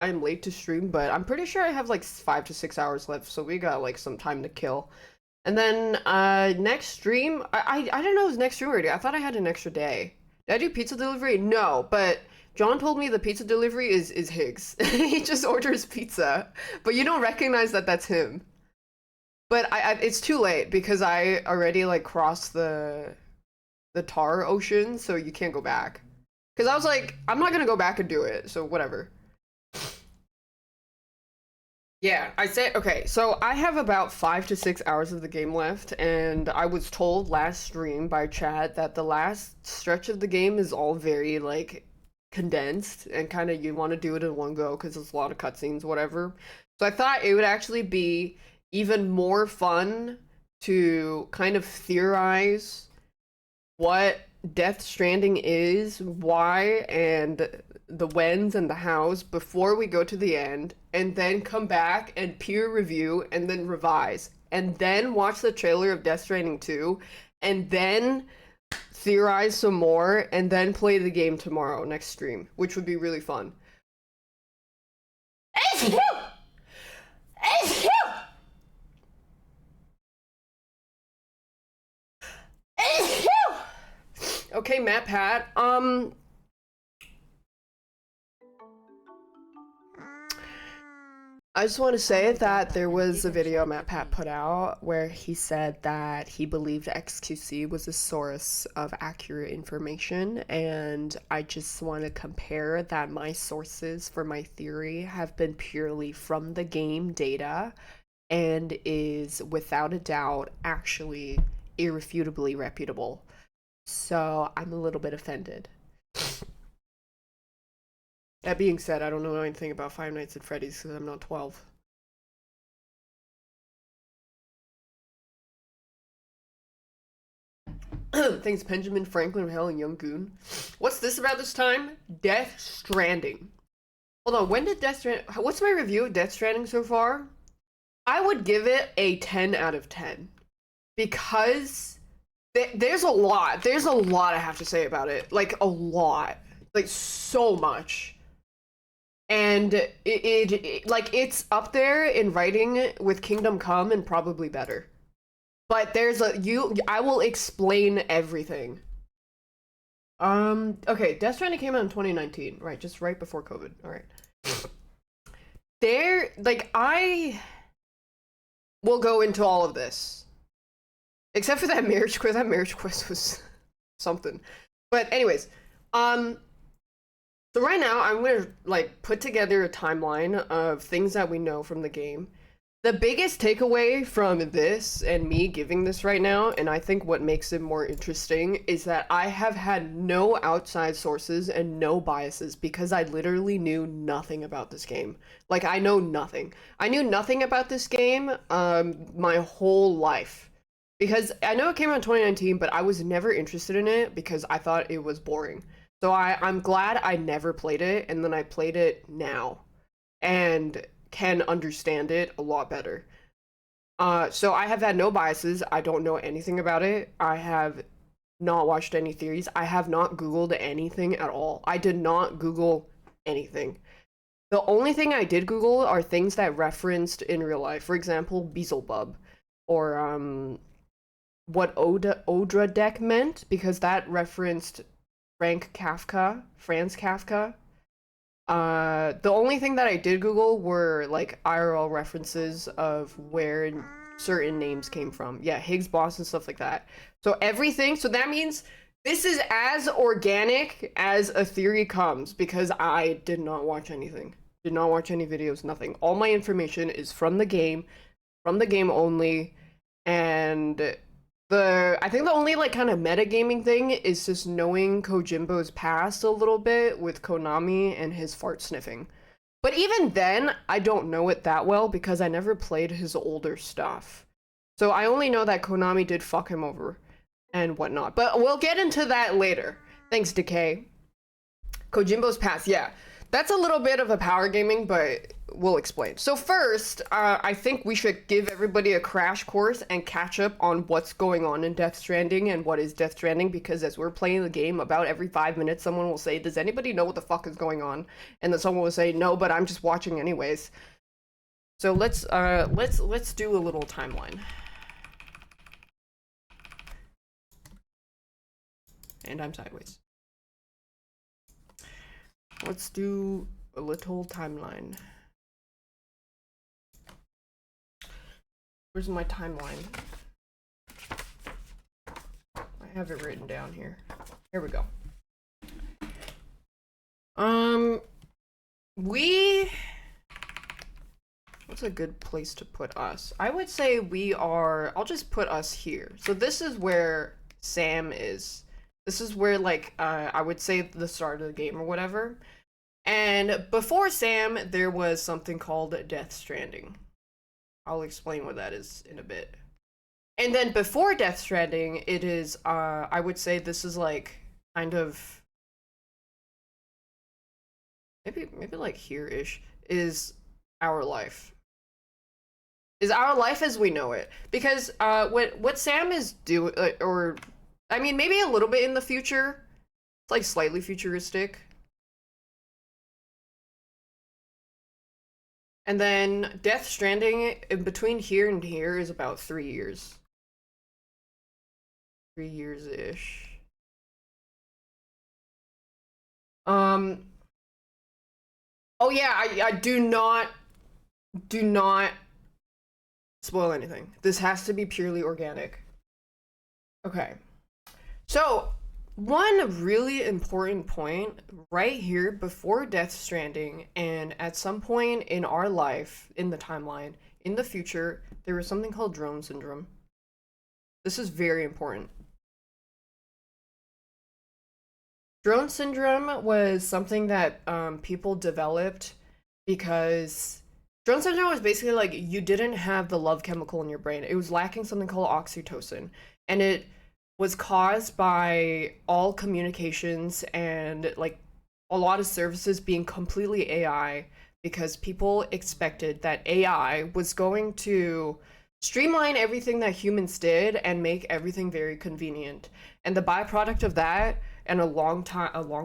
I'm late to stream, but I'm pretty sure I have like 5 to 6 hours left, so we got like some time to kill. And then next stream, I didn't know it was next stream already. I thought I had an extra day. Did I do pizza delivery? No, but John told me the pizza delivery is Higgs. He just orders pizza, but you don't recognize that that's him. But it's too late because I already like crossed the tar ocean, so you can't go back. Because I was like, I'm not gonna go back and do it, so whatever. Yeah, I said, okay, so I have about 5 to 6 hours of the game left, and I was told last stream by chat that the last stretch of the game is all very, like, condensed, and kind of you want to do it in one go because there's a lot of cutscenes, whatever. So I thought it would actually be even more fun to kind of theorize what Death Stranding is, why, and the whens and the hows before we go to the end, and then come back and peer review and then revise, and then watch the trailer of Death Stranding 2, and then theorize some more, and then play the game tomorrow, next stream, which would be really fun. HQ! HQ! HQ! Okay, Matt Pat, I just want to say that there was a video Matt Pat put out where he said that he believed XQC was a source of accurate information, and I just want to compare that my sources for my theory have been purely from the game data and is without a doubt actually irrefutably reputable. So I'm a little bit offended. That being said, I don't know anything about Five Nights at Freddy's because I'm not 12. Thanks, Benjamin Franklin, Hell, and Young Goon. What's this about this time? Death Stranding. Hold on, when did Death Stranding... What's my review of Death Stranding so far? I would give it a 10 out of 10. Because there's a lot. There's a lot I have to say about it. Like, a lot. Like, so much. And like, it's up there in writing with Kingdom Come and probably better. But there's I will explain everything. Okay, Death Stranding came out in 2019, right? Just right before COVID. All right. I will go into all of this. Except for that marriage quiz. That marriage quiz was something. But anyways, so right now, I'm gonna like put together a timeline of things that we know from the game. The biggest takeaway from this and me giving this right now, and I think what makes it more interesting, is that I have had no outside sources and no biases because I literally knew nothing about this game. Like, I know nothing. I knew nothing about this game my whole life. Because I know it came out in 2019, but I was never interested in it because I thought it was boring. So I'm glad I never played it, and then I played it now, and can understand it a lot better. So I have had no biases. I don't know anything about it. I have not watched any theories. I have not Googled anything at all. I did not Google anything. The only thing I did Google are things that referenced in real life. For example, Beelzebub, or what Odra deck meant, because that referenced Franz Kafka. The only thing that I did Google were like IRL references of where certain names came from. Yeah, Higgs boss and stuff like that. So everything, so that means this is as organic as a theory comes because I did not watch anything. Did not watch any videos, nothing. All my information is from the game only, and I think the only like kind of metagaming thing is just knowing Kojimbo's past a little bit with Konami and his fart sniffing. But even then, I don't know it that well because I never played his older stuff. So I only know that Konami did fuck him over and whatnot. But we'll get into that later. Thanks, Decay. Kojimbo's past, yeah. That's a little bit of a power gaming, but we'll explain. So first, I think we should give everybody a crash course and catch up on what's going on in Death Stranding and what is Death Stranding, because as we're playing the game, about every 5 minutes, someone will say, "Does anybody know what the fuck is going on?" And then someone will say, "No, but I'm just watching anyways." So let's do a little timeline. And I'm sideways. Let's do a little timeline. Where's my timeline? I have it written down here. Here we go. What's a good place to put us? I would say I'll just put us here. So this is where Sam is. This is where, like, I would say the start of the game or whatever. And before Sam, there was something called Death Stranding. I'll explain what that is in a bit. And then before Death Stranding, it is, I would say this is like, kind of, maybe like here-ish, is our life. Is our life as we know it. Because, what Sam is doing, or, I mean, maybe a little bit in the future, it's like slightly futuristic. And then Death Stranding, in between here and here, is about 3 years. 3 years-ish. Oh yeah, I do not spoil anything. This has to be purely organic. Okay. So, one really important point right here before Death Stranding, and at some point in our life, in the timeline, in the future, there was something called drone syndrome. This is very important. Drone syndrome was something that people developed because drone syndrome was basically like you didn't have the love chemical in your brain. It was lacking something called oxytocin, and it was caused by all communications and like a lot of services being completely AI, because people expected that AI was going to streamline everything that humans did and make everything very convenient. And the byproduct of that, and a long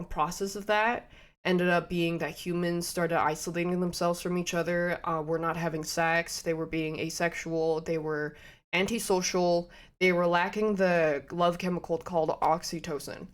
process of that, ended up being that humans started isolating themselves from each other, were not having sex, they were being asexual, they were antisocial, they were lacking the love chemical called oxytocin.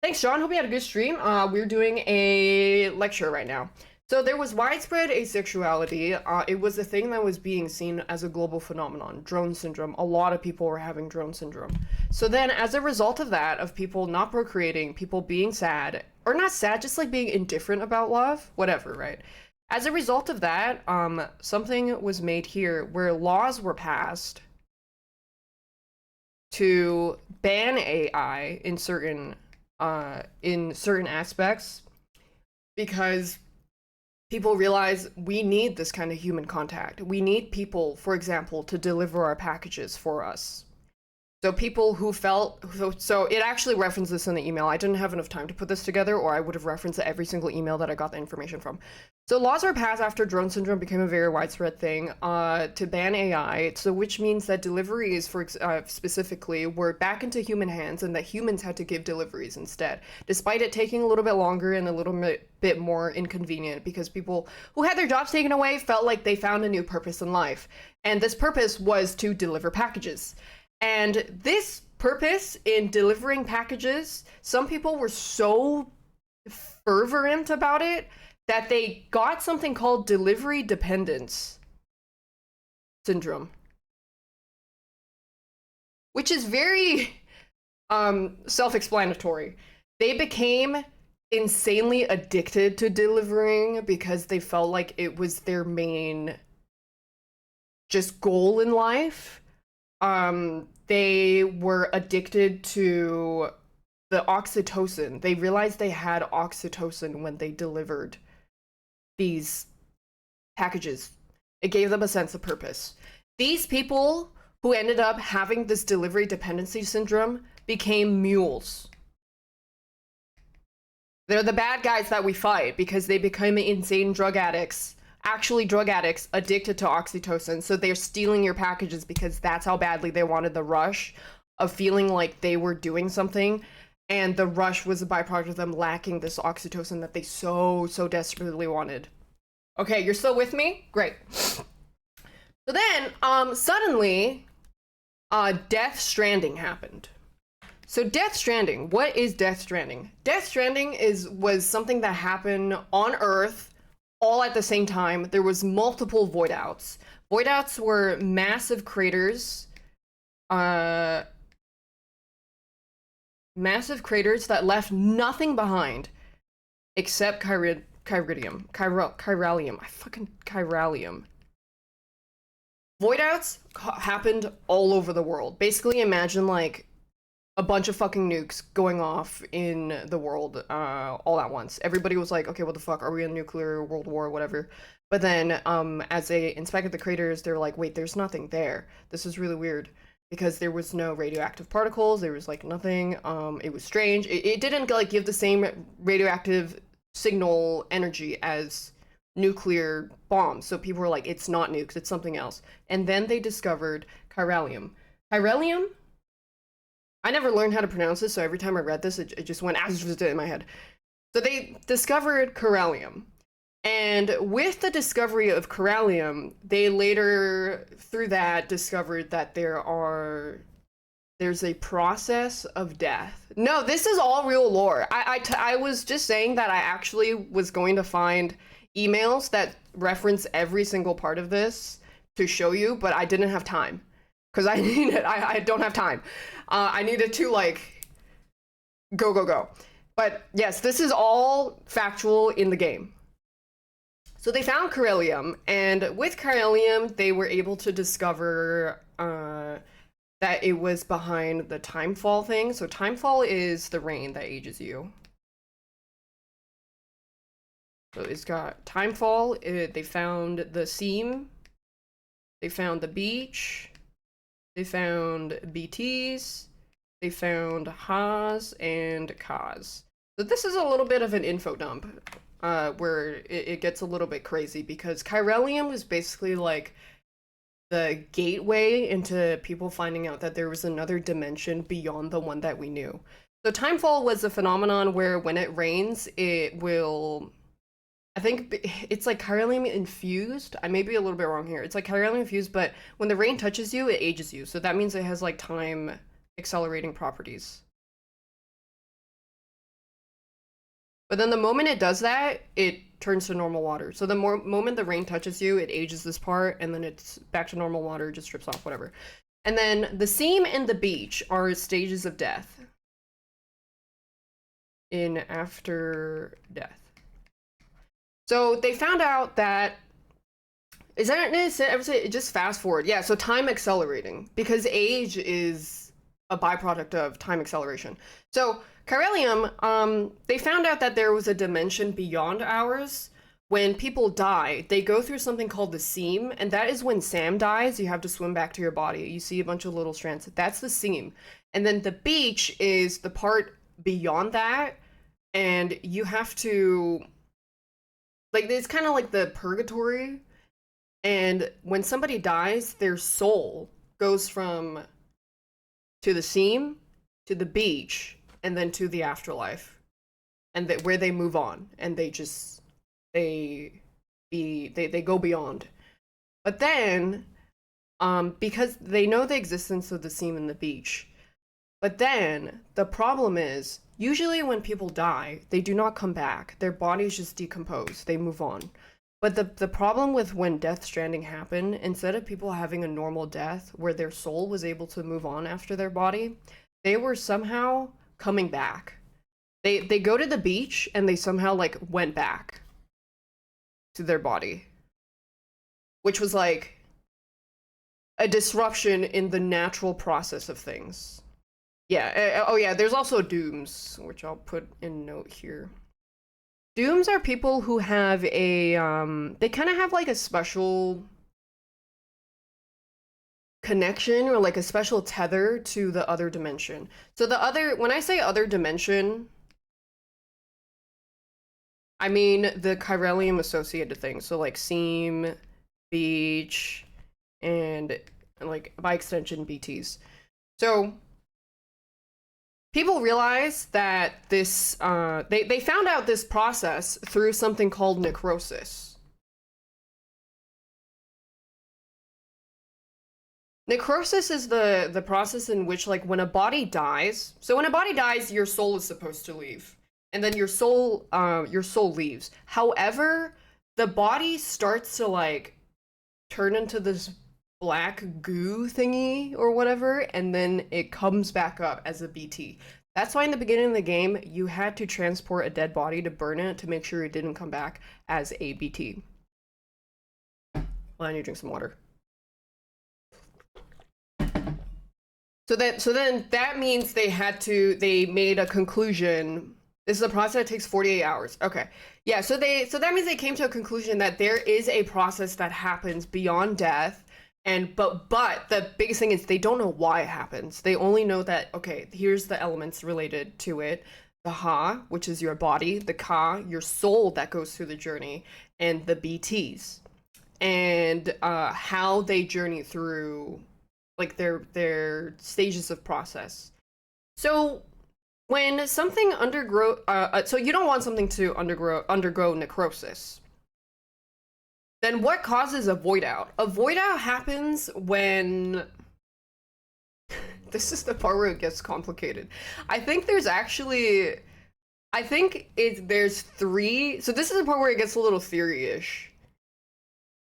Thanks, John. Hope you had a good stream. We're doing a lecture right now. So there was widespread asexuality. It was a thing that was being seen as a global phenomenon. Drone syndrome. A lot of people were having drone syndrome. So then, as a result of that, of people not procreating, people being sad, or not sad, just like being indifferent about love, whatever, right? As a result of that, something was made here where laws were passed to ban AI in certain aspects, because people realize we need this kind of human contact. We need people, for example, to deliver our packages for us. So people who felt, so it actually referenced this in the email. I didn't have enough time to put this together, or I would have referenced every single email that I got the information from. So laws were passed after drone syndrome became a very widespread thing, to ban AI, so which means that deliveries, for specifically, were back into human hands, and that humans had to give deliveries instead, despite it taking a little bit longer and a little bit more inconvenient, because people who had their jobs taken away felt like they found a new purpose in life. And this purpose was to deliver packages. And this purpose in delivering packages, some people were so fervent about it that they got something called delivery dependence syndrome, which is very self-explanatory. They became insanely addicted to delivering because they felt like it was their main just goal in life. They were addicted to the oxytocin. They realized they had oxytocin when they delivered these packages. It gave them a sense of purpose. These people who ended up having this delivery dependency syndrome became mules. They're the bad guys that we fight because they become insane drug addicts actually drug addicts addicted to oxytocin. So they're stealing your packages because that's how badly they wanted the rush of feeling like they were doing something. And the rush was a byproduct of them lacking this oxytocin that they so desperately wanted. Okay, you're still with me? Great. So then, suddenly, Death Stranding happened. So Death Stranding, what is Death Stranding? Death Stranding was something that happened on Earth all at the same time. There was multiple void outs. Void outs were massive craters, massive craters that left nothing behind except chiralium. Chiralium. Void outs happened all over the world. Basically, imagine like a bunch of fucking nukes going off in the world all at once. Everybody was like, okay, what the fuck? Are we in a nuclear world war or whatever? But then as they inspected the craters, they were like, wait, there's nothing there. This is really weird because there was no radioactive particles. There was like nothing. It was strange. It didn't like give the same radioactive signal energy as nuclear bombs. So people were like, it's not nukes, it's something else. And then they discovered chiralium. Chiralium? I never learned how to pronounce this, so every time I read this, it just went in my head. So they discovered chiralium. And with the discovery of chiralium, they later, through that, discovered that there's a process of death. No, this is all real lore. I was just saying that I actually was going to find emails that reference every single part of this to show you, but I didn't have time. Because I don't have time. I needed to like go. But yes, this is all factual in the game. So they found chiralium, and with chiralium, they were able to discover that it was behind the timefall thing. So timefall is the rain that ages you. So it's got timefall. They found the seam. They found the beach. They found BTs, they found Haas and Kaz. So this is a little bit of an info dump, where it gets a little bit crazy because chiralium was basically like the gateway into people finding out that there was another dimension beyond the one that we knew. So timefall was a phenomenon where when it rains, it will... I think it's like chiralium infused. I may be a little bit wrong here. It's like chiralium infused, but when the rain touches you, it ages you. So that means it has like time accelerating properties. But then the moment it does that, it turns to normal water. So the moment the rain touches you, it ages this part, and then it's back to normal water, just strips off, whatever. And then the seam and the beach are stages of death in after death. So they found out that just fast forward. Yeah, so time accelerating because age is a byproduct of time acceleration. So chiralium, they found out that there was a dimension beyond ours. When people die, they go through something called the seam, and that is when Sam dies, you have to swim back to your body. You see a bunch of little strands. That's the seam. And then the beach is the part beyond that, and you have to... like, it's kind of like the purgatory, and when somebody dies, their soul goes from to the seam, to the beach, and then to the afterlife, and where they move on, and they go beyond. But then, because they know the existence of the seam and the beach, but then the problem is, usually when people die, they do not come back. Their bodies just decompose. They move on. But the problem with when Death Stranding happened, instead of people having a normal death where their soul was able to move on after their body, they were somehow coming back. They go to the beach and they somehow like went back to their body, which was like a disruption in the natural process of things. Yeah, oh yeah, there's also dooms, which I'll put in note here. Dooms are people who have a, they kind of have like a special connection or like a special tether to the other dimension. So when I say other dimension, I mean the chiralium associated things, so like seam, beach, and like by extension BTs. So people realize that this they found out this process through something called necrosis. Necrosis is the process in which, like, when a body dies, so when a body dies, your soul is supposed to leave. And then your soul leaves. However, the body starts to like turn into this black goo thingy or whatever, and then it comes back up as a BT. That's why in the beginning of the game, you had to transport a dead body to burn it to make sure it didn't come back as a BT. Well, I need to drink some water. So then that means they made a conclusion. This is a process that takes 48 hours. Okay. Yeah, so that means they came to a conclusion that there is a process that happens beyond death, and but the biggest thing is they don't know why it happens. They only know that, okay, here's the elements related to it. The Ha, which is your body, the Ka, your soul that goes through the journey, and the BTs. And how they journey through like their stages of process. So when something so you don't want something to undergo necrosis. Then what causes a void out? A void out happens when this is the part where it gets complicated. I think there's actually there's three. So this is the part where it gets a little theory-ish.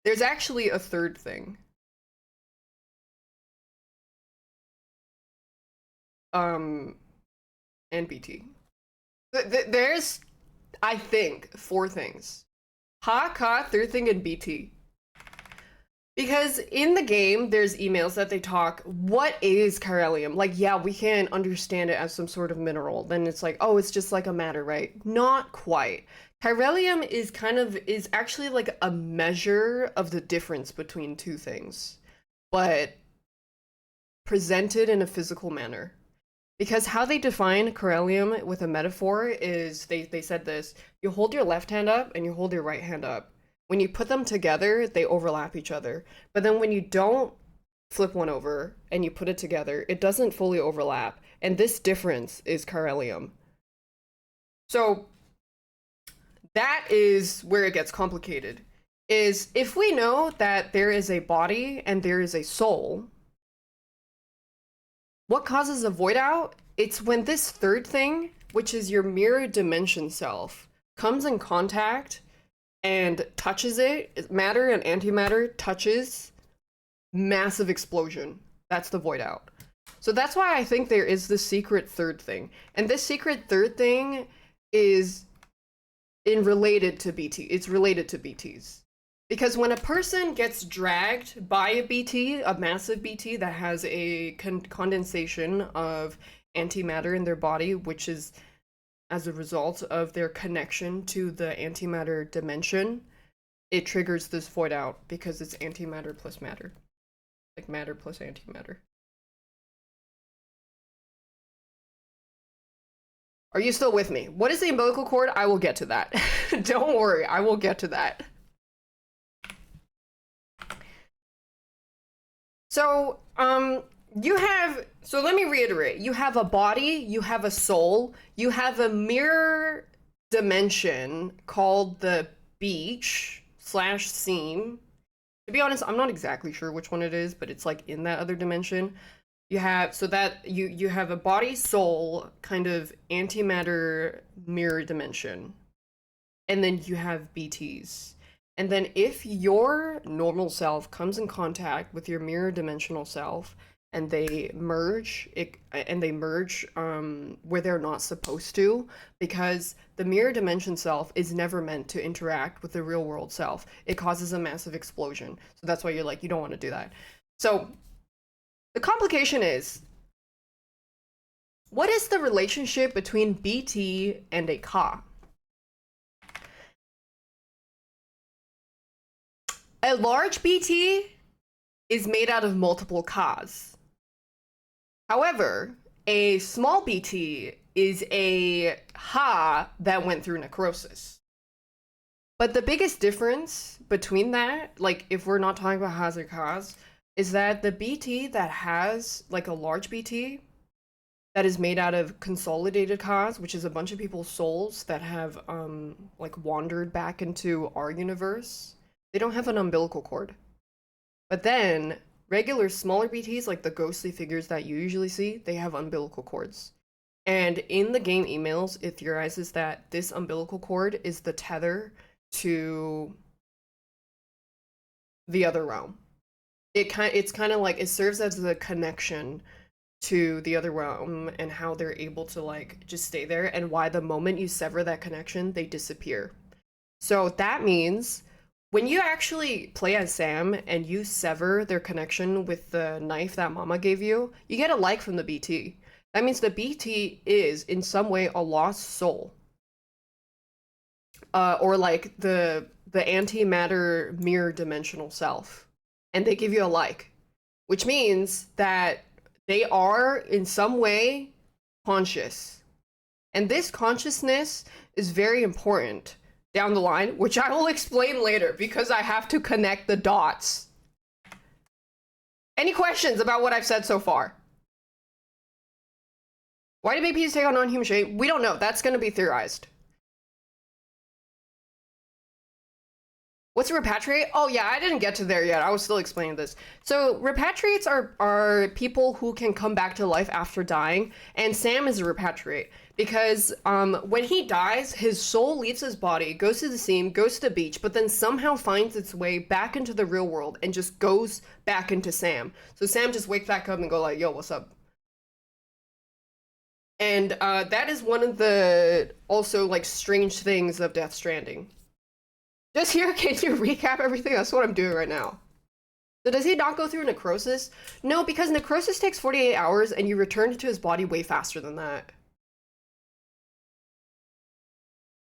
There's actually a third thing. And BT. There's, I think, four things. Ha, Ka, third thing, and BT. Because in the game, there's emails that they talk, what is chiralium? Like, yeah, we can understand it as some sort of mineral. Then it's like, oh, it's just like a matter, right? Not quite. Chiralium is actually like a measure of the difference between two things, but presented in a physical manner. Because how they define chiralium with a metaphor is they said this: you hold your left hand up and you hold your right hand up. When you put them together, they overlap each other. But then when you don't flip one over and you put it together, it doesn't fully overlap. And this difference is chiralium. So that is where it gets complicated. Is if we know that there is a body and there is a soul, what causes a void out? It's when this third thing, which is your mirror dimension self, comes in contact and touches it. Matter and antimatter touches, massive explosion. That's the void out. So that's why I think there is this secret third thing. And this secret third thing is related to BT. It's related to BTs. Because when a person gets dragged by a BT, a massive BT that has a condensation of antimatter in their body, which is as a result of their connection to the antimatter dimension, it triggers this void out because it's antimatter plus matter. Like matter plus antimatter. Are you still with me? What is the umbilical cord? I will get to that. Don't worry, I will get to that. So, so let me reiterate. You have a body, you have a soul, you have a mirror dimension called the beach / seam. To be honest, I'm not exactly sure which one it is, but it's like in that other dimension. You have, so that you have a body soul kind of antimatter mirror dimension. And then you have BTs. And then if your normal self comes in contact with your mirror dimensional self and they merge where they're not supposed to, because the mirror dimension self is never meant to interact with the real world self. It causes a massive explosion. So that's why you're like, you don't want to do that. So the complication is, what is the relationship between BT and a Ka? A large BT is made out of multiple Kas. However, a small BT is a Ha that went through necrosis. But the biggest difference between that, like if we're not talking about hazard cause, is that the BT that has like a large BT that is made out of consolidated cause, which is a bunch of people's souls that have like wandered back into our universe, they don't have an umbilical cord. But then regular smaller BTs, like the ghostly figures that you usually see, they have umbilical cords. And in the game emails, it theorizes that this umbilical cord is the tether to the other realm. It's kind of like it serves as the connection to the other realm and how they're able to like just stay there and why the moment you sever that connection, they disappear. So that means when you actually play as Sam and you sever their connection with the knife that Mama gave you, you get a like from the BT. That means the BT is in some way a lost soul. Or like the antimatter mirror dimensional self. And they give you a like, which means that they are in some way conscious. And this consciousness is very important down the line, which I will explain later because I have to connect the dots. Any questions about what I've said so far? Why do BPs take on non-human shape? We don't know. That's going to be theorized. What's a repatriate? Oh yeah, I didn't get to there yet. I was still explaining this. So repatriates are people who can come back to life after dying, and Sam is a repatriate because when he dies, his soul leaves his body, goes to the sea, goes to the beach, but then somehow finds its way back into the real world and just goes back into Sam. So Sam just wakes back up and go like, "Yo, what's up?" And that is one of the also like strange things of Death Stranding. Just here, can you recap everything? That's what I'm doing right now. So does he not go through necrosis? No, because necrosis takes 48 hours and you return to his body way faster than that.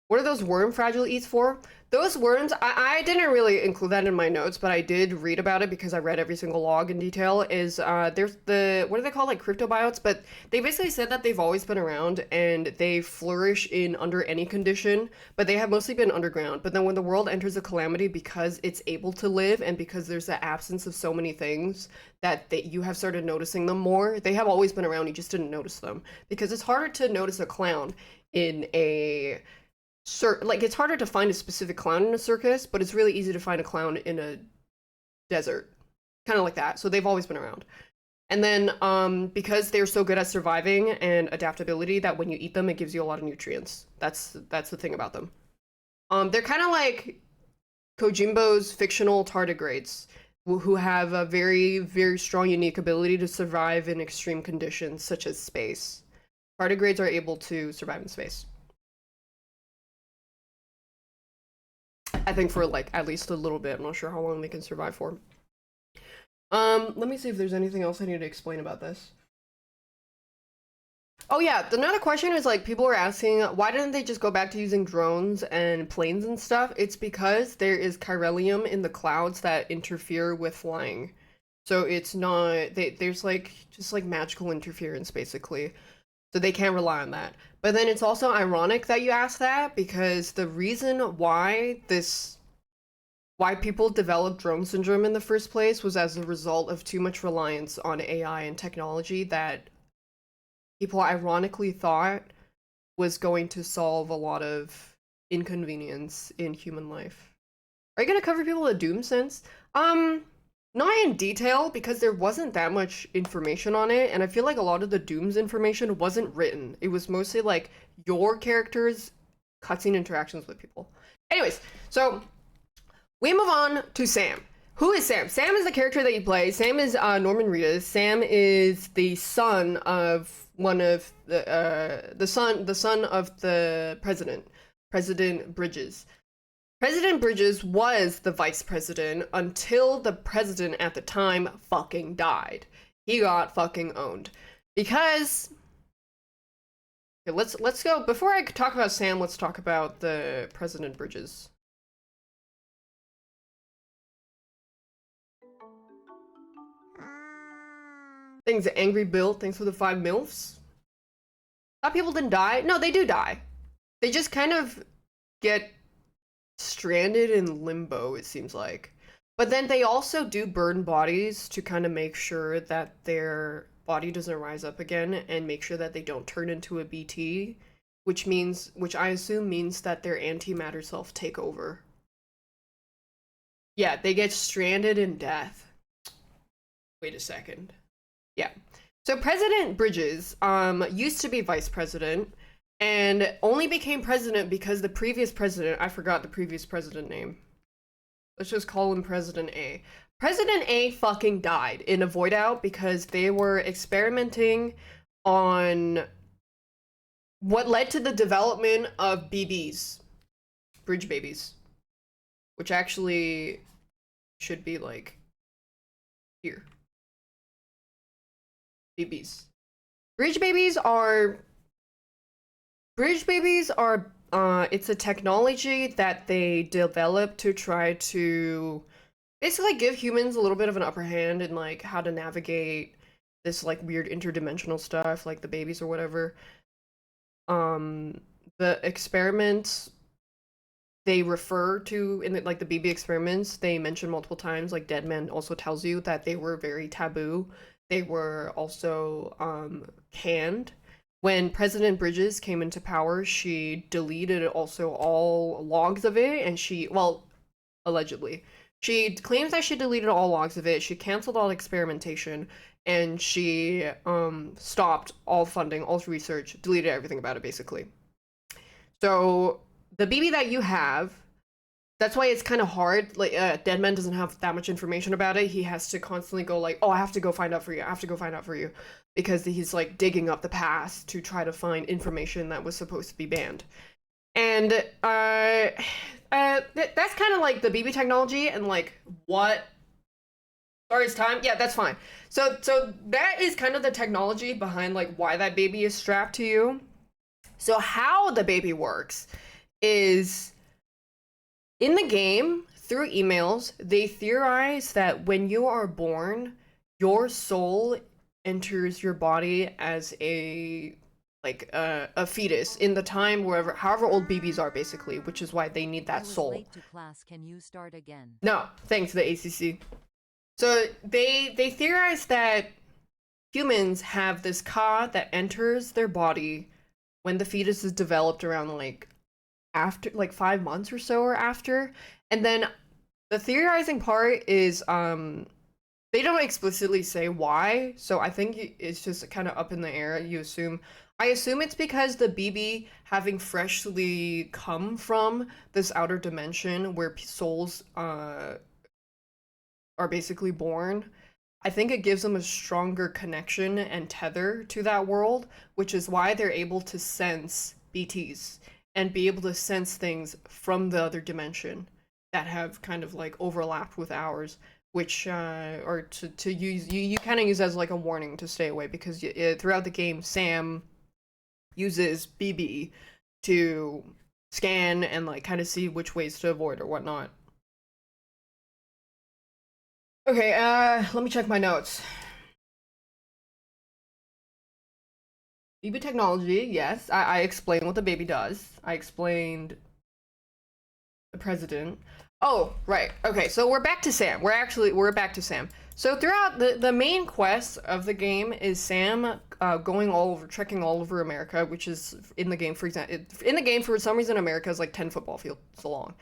What are those worm fragile eats for? Those worms, I didn't really include that in my notes, but I did read about it because I read every single log in detail, is there's the, what are they called, like cryptobiotes? But they basically said that they've always been around and they flourish in under any condition, but they have mostly been underground. But then when the world enters a calamity, because it's able to live and because there's the absence of so many things that you have started noticing them more, they have always been around, you just didn't notice them. Because it's harder to notice a clown in a like it's harder to find a specific clown in a circus, but it's really easy to find a clown in a desert, kind of like that. So they've always been around. And then because they're so good at surviving and adaptability, that when you eat them, it gives you a lot of nutrients. That's the thing about them. They're kind of like Kojimbo's fictional tardigrades, who have a very, very strong, unique ability to survive in extreme conditions such as space. Tardigrades are able to survive in space. I think for like at least a little bit. I'm not sure how long they can survive for. Let me see if there's anything else I need to explain about this. Oh yeah, another question is like people are asking why didn't they just go back to using drones and planes and stuff? It's because there is chiralium in the clouds that interfere with flying. So it's not there's like just like magical interference basically. So they can't rely on that. But then it's also ironic that you ask that because the reason why people developed drone syndrome in the first place was as a result of too much reliance on AI and technology that people ironically thought was going to solve a lot of inconvenience in human life. Are you gonna cover people with Doom sense? Not in detail, because there wasn't that much information on it, and I feel like a lot of the Doom's information wasn't written. It was mostly like your characters' cutscene interactions with people. Anyways, so we move on to Sam. Who is Sam? Sam is the character that you play. Sam is Norman Reedus. Sam is the son of one of the son of the president, President Bridges. President Bridges was the vice president until the president at the time fucking died. He got fucking owned. Because okay, let's go before I talk about Sam, let's talk about the President Bridges. Things Angry Bill, thanks for the 5 MILFs. Thought people didn't die. No, they do die. They just kind of get stranded in limbo, it seems like. But then they also do burn bodies to kind of make sure that their body doesn't rise up again and make sure that they don't turn into a BT, which I assume means that their antimatter self take over. Yeah, they get stranded in death. Wait a second. Yeah. So President Bridges used to be vice president and only became president because the previous president, I forgot the previous president name. Let's just call him President A. President A fucking died in a void out because they were experimenting on what led to the development of BBs, bridge babies, which actually should be like here. BBs. Bridge babies are it's a technology that they developed to try to basically give humans a little bit of an upper hand in like how to navigate this like weird interdimensional stuff like the babies or whatever. The experiments they refer to in the, like the BB experiments, they mention multiple times, like Deadman also tells you that they were very taboo. They were also canned. When President Bridges came into power, she deleted also all logs of it, and she, well, allegedly, she claims that she deleted all logs of it. She canceled all experimentation, and she stopped all funding, all research, deleted everything about it, basically. So the BB that you have, that's why it's kind of hard. Like, Deadman doesn't have that much information about it. He has to constantly go like, oh, I have to go find out for you. I have to go find out for you. Because he's like digging up the past to try to find information that was supposed to be banned. And that's kind of like the BB technology and like what. Sorry, it's time. Yeah, that's fine. So that is kind of the technology behind like why that baby is strapped to you. So how the baby works is in the game through emails, they theorize that when you are born, your soul enters your body as a a fetus in the time wherever however old BBs are basically, which is why they need that soul. Late to class. Can you start again? No, thanks to the ACC. So they theorize that humans have this ka that enters their body when the fetus is developed around like after like 5 months or so or after, and then the theorizing part is they don't explicitly say why, so I think it's just kind of up in the air. I assume it's because the BB having freshly come from this outer dimension where souls are basically born. I think it gives them a stronger connection and tether to that world, which is why they're able to sense BTs and be able to sense things from the other dimension that have kind of like overlapped with ours, which or to use you kind of use as like a warning to stay away, because throughout the game Sam uses BB to scan and like kind of see which ways to avoid or whatnot. Okay, let me check my notes. BB technology, yes. I explained what the baby does. I explained the president. Oh, right. Okay, so we're back to Sam. We're back to Sam. So throughout the main quest of the game is Sam going all over, trekking all over America, which is in the game, for example, in the game for some reason America is like 10 football fields long.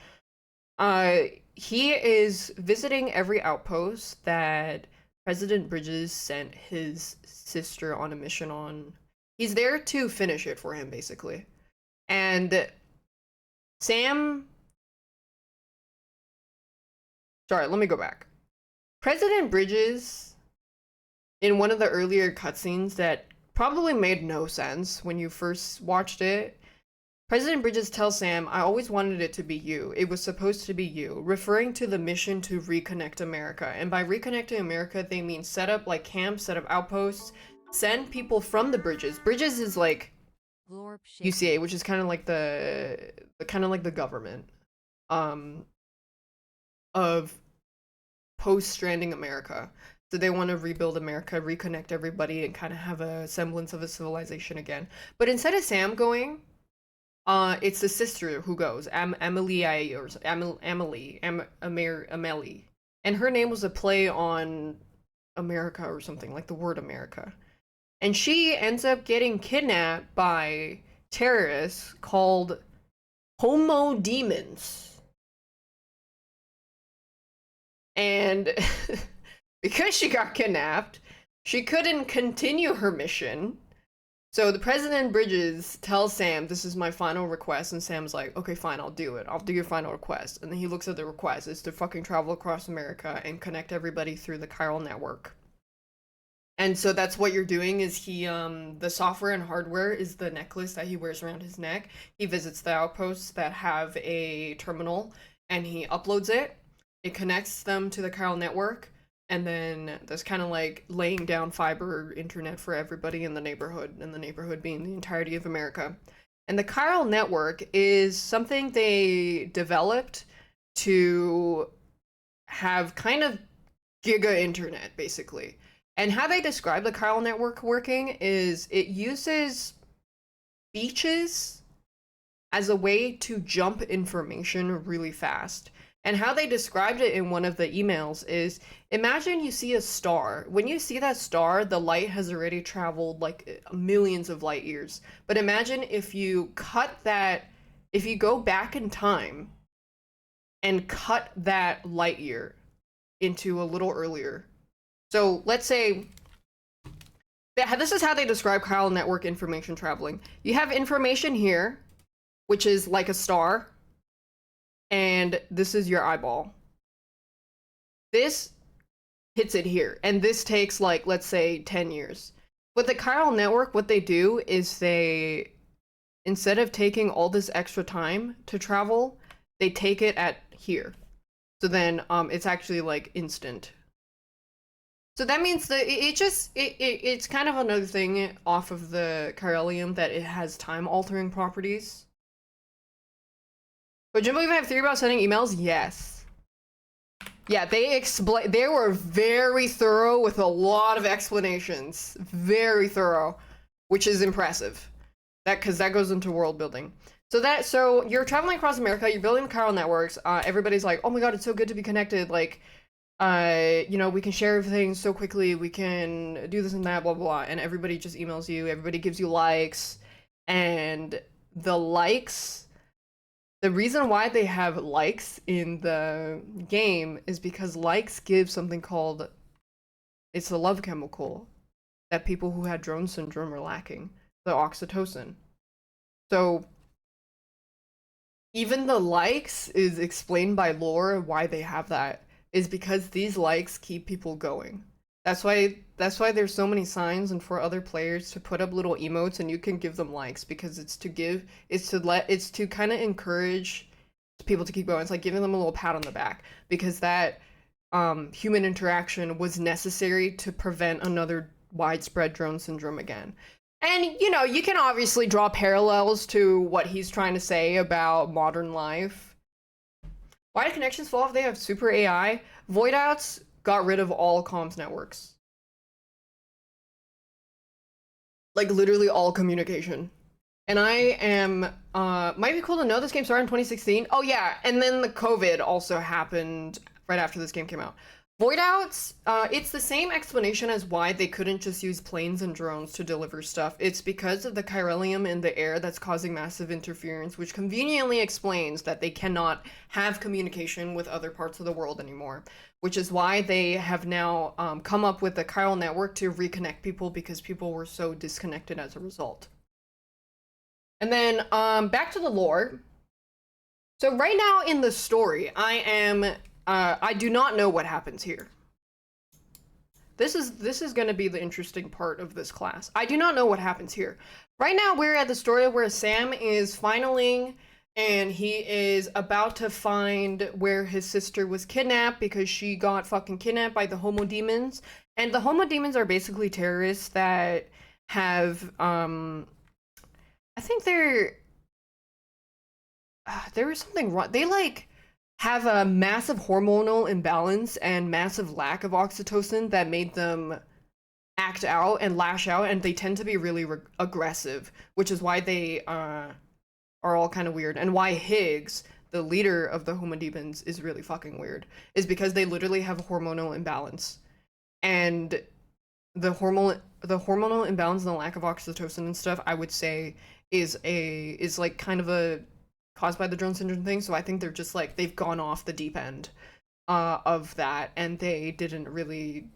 He is visiting every outpost that President Bridges sent his sister on a mission on. He's there to finish it for him, basically. And Sam... Sorry, let me go back. President Bridges, in one of the earlier cutscenes that probably made no sense when you first watched it, President Bridges tells Sam, I always wanted it to be you. It was supposed to be you, referring to the mission to reconnect America. And by reconnecting America, they mean set up like camps, set up outposts, send people from the Bridges. Bridges is like UCA, which is kind of like the government of post-stranding America. So they want to rebuild America, reconnect everybody, and kind of have a semblance of a civilization again. But instead of Sam going, It's the sister who goes, Emily, or Amelie, and her name was a play on America or something, like the word America. And she ends up getting kidnapped by terrorists called Homo Demons. And because she got kidnapped, she couldn't continue her mission. So the President Bridges tells Sam, "This is my final request," and Sam's like, "Okay, fine, I'll do it. I'll do your final request." And then he looks at the request. It's to fucking travel across America and connect everybody through the chiral network. And so that's what you're doing is the software and hardware is the necklace that he wears around his neck. He visits the outposts that have a terminal and he uploads it. It connects them to the chiral network. And then there's kind of like laying down fiber internet for everybody in the neighborhood, and the neighborhood being the entirety of America. And the chiral network is something they developed to have kind of giga internet, basically. And how they describe the chiral network working is it uses beaches as a way to jump information really fast. And how they described it in one of the emails is, imagine you see a star. When you see that star, the light has already traveled like millions of light years. But imagine if you if you go back in time and cut that light year into a little earlier. So let's say, this is how they describe chiral network information traveling. You have information here, which is like a star, and this is your eyeball. This hits it here, and this takes like, let's say 10 years. With the chiral network, what they do is they, instead of taking all this extra time to travel, they take it at here. So then it's actually like instant. So that means that it's kind of another thing off of the chiralium that it has time altering properties. But Jimbo even have theory about sending emails? Yes. Yeah, they were very thorough with a lot of explanations. Very thorough, which is impressive. Because that goes into world building. So you're traveling across America, you're building chiral networks, everybody's like, "Oh my god, it's so good to be connected, like, we can share everything so quickly, we can do this and that, blah, blah, blah," and everybody just emails you, everybody gives you likes, and the likes, the reason why they have likes in the game is because likes give something called, it's a love chemical that people who had drone syndrome are lacking, the oxytocin. So even the likes is explained by lore why they have that, is because these likes keep people going. That's why there's so many signs and for other players to put up little emotes and you can give them likes, because it's to kind of encourage people to keep going. It's like giving them a little pat on the back, because that human interaction was necessary to prevent another widespread drone syndrome again. And you can obviously draw parallels to what he's trying to say about modern life. Why do connections fall if they have super AI? Voidouts got rid of all comms networks. Like literally all communication. And I am, might be cool to know this game started in 2016. Oh yeah, and then the COVID also happened right after this game came out. Voidouts, it's the same explanation as why they couldn't just use planes and drones to deliver stuff. It's because of the chiralium in the air that's causing massive interference, which conveniently explains that they cannot have communication with other parts of the world anymore, which is why they have now come up with the chiral network to reconnect people, because people were so disconnected as a result. And then back to the lore. So right now in the story, I do not know what happens here. This is going to be the interesting part of this class. I do not know what happens here. Right now, we're at the story where Sam is finaling, and he is about to find where his sister was kidnapped, because she got fucking kidnapped by the Homo Demons. And the Homo Demons are basically terrorists that have, I think there was something wrong. They, like, have a massive hormonal imbalance and massive lack of oxytocin that made them act out and lash out, and they tend to be really aggressive, which is why they are all kind of weird, and why Higgs, the leader of the Homo demons, is really fucking weird is because they literally have a hormonal imbalance, and the hormonal imbalance and the lack of oxytocin and stuff, I would say, is like kind of a caused by the drone syndrome thing. So I think they're just like they've gone off the deep end of that, and they didn't really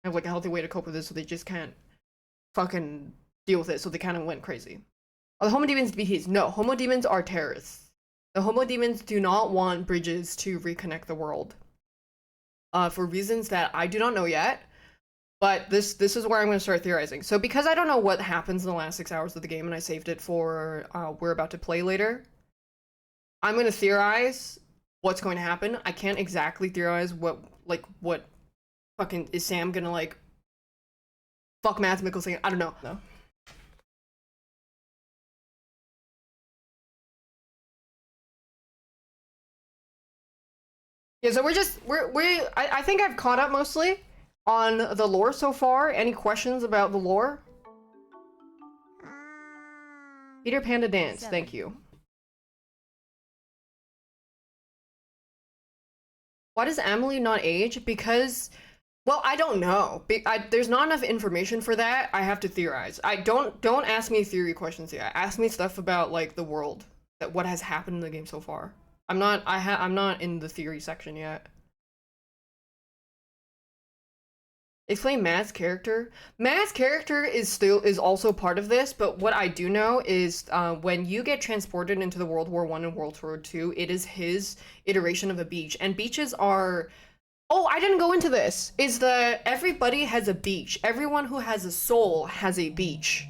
have like a healthy way to cope with this, so they just can't fucking deal with it, so they kind of went crazy. Are the Homo demons BTs? No, Homo demons are terrorists. The Homo demons do not want bridges to reconnect the world. For reasons that I do not know yet, but this is where I'm going to start theorizing. So because I don't know what happens in the last 6 hours of the game, and I saved it for we're about to play later, I'm going to theorize what's going to happen. I can't exactly theorize what fucking is Sam gonna like fuck Mads Mikkelsen. I don't know. No. Yeah, so I think I've caught up mostly on the lore so far. Any questions about the lore? Peter Panda Dance, 7. thank you. Why does Emily not age? Because, well, I don't know. There's not enough information for that. I have to theorize. Don't ask me theory questions yet. Ask me stuff about like the world, that what has happened in the game so far. I'm not in the theory section yet. Explain Matt's character. Matt's character is also part of this, but what I do know is when you get transported into the World War I and World War II, it is his iteration of a beach. And beaches are, oh, I didn't go into this. Is the everybody has a beach. Everyone who has a soul has a beach.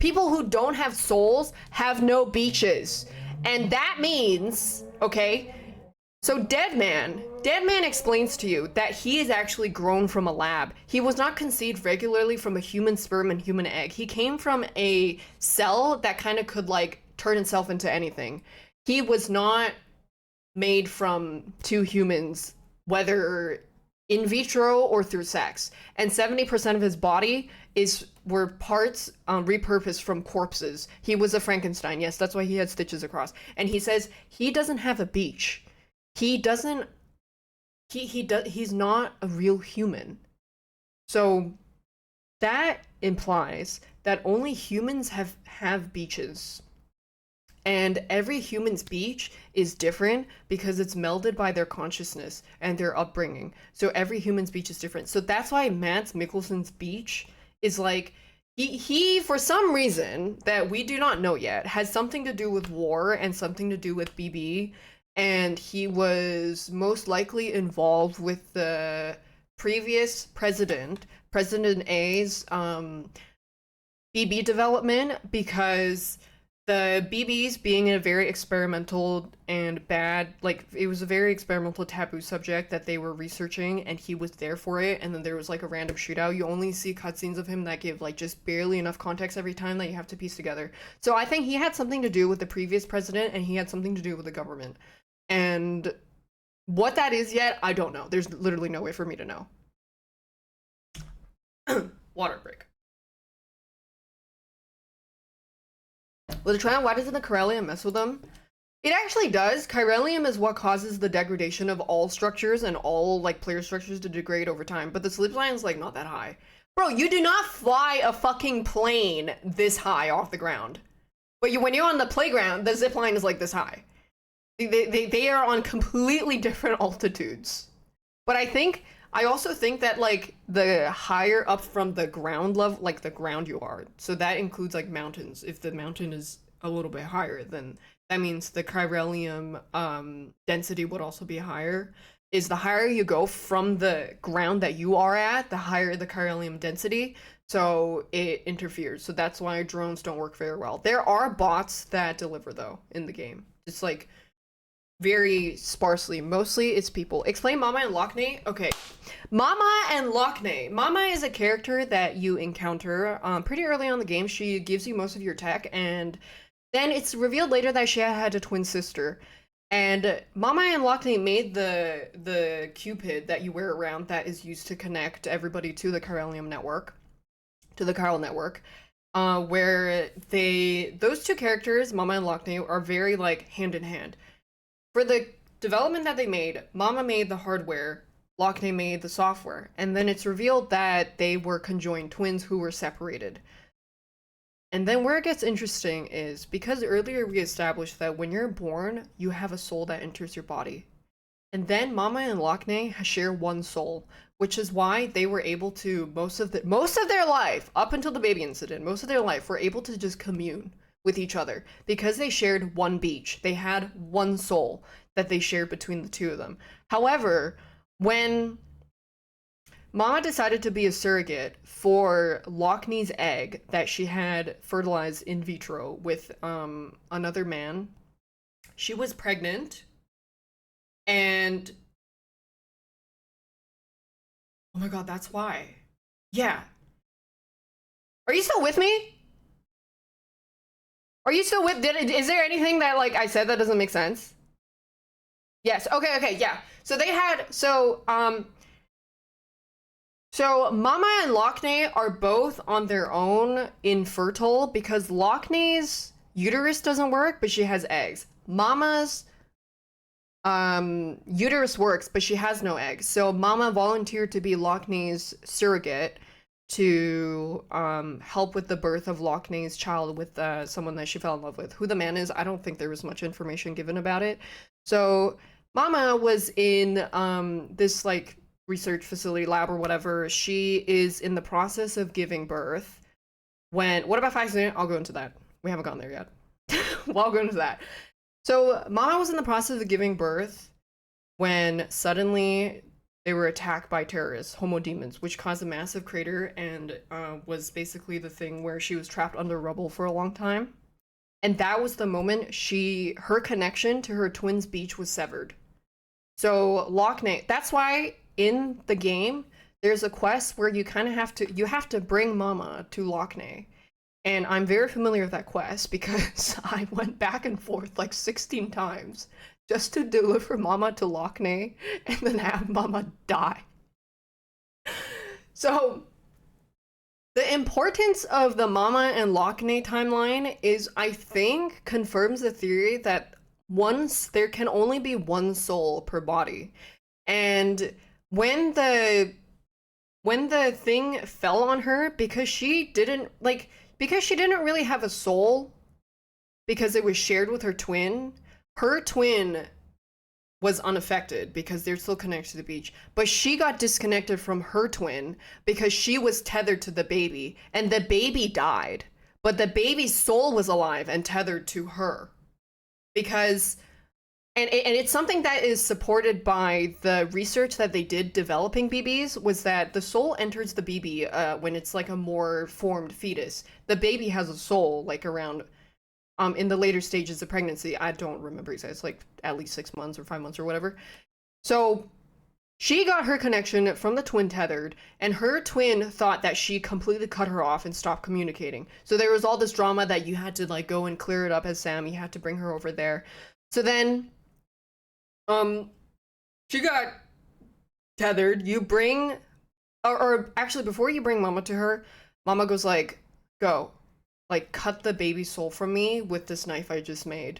People who don't have souls have no beaches. And that means, okay, so Dead Man explains to you that he is actually grown from a lab. He was not conceived regularly from a human sperm and human egg. He came from a cell that kind of could like turn itself into anything. He was not made from two humans, whether in vitro or through sex. And 70% of his body were parts repurposed from corpses. He was a Frankenstein. Yes, that's why he had stitches across. And he says he doesn't have a beach. He's not a real human. So that implies that only humans have beaches. And every human's beach is different because it's melded by their consciousness and their upbringing. So every human's beach is different. So that's why Mads Mikkelsen's beach is like he for some reason that we do not know yet has something to do with war and something to do with BB, and he was most likely involved with the previous President A's BB development, because the BBs being a very experimental and bad, like it was a very experimental taboo subject that they were researching, and he was there for it, and then there was like a random shootout. You only see cutscenes of him that give like just barely enough context every time that you have to piece together. So I think he had something to do with the previous president, and he had something to do with the government. And what that is yet, I don't know. There's literally no way for me to know. Water break. With the trial, why doesn't the chiralium mess with them? It actually does. Chiralium is what causes the degradation of all structures and all like player structures to degrade over time. But the slip line is like not that high. Bro, you do not fly a fucking plane this high off the ground. But when you're on the playground, the zip line is like this high. They are on completely different altitudes. But I also think that like the higher up from the ground level, like the ground you are, so that includes like mountains. If the mountain is a little bit higher, then that means the chiralium density would also be higher. Is the higher you go from the ground that you are at, the higher the chiralium density. So it interferes. So that's why drones don't work very well. There are bots that deliver though in the game. It's like very sparsely. Mostly it's people. Explain Mama and Lockney? Okay. Mama and Lockney. Mama is a character that you encounter pretty early on in the game. She gives you most of your tech, and then it's revealed later that she had a twin sister. And Mama and Lockney made the Cupid that you wear around that is used to connect everybody to the Chiralium network, to the chiral network. where those two characters, Mama and Lockney, are very like hand in hand. For the development that they made, Mama made the hardware, Lockney made the software, and then it's revealed that they were conjoined twins who were separated. And then where it gets interesting is because earlier we established that when you're born, you have a soul that enters your body. And then Mama and Lockney share one soul, which is why they were able to most of their life, up until the baby incident, most of their life were able to just commune with each other because they shared one beach. They had one soul that they shared between the two of them. However, when Mama decided to be a surrogate for Lockney's egg that she had fertilized in vitro with another man, she was pregnant and oh my god, that's why. Yeah. Are you still with me? Are you still with is there anything that like I said that doesn't make sense? Yes. Okay, okay, yeah. So they had so Mama and Lockney are both on their own infertile because Lockney's uterus doesn't work, but she has eggs. Mama's uterus works, but she has no eggs. So Mama volunteered to be Lockney's surrogate to help with the birth of Lockney's child with someone that she fell in love with. Who the man is, I don't think there was much information given about it. So Mama was in this like research facility lab or whatever. She is in the process of giving birth when what about 5 I'll go into that. We haven't gone there yet. Well, I'll go into that. So Mama was in the process of giving birth when suddenly they were attacked by terrorists, homo demons, which caused a massive crater and was basically the thing where she was trapped under rubble for a long time. And that was the moment her connection to her twin's beach was severed. So Lockney, that's why in the game there's a quest where you kind of have to bring Mama to Lockney. And I'm very familiar with that quest because I went back and forth like 16 times just to deliver Mama to Lockney and then have Mama die. So the importance of the Mama and Lockney timeline is, I think, confirms the theory that once there can only be one soul per body. And when the thing fell on her, because she didn't really have a soul, because it was shared with her twin was unaffected because they're still connected to the beach. But she got disconnected from her twin because she was tethered to the baby, and the baby died. But the baby's soul was alive and tethered to her. Because and it's something that is supported by the research that they did developing BBs, was that the soul enters the BB when it's like a more formed fetus. The baby has a soul like around in the later stages of pregnancy. I don't remember exactly. It's like at least 6 months or 5 months or whatever. So she got her connection from the twin tethered, and her twin thought that she completely cut her off and stopped communicating. So there was all this drama that you had to like go and clear it up as Sam. You had to bring her over there. So then she got tethered. You bring, or actually before you bring Mama to her, Mama goes like, go, like cut the baby soul from me with this knife I just made.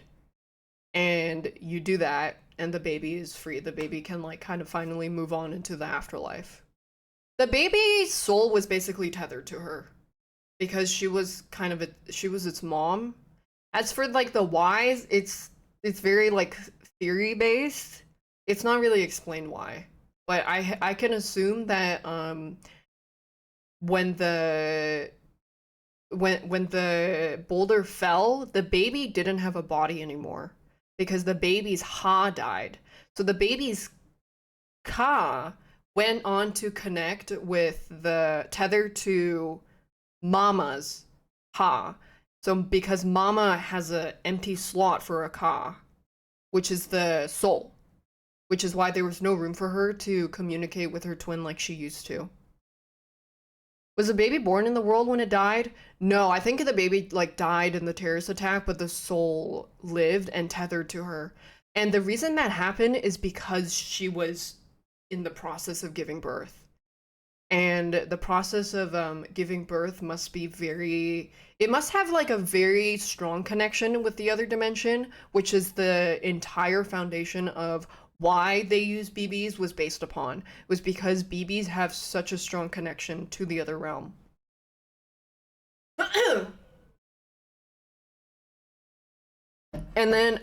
And you do that, and the baby is free. The baby can like kind of finally move on into the afterlife. The baby's soul was basically tethered to her because she was she was its mom. As for like the whys, it's very like theory based. It's not really explained why, but I can assume that when the boulder fell, the baby didn't have a body anymore because the baby's ha died. So the baby's ka went on to connect with the tether to Mama's ha. So because Mama has an empty slot for a ka, which is the soul, which is why there was no room for her to communicate with her twin like she used to. Was the baby born in the world when it died? No, I think the baby like died in the terrorist attack, but the soul lived and tethered to her. And the reason that happened is because she was in the process of giving birth. and the process of giving birth must be it must have like a very strong connection with the other dimension, which is the entire foundation of why they use BBs was based upon, was because BBs have such a strong connection to the other realm. And then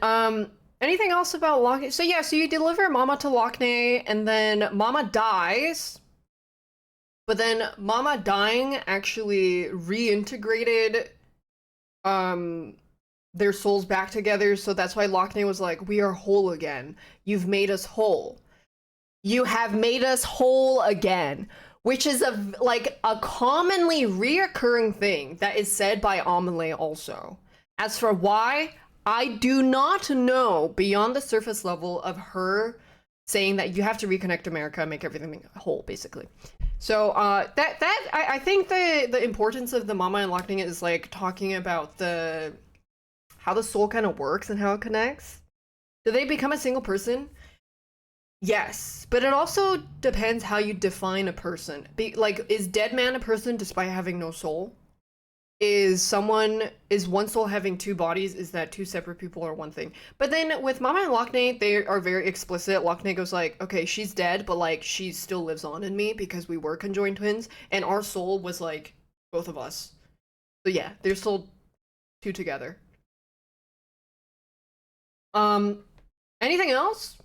anything else about Lockney? So yeah, so you deliver Mama to Lockney, and then Mama dies. But then Mama dying actually reintegrated their souls back together, so that's why Lockney was like, "We are whole again. You've made us whole. You have made us whole again." Which is a commonly reoccurring thing that is said by Amelie also. As for why, I do not know beyond the surface level of her saying that you have to reconnect America and make everything whole, basically. So I think the importance of the Mama and Lockney is like talking about how the soul kind of works and how it connects. Do they become a single person? Yes, but it also depends how you define a person. Is dead man a person despite having no soul? Is one soul having two bodies? Is that two separate people or one thing? But then with Mama and Lockney, they are very explicit. Lockney goes like, okay, she's dead, but like she still lives on in me because we were conjoined twins, and our soul was like both of us. So yeah, they're still two together. Anything else?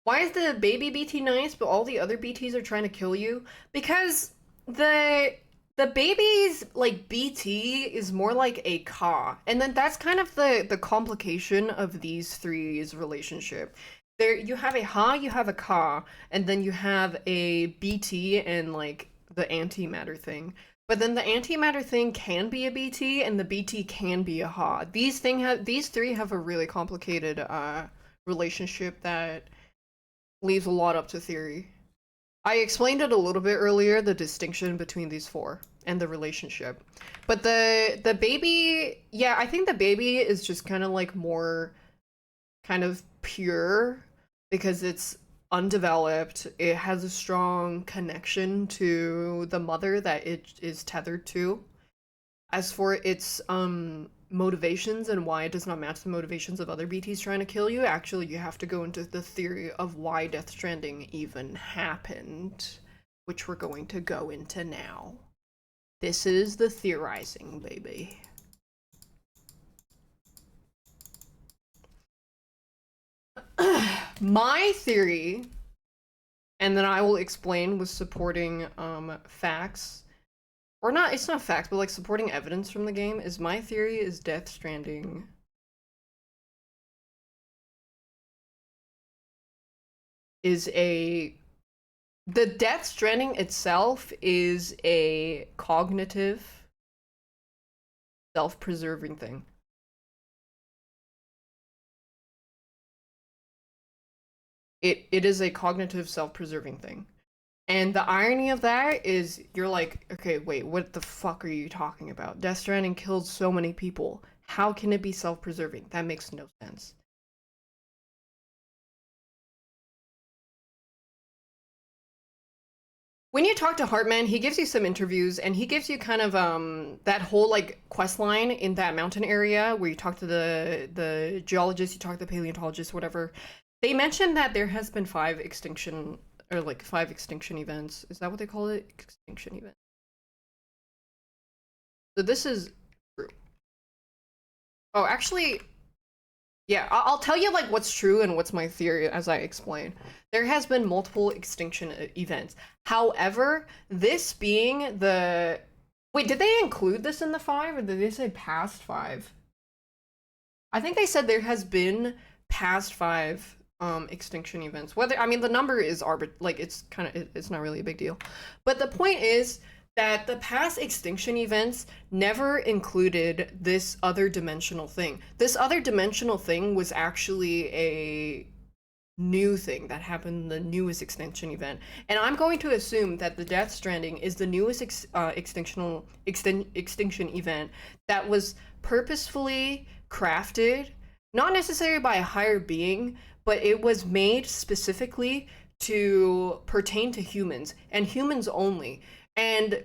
Why is the baby BT nice, but all the other BTs are trying to kill you? Because the baby's like BT is more like a Ka, and then that's kind of the complication of these three's relationship. There you have a Ha, you have a Ka, and then you have a BT and like the antimatter thing. But then the antimatter thing can be a BT, and the BT can be a Ha. These three have a really complicated relationship that leaves a lot up to theory. I explained it a little bit earlier, the distinction between these four and the relationship. But the baby, yeah, I think the baby is just kind of like more kind of pure because it's undeveloped. It has a strong connection to the mother that it is tethered to. As for its motivations and why it does not match the motivations of other BTs trying to kill you, actually you have to go into the theory of why Death Stranding even happened, which we're going to go into now. This is the theorizing, baby. My theory, and then I will explain with supporting facts, or not, it's not facts, but like supporting evidence from the game, is my theory is Death Stranding is the Death Stranding itself is a cognitive, self-preserving thing. It is a cognitive, self-preserving thing. And the irony of that is you're like, okay, wait, what the fuck are you talking about? Death Stranding killed so many people. How can it be self-preserving? That makes no sense. When you talk to Hartman, he gives you some interviews, and he gives you kind of that whole like quest line in that mountain area where you talk to the geologist, you talk to the paleontologist, whatever. They mentioned that there has been 5 extinction events. Is that what they call it? Extinction event. So this is true. Oh, actually, yeah, I'll tell you like what's true and what's my theory as I explain. There has been multiple extinction events. However, this being the wait, did they include this in the 5 or did they say past 5? I think they said there has been past 5 extinction events. Whether I mean the number is it's not really a big deal. But the point is that the past extinction events never included this other dimensional thing. This other dimensional thing was actually a new thing that happened, the newest extinction event. And I'm going to assume that the Death Stranding is the newest extinction event that was purposefully crafted, not necessarily by a higher being, but it was made specifically to pertain to humans and humans only. And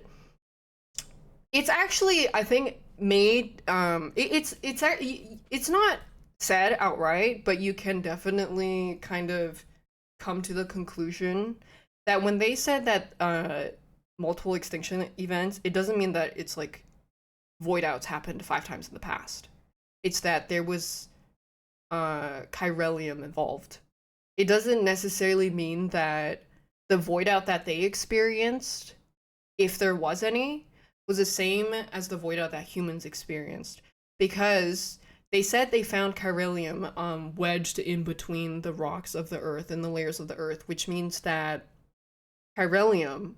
it's actually, I think, made it's not said outright, but you can definitely kind of come to the conclusion that when they said that multiple extinction events, it doesn't mean that it's like void outs happened 5 times in the past. It's that there was chiralium involved. It doesn't necessarily mean that the void out that they experienced, if there was any, was the same as the void out that humans experienced. Because they said they found chiralium wedged in between the rocks of the earth and the layers of the earth, which means that chiralium,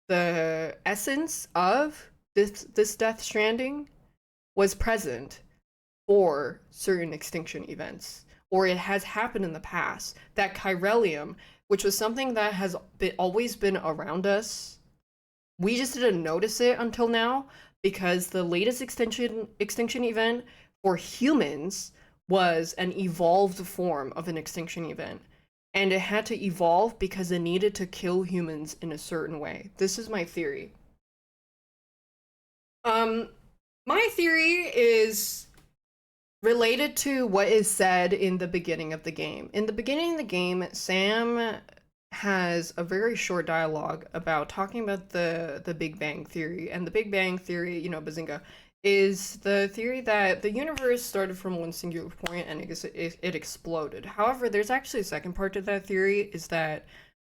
the essence of this Death Stranding, was present for certain extinction events, or it has happened in the past. That chiralium, which was something that has always been around us, we just didn't notice it until now because the latest extinction event for humans was an evolved form of an extinction event. And it had to evolve because it needed to kill humans in a certain way. This is my theory. My theory is related to what is said in the beginning of the game. In the beginning of the game, Sam has a very short dialogue about talking about the Big Bang Theory. And the Big Bang Theory, you know, Bazinga, is the theory that the universe started from one singular point and it exploded. However, there's actually a second part to that theory, is that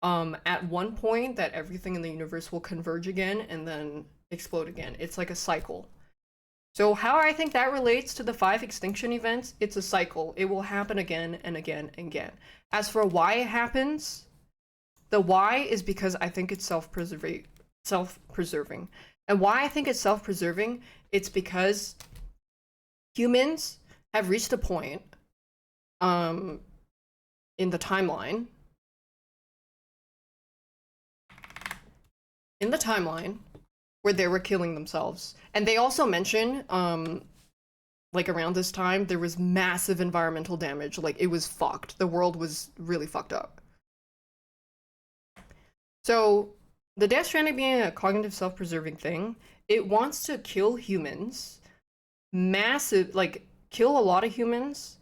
at one point that everything in the universe will converge again and then explode again. It's like a cycle. So how I think that relates to the 5 extinction events, it's a cycle. It will happen again and again and again. As for why it happens, the why is because I think it's self-preserving. And why I think it's self-preserving, it's because humans have reached a point in the timeline where they were killing themselves. And they also mention like around this time there was massive environmental damage. Like it was fucked. The world was really fucked up. So the Death Stranding being a cognitive self-preserving thing, it wants to kill humans, like kill a lot of humans,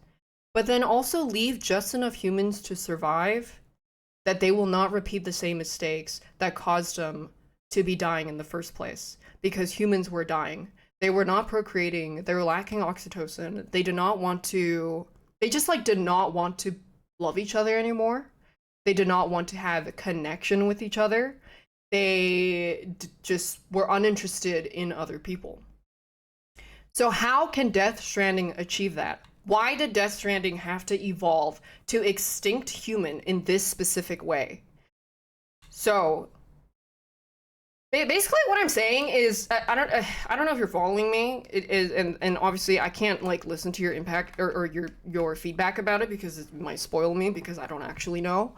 but then also leave just enough humans to survive that they will not repeat the same mistakes that caused them to be dying in the first place. Because humans were dying. They were not procreating, they were lacking oxytocin, they just like did not want to love each other anymore. They did not want to have a connection with each other. They just were uninterested in other people. So how can Death Stranding achieve that? Why did Death Stranding have to evolve to extinct human in this specific way? So basically what I'm saying is I don't know if you're following me. It is, and obviously I can't like listen to your impact or your feedback about it because it might spoil me because I don't actually know.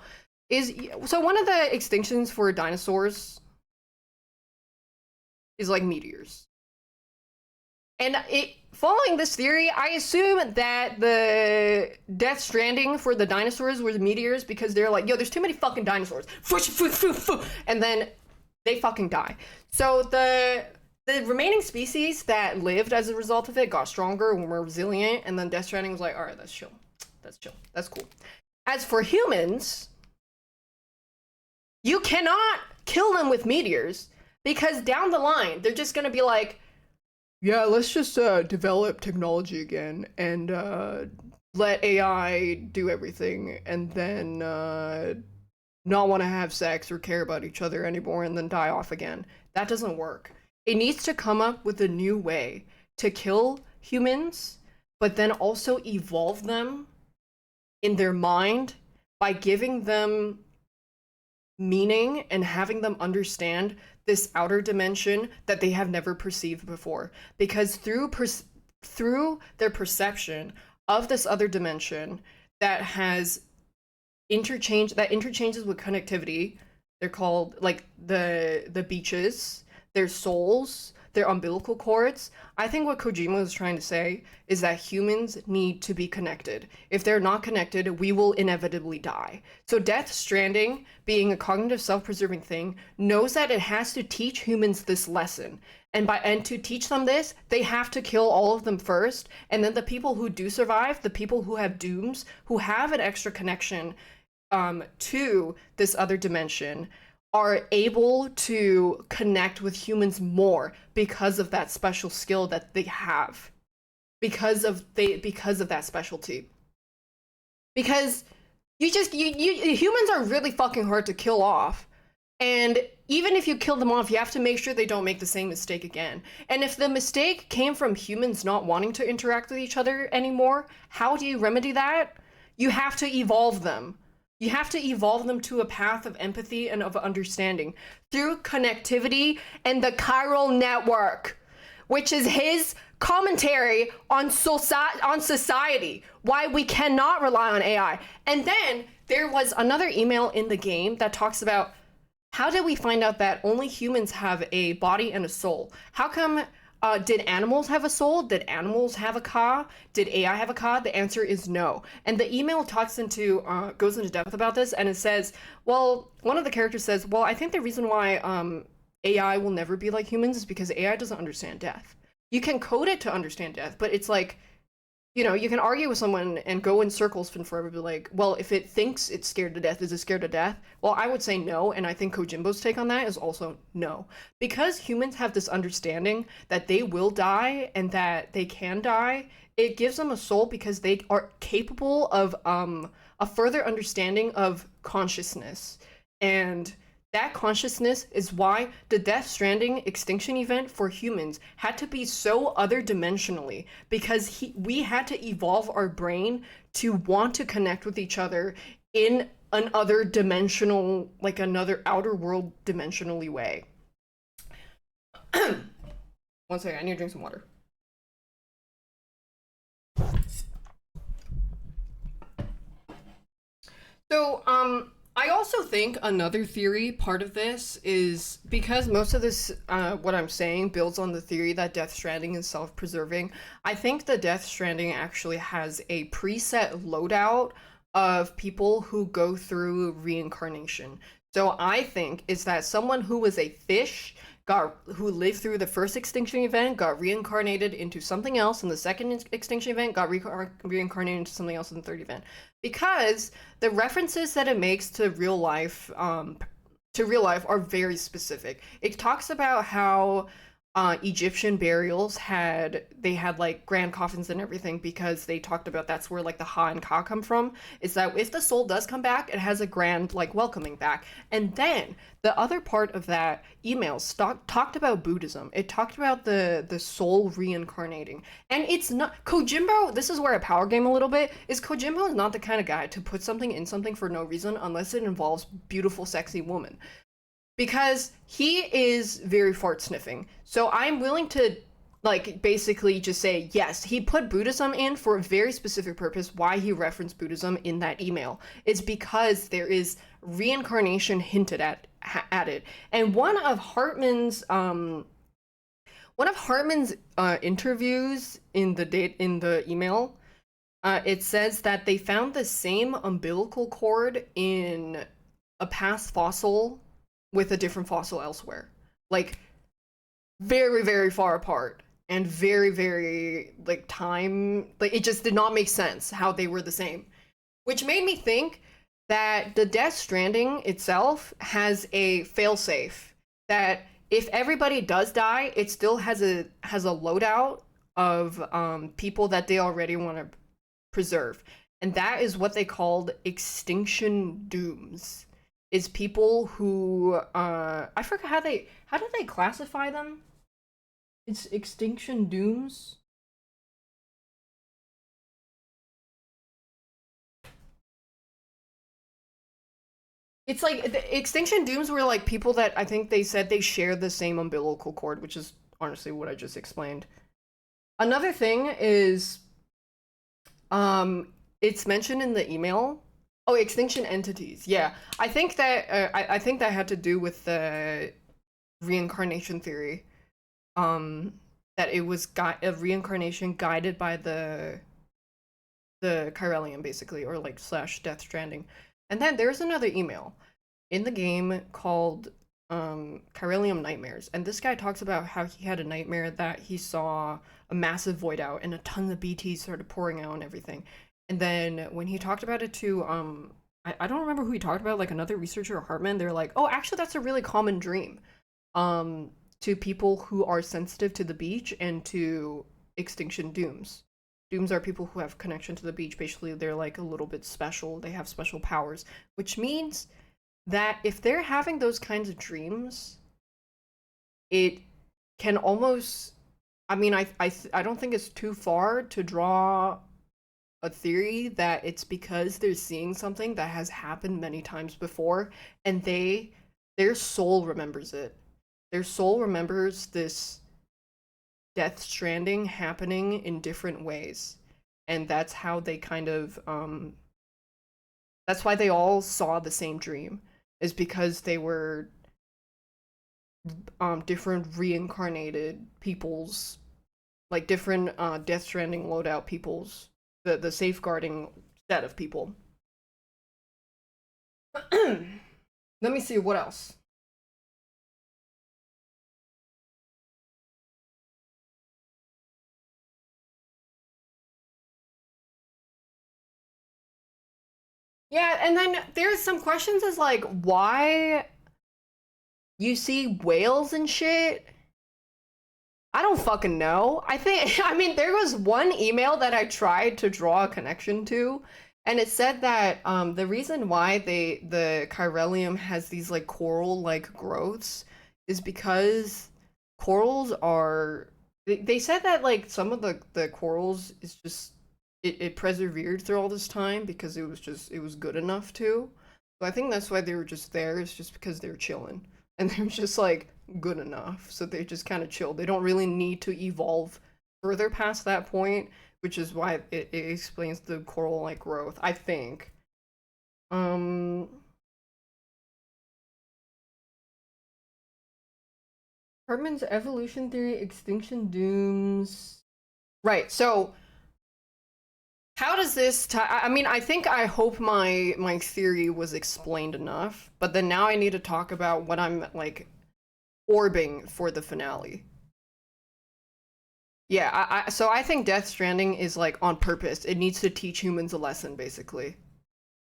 So one of the extinctions for dinosaurs is like meteors. And following this theory, I assume that the Death Stranding for the dinosaurs was meteors because they're like, yo, there's too many fucking dinosaurs. And then they fucking die. So the remaining species that lived as a result of it got stronger and more resilient, and then Death Stranding was like, all right, that's chill. That's cool. As for humans, you cannot kill them with meteors because down the line, they're just gonna be like, yeah, let's just develop technology again and let AI do everything and then not want to have sex or care about each other anymore and then die off again. That doesn't work. It needs to come up with a new way to kill humans, but then also evolve them in their mind by giving them meaning and having them understand this outer dimension that they have never perceived before. Because through their perception of this other dimension that has interchanges with connectivity, they're called like the beaches, their souls, their umbilical cords. I think what Kojima is trying to say is that humans need to be connected. If they're not connected, we will inevitably die. So Death Stranding, being a cognitive self-preserving thing, knows that it has to teach humans this lesson. And to teach them this, they have to kill all of them first, and then the people who do survive, the people who have dooms, who have an extra connection to this other dimension, are able to connect with humans more because of that special skill that they have, because of that specialty. Because humans are really fucking hard to kill off, and even if you kill them off, you have to make sure they don't make the same mistake again. And if the mistake came from humans not wanting to interact with each other anymore, how do you remedy that? You have to evolve them. You have to evolve them to a path of empathy and of understanding through connectivity and the chiral network, which is his commentary on society, why we cannot rely on AI. And then there was another email in the game that talks about, how did we find out that only humans have a body and a soul? How come did animals have a soul? Did animals have a ka? Did AI have a ka? The answer is no. And the email goes into depth about this, and it says, well, one of the characters says, well, I think the reason why AI will never be like humans is because AI doesn't understand death. You can code it to understand death, but it's like, you know, you can argue with someone and go in circles for forever, be like, well, if it thinks it's scared to death, is it scared to death? Well, I would say no, and I think Kojimbo's take on that is also no. Because humans have this understanding that they will die and that they can die, it gives them a soul because they are capable of a further understanding of consciousness. And that consciousness is why the Death Stranding extinction event for humans had to be so other-dimensionally, because we had to evolve our brain to want to connect with each other in an other dimensional, like another outer world dimensionally way. One second, I need to drink some water. So, I also think another theory part of this is because most of this, what I'm saying, builds on the theory that Death Stranding is self-preserving. I think the Death Stranding actually has a preset loadout of people who go through reincarnation. So I think it's that someone who was a fish who lived through the first extinction event, got reincarnated into something else in the second extinction event, got reincarnated into something else in the third event. Because the references that it makes to real life are very specific. It talks about how Egyptian burials had like grand coffins and everything, because they talked about that's where like the Ha and Ka come from, is that if the soul does come back, it has a grand like welcoming back. And then the other part of that email talked about Buddhism. It talked about the soul reincarnating. And it's not Kojimbo, this is where I power game a little bit, is Kojimbo is not the kind of guy to put something in something for no reason unless it involves beautiful sexy woman. Because he is very fart sniffing. So I'm willing to like basically just say, yes, he put Buddhism in for a very specific purpose. Why he referenced Buddhism in that email is because there is reincarnation hinted at it. And one of Hartman's interviews in the email, it says that they found the same umbilical cord in a past fossil with a different fossil elsewhere. Like, very, very far apart. And very, very, like, time... Like, it just did not make sense how they were the same. Which made me think that the Death Stranding itself has a failsafe. That if everybody does die, it still has a loadout of people that they already want to preserve. And that is what they called extinction dooms. Is people who I forgot how do they classify them? It's extinction dooms. It's like the extinction dooms were like people that I think they said they share the same umbilical cord, which is honestly what I just explained. Another thing is it's mentioned in the email. Oh, extinction entities. Yeah, I think that I think that had to do with the reincarnation theory. that it was a reincarnation guided by the Chiralium, basically, or like slash Death Stranding. And then there's another email in the game called Chiralium Nightmares, and this guy talks about how he had a nightmare that he saw a massive void out and a ton of BTs started pouring out and everything. And then when he talked about it to I don't remember who he talked about, like another researcher or Hartman, they're like, oh, actually that's a really common dream to people who are sensitive to the beach and to extinction dooms. Dooms are people who have connection to the beach. Basically, they're like a little bit special. They have special powers, which means that if they're having those kinds of dreams, it can almost. I mean, I don't think it's too far to draw a theory that it's because they're seeing something that has happened many times before, and their soul remembers it. Their soul remembers this Death Stranding happening in different ways. And that's how they kind of that's why they all saw the same dream, is because they were different reincarnated peoples, like different Death Stranding loadout peoples, the safeguarding set of people. Let me see what else. Yeah, and then there's some questions as like why you see whales and shit. I don't fucking know. I think I mean there was one email that I tried to draw a connection to, and it said that the reason why the chiralium has these like coral like growths is because corals are they said that like some of the corals is just it persevered through all this time because it was good enough to. So I think that's why they were just there, is just because they were chilling. And they're just like good enough. So they just kind of chill. They don't really need to evolve further past that point, which is why it explains the coral like growth, I think. Um Hartman's evolution theory, extinction dooms. Right. So how does this I mean, I hope my theory was explained enough, but then now I need to talk about what I'm like orbing for the finale. Yeah, so I think Death Stranding is like on purpose. It needs to teach humans a lesson, basically.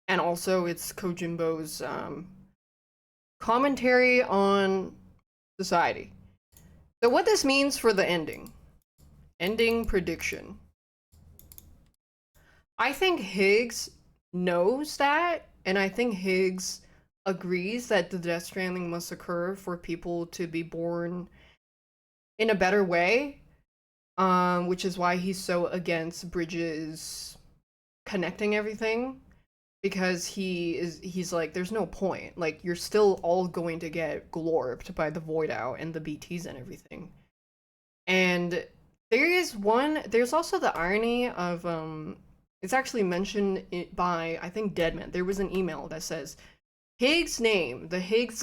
And also it's Kojimbo's commentary on society. So what this means for the ending. Ending prediction. I think Higgs knows that, and I think Higgs agrees that the Death Stranding must occur for people to be born in a better way, which is why he's so against bridges connecting everything, because he's like there's no point, like you're still all going to get glorped by the void out and the BTs and everything. And there's also the irony of it's actually mentioned by I think Deadman. There was an email that says Higgs name, the Higgs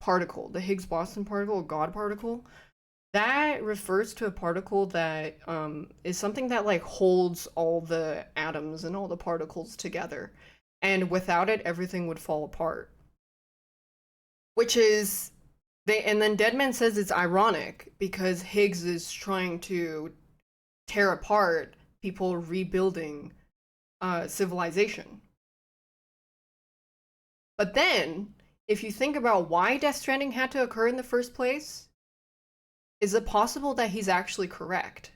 particle, the Higgs boson particle, God particle, that refers to a particle that is something that like holds all the atoms and all the particles together, and without it everything would fall apart, which is they and then Deadman says it's ironic because Higgs is trying to tear apart people rebuilding civilization. But then if you think about why Death Stranding had to occur in the first place, is it possible that he's actually correct?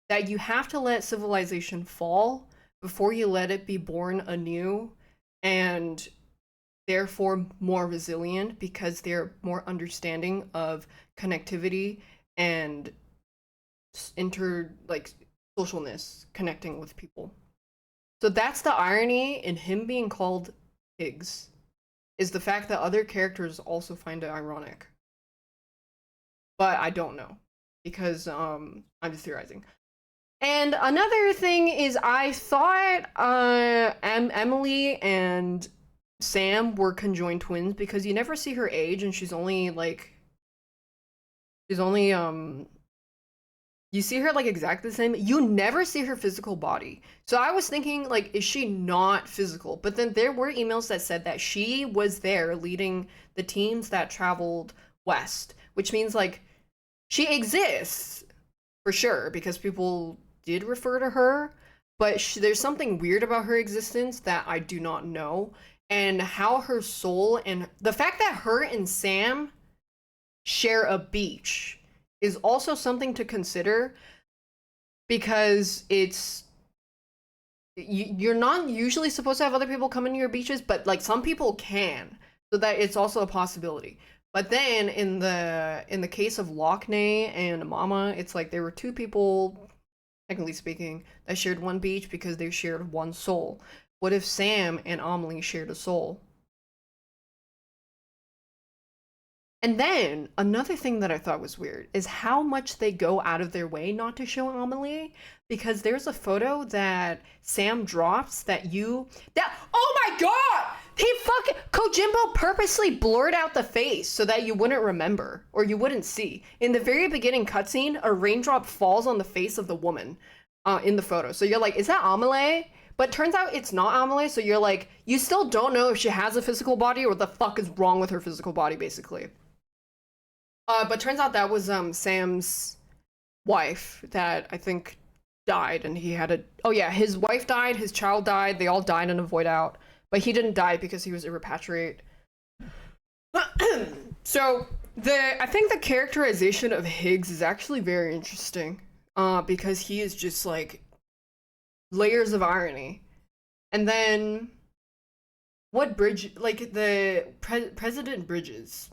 That you have to let civilization fall before you let it be born anew, and therefore more resilient because they're more understanding of connectivity and like socialness, connecting with people. So that's the irony in him being called Higgs, is the fact that other characters also find it ironic. But I don't know because I'm just theorizing. And another thing is, I thought Emily and Sam were conjoined twins because you never see her age, and she's only like She's only you see her like exactly the same. You never see her physical body. So I was thinking, like, is she not physical? But then there were emails that said that she was there leading the teams that traveled west, which means like she exists for sure because people did refer to her. But there's something weird about her existence that I do not know. And how her soul and the fact that her and Sam share a beach is also something to consider because you're not usually supposed to have other people come into your beaches, but like some people can, so that it's also a possibility. But then in the case of Lockney and Mama, it's like there were two people, technically speaking, that shared one beach because they shared one soul. What if Sam and Amelie shared a soul? And then another thing that I thought was weird is how much they go out of their way not to show Amelie, because there's a photo that Sam drops that oh my god! He fucking Kojimbo purposely blurred out the face so that you wouldn't remember or you wouldn't see. In the very beginning cutscene, a raindrop falls on the face of the woman in the photo. So you're like, is that Amelie? But turns out it's not Amelie, so you're like, you still don't know if she has a physical body or what the fuck is wrong with her physical body, basically. But turns out that was Sam's wife that I think died, and he had a. Oh yeah, his wife died, his child died. They all died in a void out, but he didn't die because he was irrepatriate. So I think the characterization of Higgs is actually very interesting, because he is just like layers of irony, and then what Bridge like the President Bridges.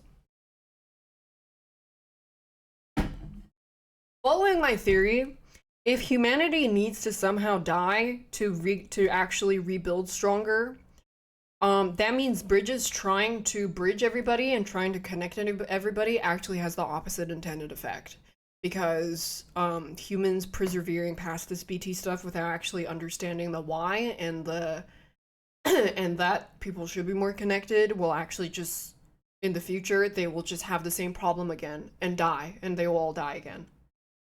Following my theory, if humanity needs to somehow die to actually rebuild stronger, that means Bridges trying to bridge everybody and trying to connect everybody actually has the opposite intended effect. Because humans persevering past this BT stuff without actually understanding the why and the and that people should be more connected will actually just in the future they will just have the same problem again and die and they will all die again.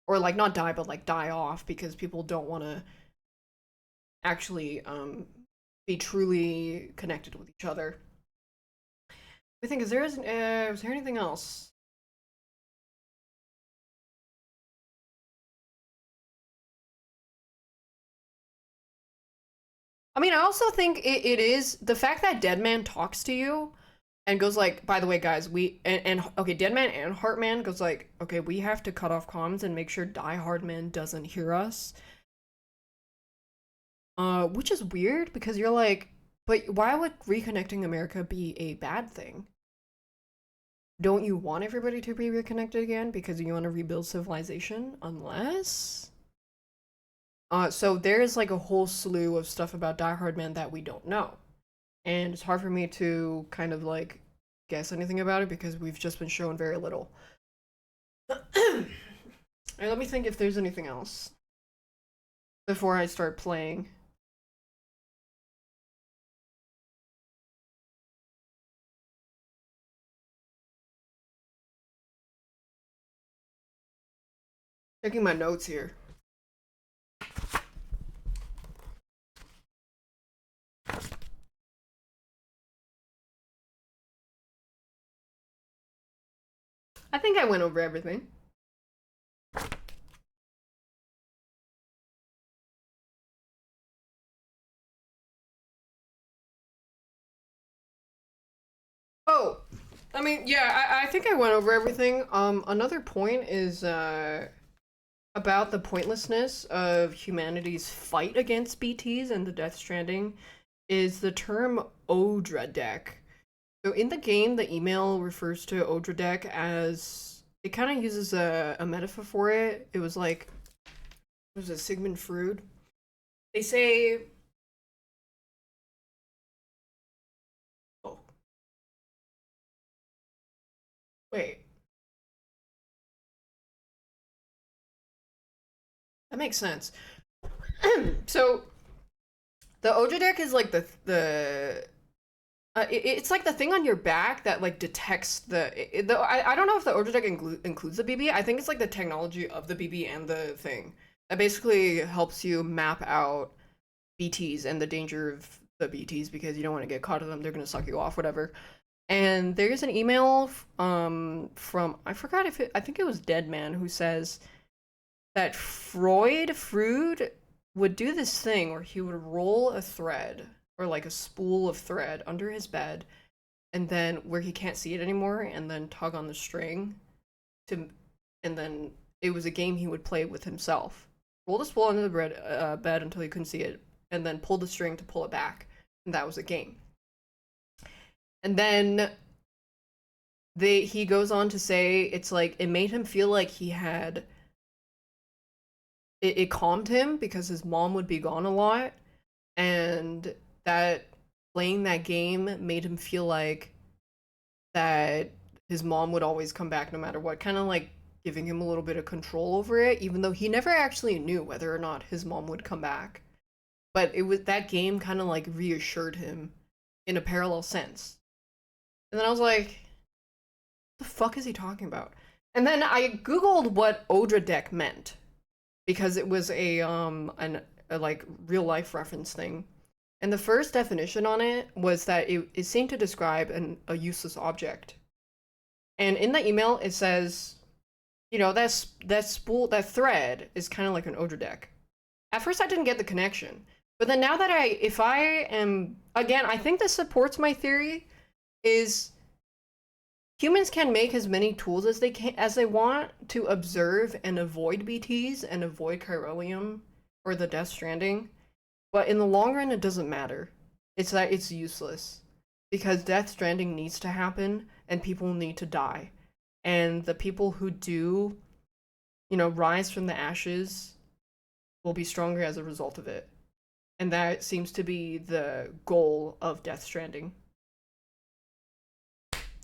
Or like not die but like die off because people don't want to actually be truly connected with each other. I think is there anything else? I mean, I also think it is the fact that Deadman talks to you and goes like, by the way, guys, and okay, Deadman and Heartman goes like, okay, we have to cut off comms and make sure Die Hardman doesn't hear us. Which is weird because you're like, but why would reconnecting America be a bad thing? Don't you want everybody to be reconnected again because you want to rebuild civilization? Unless so there's like a whole slew of stuff about Die Hard Man that we don't know. And it's hard for me to kind of like guess anything about it because we've just been shown very little. Alright, let me think if there's anything else before I start playing. Checking my notes here. I think I went over everything. Oh, I mean, yeah, I think I went over everything. Another point is about the pointlessness of humanity's fight against BTs and the Death Stranding is the term Odra deck. So in the game, the email refers to Odra deck as it kind of uses a metaphor for it. It was like it was a Sigmund Freud. They say, oh wait, that makes sense. So the Odra deck is like the It's like the thing on your back that like detects I don't know if the Odra deck includes the BB. I think it's like the technology of the BB and the thing that basically helps you map out BTs and the danger of the BTs because you don't want to get caught in them. They're gonna suck you off, whatever. And there's an email from I forgot if I think it was Deadman who says that Freud would do this thing where he would roll a thread or like a spool of thread under his bed and then where he can't see it anymore and then tug on the string to and then it was a game he would play with himself. Roll the spool under the bed until he couldn't see it and then pull the string to pull it back, and that was a game. And then he goes on to say it's like it made him feel like he had it calmed him because his mom would be gone a lot, and that playing that game made him feel like that his mom would always come back no matter what, kind of like giving him a little bit of control over it, even though he never actually knew whether or not his mom would come back. But it was that game kind of like reassured him in a parallel sense. And then I was like, what the fuck is he talking about? And then I googled what Odra deck meant because it was a like real life reference thing. And the first definition on it was that it seemed to describe a useless object. And in the email it says, you know, that thread is kind of like an Odra deck. At first I didn't get the connection. But then now that if I am, again, I think this supports my theory, is humans can make as many tools as they want to observe and avoid BTs and avoid Chiralium or the Death Stranding. But in the long run, it doesn't matter. It's that it's useless. Because Death Stranding needs to happen and people need to die. And the people who do, you know, rise from the ashes will be stronger as a result of it. And that seems to be the goal of Death Stranding.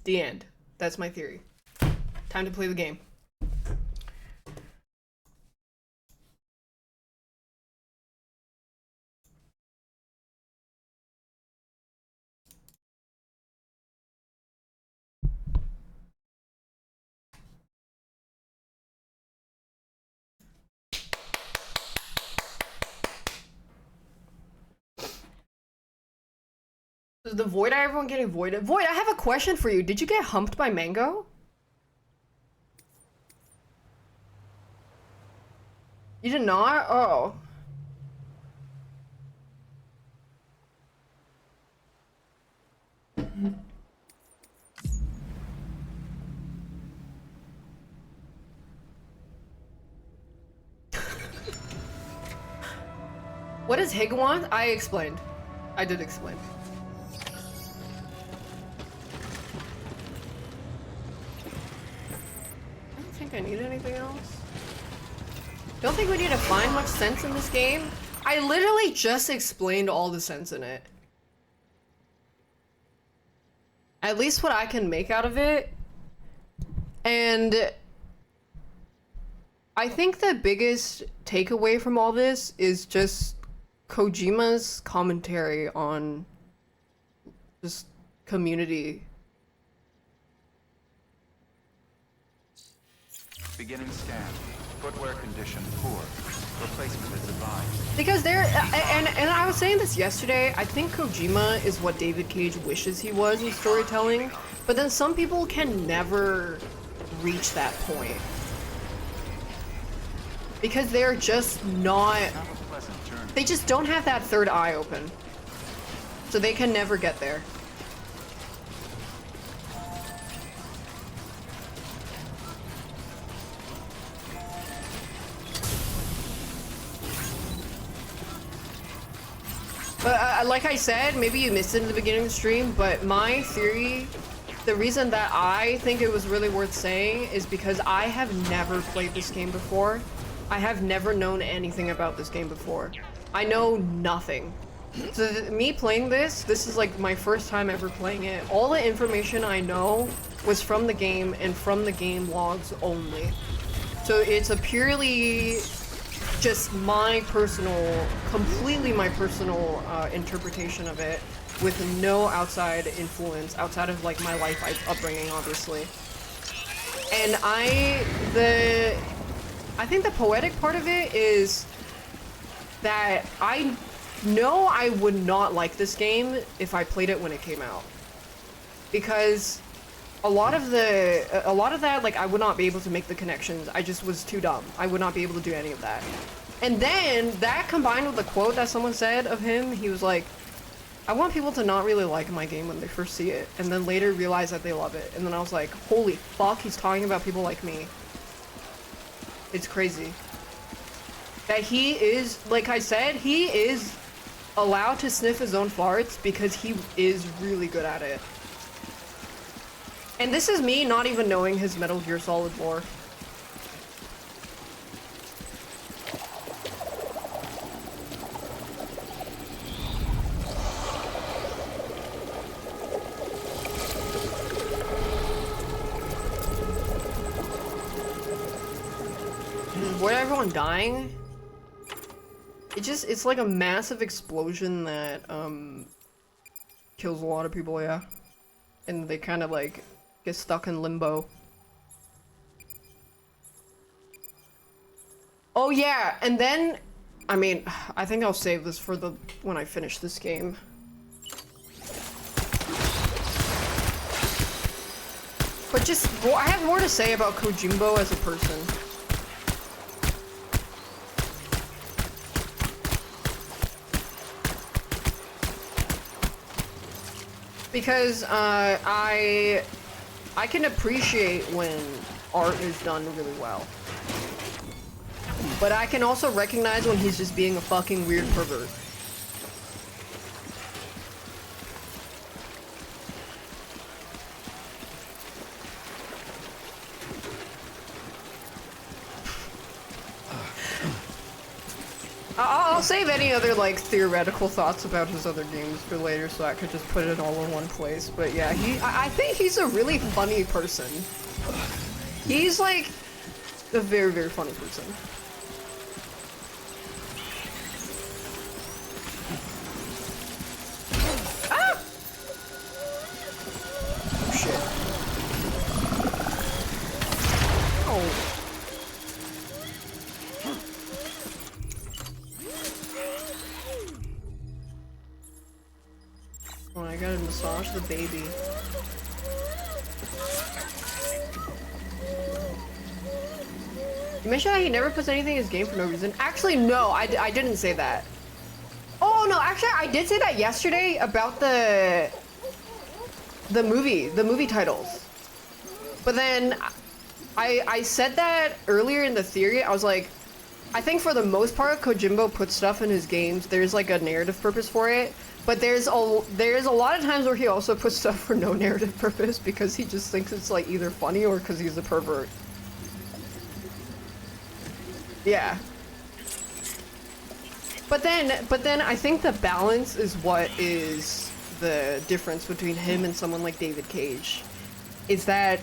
The end. That's my theory. Time to play the game. Is the Void Eye everyone getting voided? Void, I have a question for you. Did you get humped by Mango? You did not? Oh. What is Higawant? I explained. I did explain. I don't think I need anything else. Don't think we need to find much sense in this game. I literally just explained all the sense in it. At least what I can make out of it. And I think the biggest takeaway from all this is just Kojima's commentary on just community. Beginning scan. Footwear condition poor. Replacement is advised. Because and I was saying this yesterday, I think Kojima is what David Cage wishes he was in storytelling, but then some people can never reach that point. Because they're just not, they just don't have that third eye open. So they can never get there. But like I said, maybe you missed it in the beginning of the stream, but my theory, the reason that I think it was really worth saying is because I have never played this game before. I have never known anything about this game before. I know nothing. So me playing this is like my first time ever playing it. All the information I know was from the game and from the game logs only. So it's a purely just my personal, completely my personal interpretation of it. with no outside influence outside of like my life upbringing, obviously. And I think the poetic part of it is that I know I would not like this game if I played it when it came out, because a lot of that, like, I would not be able to make the connections. I just was too dumb. I would not be able to do any of that. And then that combined with the quote that someone said of him, he was like, I want people to not really like my game when they first see it, and then later realize that they love it. And then I was like, holy fuck, he's talking about people like me. It's crazy. That he is, like I said, he is allowed to sniff his own farts because he is really good at it. And this is me not even knowing his Metal Gear Solid lore. What, everyone dying? It's like a massive explosion that, kills a lot of people, yeah. And they kind of, like, get stuck in limbo. Oh yeah, and then, I mean, I think I'll save this for when I finish this game. But just, well, I have more to say about Kojimbo as a person. Because, I can appreciate when art is done really well. But I can also recognize when he's just being a fucking weird pervert. I'll save any other, like, theoretical thoughts about his other games for later so I could just put it all in one place. But yeah, I think he's a really funny person. He's, like, a very, very funny person. Ah! Oh, shit. Oh. Oh, I gotta massage the baby. You mentioned that he never puts anything in his game for no reason. Actually, no, I didn't say that. Oh, no, actually, I did say that yesterday about the movie titles. But then, I said that earlier in the theory. I was like, I think for the most part, Kojimbo puts stuff in his games. There's like a narrative purpose for it. But there's a lot of times where he also puts stuff for no narrative purpose because he just thinks it's like either funny or because he's a pervert. Yeah. But then I think the balance is what is the difference between him and someone like David Cage. Is that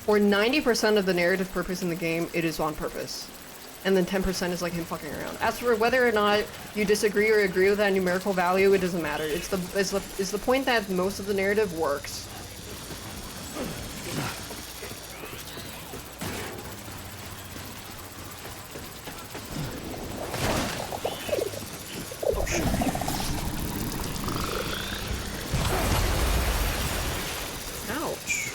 for 90% of the narrative purpose in the game, it is on purpose. And then 10% is like him fucking around. As for whether or not you disagree or agree with that numerical value, it doesn't matter. It's the point that most of the narrative works. Oh shit. Ouch.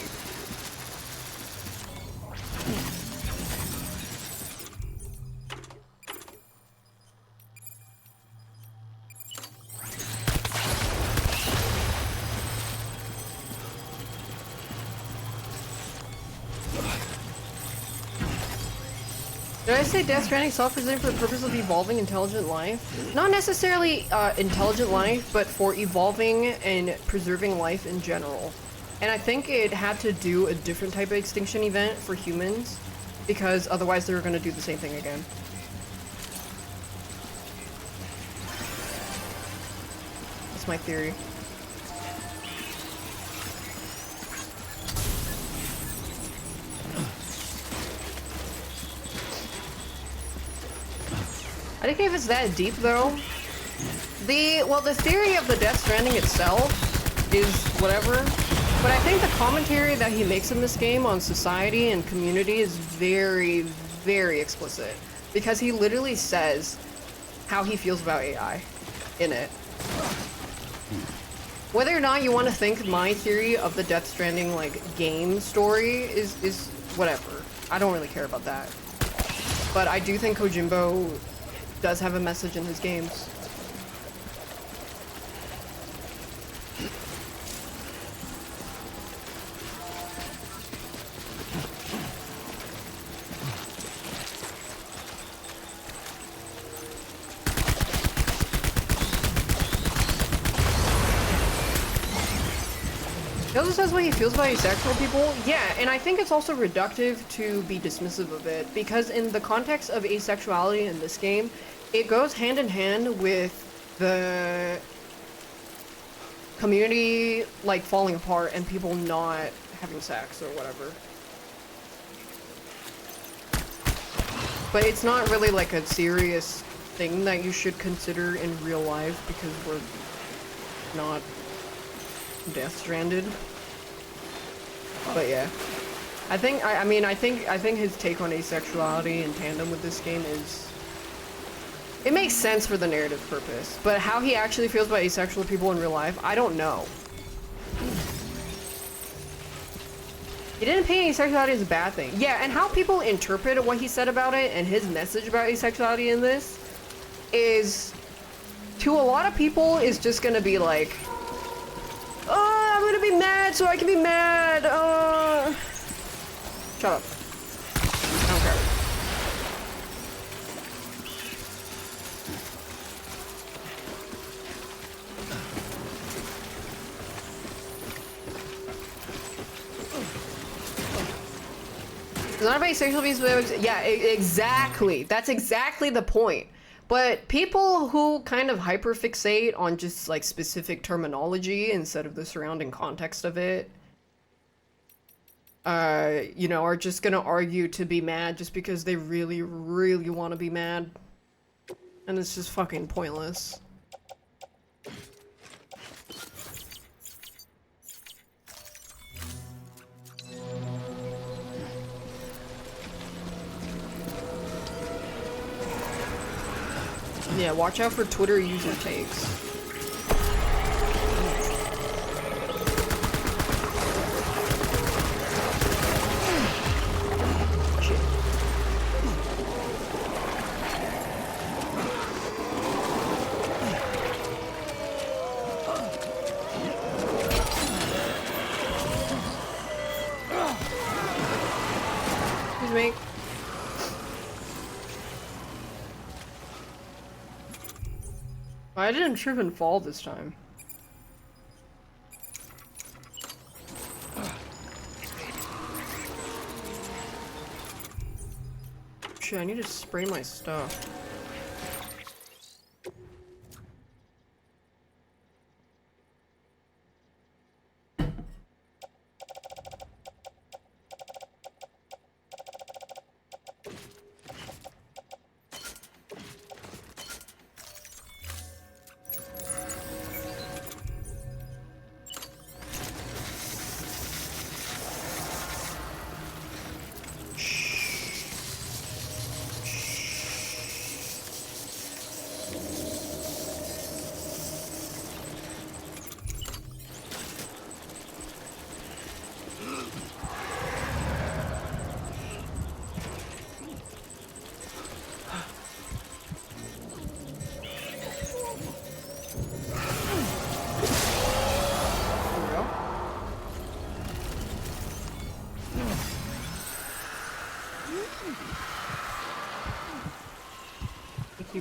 Did I say Death Stranding self-preserving for the purpose of evolving intelligent life? Not necessarily intelligent life, but for evolving and preserving life in general. And I think it had to do a different type of extinction event for humans, because otherwise they were going to do the same thing again. That's my theory. I think if it's that deep though, The theory of the Death Stranding itself is whatever, but I think the commentary that he makes in this game on society and community is very, very explicit, because he literally says how he feels about AI in it. Whether or not you want to think my theory of the Death Stranding, like, game story is whatever. I don't really care about that. But I do think Kojimbo does have a message in his games. He also says what he feels about asexual people. Yeah, and I think it's also reductive to be dismissive of it, because in the context of asexuality in this game, it goes hand in hand with the community, like, falling apart and people not having sex or whatever. But it's not really, like, a serious thing that you should consider in real life, because we're not Death Stranded. But yeah, I think his take on asexuality in tandem with this game it makes sense for the narrative purpose, but how he actually feels about asexual people in real life, I don't know. He didn't paint asexuality as a bad thing. Yeah, and how people interpret what he said about it and his message about asexuality in this is, to a lot of people, is just gonna be like, oh, I'm gonna be mad so I can be mad. Shut up. I don't care. It's not about sexual abuse. Yeah, exactly. That's exactly the point. But people who kind of hyperfixate on just, like, specific terminology instead of the surrounding context of it, you know, are just gonna argue to be mad just because they really, really want to be mad. And it's just fucking pointless. Yeah, watch out for Twitter user takes. Shit. Excuse me. I didn't trip and fall this time. Shit, I need to spray my stuff.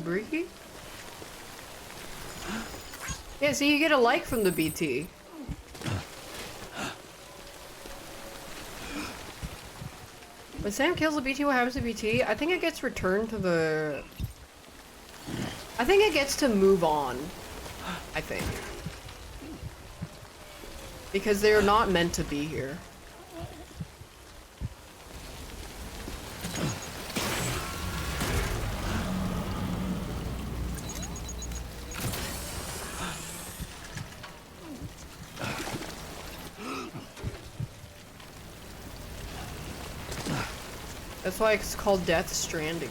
Breaky? Yeah, see, you get a like from the BT. When Sam kills the BT, what happens to BT? I think it gets returned to the... I think it gets to move on. I think. Because they're not meant to be here. That's why it's called Death Stranding.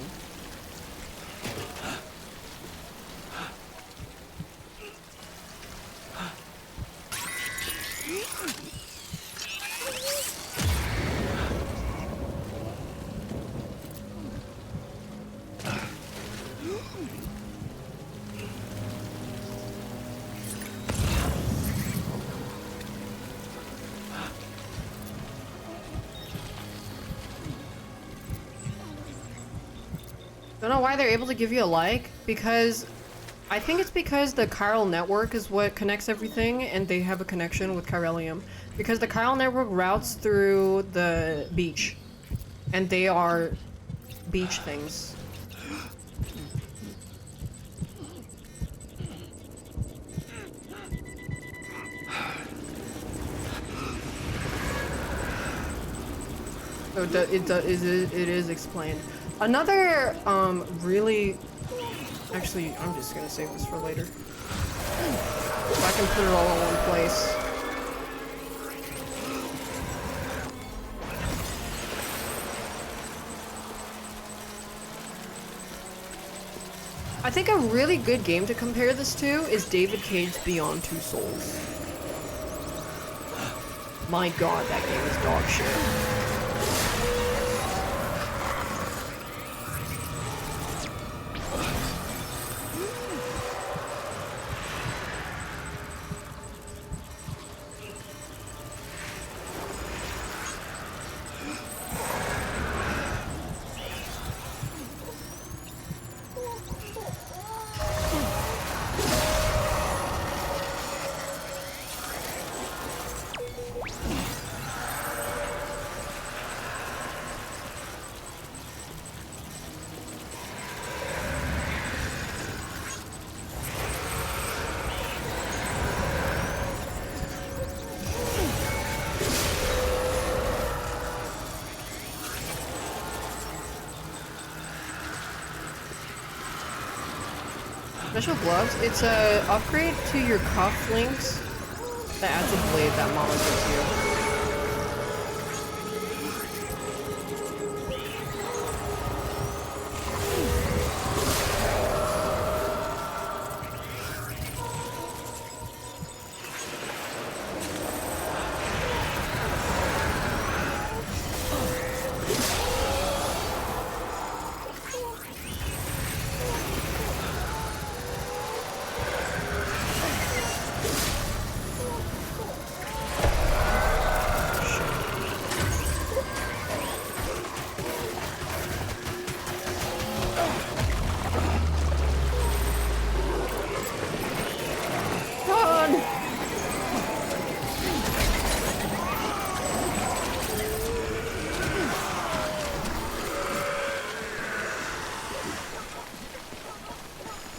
Don't know why they're able to give you a like, because I think it's because the chiral network is what connects everything, and they have a connection with chiralium. Because the chiral network routes through the beach, and they are beach things. So it is explained. Another really, actually, I'm just gonna save this for later. So I can put it all in one place. I think a really good game to compare this to is David Cage's Beyond Two Souls. My god, that game is dog shit. Special gloves? It's a upgrade to your cuff links that adds a blade that Mama gives you.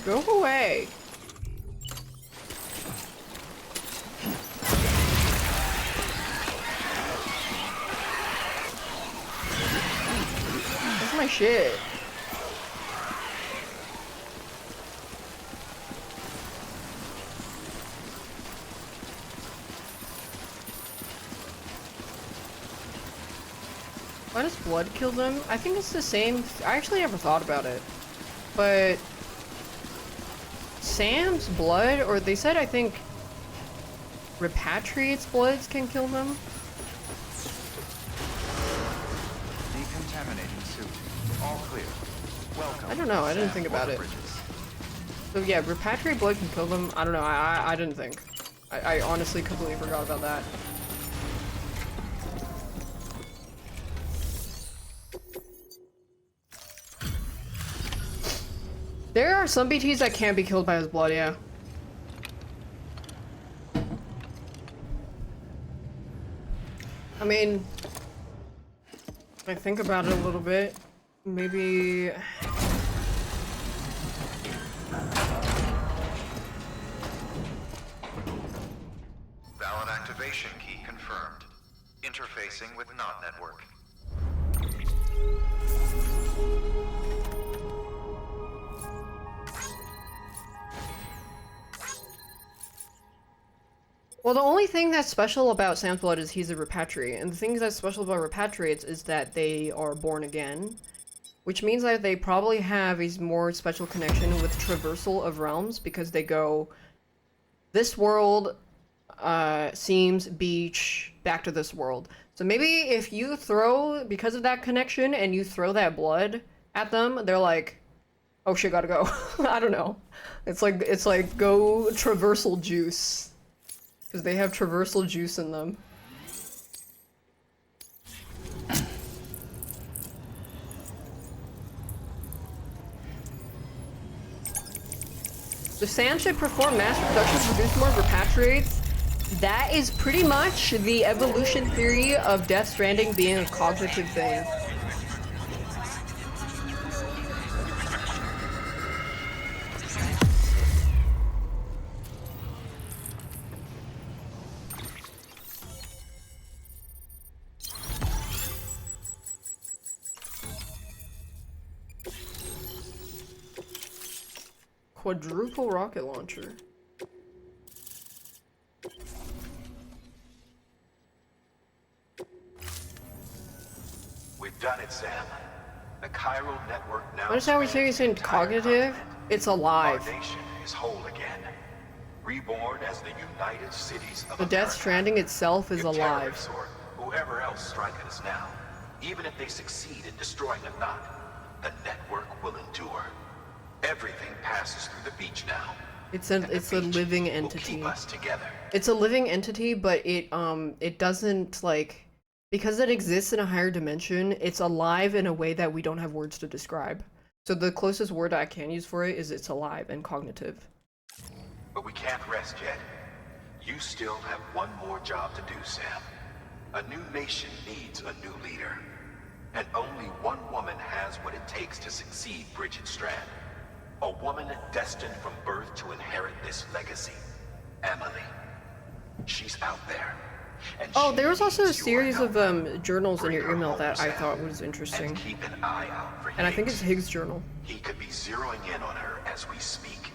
Go away. That's my shit. Why does blood kill them? I think it's the same. I actually never thought about it. But Sam's blood, or they said I think repatriates bloods can kill them. Decontaminating suit. All clear. Welcome. I don't know, I didn't think about it. So yeah, repatriate blood can kill them. I don't know, I didn't think. I honestly completely forgot about that. There are some BTs that can't be killed by his blood, yeah. I mean, if I think about it a little bit, maybe... Valid activation key confirmed. Interfacing with NOT network. Well, the only thing that's special about Sam's blood is he's a repatriate, and the thing that's special about repatriates is that they are born again, which means that they probably have a more special connection with traversal of realms, because they go, this world, seems beach, back to this world. So maybe if you throw, because of that connection, and you throw that blood at them, they're like, oh shit, gotta go. I don't know. It's like go traversal juice. Because they have traversal juice in them. The sand should perform mass production to produce more repatriates. That is pretty much the evolution theory of Death Stranding being a cognitive thing. Quadruple rocket launcher. We've done it, Sam. The chiral network now. Notice how we say it's in cognitive? It's alive. Our nation is whole again. Reborn as the United Cities of The Death Stranding itself is If alive. terrorists or whoever else strike at us now, even if they succeed in destroying the knot, the network will endure. Everything passes through the beach now. It's a living Will entity. keep us together. It's a living entity, but it doesn't, like, because it exists in a higher dimension, it's alive in a way that we don't have words to describe. So the closest word I can use for it is it's alive and cognitive. But we can't rest yet. You still have one more job to do, Sam. A new nation needs a new leader. And only one woman has what it takes to succeed Bridget Strand. A woman destined from birth to inherit this legacy. Emily. She's out there. And Oh, she there was also a needs your series help. of journals in Bring your her email home, that I Sam, thought was interesting. And keep an eye out for And I think Higgs. it's Higgs' journal. He could be zeroing in on her as we speak.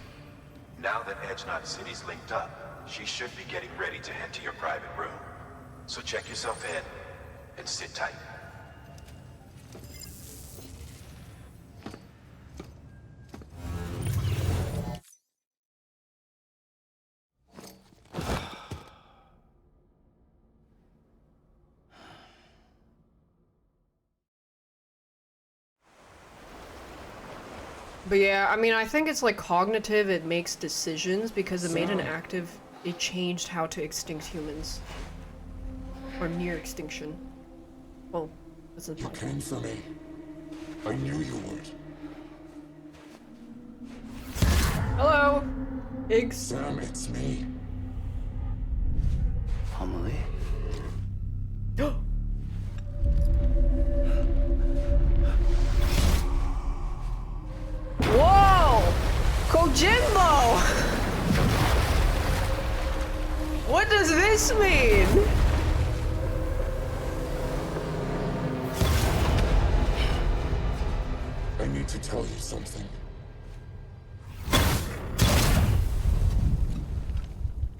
Now that Edge Knot City's linked up, she should be getting ready to head to your private room. So check yourself in and sit tight. But yeah, I mean, I think it's like cognitive, it makes decisions because it made an active, it changed how to extinct humans. Or near extinction. Well, that's a You came for me. I knew you would. Hello! Higgs. Sam, it's me. Amelie? Whoa! Kojimbo! What does this mean? I need to tell you something.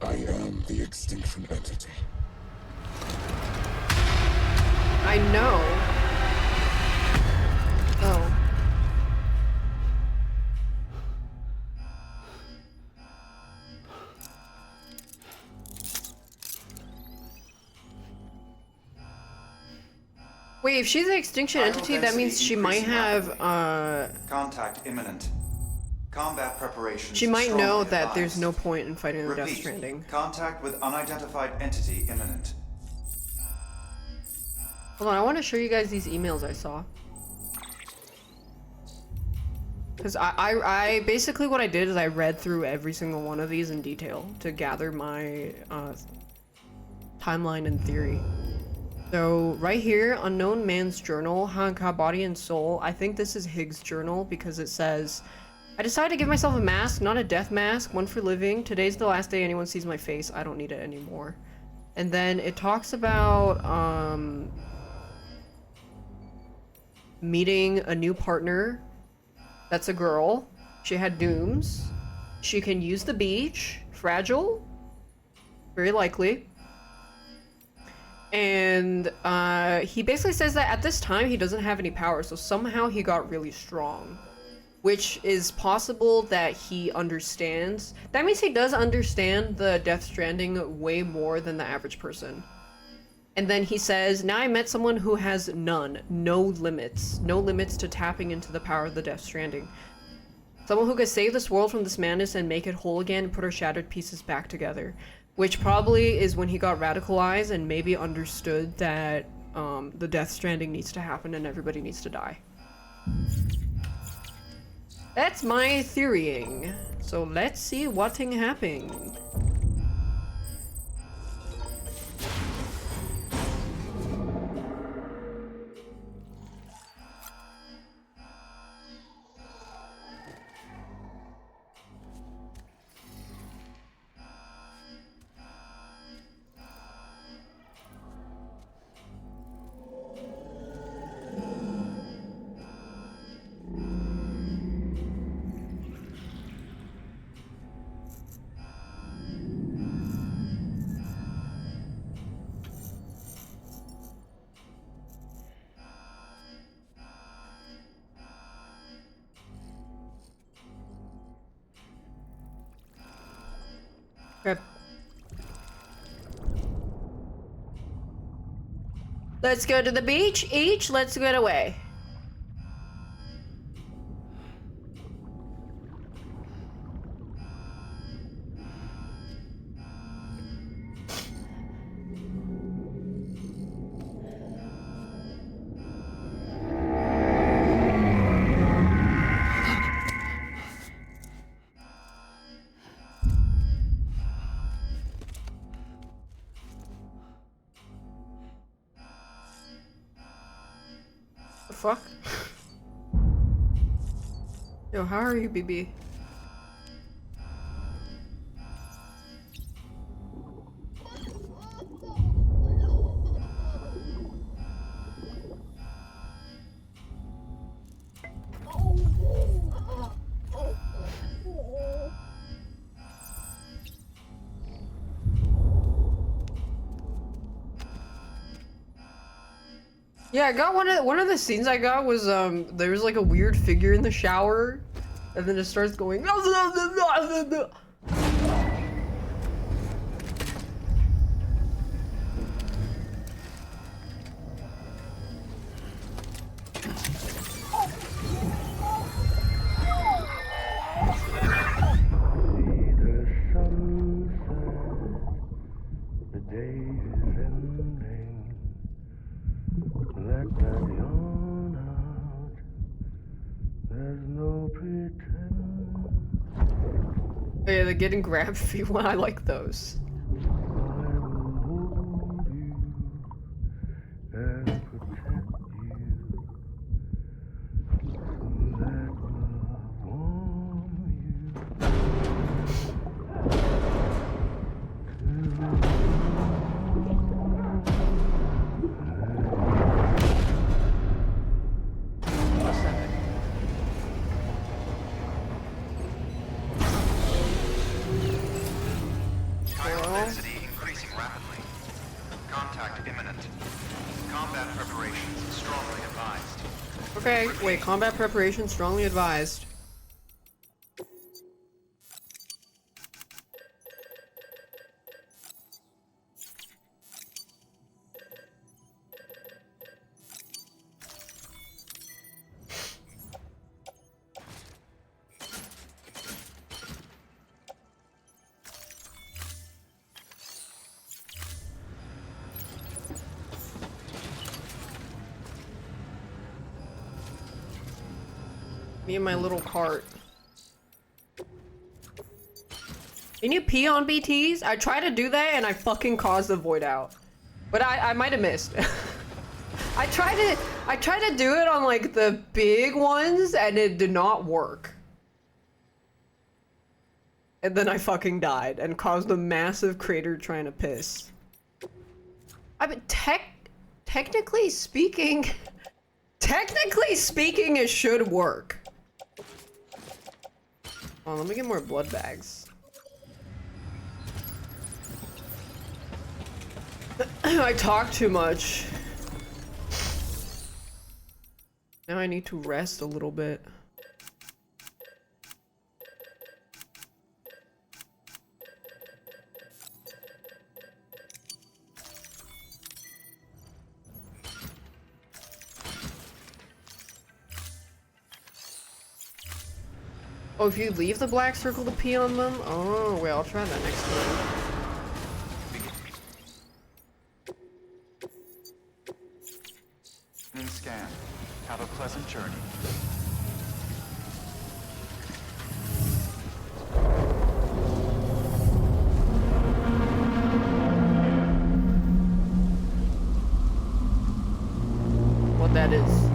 I am the extinction entity. I know. Oh. Wait, if she's an extinction entity, that means she might have, Contact imminent. Combat preparations. she might know strongly that there's advised. no point in fighting the Death Repeat, Stranding. contact with unidentified entity imminent. Hold on, I want to show you guys these emails I saw. Because I basically what I did is I read through every single one of these in detail to gather my timeline and theory. So right here, Unknown Man's Journal, Hanka Body and Soul. I think this is Higgs' journal because it says, I decided to give myself a mask, not a death mask, one for living. Today's the last day anyone sees my face. I don't need it anymore. And then it talks about meeting a new partner. That's a girl. She had dooms. She can use the beach. Fragile. Very likely. And he basically says that at this time he doesn't have any power, so somehow he got really strong. Which is possible that he understands. That means he does understand the Death Stranding way more than the average person. And then he says, now I met someone who has none, no limits to tapping into the power of the Death Stranding. Someone who could save this world from this madness and make it whole again and put our shattered pieces back together. Which probably is when he got radicalized and maybe understood that the Death Stranding needs to happen and everybody needs to die. That's my theorying. So let's see what thing happened. Okay. Let's go to the beach. Each, let's get away. The fuck? Yo, how are you, BB? Yeah, I got one of the scenes I got was there was like a weird figure in the shower, and then it starts going. Oh yeah, the getting grabbed feel. I like those. Okay, wait, combat preparation strongly advised. Me and my little cart. Can you pee on BTs? I tried to do that and I fucking caused the void out. But I might have missed. I tried to do it on like the big ones and it did not work. And then I fucking died and caused a massive crater trying to piss. I mean, technically speaking, it should work. Oh, let me get more blood bags. I talk too much. Now I need to rest a little bit. Oh, if you leave the black circle to pee on them? Oh, wait, I'll try that next time. Then scan. Have a pleasant journey. What that is.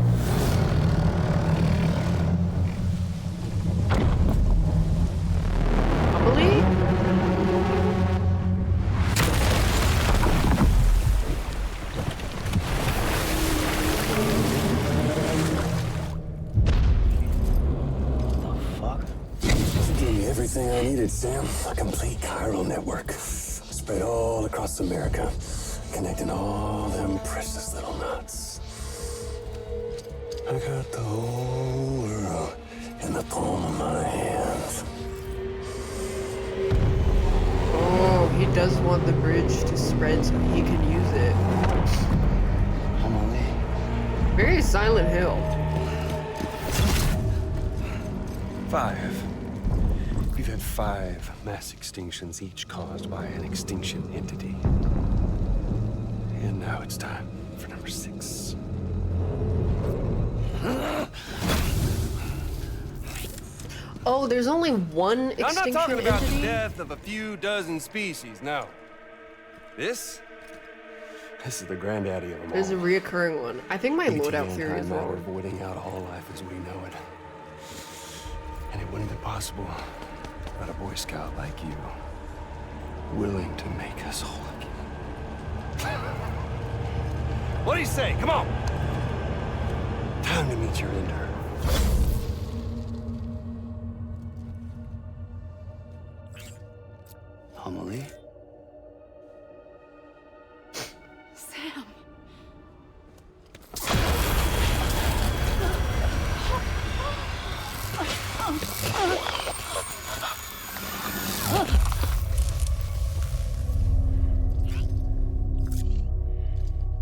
Probably? Everything I needed, Sam. A complete chiral network. Spread all across America. Connecting all them precious little knots. I got the whole world in the palm of my hand. Oh, he does want the bridge to spread so he can use it. Very Silent Hill. 5. We've had 5 mass extinctions, each caused by an extinction entity. And now it's time for number 6. Oh, there's only one extinction I'm not talking about entity? the death of a few dozen species, no. This This is the granddaddy of them There's a all. reoccurring one. I think my loadout AT theory is antimatter wrong. voiding out all life as we know it. And it wouldn't be possible without a Boy Scout like you, willing to make us whole again. what do you say? Come on! Time to meet your ender. Amelie? Sam.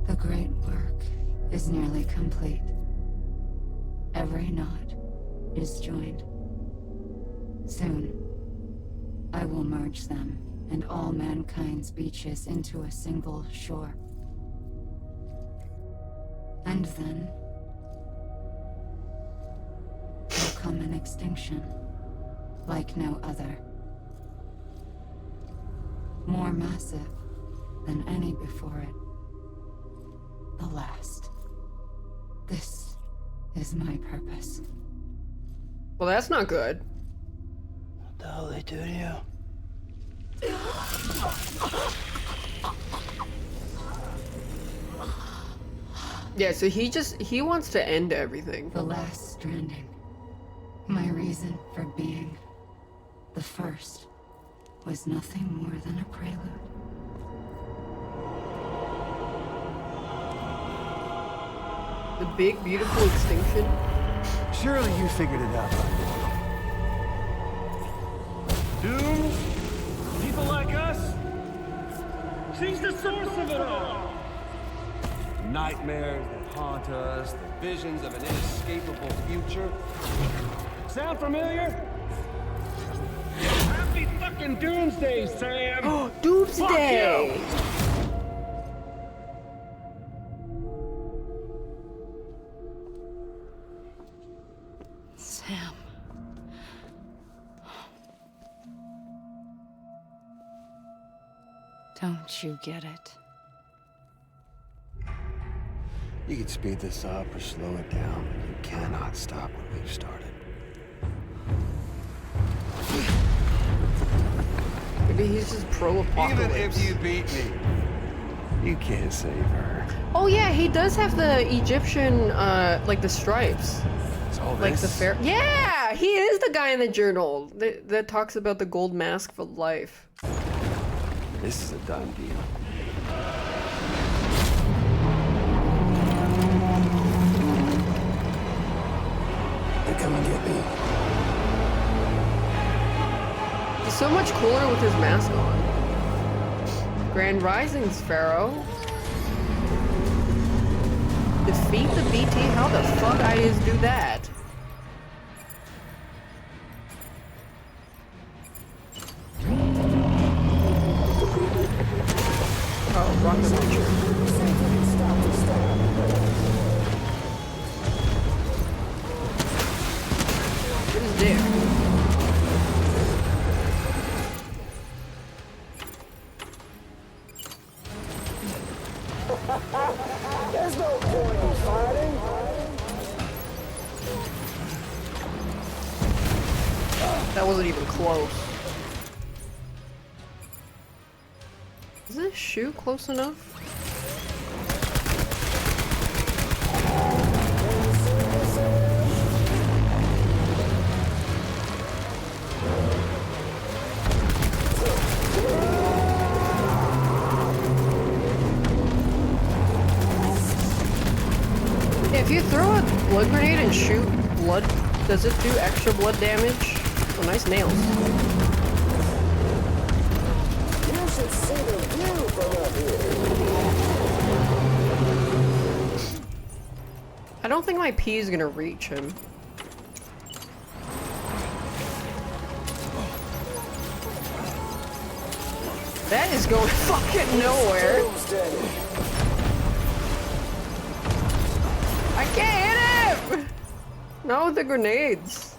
The great work is nearly complete. Every knot is joined. Soon, I will merge them and all mankind's beaches into a single shore. And then will come an extinction like no other. More massive than any before it. The last. This is my purpose. Well, that's not good. What the hell they do to you? Yeah, so he wants to end everything. The last stranding. My reason for being. The first was nothing more than a prelude. The big, beautiful extinction. Surely you figured it out by now. Dooms? People like us? She's the source of it all! Nightmares that haunt us, the visions of an inescapable future. Sound familiar? Happy fucking doomsday, Sam! Oh, Doomsday! Sam. Don't you get it? You can speed this up or slow it down, but you cannot stop what we've started. Maybe he's just pro-apocalypse. Even if you beat me. You can't save her. Oh yeah, he does have the Egyptian, like the stripes. It's all Like this. the fair. Yeah, he is the guy in the journal that talks about the gold mask for life. This is a done deal. so much cooler with his mask on. Grand Risings, Pharaoh. Defeat the BT? How the fuck I just do that? Oh, rocket launcher. What is there? There's no point in fighting. That wasn't even close. Is this shoe close enough? If you throw a blood grenade and shoot blood, does it do extra blood damage? Oh, nice nails. You should see the view from up here. I don't think my P is gonna reach him. That is going fucking nowhere. I can't hit him! Not with the grenades.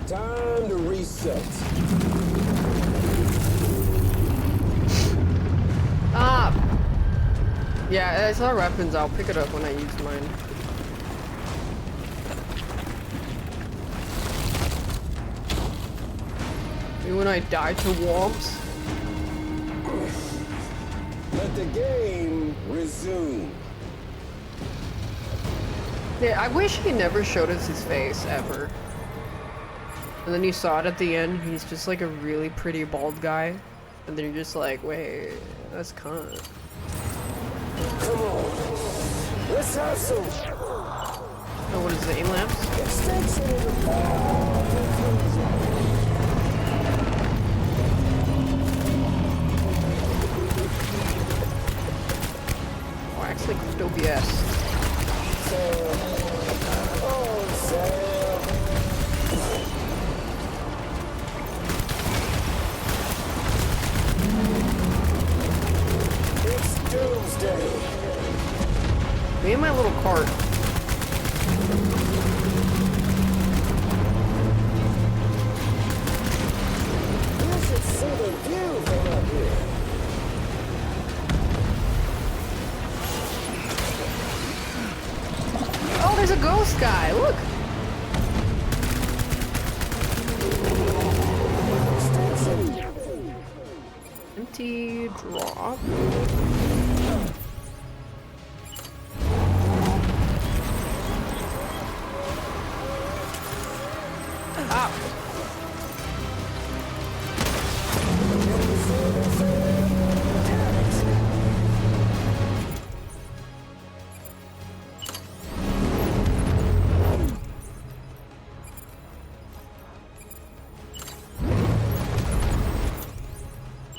Time to reset. Ah! Yeah, I saw weapons. I'll pick it up when I use mine. Maybe when I die to womps. Let the game resume. Yeah, I wish he never showed us his face, ever. And then you saw it at the end, he's just like a really pretty bald guy. And then you're just like, wait, that's cunt. Come on. Let's have some. Oh, what is it, aim lamps? Extension in the Oh, I actually clicked OBS. Oh, Sam. It's Doomsday. Me and my little cart. You should see the view from up here. Oh, there's a ghost guy, look! Empty drop. Ah.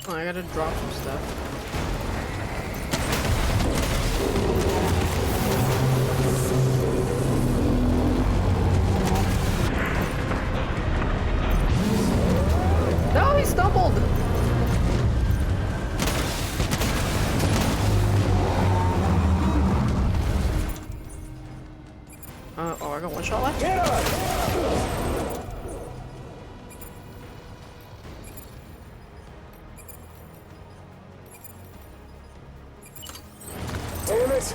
Oh, I gotta drop some stuff. No, he stumbled! Oh, I got one shot left? Get up! Damn it!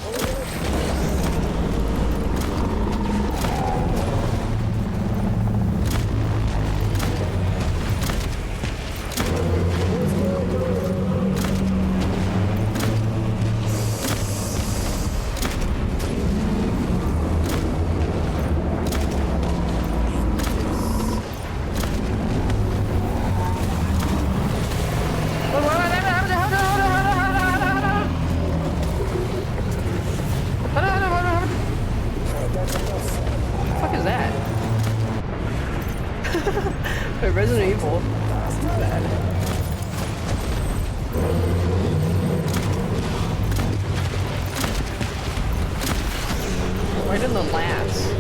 even the last.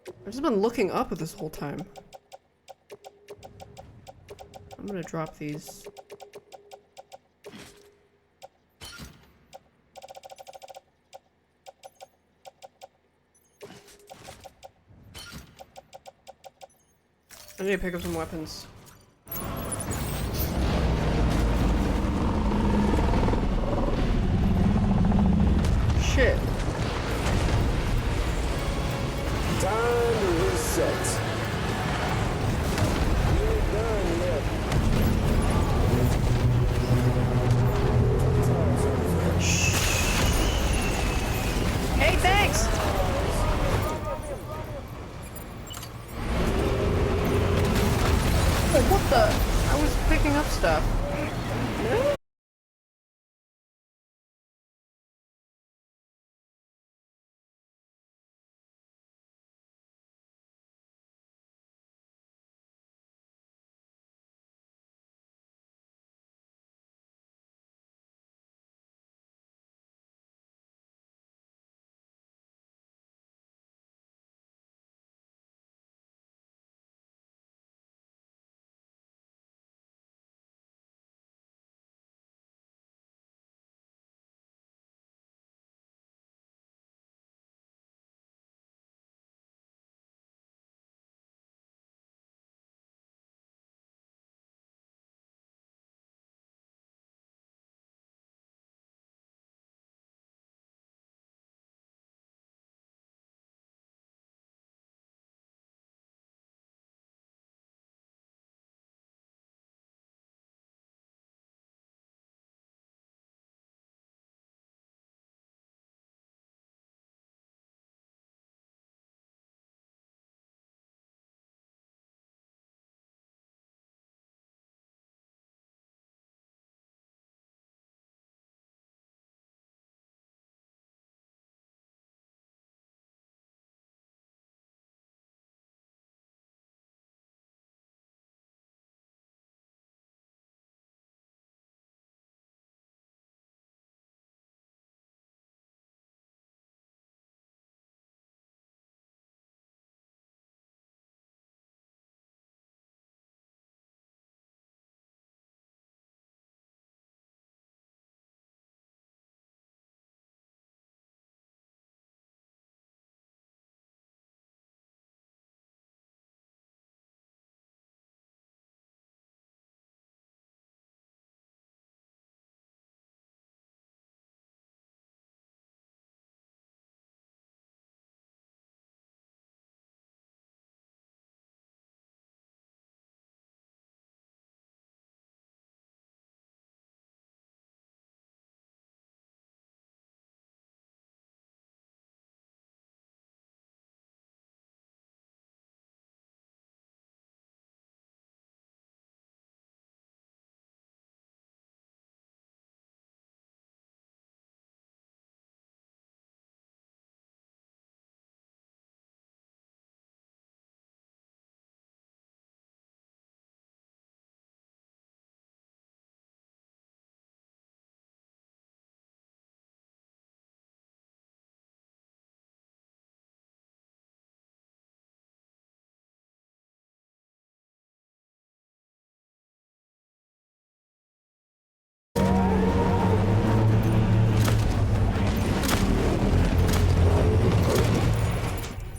I've just been looking up this whole time. I'm gonna drop these. I need to pick up some weapons. Shit. Time to reset. We ain't done yet. Hey, thanks! Oh, what the? I was picking up stuff.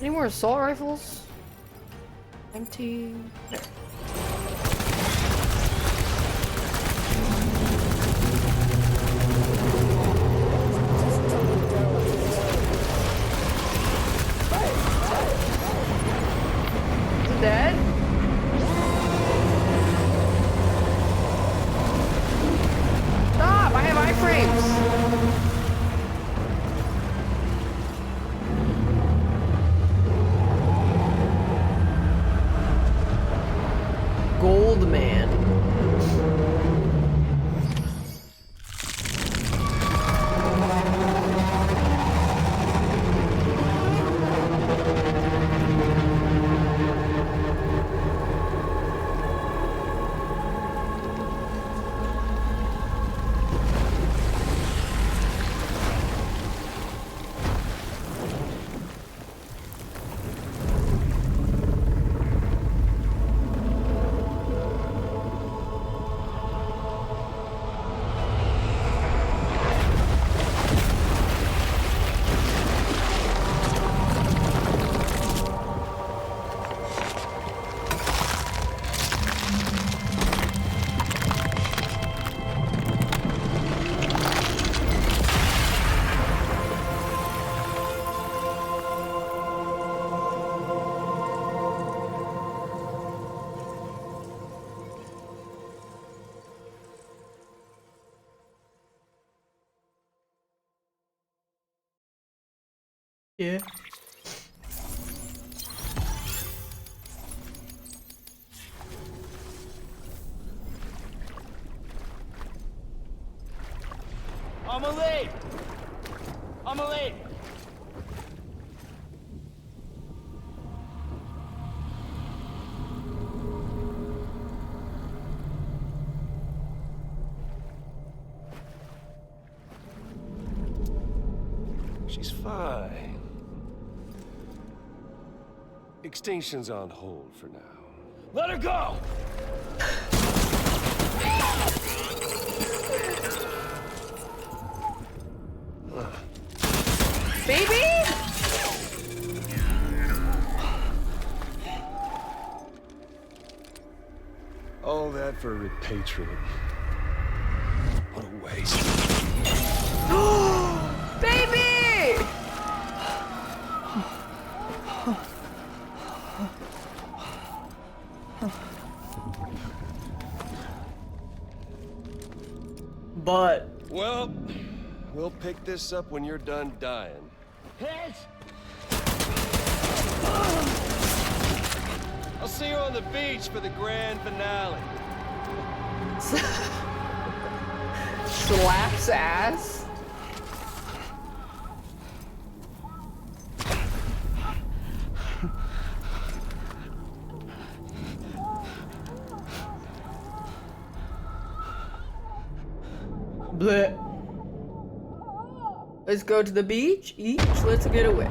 Any more assault rifles? Empty. There. Is it dead? Stop! I have iframes! Gold man. Yeah. Amelie! Amelie! She's fine. Extinction's on hold for now. Let her go! Baby? All that for repatriate. What a waste. Baby! But Well, we'll pick this up when you're done dying. I'll see you on the beach for the grand finale. slaps ass. Bleh. Let's go to the beach. Each, let's get away.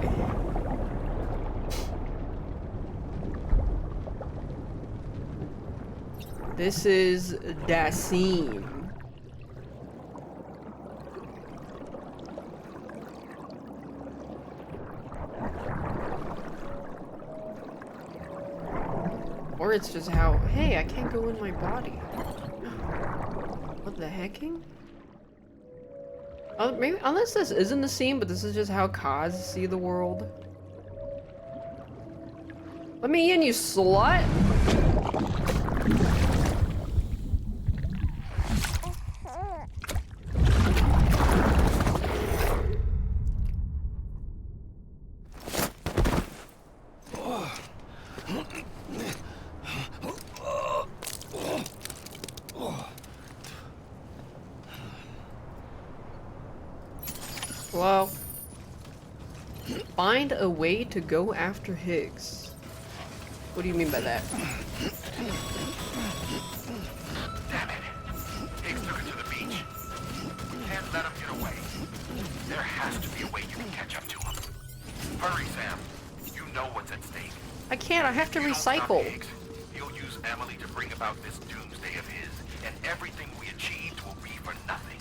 This is Daseem. Or it's just how, hey, I can't go in my body. What the hecking? Maybe, unless this isn't the scene, but this is just how Kaz see the world. Let me in, you slut! Well, find a way to go after Higgs. What do you mean by that? Damn it. Higgs took it to the beach. We can't let him get away. There has to be a way you can catch up to him. Hurry, Sam. You know what's at stake. I can't, I have to If you don't stop recycle. Higgs, he'll use Emily to bring about this doomsday of his, and everything we achieved will be for nothing.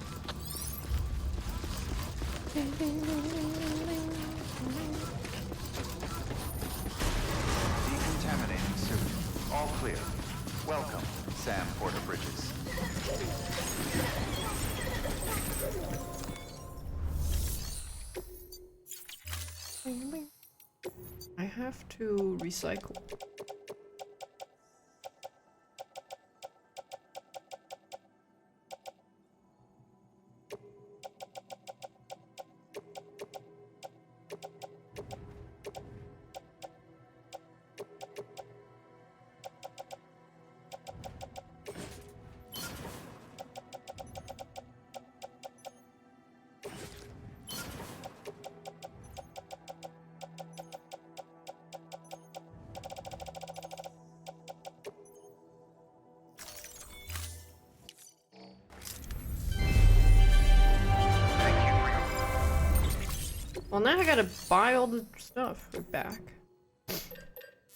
Decontaminating suit. All clear. Welcome, Sam Porter Bridges. I have to recycle. Well, now I gotta buy all the stuff back.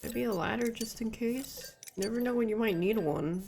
Maybe a ladder just in case. You never know when you might need one.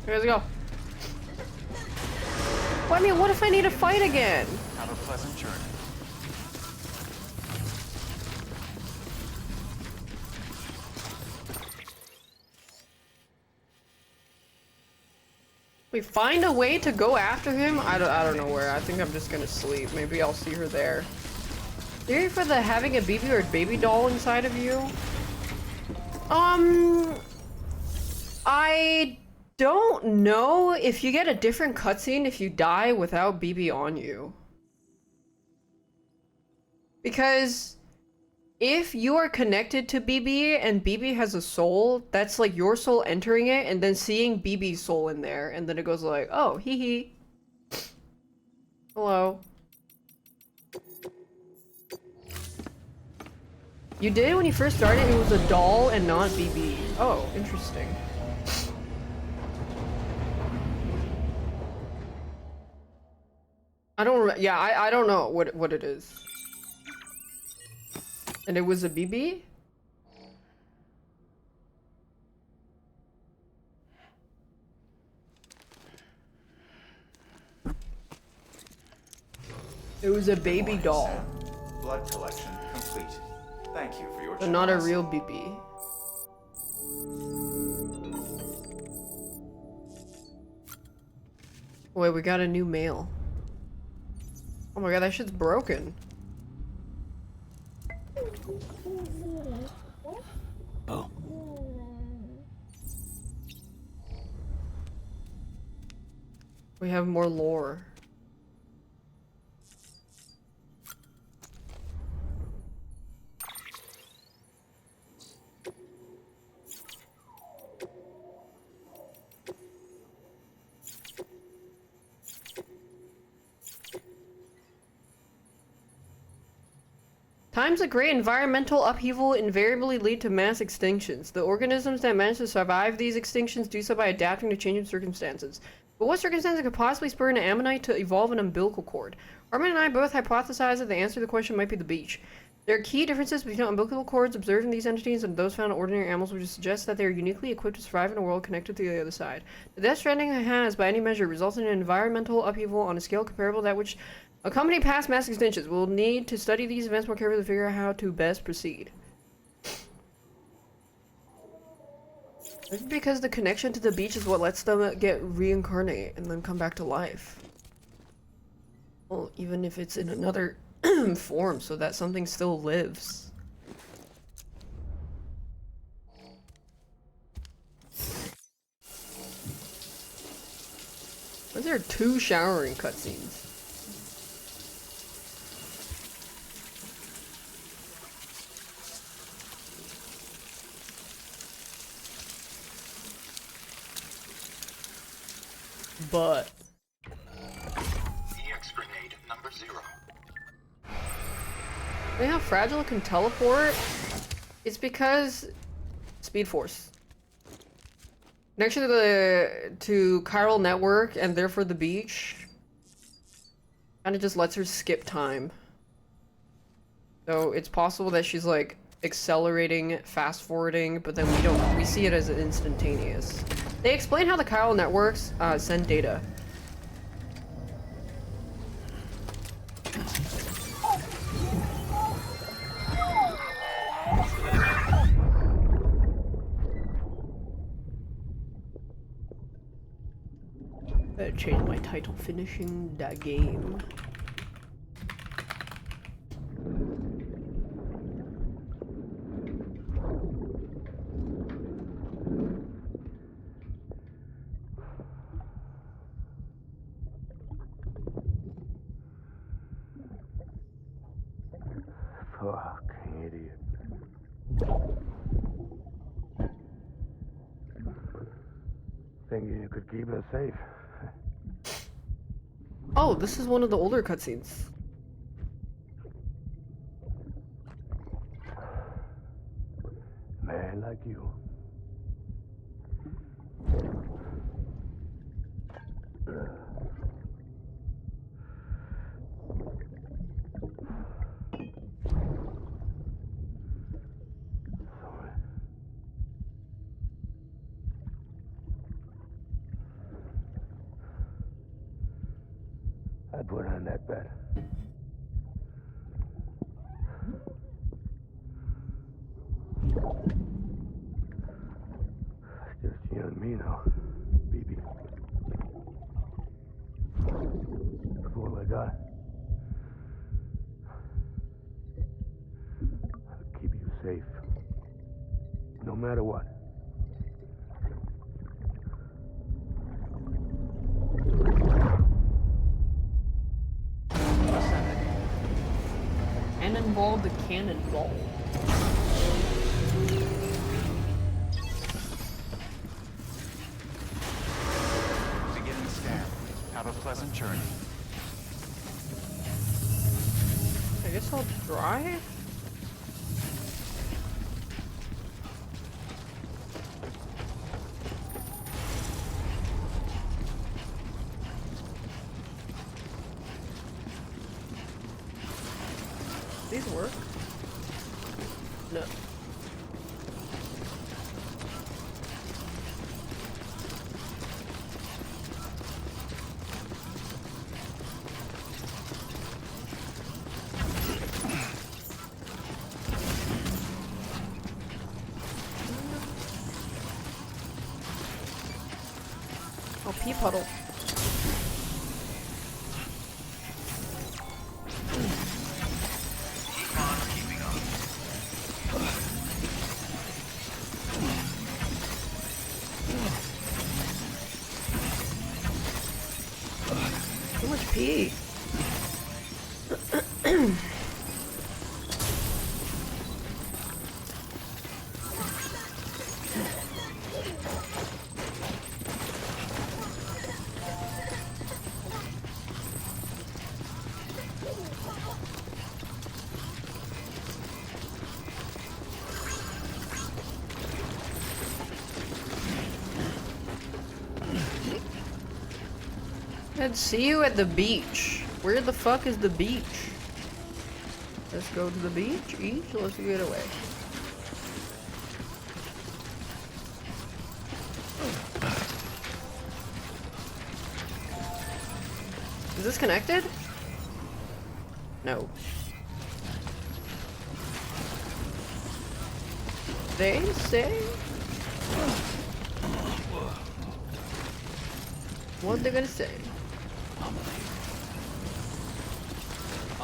Let's go. Well, I mean, what if I need to fight again? Have a pleasant journey. We find a way to go after him? I don't know where. I think I'm just gonna sleep. Maybe I'll see her there. Theory for the having a BB or a baby doll inside of you? I don't know if you get a different cutscene if you die without BB on you. Because if you are connected to BB and BB has a soul, that's like your soul entering it and then seeing BB's soul in there, and then it goes like, oh, hee hee. Hello. You did when you first started, it was a doll and not BB. Oh, interesting. I don't know what it is. And it was a BB? It was a baby doll. Blood collection complete. Thank you for your But not a real BB. Wait, we got a new mail. Oh my god, that shit's broken. Oh. We have more lore. Times of great environmental upheaval invariably lead to mass extinctions. The organisms that manage to survive these extinctions do so by adapting to changing circumstances. But what circumstances could possibly spur an ammonite to evolve an umbilical cord? Armin and I both hypothesize that the answer to the question might be the beach. There are key differences between umbilical cords observed in these entities and those found in ordinary animals, which suggests that they are uniquely equipped to survive in a world connected to the other side. The Death Stranding has, by any measure, resulted in environmental upheaval on a scale comparable to that which accompanied past mass extinctions. We'll need to study these events more carefully to figure out how to best proceed. Maybe because the connection to the beach is what lets them get reincarnate and then come back to life. Well, even if it's in another form, so that something still lives. Why is there 2 showering cutscenes? But EX grenade number 0. you know how fragile it can teleport? It's because Speed Force. Connection to chiral network and therefore the beach kind of just lets her skip time. So it's possible that she's like accelerating, fast forwarding, but then we see it as instantaneous. They explain how the chiral networks send data. Better change my title, finishing that game. Fucking idiot. Thinking you could keep us safe. Oh, this is one of the older cutscenes. Man like you. I put her in that bed. Just you and me now, baby. That's all I got. I'll keep you safe. No matter what. Cannonball the cannonball. Beginning scan. Have a pleasant journey. I guess I'll drive. These work? No. Oh, pea puddle. Too much pee. I'd see you at the beach. Where the fuck is the beach? Let's go to the beach. Each, let's get away. Is this connected? No. They say. What they gonna say?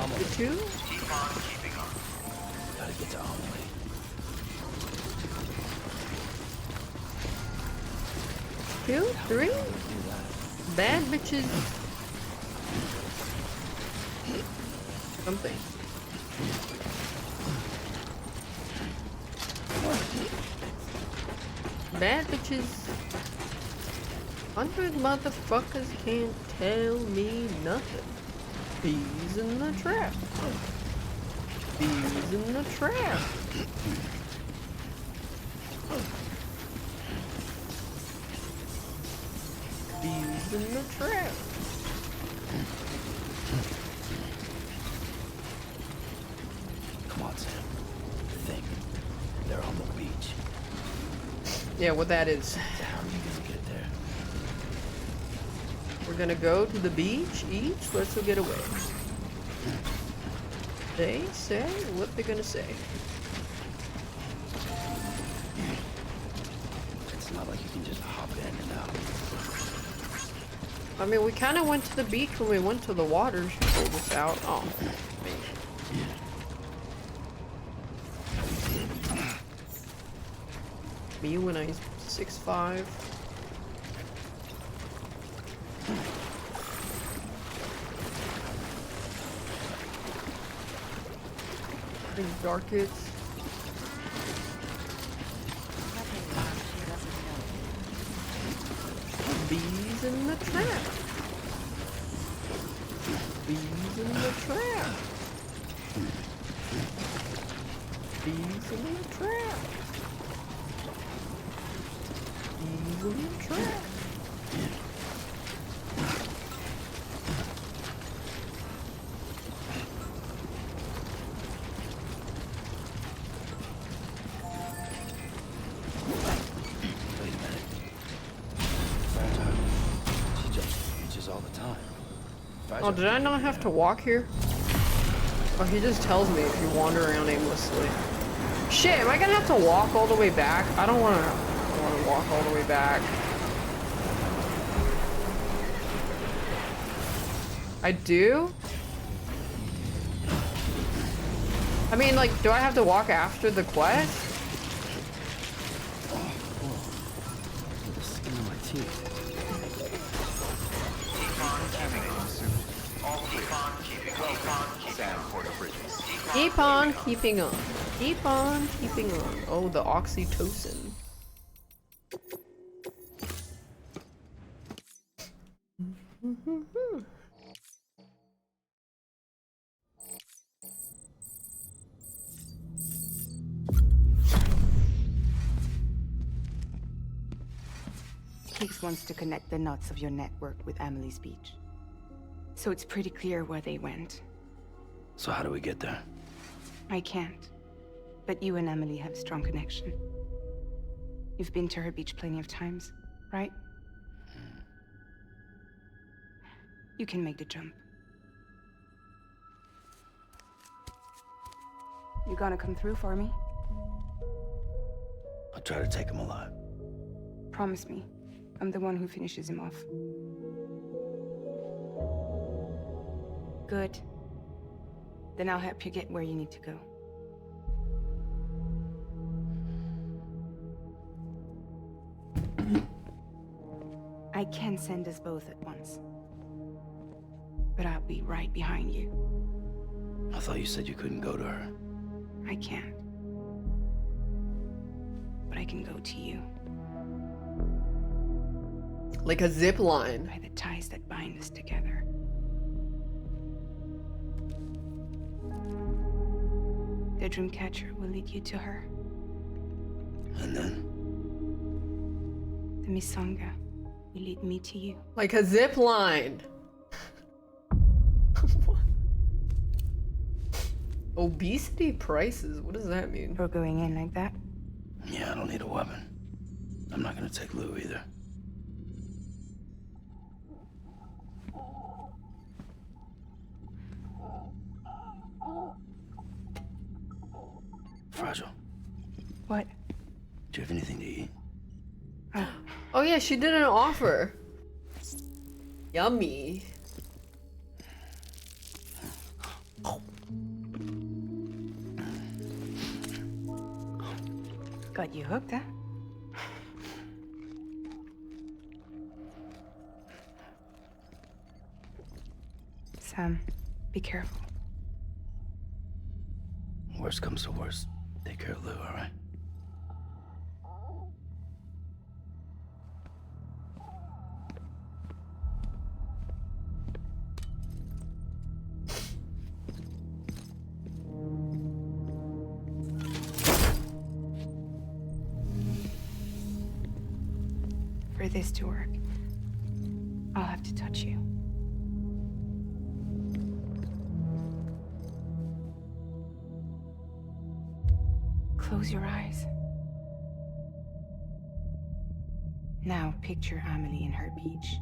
The two? Keep on keeping on. Gotta get to Amelie. Two? Three? Bad bitches. Something. Bad bitches. 100 motherfuckers can't tell me nothing. Bees in the trap. Bees in the trap. Bees in the trap. Come on, Sam. Think. They're on the beach. Yeah, what that is. How are you gonna get there? We're gonna go to the beach each. Let's get away. They say what they're gonna say. It's not like you can just hop in and out. I mean, we kind of went to the beach when we went to the water. She pulled us out. Oh, man. Me when I was 6'5". These darkets. Bees in the trap. Bees in the trap. Bees in the trap. Bees in the trap. Wait a minute. She jumps beaches all the time. Oh, did I not have to walk here? Oh, he just tells me if you wander around aimlessly. Shit, am I gonna have to walk all the way back? I don't wanna walk all the way back. I do? I mean, like, do I have to walk after the quest? The skin on my teeth. Keep on keeping on. Keep on keeping on. Oh, the oxytocin. Higgs wants to connect the knots of your network with Amelie's beach. So it's pretty clear where they went. So how do we get there? I can't. But you and Amelie have a strong connection. You've been to her beach plenty of times, right? You can make the jump. You gonna come through for me? I'll try to take him alive. Promise me. I'm the one who finishes him off. Good. Then I'll help you get where you need to go. I can send us both at once. But I'll be right behind you. I thought you said you couldn't go to her. I can't. But I can go to you. Like a zip line. By the ties that bind us together. The Dreamcatcher will lead you to her. And then? The Misanga will lead me to you. Like a zip line. Obesity prices? What does that mean? We're going in like that? Yeah, I don't need a weapon. I'm not gonna take Lou either. Fragile. What? Do you have anything to eat? Oh yeah, she did an offer. Yummy. Got you hooked, huh? Sam, be careful. Worst comes to worst. Take care of Lou, all right? For this to work, I'll have to touch you. Close your eyes. Now picture Amelie in her beach.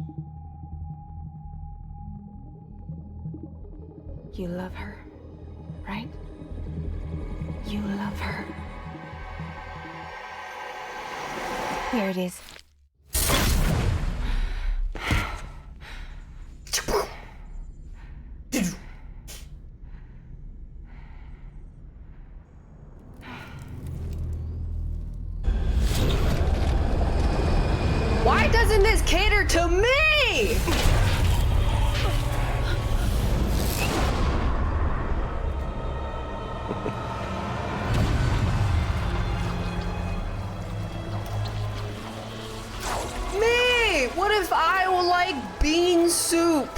You love her, right? You love her. Here it is. Why doesn't this cater to me? Me! What if I like bean soup?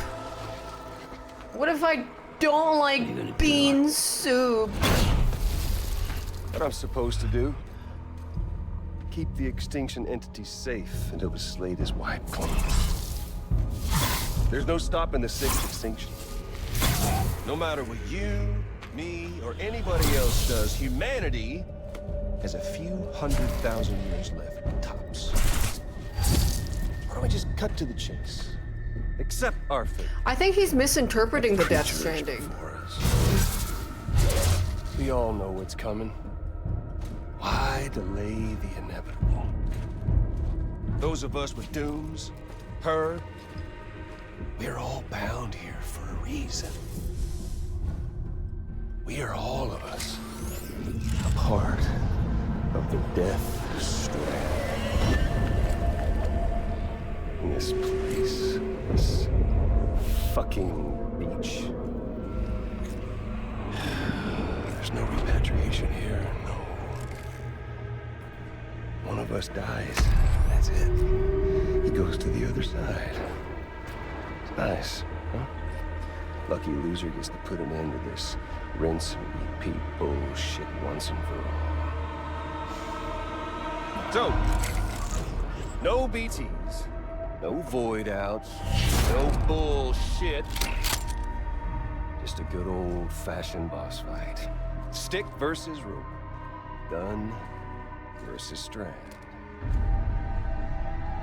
What if I don't like bean soup? What I'm supposed to do? Keep the extinction entity safe until the slate is wiped clean. There's no stopping the sixth extinction. No matter what you, me, or anybody else does, humanity has a few 100,000 years left, tops. Why don't we just cut to the chase? Accept our fate. I think he's misinterpreting the Death Stranding. We all know what's coming. Why delay the inevitable? Those of us with dooms, her, we're all bound here for a reason. We are all of us a part of the Death Stranding. This place, this fucking beach. There's no repatriation here, no. One of us dies, that's it. He goes to the other side. It's nice, huh? Lucky loser gets to put an end to this rinse and repeat bullshit once and for all. So, no BTs, no void outs, no bullshit. Just a good old-fashioned boss fight. Stick versus rope. Gun versus strand.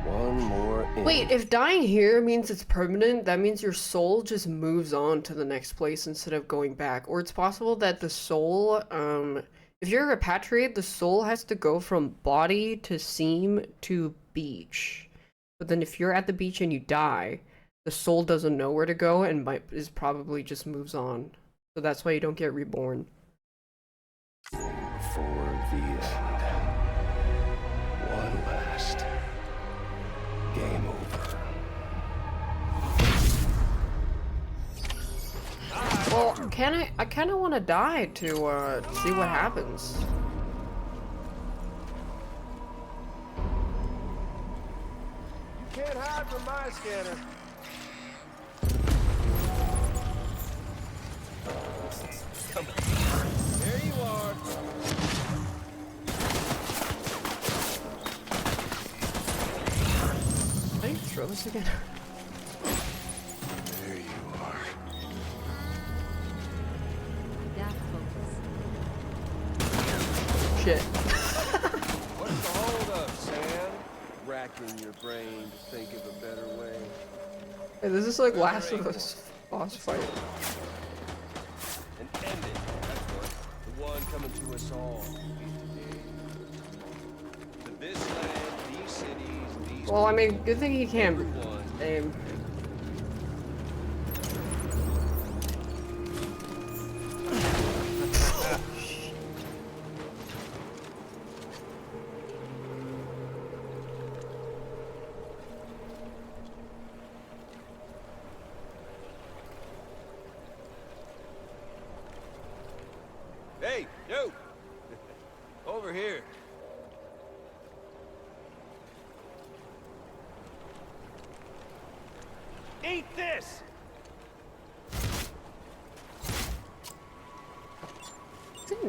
One more in. Wait, if dying here means it's permanent, that means your soul just moves on to the next place instead of going back. Or it's possible that the soul, if you're repatriated, the soul has to go from body to seam to beach. But then if you're at the beach and you die, the soul doesn't know where to go and is probably just moves on. So that's why you don't get reborn. Before the end. One last game over. Well, I kind of want to die to see what happens. You can't hide from my scanner. Come on. There you are. I need to throw this again. There you are. Daph focus. Shit. What's the holdup, Sam? Racking your brain to think of a better way. Hey, this is like Last of Us boss fight. And end it. That's what. The one coming to us all. To this land, these cities, these. Well, I mean, good thing he can aim. Hey, yo! Over here. Eat this!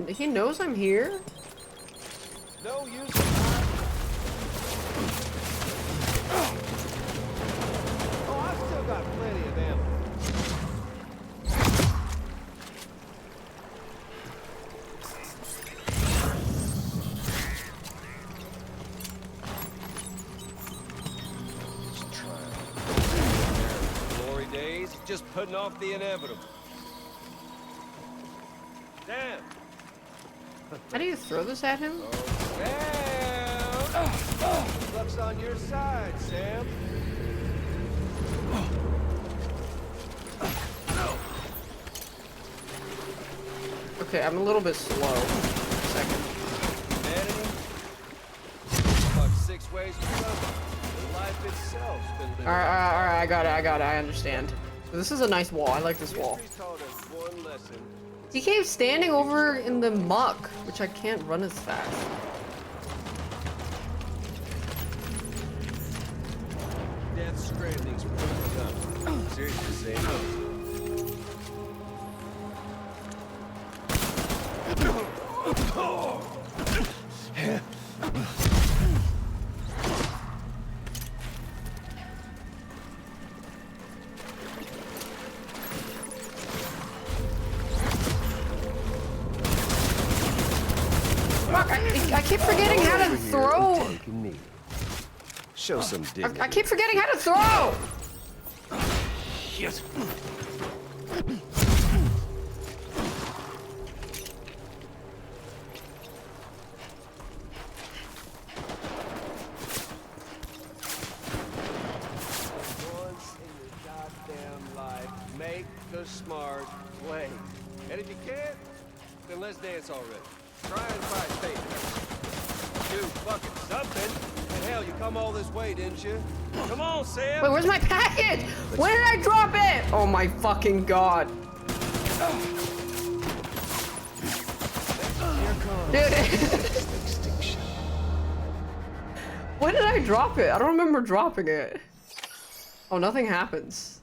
He knows I'm here? No use. Oh, I've still got plenty of them. Glory days, just putting off the inevitable. Damn. How do you throw this at him? Down. Luck's on your side, Sam. Okay, I'm a little bit slow. Second. Humanity? About 6 ways to go. Life itself's been living. Alright, I got it, I understand. So this is a nice wall, I like this wall. History's taught us one lesson. He keeps standing over in the muck, which I can't run as fast. Death Stranding's pretty tough. Seriously, Sam. Fuck, I keep forgetting how to throw. Show some dignity. I keep forgetting how to throw! Shit. Once in your goddamn life, make the smart play. And if you can't, then let's dance already. Try and fight fate. Do fucking something. And hell, you come all this way, didn't you? Come on, Sam. Wait, where's my package? Where did I drop it? Oh my fucking god. Dude. When did I drop it? I don't remember dropping it. Oh, nothing happens.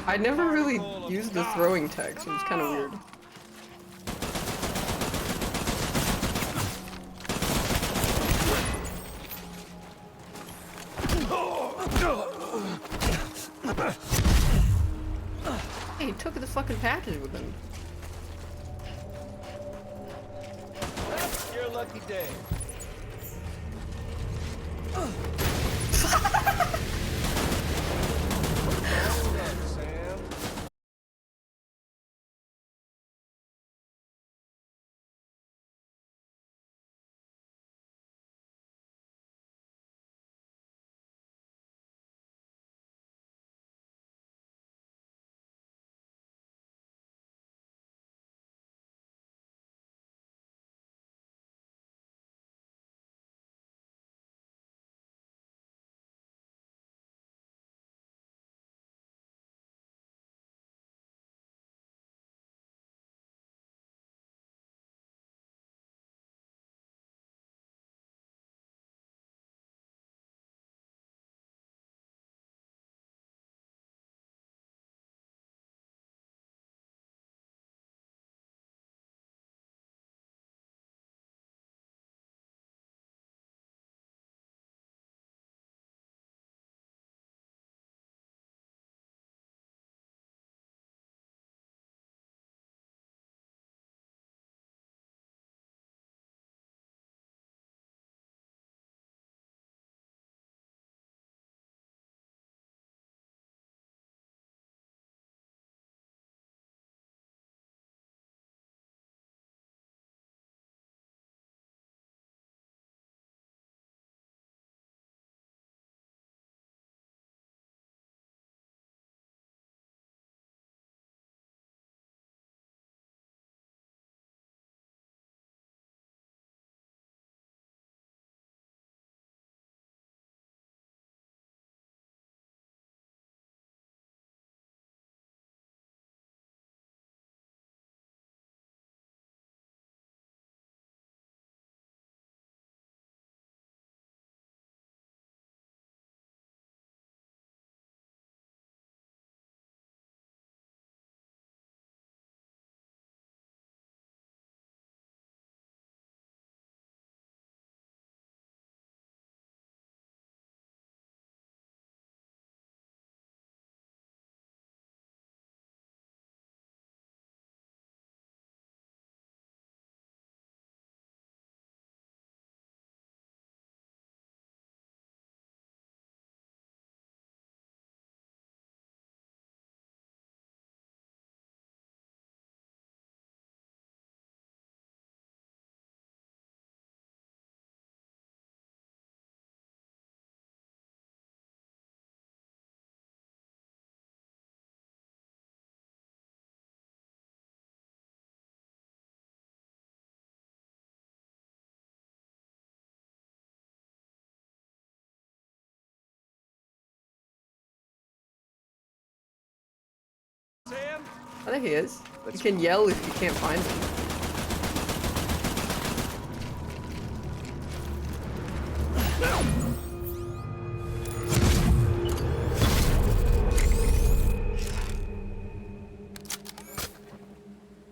I never really used the throwing tech, so it's kind of weird. Hey, he took the fucking package with him. That's your lucky day. Hold up, Sam. Sam? I think he is. You can yell if you can't find him.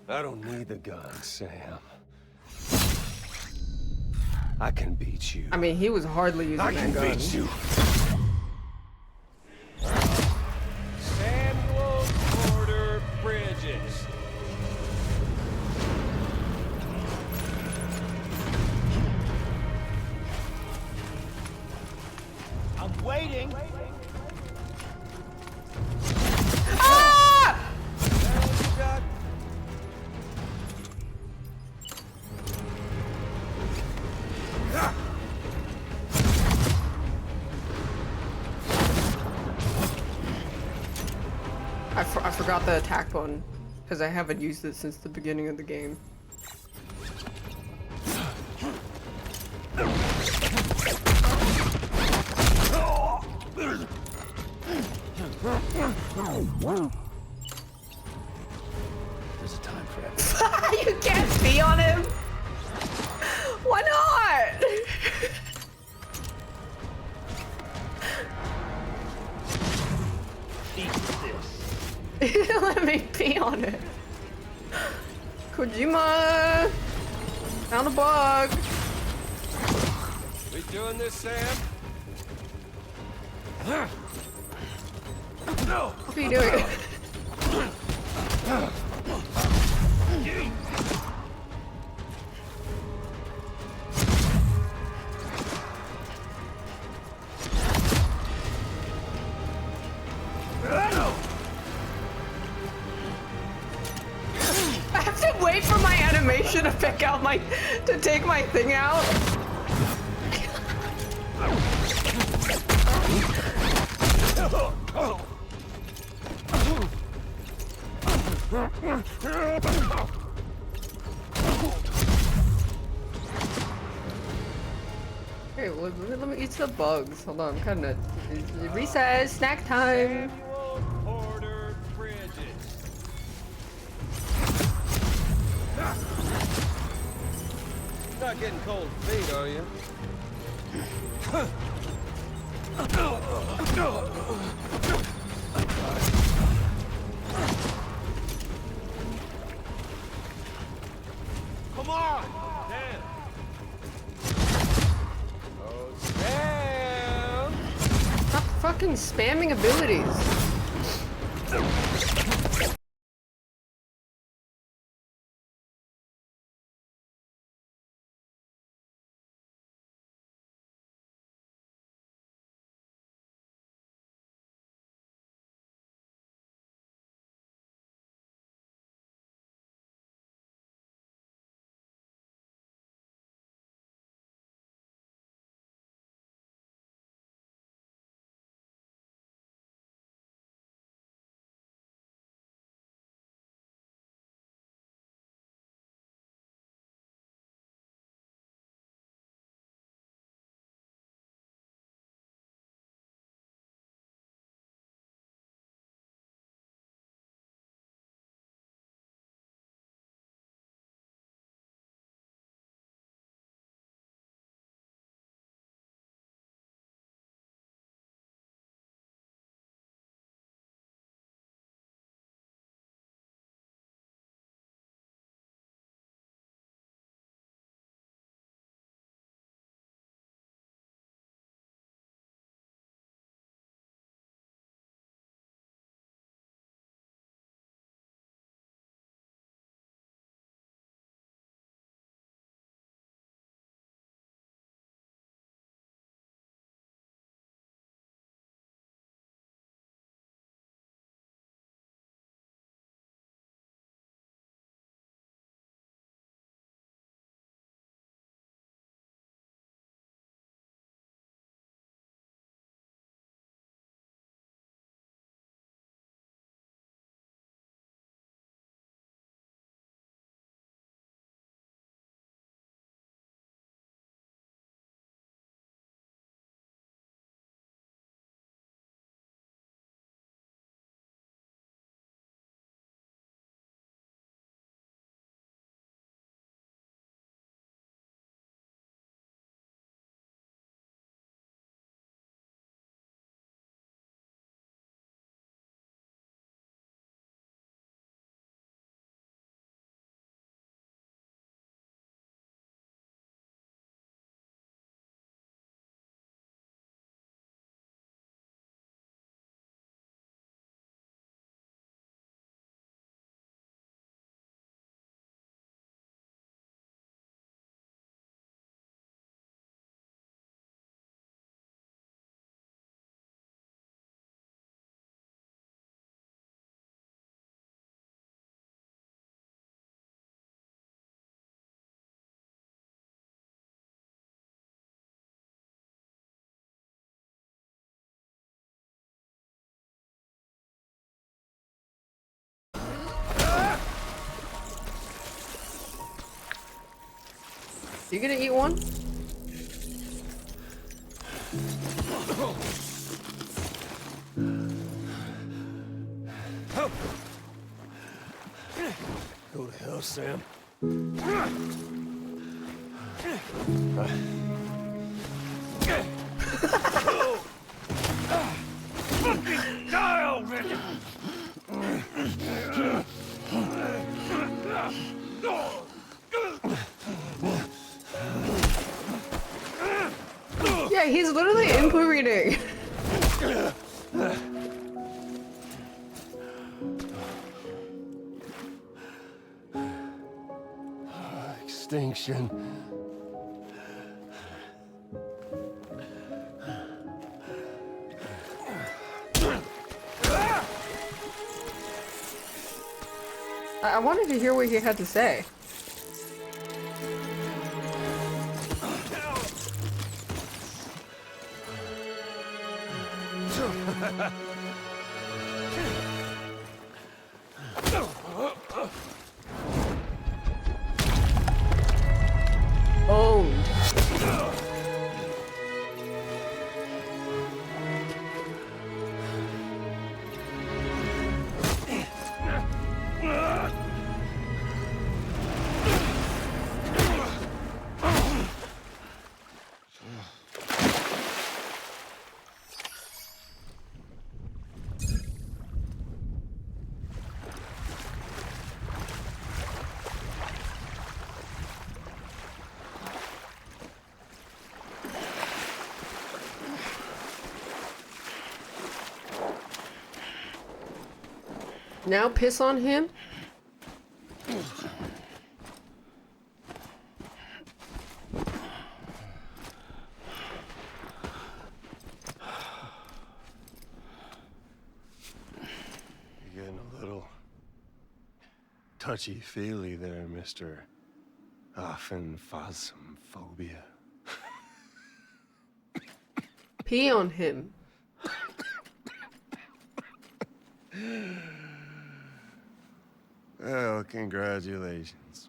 I don't need the gun, Sam. I can beat you. I mean, he was hardly using I that can gun. beat you. Samuel Porter Bridges. I'm waiting. Ah! I forgot the attack button because I haven't used it since the beginning of the game. There's a time for it. You can't pee on him. Why not? Eat this. Let me pee on it. Kojima found a bug. We doing this, Sam? No. What are you doing? I have to wait for my animation to pick out to take my thing out. Okay, well, let me eat some bugs. Hold on, I'm kind of recess, snack time. Porter Bridges. Not getting cold feet, are you? Come on! Damn. Oh, Sam! Stop fucking spamming abilities. You gonna eat one? Go to hell, Sam. Fucking die already! Yeah, he's literally input reading. Extinction. I wanted to hear what he had to say. Owned. Now piss on him? You're getting a little touchy-feely there, Mr. Phasmophobia. Pee on him. Well, congratulations.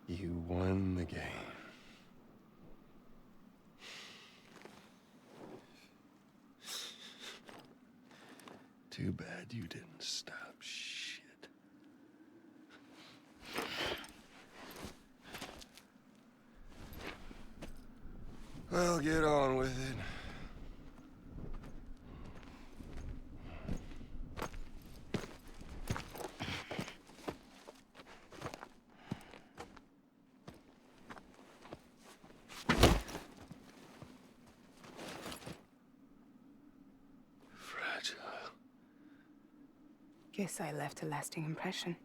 You won the game. Too bad you didn't stop shit. Well, get on with it. Guess I left a lasting impression.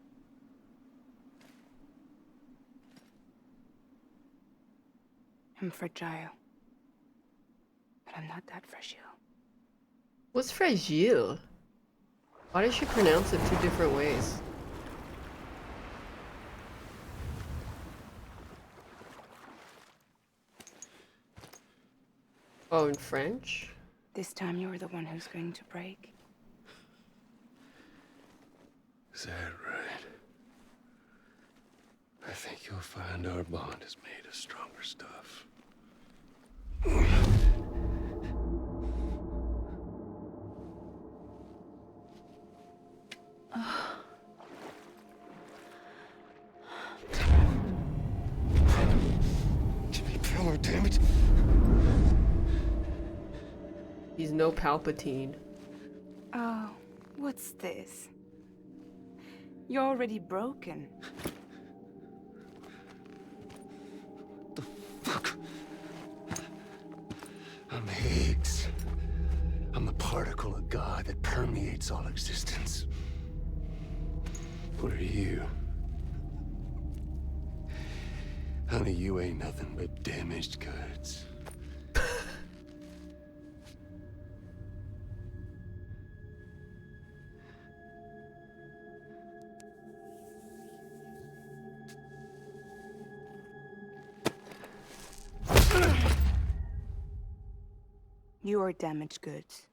I'm fragile. But I'm not that fragile. What's fragile? Why did she pronounce it two different ways? Oh, in French? This time you're the one who's going to break. Is that right? I think you'll find our bond is made of stronger stuff. Jimmy Pillar, damn it! He's no Palpatine. Oh, what's this? You're already broken. Fuck! I'm Higgs. I'm the particle of God that permeates all existence. What are you? Honey, you ain't nothing but damaged goods. You are damaged goods.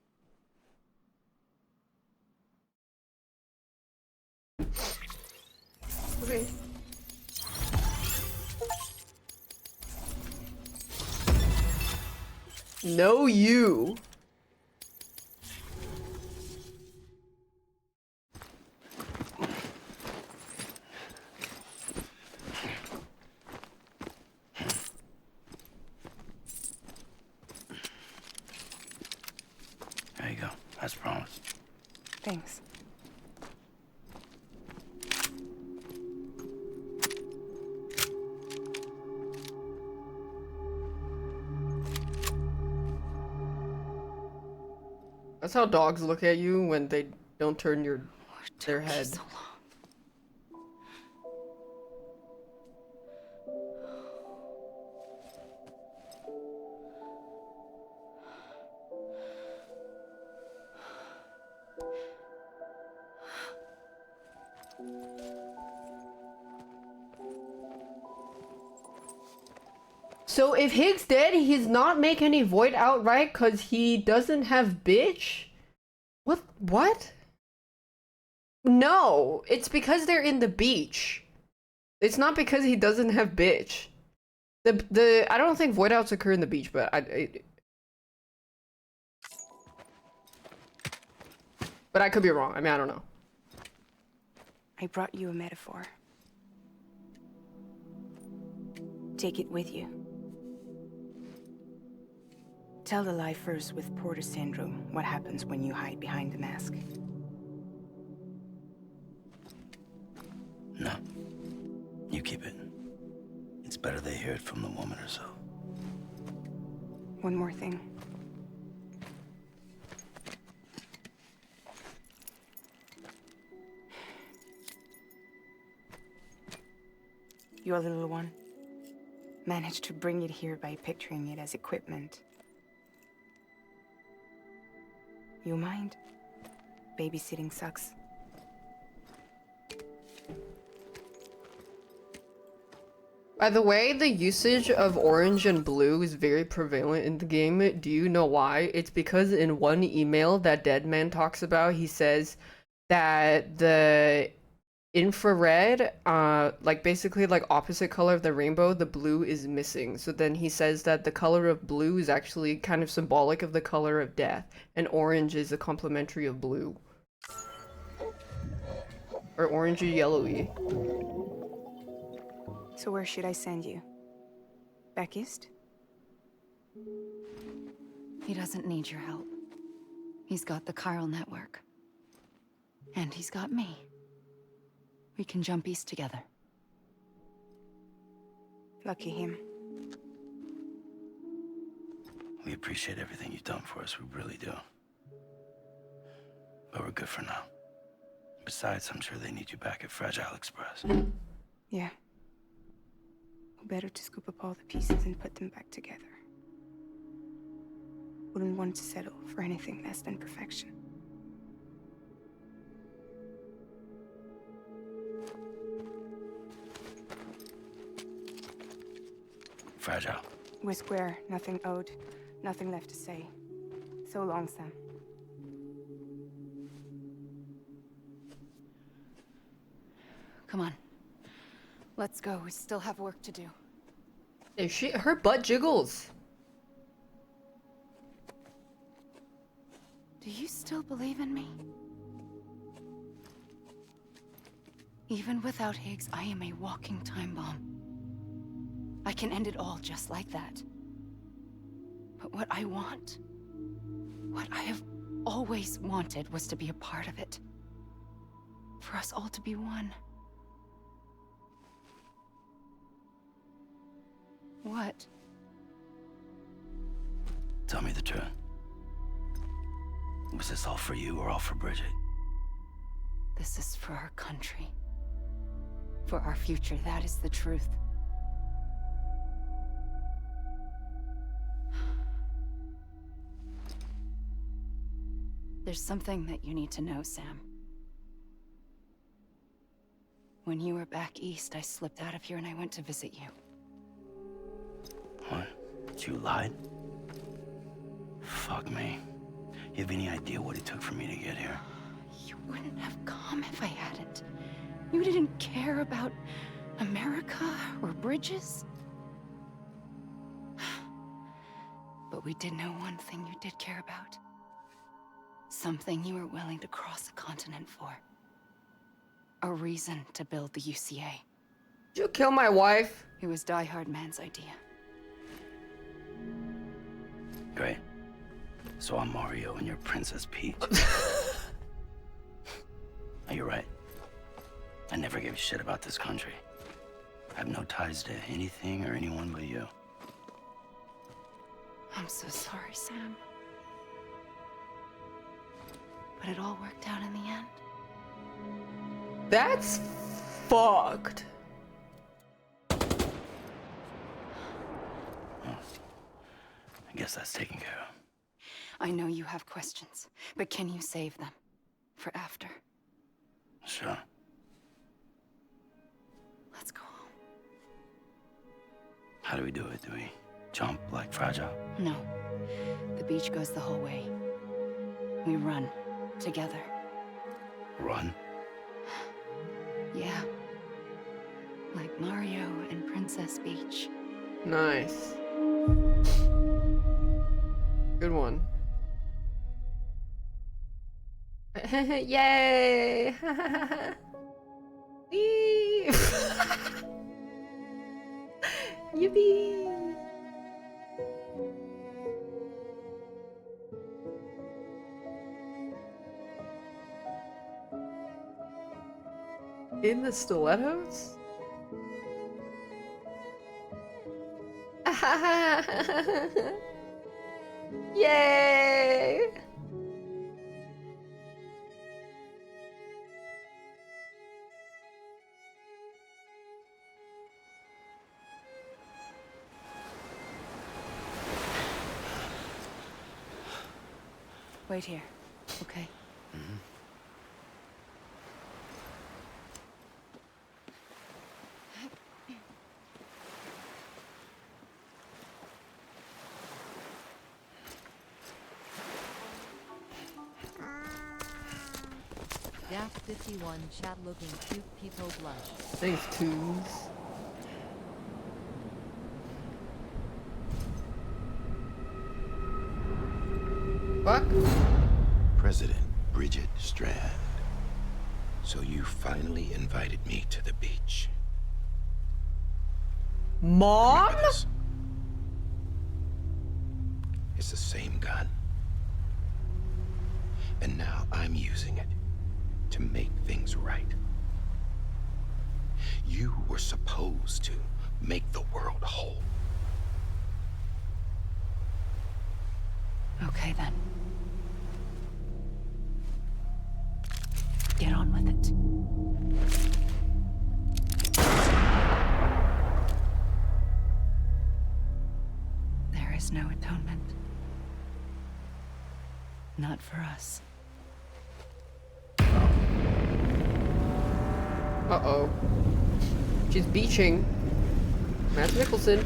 Okay. No, you. There you go. As promised. Thanks. That's how dogs look at you when they don't turn their head. So long. So if Higgs dead, he's not make any void outright because he doesn't have bitch? What? No, it's because they're in the beach. It's not because he doesn't have bitch. I don't think void outs occur in the beach, but but I could be wrong. I mean, I don't know. I brought you a metaphor. Take it with you. Tell the lifers with Porter syndrome what happens when you hide behind the mask. No. You keep it. It's better they hear it from the woman herself. One more thing. Your little one managed to bring it here by picturing it as equipment. You mind? Babysitting sucks. By the way, the usage of orange and blue is very prevalent in the game. Do you know why? It's because in one email that Deadman talks about, he says that the infrared, like basically like opposite color of the rainbow, the blue is missing. So then he says that the color of blue is actually kind of symbolic of the color of death, and orange is a complementary of blue. Or orangey yellowy. So where should I send you? Back east? He doesn't need your help. He's got the chiral network. And he's got me. We can jump east together. Lucky him. We appreciate everything you've done for us, we really do. But we're good for now. Besides, I'm sure they need you back at Fragile Express. Yeah. Better to scoop up all the pieces and put them back together. Wouldn't want to settle for anything less than perfection. Fragile. We're square, nothing owed, nothing left to say. So long, Sam. Come on. Let's go. We still have work to do. Her butt jiggles. Do you still believe in me? Even without Higgs, I am a walking time bomb. I can end it all just like that. But what I want, what I have always wanted, was to be a part of it. For us all to be one. What? Tell me the truth. Was this all for you or all for Bridget? This is for our country. For our future, that is the truth. There's something that you need to know, Sam. When you were back east, I slipped out of here and I went to visit you. What? You lied? Fuck me. You have any idea what it took for me to get here? You wouldn't have come if I hadn't. You didn't care about America or bridges. But But we did know one thing you did care about. Something you were willing to cross a continent for. A reason to build the UCA. Did you kill my wife? It was Die Hard Man's idea. Great. So I'm Mario and you're Princess Peach. Oh, you're right. I never gave a shit about this country. I have no ties to anything or anyone but you. I'm so sorry, Sam. But it all worked out in the end. That's fucked. I guess that's taken care of. I know you have questions, but can you save them? For after? Sure. Let's go home. How do we do it? Do we jump like Fragile? No. The beach goes the whole way. We run. Together. Run? Yeah. Like Mario and Princess Peach. Nice. Good one. Yay! Whee! Yippee! In the stilettos? Yay! Wait here, okay? Daph 51 chat looking cute people blush. Thanks, Toons. Fuck. President Bridget Strand. So you finally invited me to the beach. Mom? Remember this? It's the same gun. And now I'm using it to make things right. You were supposed to make the world whole. Okay then. Get on with it. There is no atonement. Not for us. Uh-oh. She's beaching. Matt Nicholson.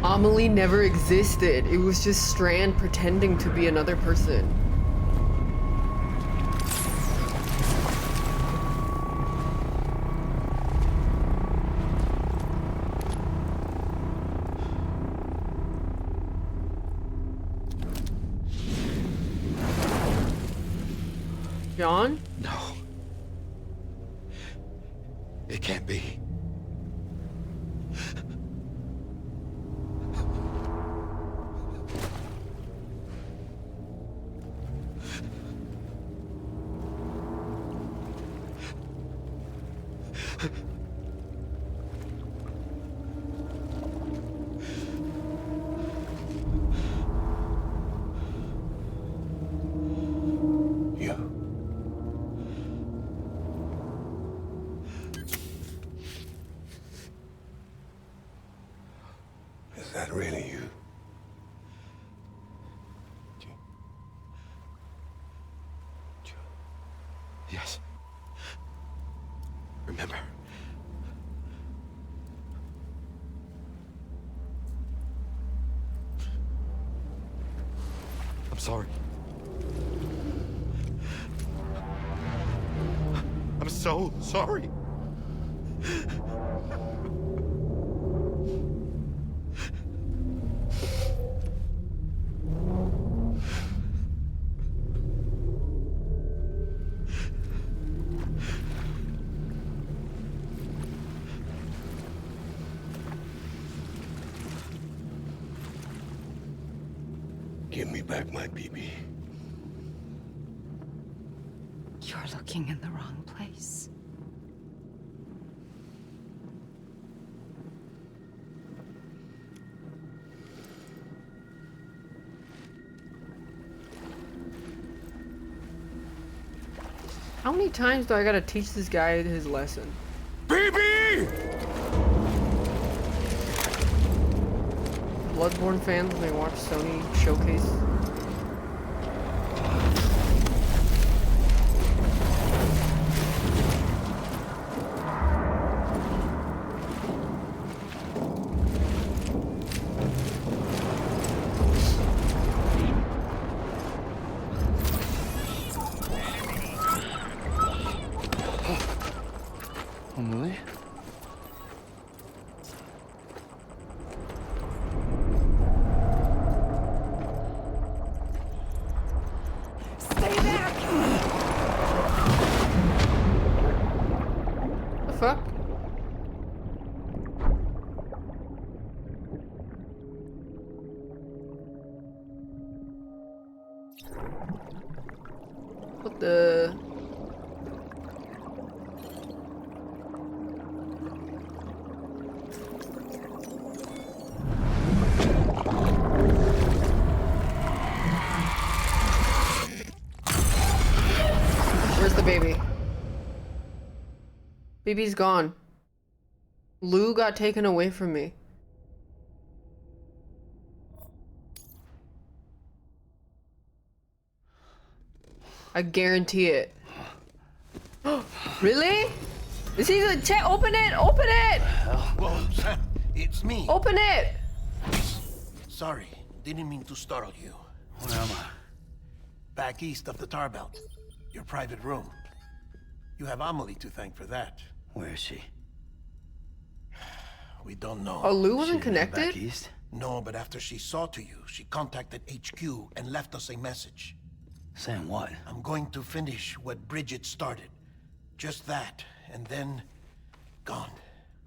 Amelie never existed. It was just Strand pretending to be another person. John? No. It can't be. Is that really you? Yes. Remember. I'm sorry. so sorry. Give me back my BB. You're looking in the wrong place. How many times do I gotta teach this guy his lesson? BB! Bloodborne fans when they watch Sony showcase. Emily? Stay back! The fuck? What the? Where's the baby? Baby's gone. Lou got taken away from me. I guarantee it. Really? Is he gonna check? Open it! Open it! Whoa, Sam, it's me. Open it! Sorry, didn't mean to startle you. Where am I? Back east of the tar belt. Your private room. You have Amelie to thank for that. Where is she? We don't know. Oh, Lou wasn't connected? Back east? No, but after she saw to you, she contacted HQ and left us a message. Saying what? I'm going to finish what Bridget started. Just that, and then... gone.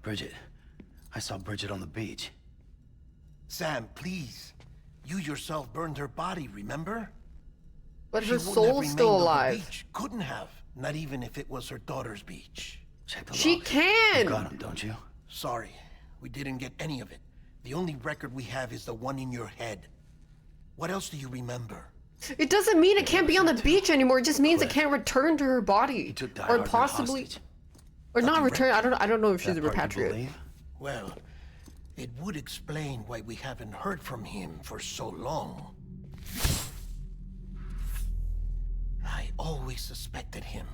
Bridget. I saw Bridget on the beach. Sam, please. You yourself burned her body, remember? But She her wouldn't have soul's remained still on the alive. beach. Couldn't have. Not even if it was her daughter's beach. Check the She log. can! You got him, don't you? Sorry, we didn't get any of it. The only record we have is the one in your head. What else do you remember? It doesn't mean it can't be on the beach anymore. It just means it can't return to her body, He took Die or Hard possibly, hostage. or not return. I don't know if she's a That part you repatriate. believe? Well, it would explain why we haven't heard from him for so long. I always suspected him.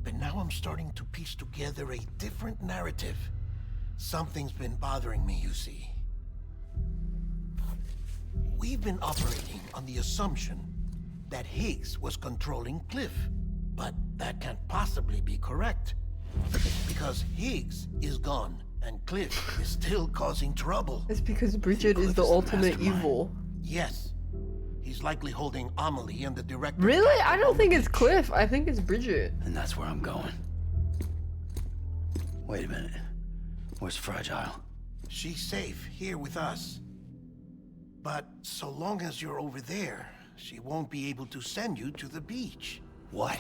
But now I'm starting to piece together a different narrative. Something's been bothering me, you see. We've been operating on the assumption that Higgs was controlling Cliff. But that can't possibly be correct. Because Higgs is gone, and Cliff is still causing trouble. It's because Bridget is the ultimate evil. Yes. He's likely holding Amelie and the director. Really? I don't think it's Cliff. I think it's Bridget. And that's where I'm going. Wait a minute. Where's Fragile? She's safe here with us. But so long as you're over there, she won't be able to send you to the beach. What?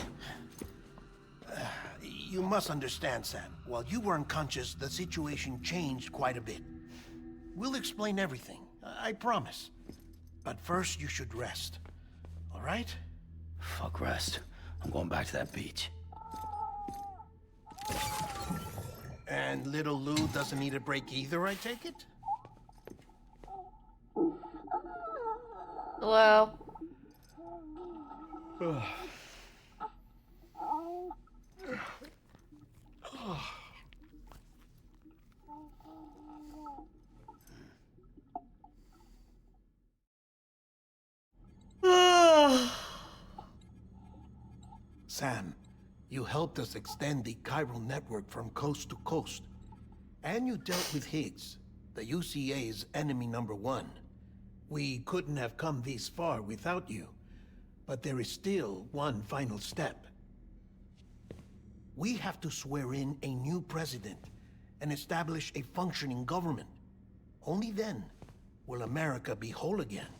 You must understand, Sam. While you were unconscious, the situation changed quite a bit. We'll explain everything, I promise. But first, you should rest. All right? Fuck rest. I'm going back to that beach. And little Lou doesn't need a break either, I take it? Hello. Sam, You helped us extend the chiral network from coast to coast. And you dealt with Higgs, the UCA's enemy #1. We couldn't have come this far without you. But there is still one final step. We have to swear in a new president and establish a functioning government. Only then will America be whole again.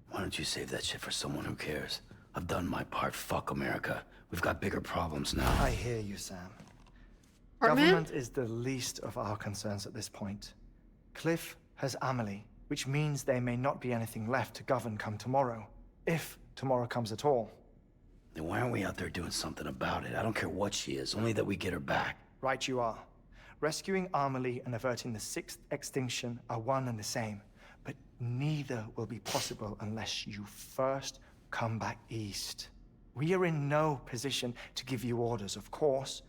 Why don't you save that shit for someone who cares? I've done my part. Fuck America. We've got bigger problems now. I hear you, Sam. Art Government is the least of our concerns at this point. Cliff has Amelie, which means there may not be anything left to govern come tomorrow. If tomorrow comes at all. Then why aren't we out there doing something about it? I don't care what she is, only that we get her back. Right you are. Rescuing Amelie and averting the 6th extinction are one and the same. But neither will be possible unless you first come back east. We are in no position to give you orders, of course.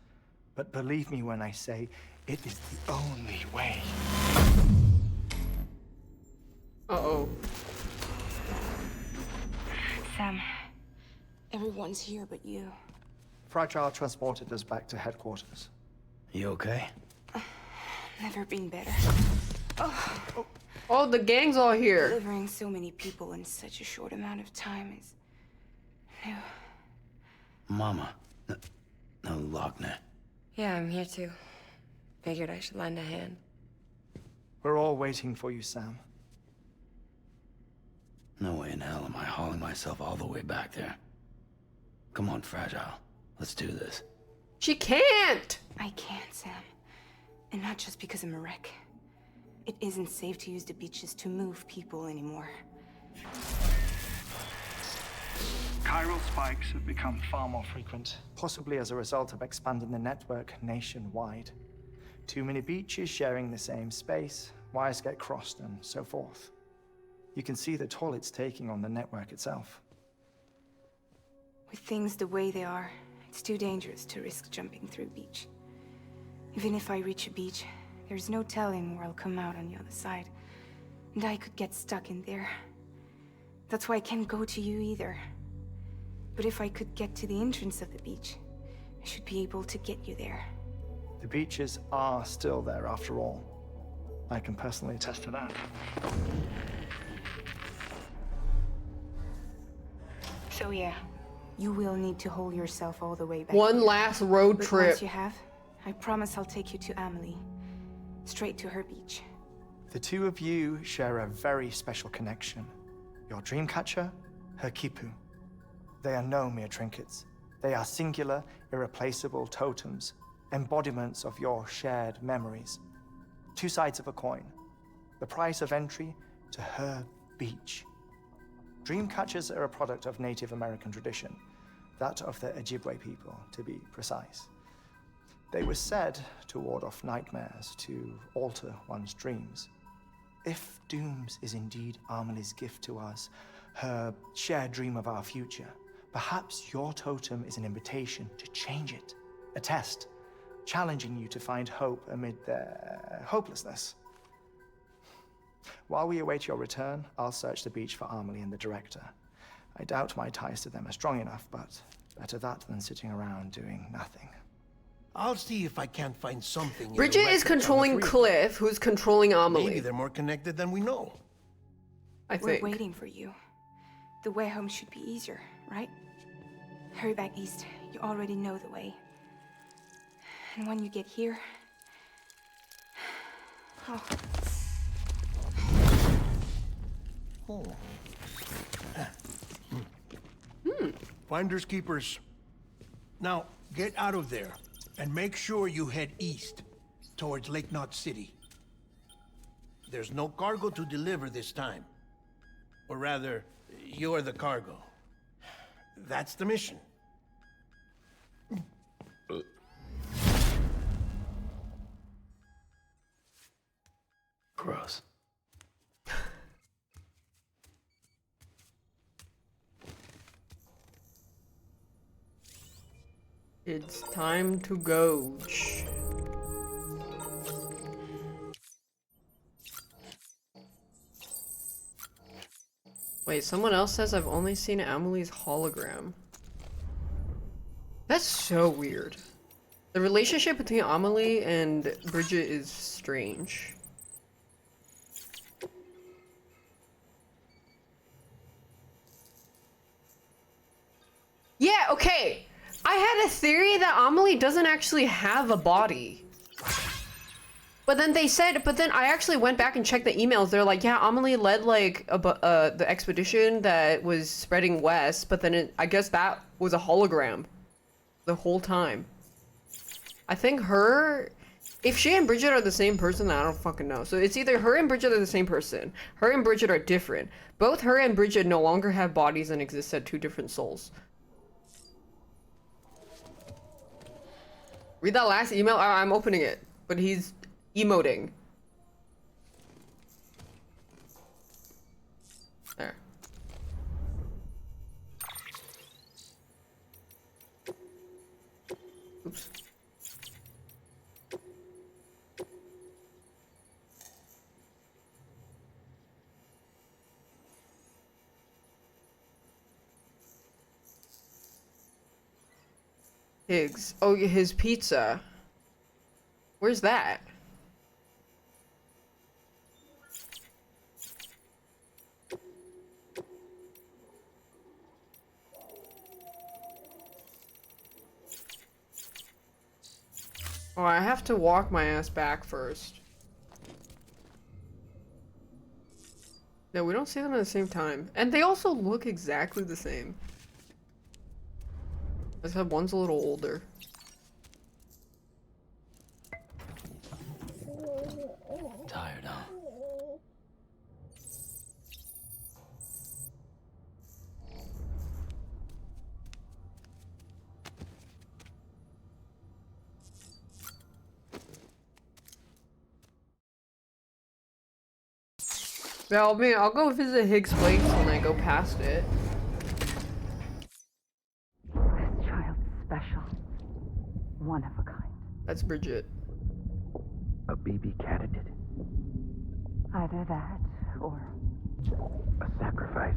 But believe me when I say, it is the only way. Uh-oh. Sam, everyone's here but you. Fragile transported us back to headquarters. You okay? Never been better. Oh, the gang's all here. Delivering so many people in such a short amount of time is new. Mama. No, Lochner. Yeah, I'm here too. Figured I should lend a hand. We're all waiting for you, Sam. No way in hell am I hauling myself all the way back there. Come on, Fragile. Let's do this. She can't! I can't, Sam. And not just because I'm a wreck. It isn't safe to use the beaches to move people anymore. Chiral spikes have become far more frequent, possibly as a result of expanding the network nationwide. Too many beaches sharing the same space, wires get crossed, and so forth. You can see the toll it's taking on the network itself. With things the way they are, it's too dangerous to risk jumping through a beach. Even if I reach a beach, there's no telling where I'll come out on the other side. And I could get stuck in there. That's why I can't go to you either. But if I could get to the entrance of the beach, I should be able to get you there. The beaches are still there after all. I can personally attest to that. So yeah, you will need to hold yourself all the way back. One last road But trip. once you have, I promise I'll take you to Amelie. Straight to her beach. The two of you share a very special connection. Your dreamcatcher, her Kipu. They are no mere trinkets. They are singular, irreplaceable totems, embodiments of your shared memories. Two sides of a coin. The price of entry to her beach. Dreamcatchers are a product of Native American tradition, that of the Ojibwe people, to be precise. They were said to ward off nightmares, to alter one's dreams. If Dooms is indeed Amelie's gift to us, her shared dream of our future, perhaps your totem is an invitation to change it, a test, challenging you to find hope amid their hopelessness. While we await your return, I'll search the beach for Amelie and the director. I doubt my ties to them are strong enough, but better that than sitting around doing nothing. I'll see if I can't find something. in the Bridget is records on the controlling three. Cliff, who's controlling Amelie. Maybe they're more connected than we know. I We're think. waiting for you. The way home should be easier, right? Hurry back east. You already know the way. And when you get here... Oh. Oh. Finders keepers. Now, get out of there and make sure you head east towards Lake Knot City. There's no cargo to deliver this time. Or rather, you're the cargo. That's the mission. Gross. It's time to go. Wait, someone else says I've only seen Amelie's hologram. That's so weird. The relationship between Amelie and Bridget is strange. Yeah, okay. I had a theory that Amelie doesn't actually have a body. But then they said, but then I actually went back and checked the emails. They're like, yeah, Amelie led like the expedition that was spreading west, but then I guess that was a hologram the whole time. I think if she and Bridget are the same person, I don't fucking know. So it's either her and Bridget are the same person. Her and Bridget are different. Both her and Bridget no longer have bodies and exist as two different souls. Read that last email? I'm opening it, but he's emoting. There. Oops. Higgs. Oh, his pizza. Where's that? Oh, I have to walk my ass back first. No, we don't see them at the same time. And they also look exactly the same. Except one's a little older. Tired, huh? Yeah, I mean, I'll go visit Higgs' place when I go past it. This child's special. One of a kind. That's Bridget. A baby candidate? Either that, or... A sacrifice?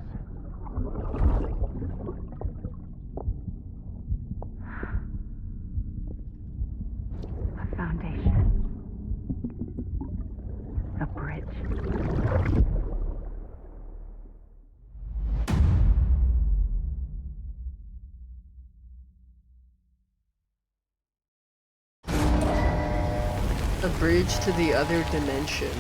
a foundation. A bridge. A bridge to the other dimension.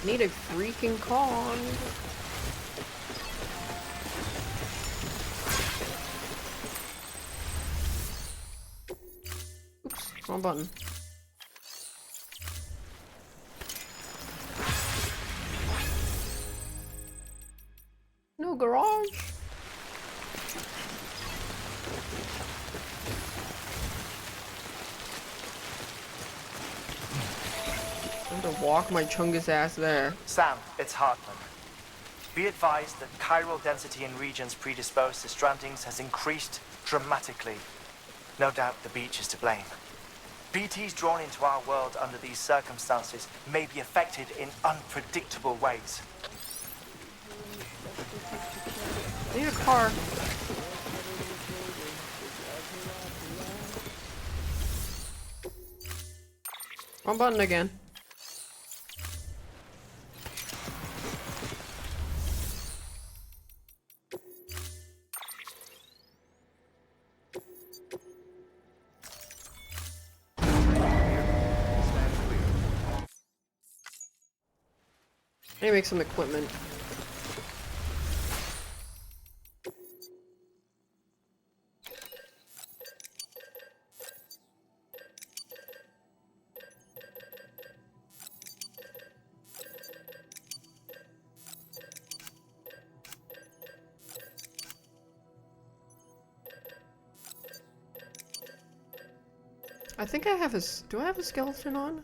Need a freaking Kong. Oops, wrong button. No garage. I'm gonna walk my chungus ass there. Sam, it's Hartman. Be advised that chiral density in regions predisposed to strandings has increased dramatically. No doubt the beach is to blame. BTs drawn into our world under these circumstances may be affected in unpredictable ways. Need a car. Wrong button again. I need to make some equipment. I think I have a... Do I have a skeleton on?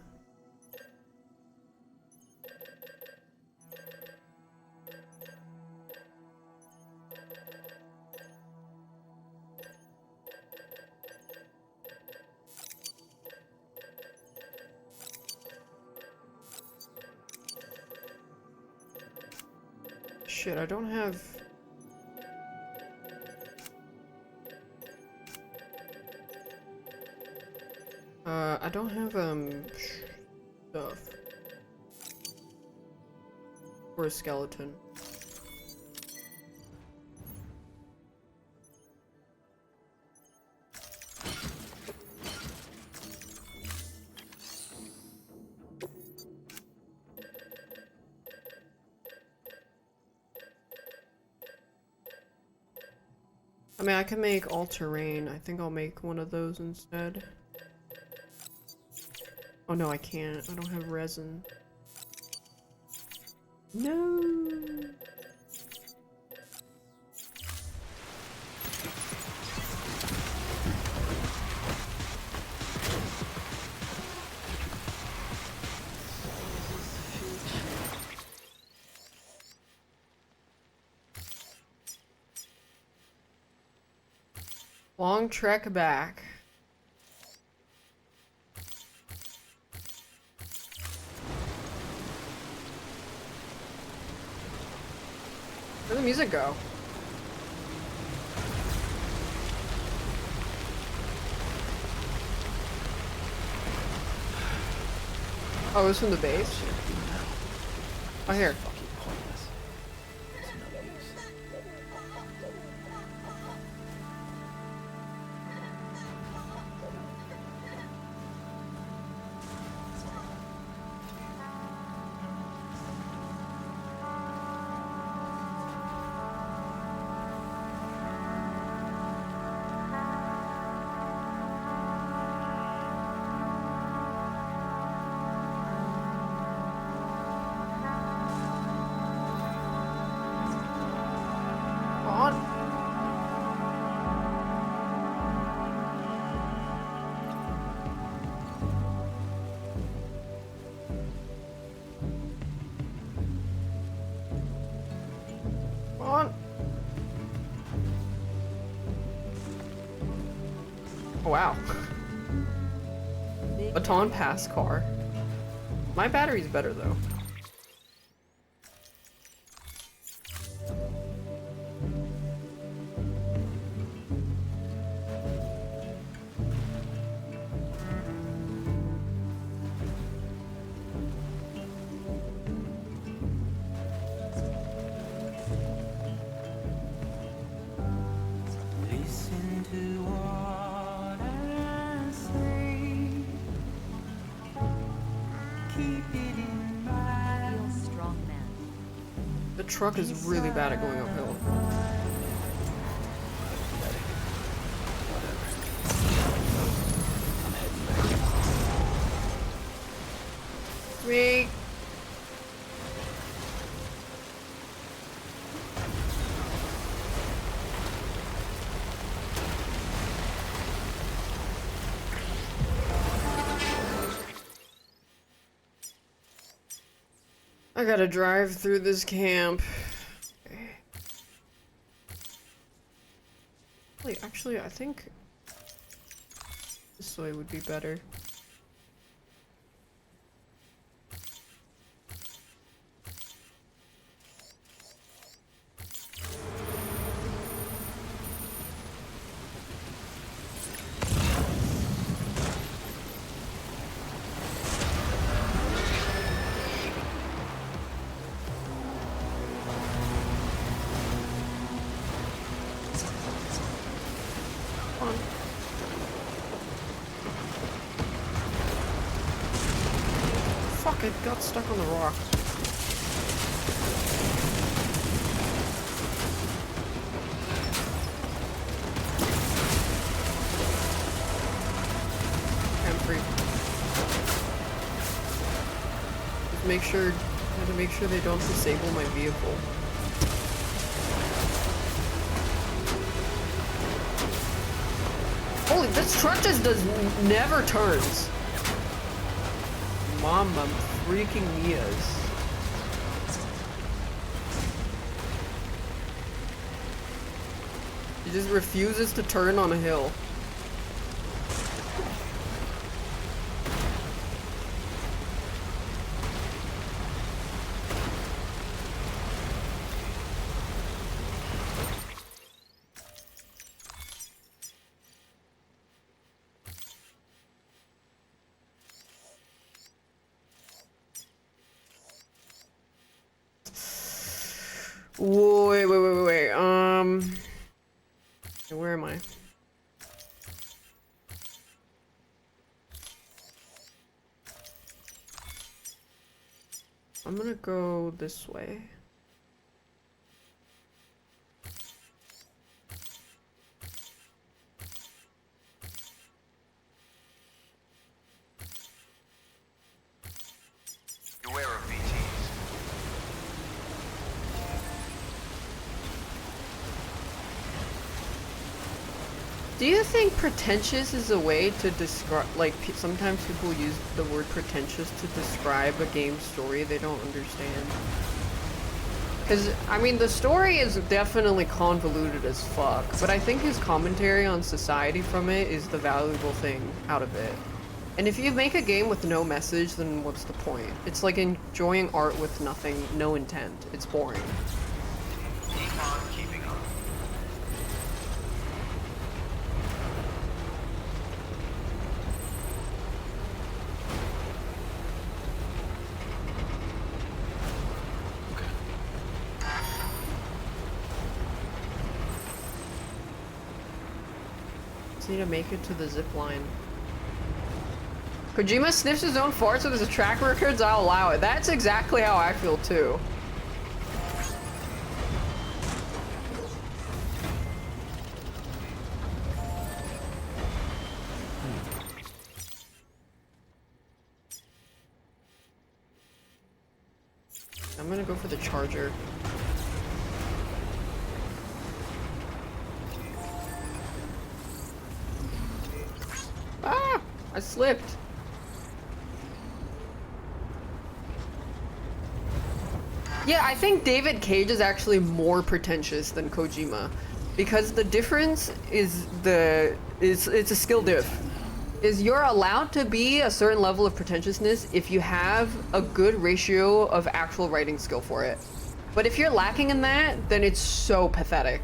shit, I don't have... I don't have, stuff. For a skeleton. I mean, I can make all-terrain. I think I'll make one of those instead. Oh no, I can't. I don't have resin. No. Long trek back. Where'd the music go? Oh, it was from the base? Oh, here. Wow. Baton pass car. My battery's better though. The truck is really bad at going uphill. Me. I gotta drive through this camp. Actually, I think this way would be better. Fuck, it got stuck on the rock. I'm free. Just make sure, I have to make sure they don't disable my vehicle. Holy, this truck just never turns. Mama freaking Mia's. He just refuses to turn on a hill. Wait. Where am I? I'm gonna go this way. Beware of VTs. Do you think pretentious is a way to describe, like, sometimes people use the word pretentious to describe a game story they don't understand? Because, I mean, the story is definitely convoluted as fuck, but I think his commentary on society from it is the valuable thing out of it. And if you make a game with no message, then what's the point? It's like enjoying art with nothing, no intent. It's boring. Keep on keeping up. Just need to make it to the zip line. Kojima sniffs his own farts with his track records, I'll allow it. That's exactly how I feel too. I'm gonna go for the charger. Ah! I slipped. Yeah, I think David Cage is actually more pretentious than Kojima, because the difference is it's a skill diff. Is you're allowed to be a certain level of pretentiousness if you have a good ratio of actual writing skill for it. But if you're lacking in that, then it's so pathetic.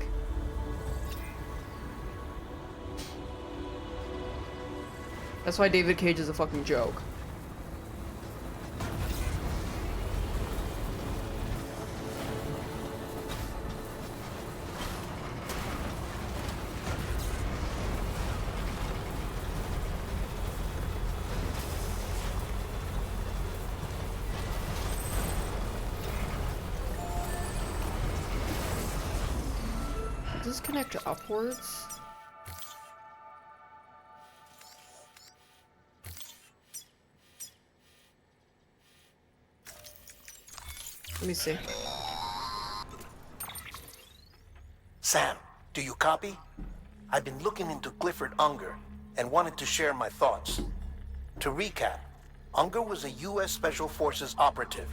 That's why David Cage is a fucking joke. Does this connect upwards? Let me see. Sam, do you copy? I've been looking into Clifford Unger and wanted to share my thoughts. To recap, Unger was a U.S. Special Forces operative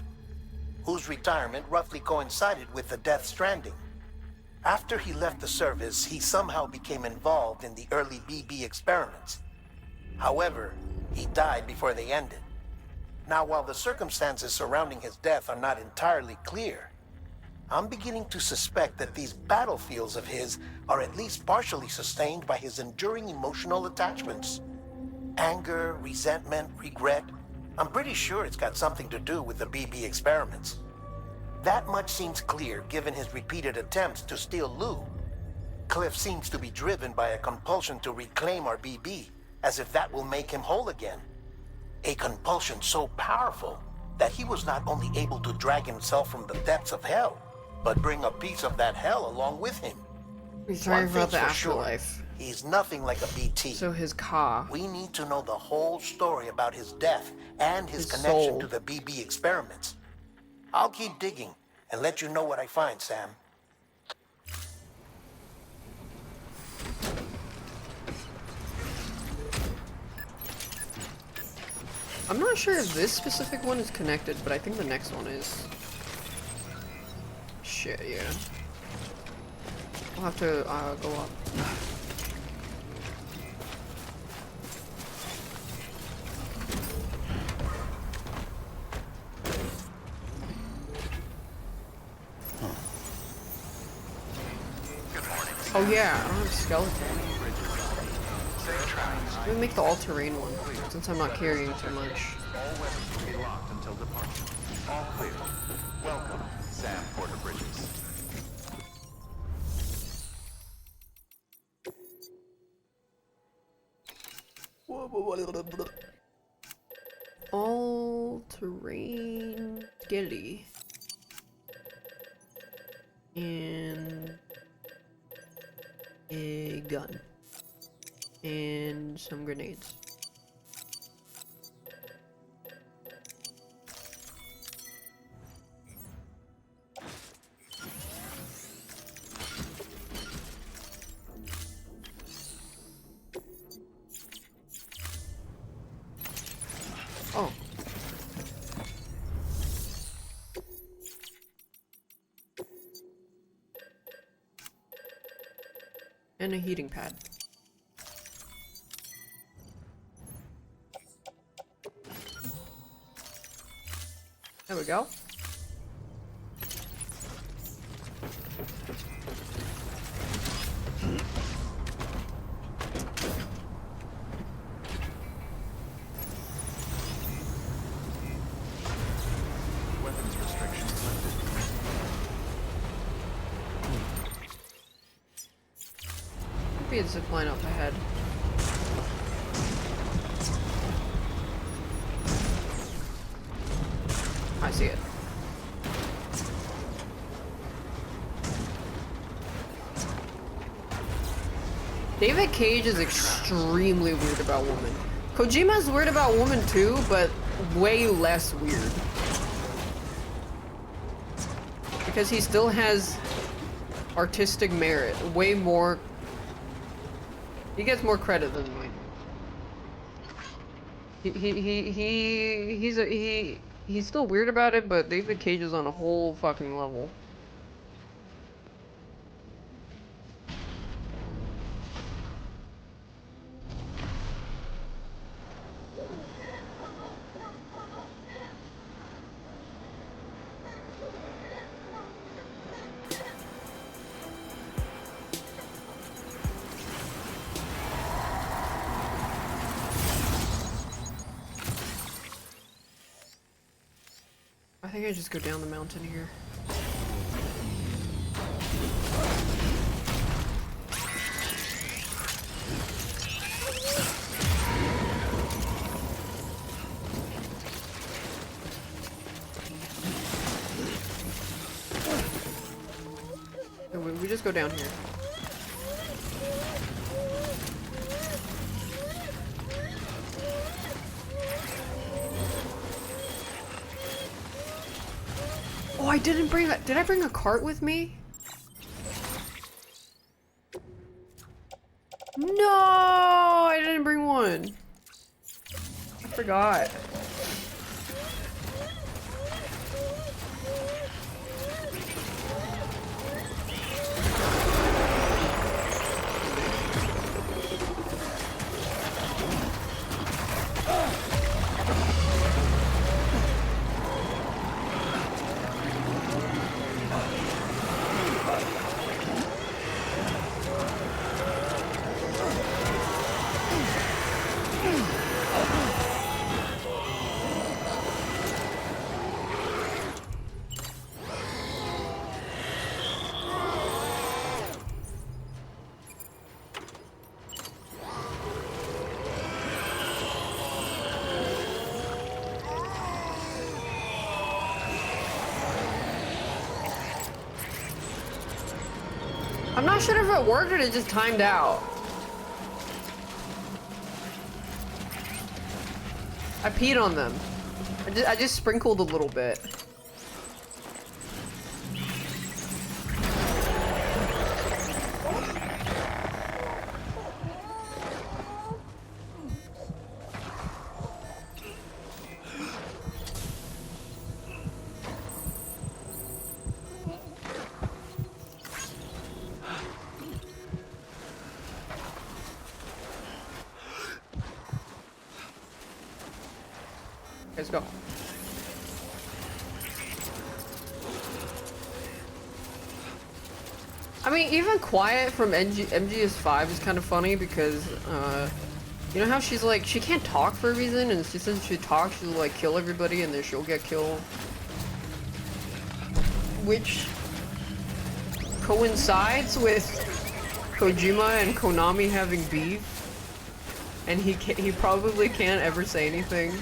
whose retirement roughly coincided with the Death Stranding. After he left the service, he somehow became involved in the early BB experiments. However, he died before they ended. Now, while the circumstances surrounding his death are not entirely clear, I'm beginning to suspect that these battlefields of his are at least partially sustained by his enduring emotional attachments. Anger, resentment, regret. I'm pretty sure it's got something to do with the BB experiments. That much seems clear given his repeated attempts to steal Lou. Cliff seems to be driven by a compulsion to reclaim our BB, as if that will make him whole again. A compulsion so powerful that he was not only able to drag himself from the depths of hell, but bring a piece of that hell along with him. He's talking about the Sure, afterlife. he's nothing like a BT. So his car. We need to know the whole story about his death and his connection to the BB experiments. I'll keep digging and let you know what I find, Sam. I'm not sure if this specific one is connected, but I think the next one is. Shit, yeah. I'll have to go up. Oh yeah, I don't have a skeleton. Let me make the all-terrain one, since I'm not carrying too much. All weapons will be locked until departure. All clear. Welcome, Sam Porter Bridges. All terrain skilly. And a gun. And some grenades. Oh. And a heating pad. There we go. Weapons restrictions lifted. Could be a zip line up ahead. I see it. David Cage is extremely weird about women. Kojima's weird about women too, but way less weird. Because he still has artistic merit, way more. He gets more credit than me. He's still weird about it, but David Cage is on a whole fucking level. I think I just go down the mountain here. We just go down here. Oh, I didn't bring a— did I bring a cart with me? No, I didn't bring one. I forgot. I'm not sure if it worked or it just timed out. I peed on them. I just sprinkled a little bit. Let's go. I mean, even Quiet from MGS5 is kind of funny because, you know how she's like, she can't talk for a reason, and since she talks, she'll like kill everybody and then she'll get killed. Which coincides with Kojima and Konami having beef. And he probably can't ever say anything.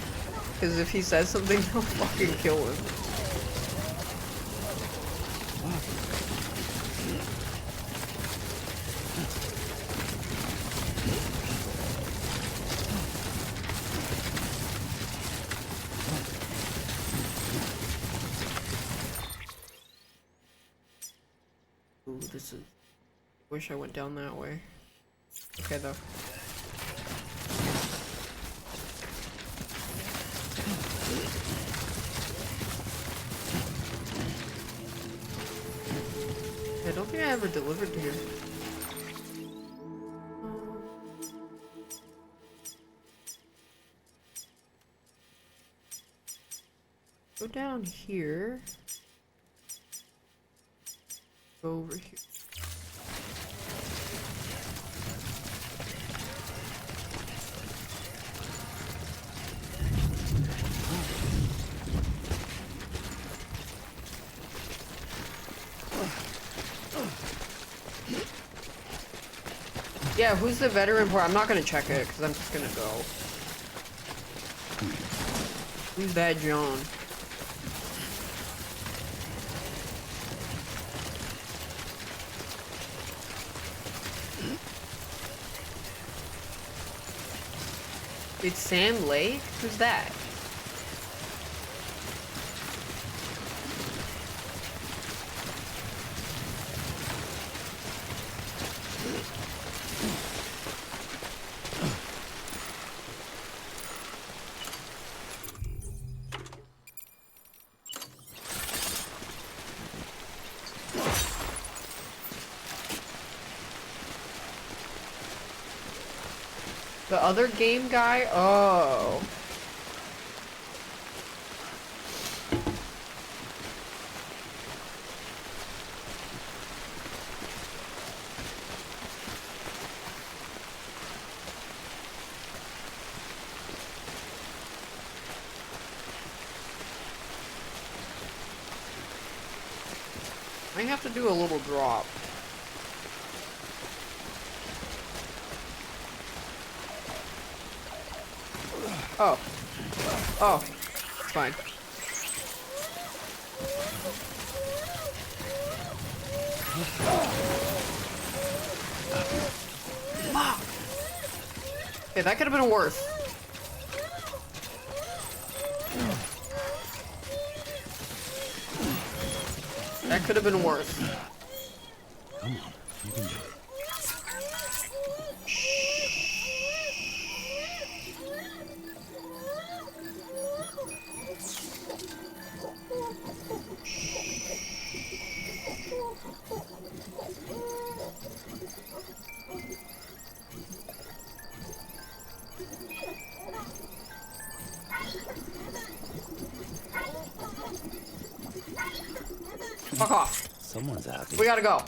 Because if he says something, they'll fucking kill him. Ooh, this is... Wish I went down that way. Okay, though. I don't think I ever delivered here. Go down here. Go over here. Yeah, who's the veteran for? I'm not gonna check it because I'm just gonna go. Who's that John? It's Sam Lake? Who's that? The other game guy? Oh. I have to do a little drop. Oh. Oh. It's fine. Okay, that could have been worse. That could have been worse. Come on, you can do it. Fuck off. Someone's happy. We gotta go.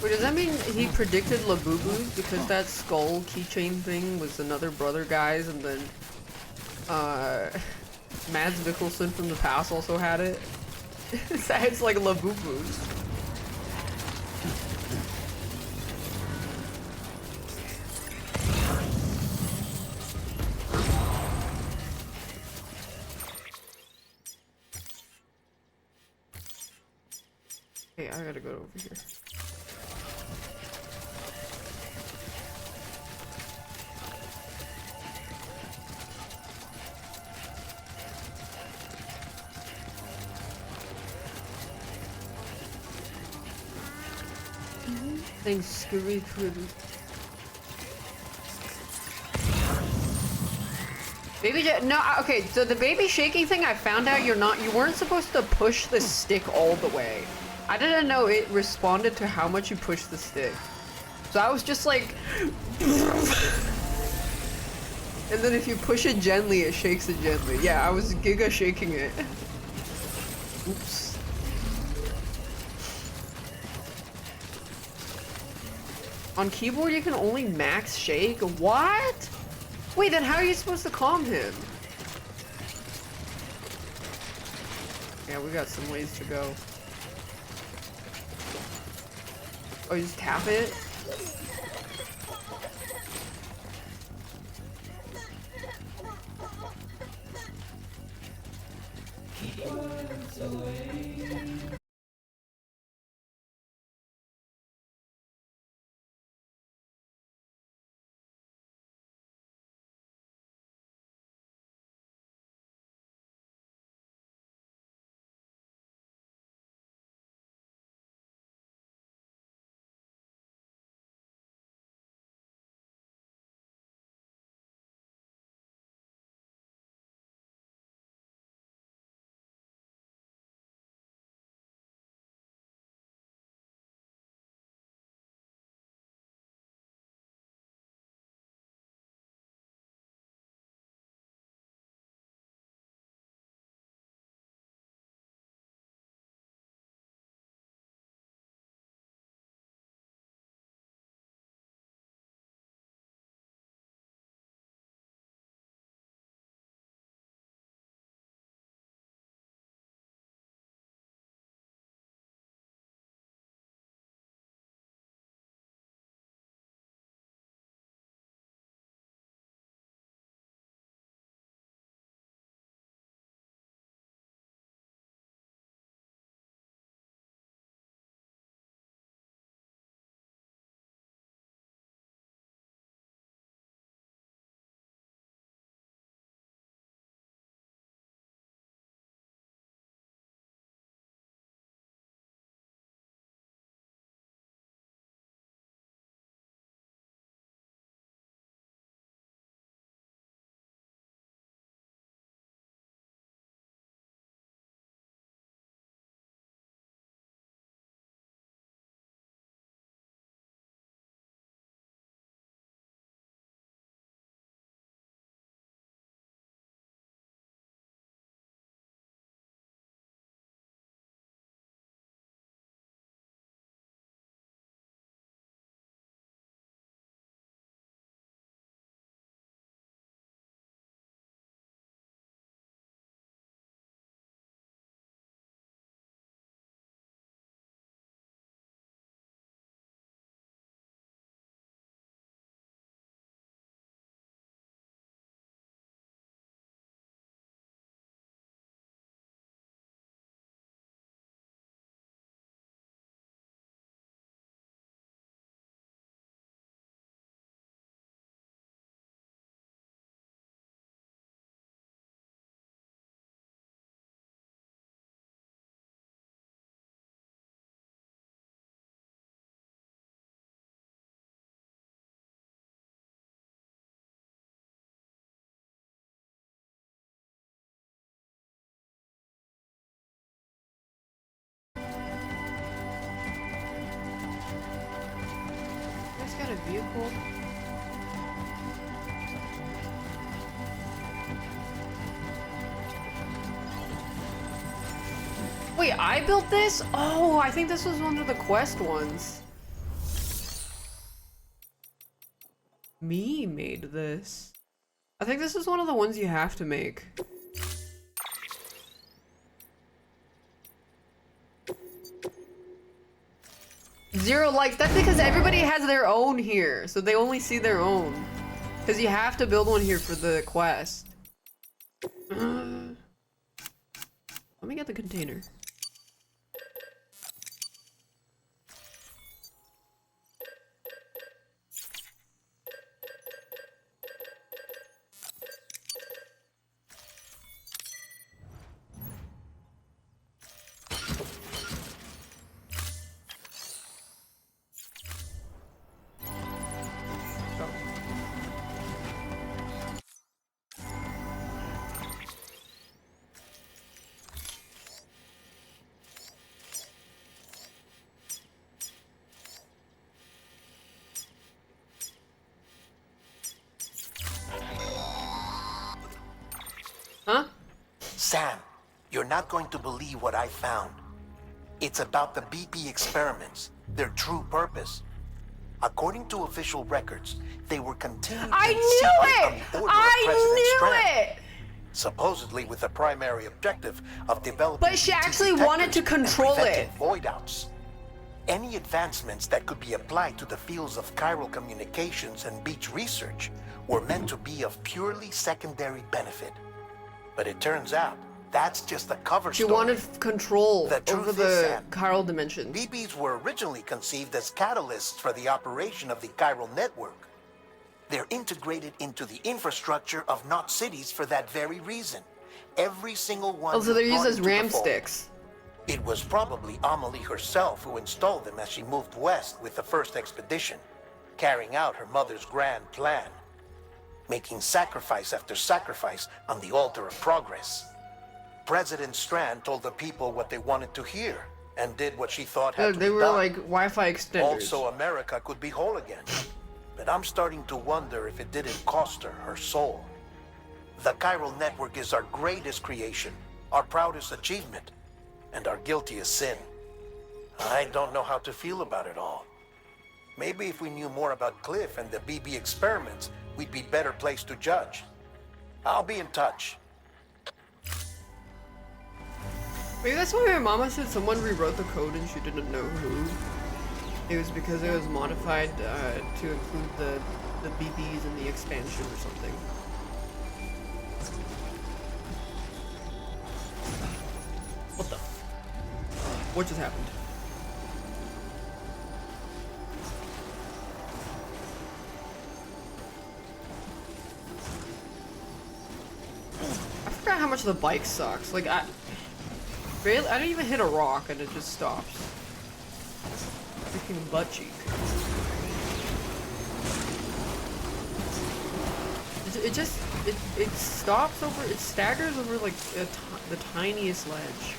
Wait, does that mean he predicted Labubu's because that skull keychain thing was another brother guy's and then Mads Mikkelsen from the past also had it? It's like Labubu's. Hey, I gotta go over here. Thanks, Scurry Critter. Baby, no, okay, so the baby shaking thing, I found out you weren't supposed to push the stick all the way. I didn't know it responded to how much you push the stick. So I was just like... And then if you push it gently, it shakes it gently. Yeah, I was giga shaking it. Oops. On keyboard, you can only max shake? What? Wait, then how are you supposed to calm him? Yeah, we got some ways to go. Oh, you just tap it? You guys got a vehicle? Wait, I built this? Oh, I think this was one of the quest ones. Me made this. I think this is one of the ones you have to make. Zero likes. That's because everybody has their own here, so they only see their own. Because you have to build one here for the quest. Let me get the container. Huh? Sam, you're not going to believe what I found. It's about the BP experiments, their true purpose. According to official records, they were continued I in knew secret it! on the order of President Strand. supposedly with the primary objective of developing. But she actually wanted to control it. Void outs. Any advancements that could be applied to the fields of chiral communications and beach research were meant to be of purely secondary benefit. But it turns out that's just a cover story. She wanted control over the Sam, chiral dimension. BBs were originally conceived as catalysts for the operation of the chiral network. They're integrated into the infrastructure of Knot cities for that very reason. Every single one. Oh, so they're used as ram fold. sticks. It was probably Amelie herself who installed them as she moved west with the first expedition, carrying out her mother's grand plan, making sacrifice after sacrifice on the altar of progress. President Strand told the people what they wanted to hear and did what she thought had to They be were done. like Wi-Fi extenders. Also, America could be whole again. But I'm starting to wonder if it didn't cost her her soul. The chiral network is our greatest creation, our proudest achievement, and our guiltiest sin. I don't know how to feel about it all. Maybe if we knew more about Cliff and the BB experiments, we'd be better placed to judge. I'll be in touch. Maybe that's why my mama said someone rewrote the code and she didn't know who. It was because it was modified to include the BBs in the expansion or something. What the? What just happened? I forgot how much the bike sucks. Like I don't even hit a rock and it just stops. Freaking butt cheek. It stops over, it staggers over like the tiniest ledge.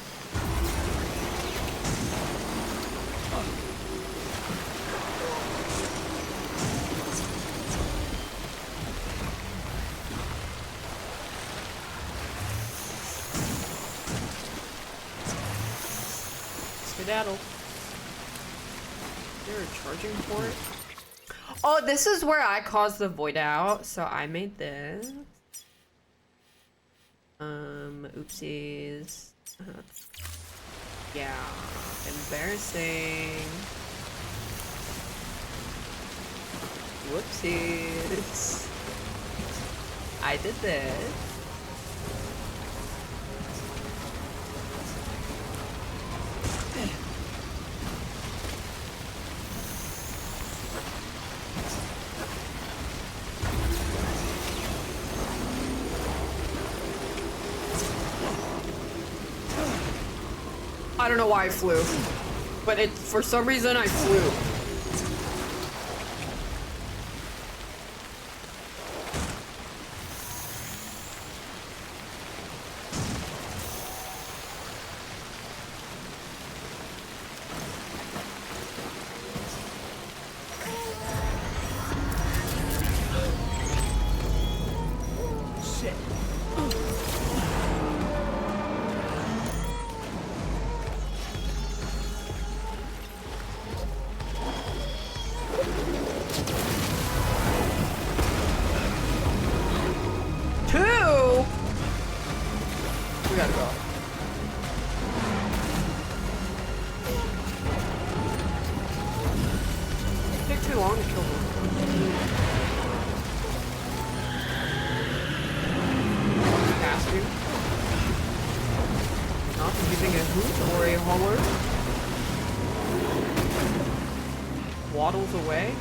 Skedaddle. Is there a charging port? Oh, this is where I caused the void out, so I made this. Oopsies. Yeah, embarrassing. Whoopsies. I did this. I don't know why I flew, but for some reason I flew. Waddles away.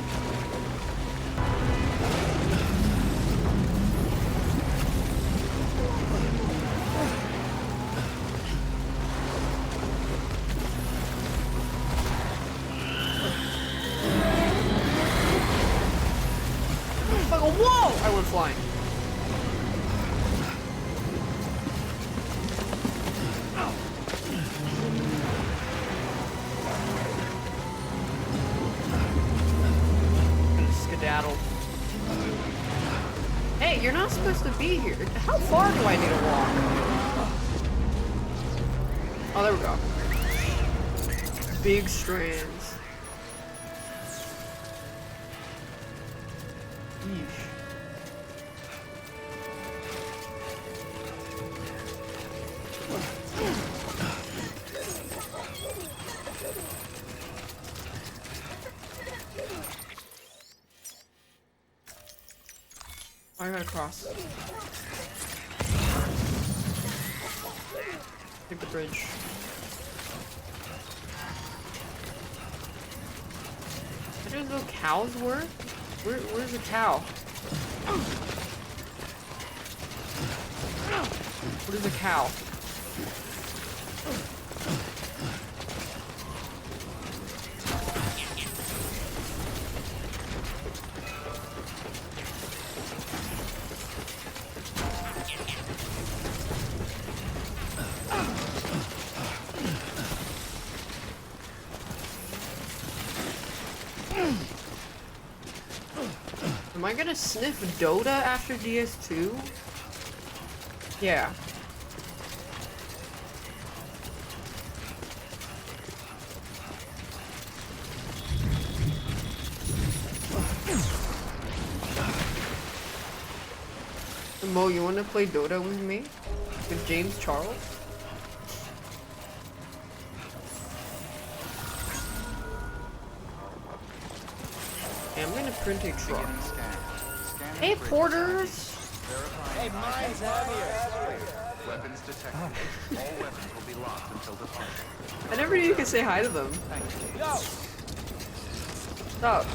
Whoa! I went flying. Skedaddle. Hey, you're not supposed to be here. How far do I need to walk? Oh, there we go. Big strands. Yeesh. I gotta cross. Take the bridge. How do those cows work? Where's the cow? What is a cow? Am I gonna sniff Dota after DS2? Yeah. Mo, you wanna play Dota with me? With James Charles? Okay, I'm gonna print a truck. Hey, porters! Hey, mine's out here. Weapons detected. All weapons will be locked until departure. I never knew you could say hi to them. Yo! Stop.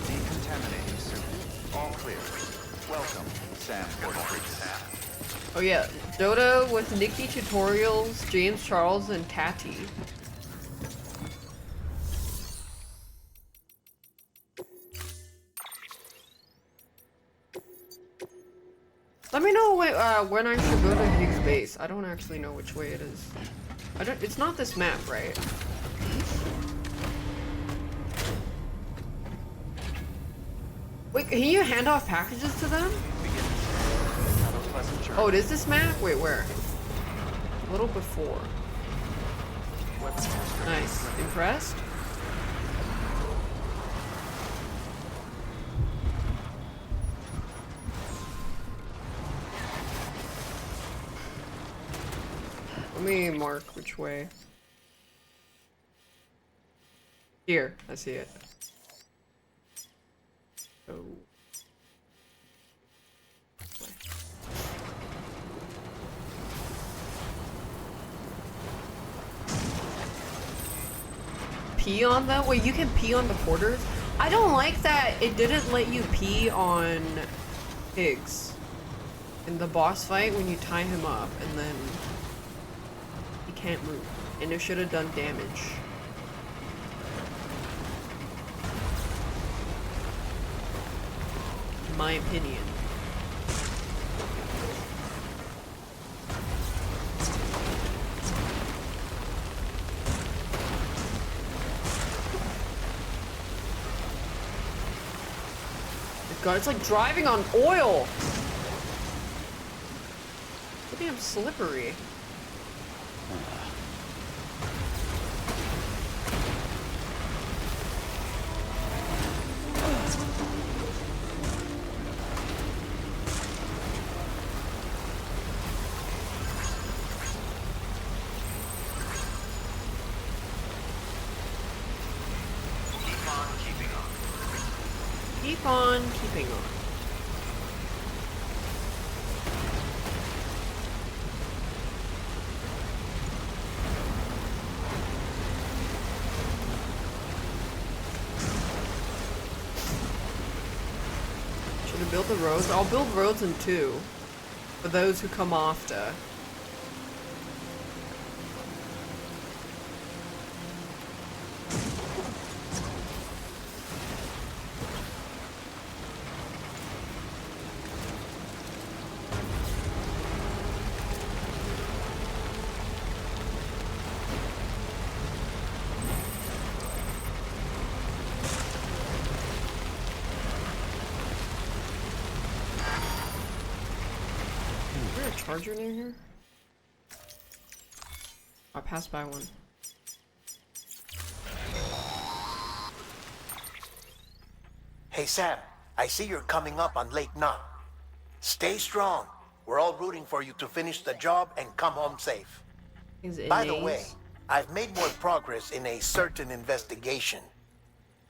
Decontaminating suit. All clear. Welcome, Sam Porter. Oh yeah, Dota with Nikki Tutorials, James Charles, and Tati. Let me know when I should go to Higgs base. I don't actually know which way it is. It's not this map, right? Wait, can you hand off packages to them? Oh, it is this map? Wait, where? A little before. Nice. Impressed? Let me mark which way. Here, I see it. Oh. Pee on them? Wait, you can pee on the porters? I don't like that it didn't let you pee on Higgs in the boss fight when you tie him up and then he can't move. And it should have done damage. In my opinion. God, it's like driving on oil. So damn slippery. Keep on keeping on. Should have built the roads. I'll build roads in 2 for those who come after. Charger near here? I passed by one. Hey Sam, I see you're coming up on Lake Knot. Stay strong. We're all rooting for you to finish the job and come home safe. By the way, I've made more progress in a certain investigation.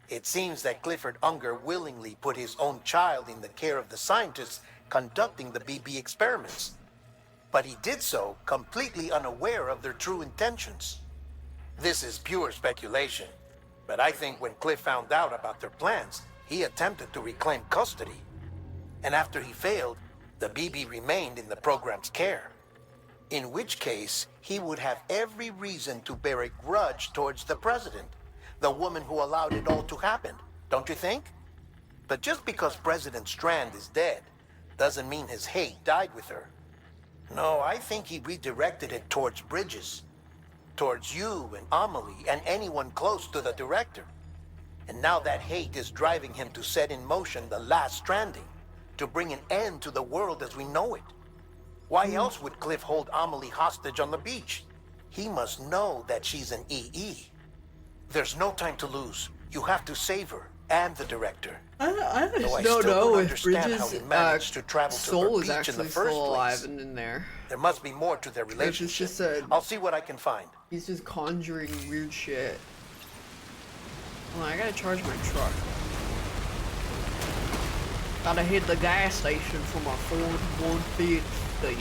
It seems that Clifford Unger willingly put his own child in the care of the scientists conducting the BB experiments. But he did so completely unaware of their true intentions. This is pure speculation, but I think when Cliff found out about their plans, he attempted to reclaim custody. And after he failed, the BB remained in the program's care. In which case, he would have every reason to bear a grudge towards the president, the woman who allowed it all to happen, don't you think? But just because President Strand is dead, doesn't mean his hate died with her. No, I think he redirected it towards Bridges. Towards you and Amelie and anyone close to the director. And now that hate is driving him to set in motion the last stranding, to bring an end to the world as we know it. Why else would Cliff hold Amelie hostage on the beach? He must know that she's an EE. There's no time to lose. You have to save her and the director. I just don't know if Bridges' soul is actually still alive and in there. There must be more to their relationship. I'll see what I can find. He's just conjuring weird shit. Well, I gotta charge my truck. Gotta hit the gas station for my Ford 150.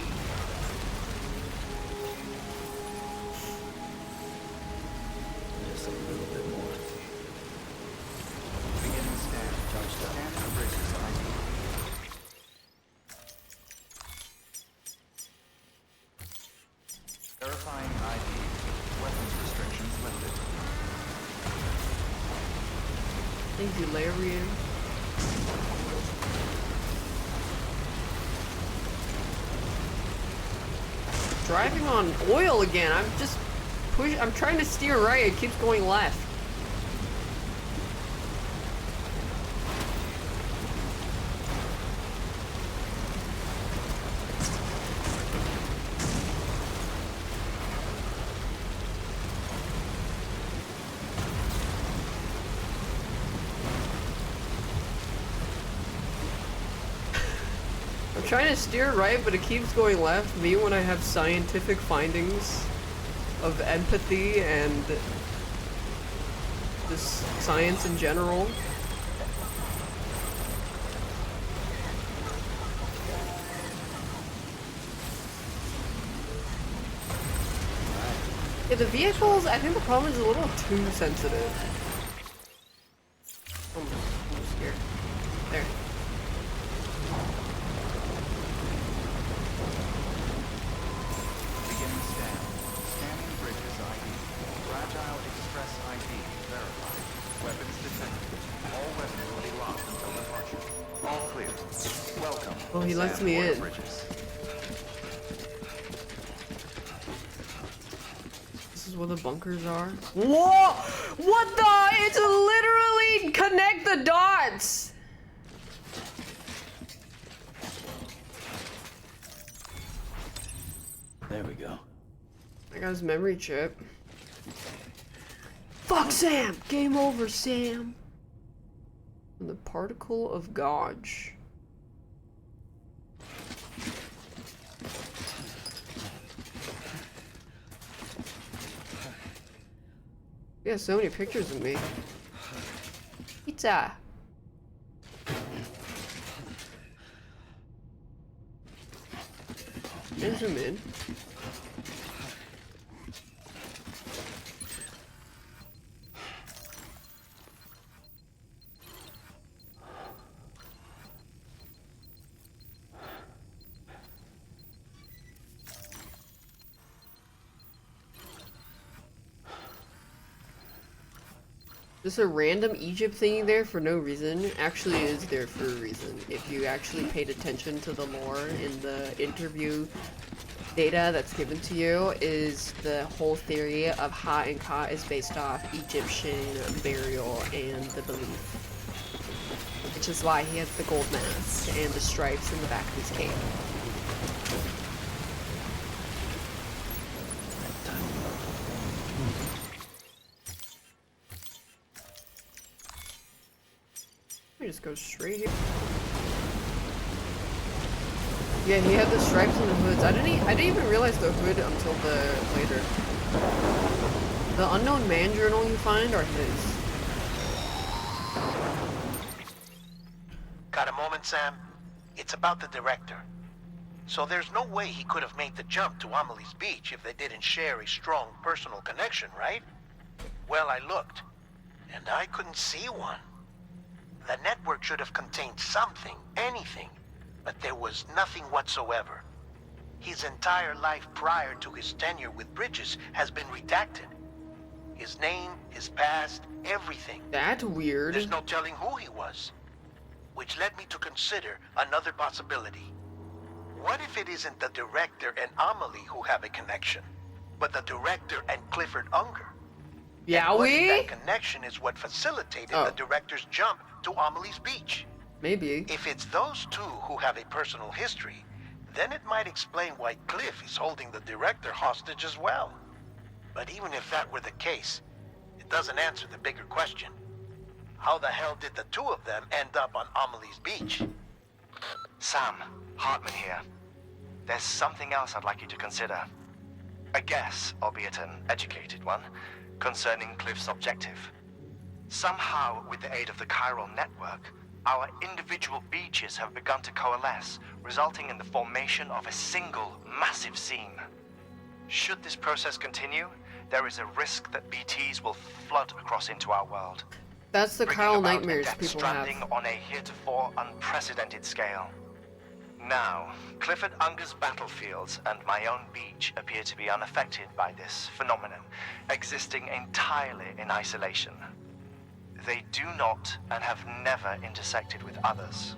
Just a little bit more. Beginning scan. Scan for Bridges ID. Verifying ID. Weapons restrictions lifted. Thank you, Larian. Driving on oil again. I'm trying to steer right. It keeps going left. I'm trying to steer right, but it keeps going left. Me, when I have scientific findings of empathy and just science in general. Yeah, the vehicles, I think the problem is a little too sensitive. Almost scared. There. Beginning scan. Scanning Bridges ID. Fragile Express ID verified. Weapons detected. All weapons will be locked until departure. All clear. Welcome. Oh, he lets Sam me Porter in. Bridges. This is where the bunkers are. Whoa! What the? It's literally connect the dots! There we go. I got his memory chip. Fuck Sam! Game over, Sam! And the particle of Gauge. Yeah, so many pictures of me. Pizza! And zoom in. Just a random Egypt thingy there for no reason actually is there for a reason. If you actually paid attention to the lore in the interview data that's given to you, is the whole theory of Ha and Ka is based off Egyptian burial and the belief. Which is why he has the gold mask and the stripes in the back of his cape. Let me just go straight here. Yeah, he had the stripes on the hoods. I didn't even realize the hood until later. The unknown man journal you find are his. Got a moment, Sam? It's about the director. So there's no way he could have made the jump to Amelie's Beach if they didn't share a strong personal connection, right? Well, I looked, and I couldn't see one. The network should have contained something, anything, but there was nothing whatsoever. His entire life prior to his tenure with Bridges has been redacted. His name, his past, everything. That's weird. There's no telling who he was. Which led me to consider another possibility. What if it isn't the director and Amelie who have a connection, but the director and Clifford Unger? Yeah, and what if that connection is what facilitated the director's jump to Amelie's Beach? Maybe. If it's those two who have a personal history, then it might explain why Cliff is holding the director hostage as well. But even if that were the case, it doesn't answer the bigger question. How the hell did the two of them end up on Amelie's Beach? Sam, Hartman here. There's something else I'd like you to consider. A guess, albeit an educated one, concerning Cliff's objective. Somehow, with the aid of the chiral network, our individual beaches have begun to coalesce, resulting in the formation of a single massive seam. Should this process continue, there is a risk that BTs will flood across into our world. That's the chiral nightmares Death people Stranding have. on a heretofore unprecedented scale. Now, Clifford Unger's battlefields and my own beach appear to be unaffected by this phenomenon, existing entirely in isolation. They do not and have never intersected with others.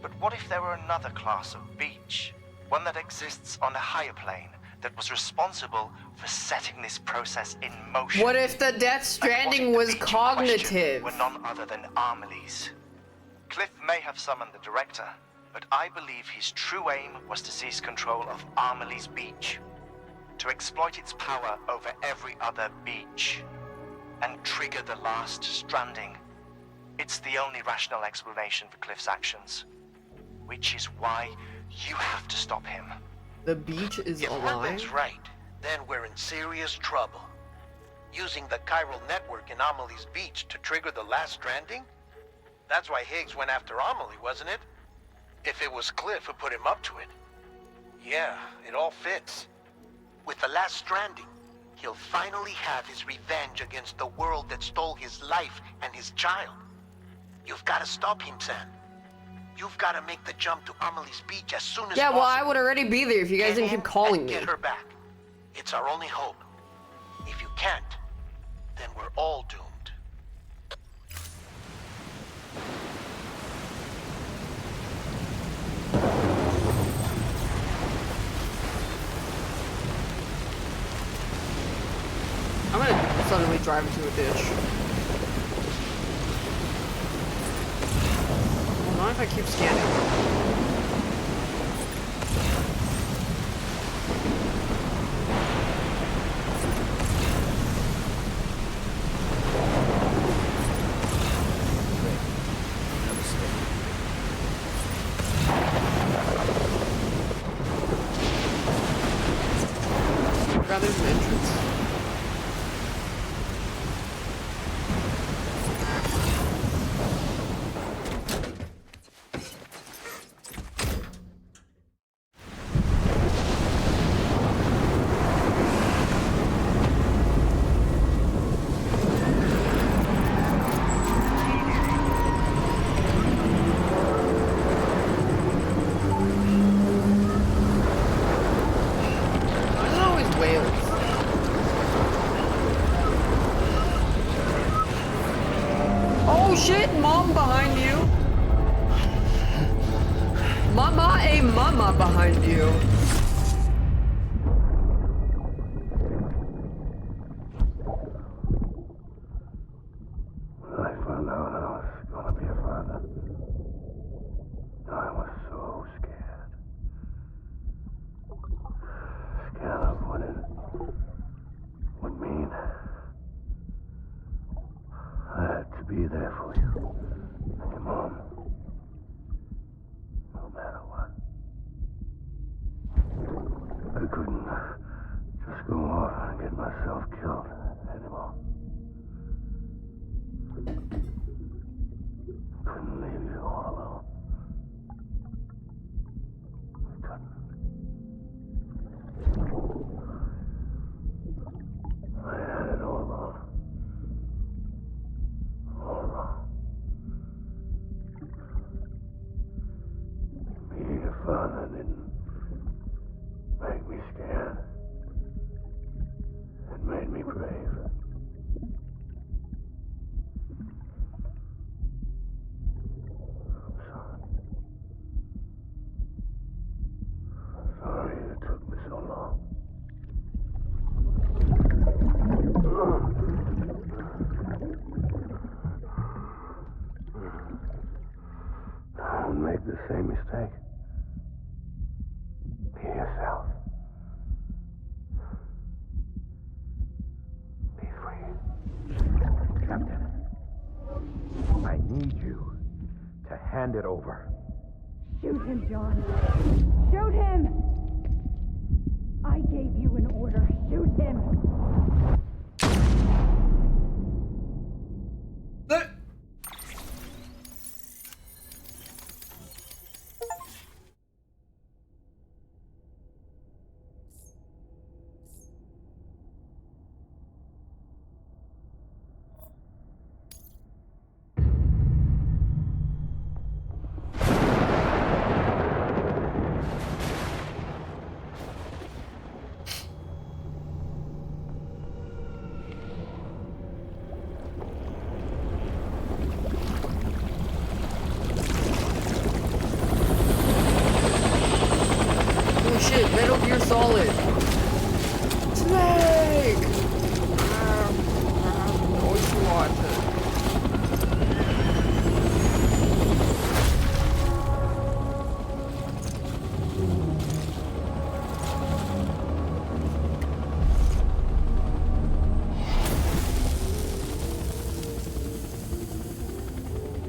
But what if there were another class of beach, one that exists on a higher plane, that was responsible for setting this process in motion? What if the Death Stranding was cognitive? Were none other than Amelie's. Cliff may have summoned the director, but I believe his true aim was to seize control of Amelie's Beach, to exploit its power over every other beach, and trigger the last stranding. It's the only rational explanation for Cliff's actions, which is why you have to stop him. The beach is If alive? Hartman's right, then we're in serious trouble. Using the chiral network in Amelie's Beach to trigger the last stranding? That's why Higgs went after Amelie, wasn't it? If it was Cliff who put him up to it. Yeah, it all fits. With the last stranding, he'll finally have his revenge against the world that stole his life and his child. You've got to stop him, Sam. You've got to make the jump to Amelie's Beach as soon as Yeah, possible. well, I would already be there if you guys didn't keep calling me. Get her back. It's our only hope. If you can't, then we're all doomed. I'm gonna suddenly drive into a ditch. Well, not if I keep scanning. Rather than entrance. Oh shit, mom behind you. Mama behind you. When I found out I was gonna be a father, I was so scared. Scared of what it would mean. I had to be there for you and your mom, no matter what. I couldn't just go off and get myself killed anymore. Couldn't leave you all alone. make the same mistake. Be yourself. Be free. Captain, I need you to hand it over. Shoot him, John. Shoot him! I gave you an order. Shoot him! Solid. Snake! Noisy water.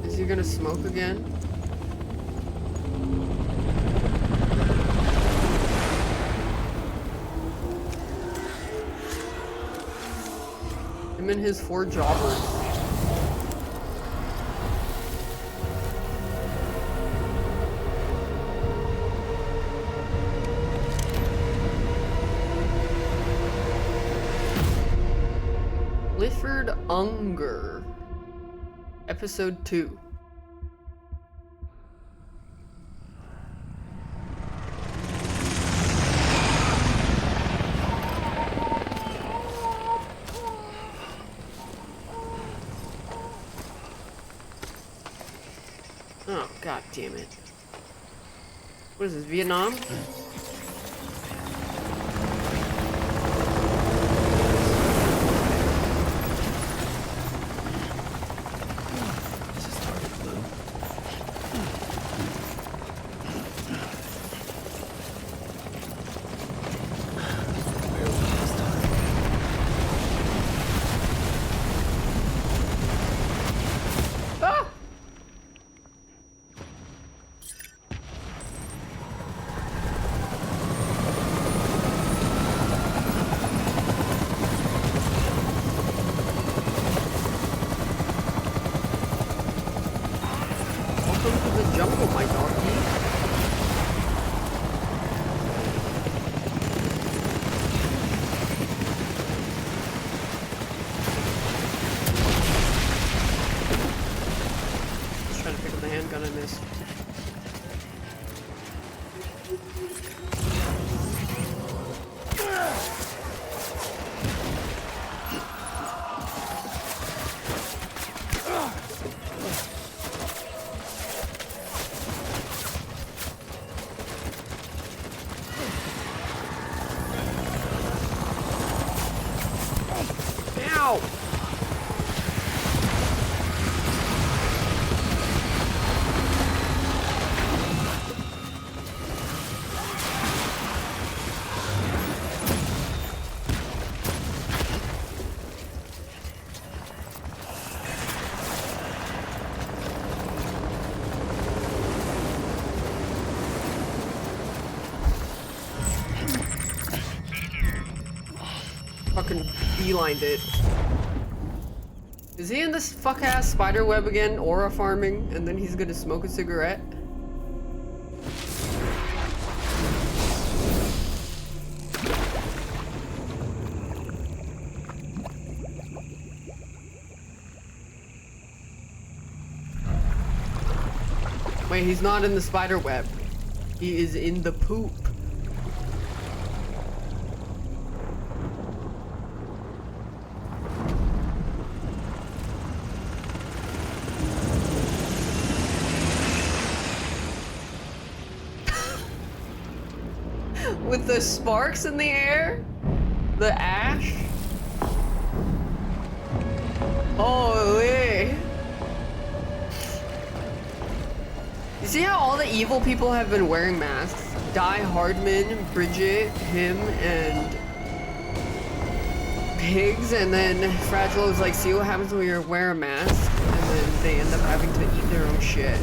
Is he gonna smoke again? Him and his 4 jobbers. Clifford Unger. Episode 2. Oh, god damn it. What is this, Vietnam? Fucking beelined it. Is he in this fuck-ass spider web again, aura farming, and then he's gonna smoke a cigarette? Wait, he's not in the spider web. He is in the poop. With the sparks in the air? The ash? Holy! You see how all the evil people have been wearing masks? Di, Hardman, Bridget, him, and Pigs, and then Fragile is like, see what happens when you wear a mask? And then they end up having to eat their own shit.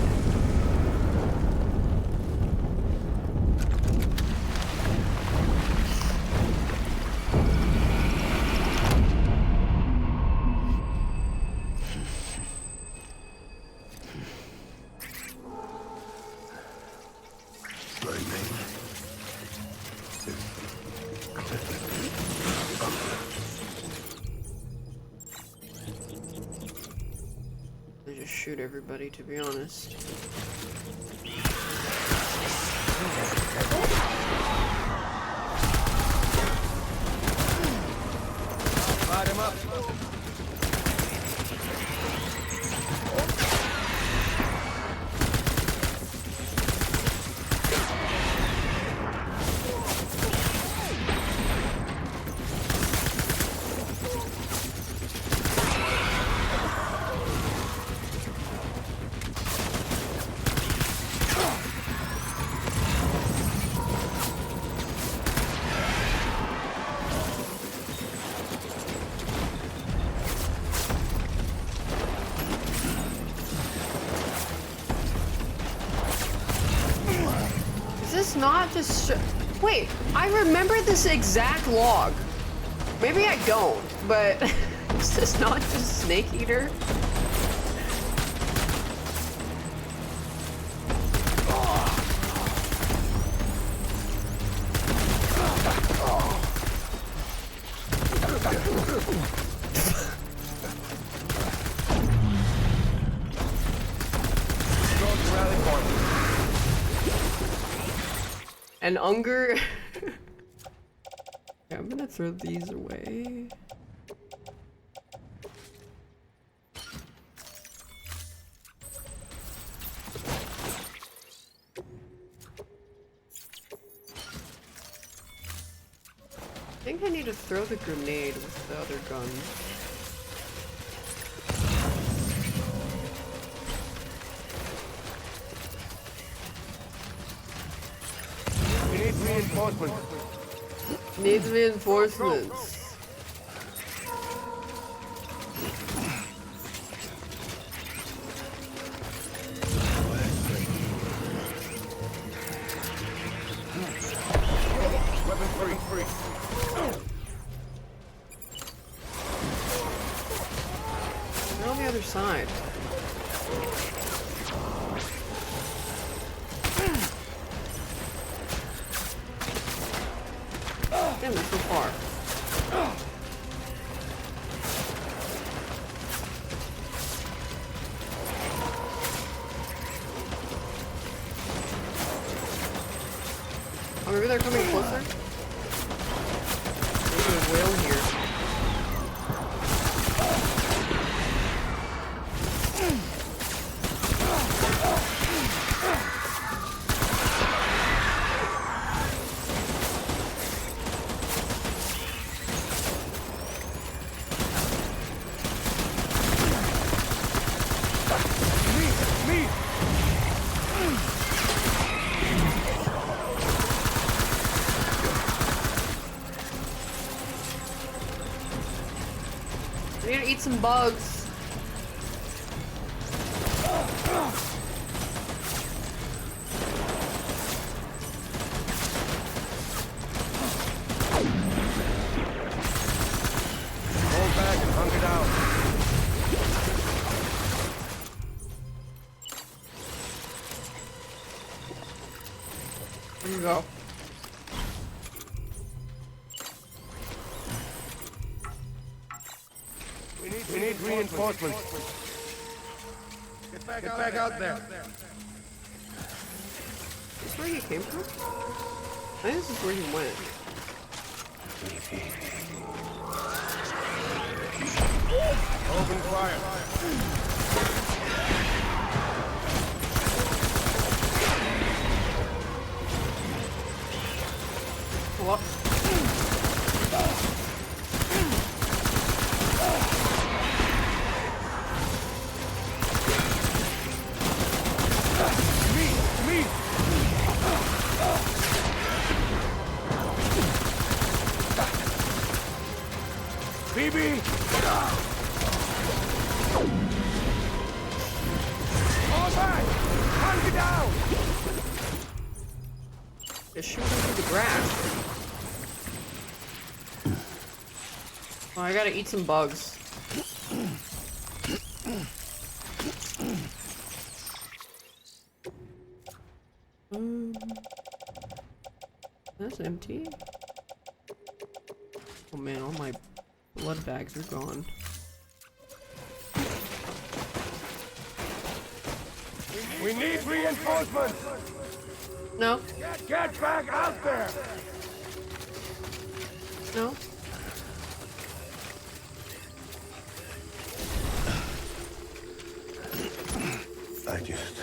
They just shoot everybody, to be honest. Light him up. Not just wait, I remember this exact log. Maybe I don't, but is this not just Snake Eater? And Unger. Yeah, I'm gonna throw these away. I think I need to throw the grenade with the other gun. Reinforcements. Needs reinforcements. Weapon free. They're on the other side. Damn, they're so far. Oh, maybe they're coming closer? There's a whale here. We need to eat some bugs. Hold back and hunker down. There you go. We need reinforcements. Get back out there. Is this where he came from? I think this is where he went. Open fire. What? down! Just shoot through the grass. Oh, I gotta eat some bugs. That's empty. Oh man, all my blood bags are gone. We need reinforcements! No. Get back out there! No. I just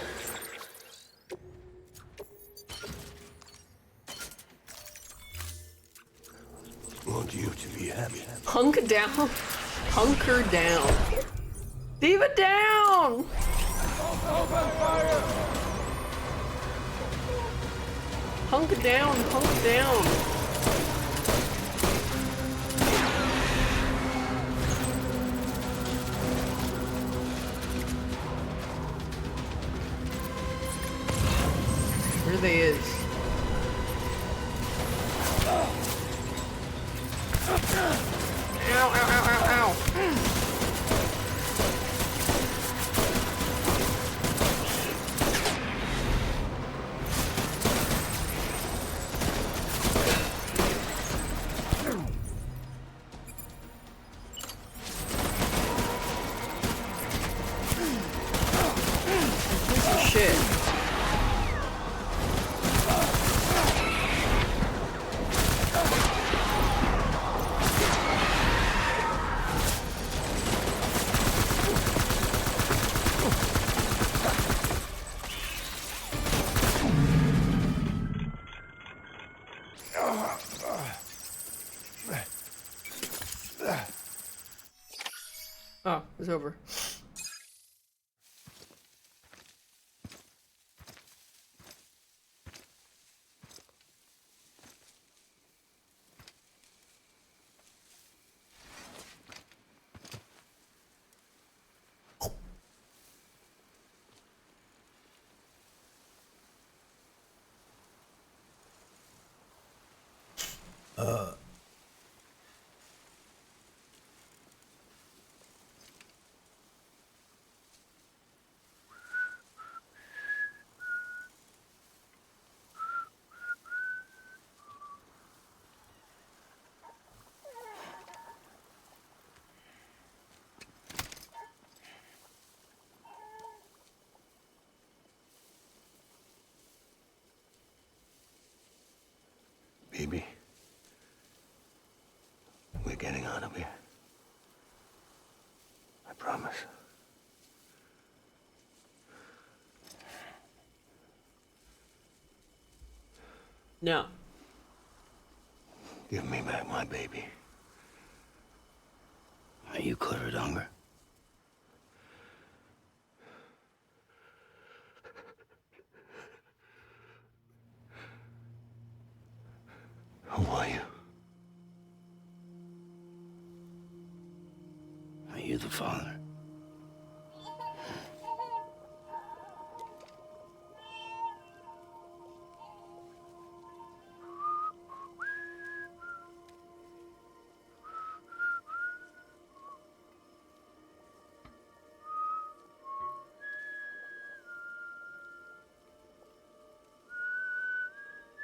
want you to be happy. Hunker down. Hunker down. Diva down! Open fire! Hunker down, hunker down. Where they is? Ow, ow, ow, ow, ow. Piece of shit. Oh, it's over. Baby, we're getting out of here. I promise. No. Give me back my baby. Are you clear, Donger? Who are you? Are you the father?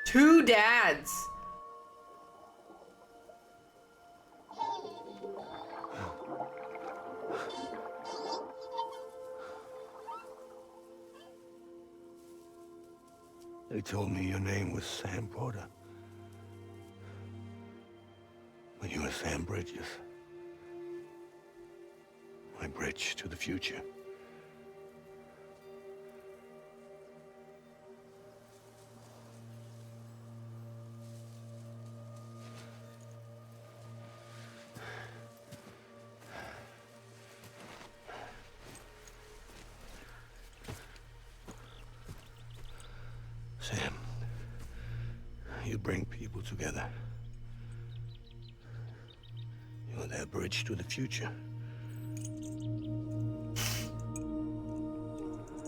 Two dads. They told me your name was Sam Porter. But you were Sam Bridges. My bridge to the future. Sam, you bring people together. You're their bridge to the future.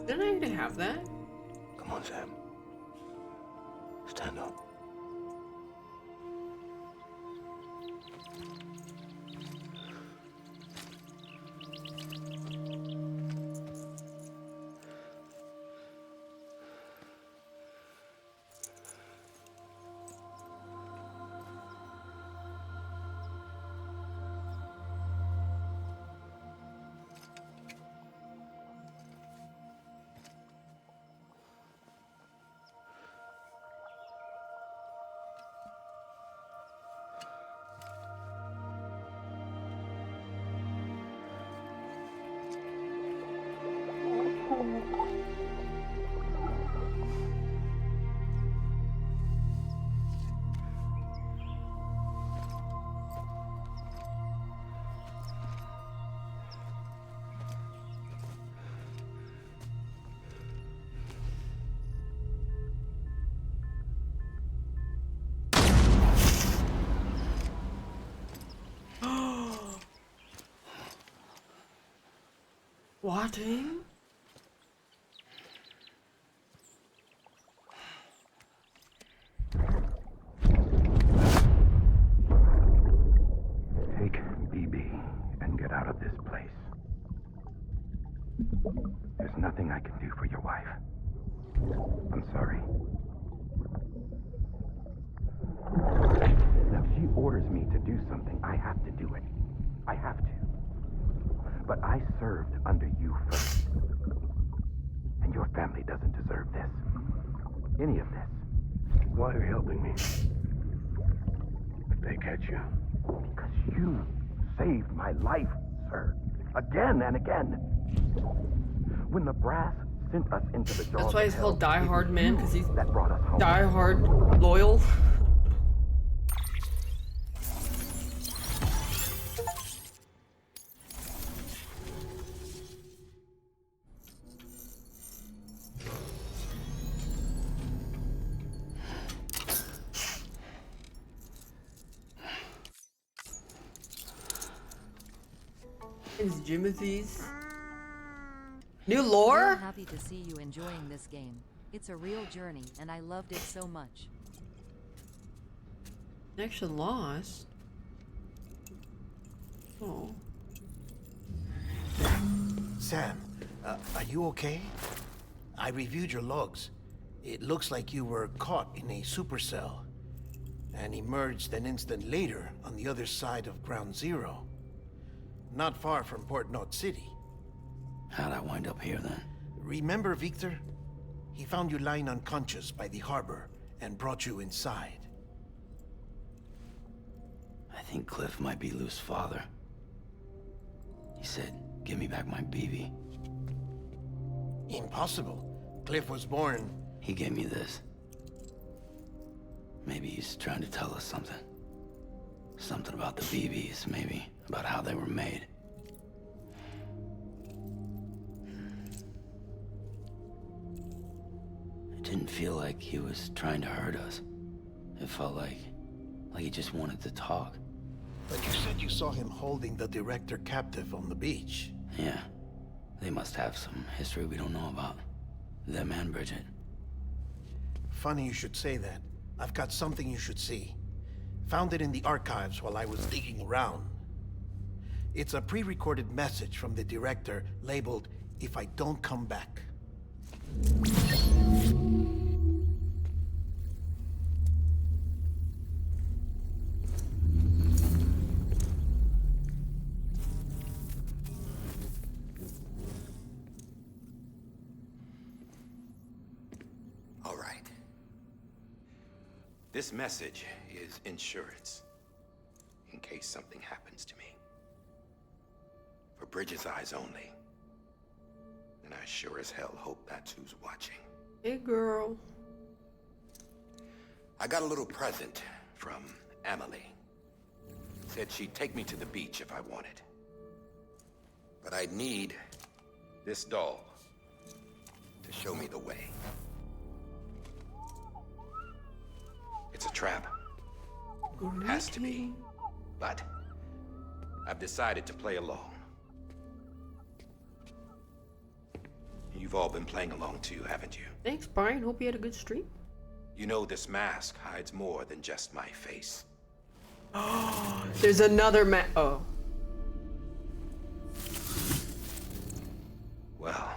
Didn't I already have that? Come on, Sam. Stand up. Watching? Take BB and get out of this place. There's nothing I can do for your wife. I'm sorry. Now, if she orders me to do something, I have to do it. I have to. But I served under you first. And your family doesn't deserve this. Any of this. Why are you helping me? If they catch you. Because you saved my life, sir. Again and again. When the brass sent us into the jaws That's why he's of hell, called Die Hard Man, because he's that brought us home. Die Hard loyal. Is Jimothy's new I'm lore? happy to see you enjoying this game. It's a real journey, and I loved it so much. Connection lost. Oh. Sam, are you okay? I reviewed your logs. It looks like you were caught in a supercell and emerged an instant later on the other side of Ground Zero. Not far from Port Knot City. How'd I wind up here then? Remember Victor? He found you lying unconscious by the harbor and brought you inside. I think Cliff might be Lou's father. He said, give me back my BB. Impossible. Cliff was born... He gave me this. Maybe he's trying to tell us something. Something about the BBs, maybe. About how they were made. It didn't feel like he was trying to hurt us. It felt like he just wanted to talk. But you said you saw him holding the director captive on the beach. Yeah. They must have some history we don't know about. Them and Bridget. Funny you should say that. I've got something you should see. Found it in the archives while I was digging around. It's a pre-recorded message from the director labeled, "If I don't come back." All right. This message is insurance. In case something happens to me. For Bridget's eyes only. And I sure as hell hope that's who's watching. Hey, girl. I got a little present from Emily. Said she'd take me to the beach if I wanted. But I'd need this doll to show me the way. It's a trap. Has to be. But I've decided to play along. You've You've all been playing along too, haven't you? Thanks, Brian. Hope you had a good stream. You know this mask hides more than just my face. There's another oh. Well,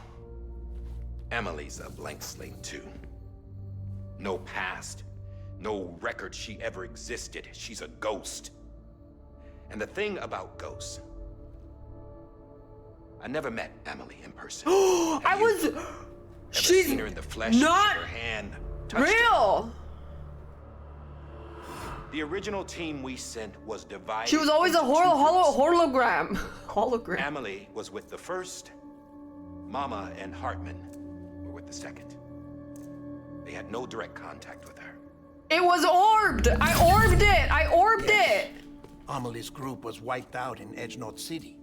Emily's a blank slate too. No past, no record she ever existed. She's a ghost. And the thing about ghosts, I never met Emily in person. She's seen her in the flesh, not shook her hand, touched real. her? The original team we sent was divided. She was always a into two hologram. groups. Hologram. Emily was with the first. Mama and Hartman were with the second. They had no direct contact with her. It was orbed. I orbed it. I orbed it. Amelie's group was wiped out in Edge North City.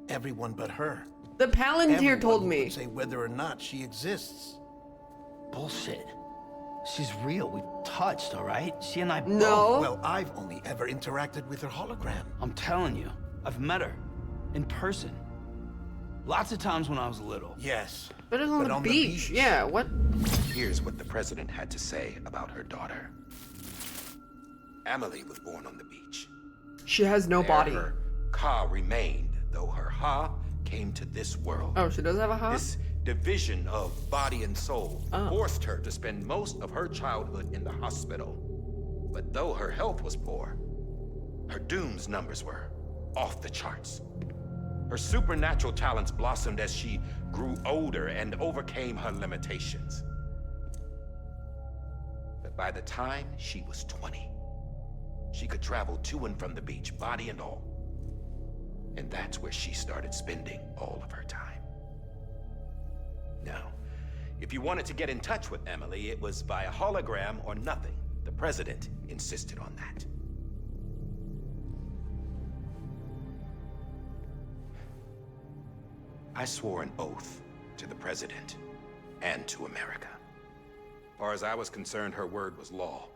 Everyone but her. The Palantir Everyone told who me. could say whether or not she exists. Bullshit. She's real. We've touched, all right? She and I both. No. Well, I've only ever interacted with her hologram. I'm telling you, I've met her in person. Lots of times when I was little. Yes. But it's on the beach. Yeah, what? Here's what the president had to say about her daughter. Emily was born on the beach. She has no body. Her Ka remained, though her Ha came to this world. Oh, she does have a Ha? This division of body and soul forced her to spend most of her childhood in the hospital. But though her health was poor, her Doom's numbers were off the charts. Her supernatural talents blossomed as she grew older and overcame her limitations. But by the time she was 20, she could travel to and from the beach, body and all. And that's where she started spending all of her time. Now, if you wanted to get in touch with Emily, it was via hologram or nothing. The president insisted on that. I swore an oath to the president and to America. As far as I was concerned, her word was law.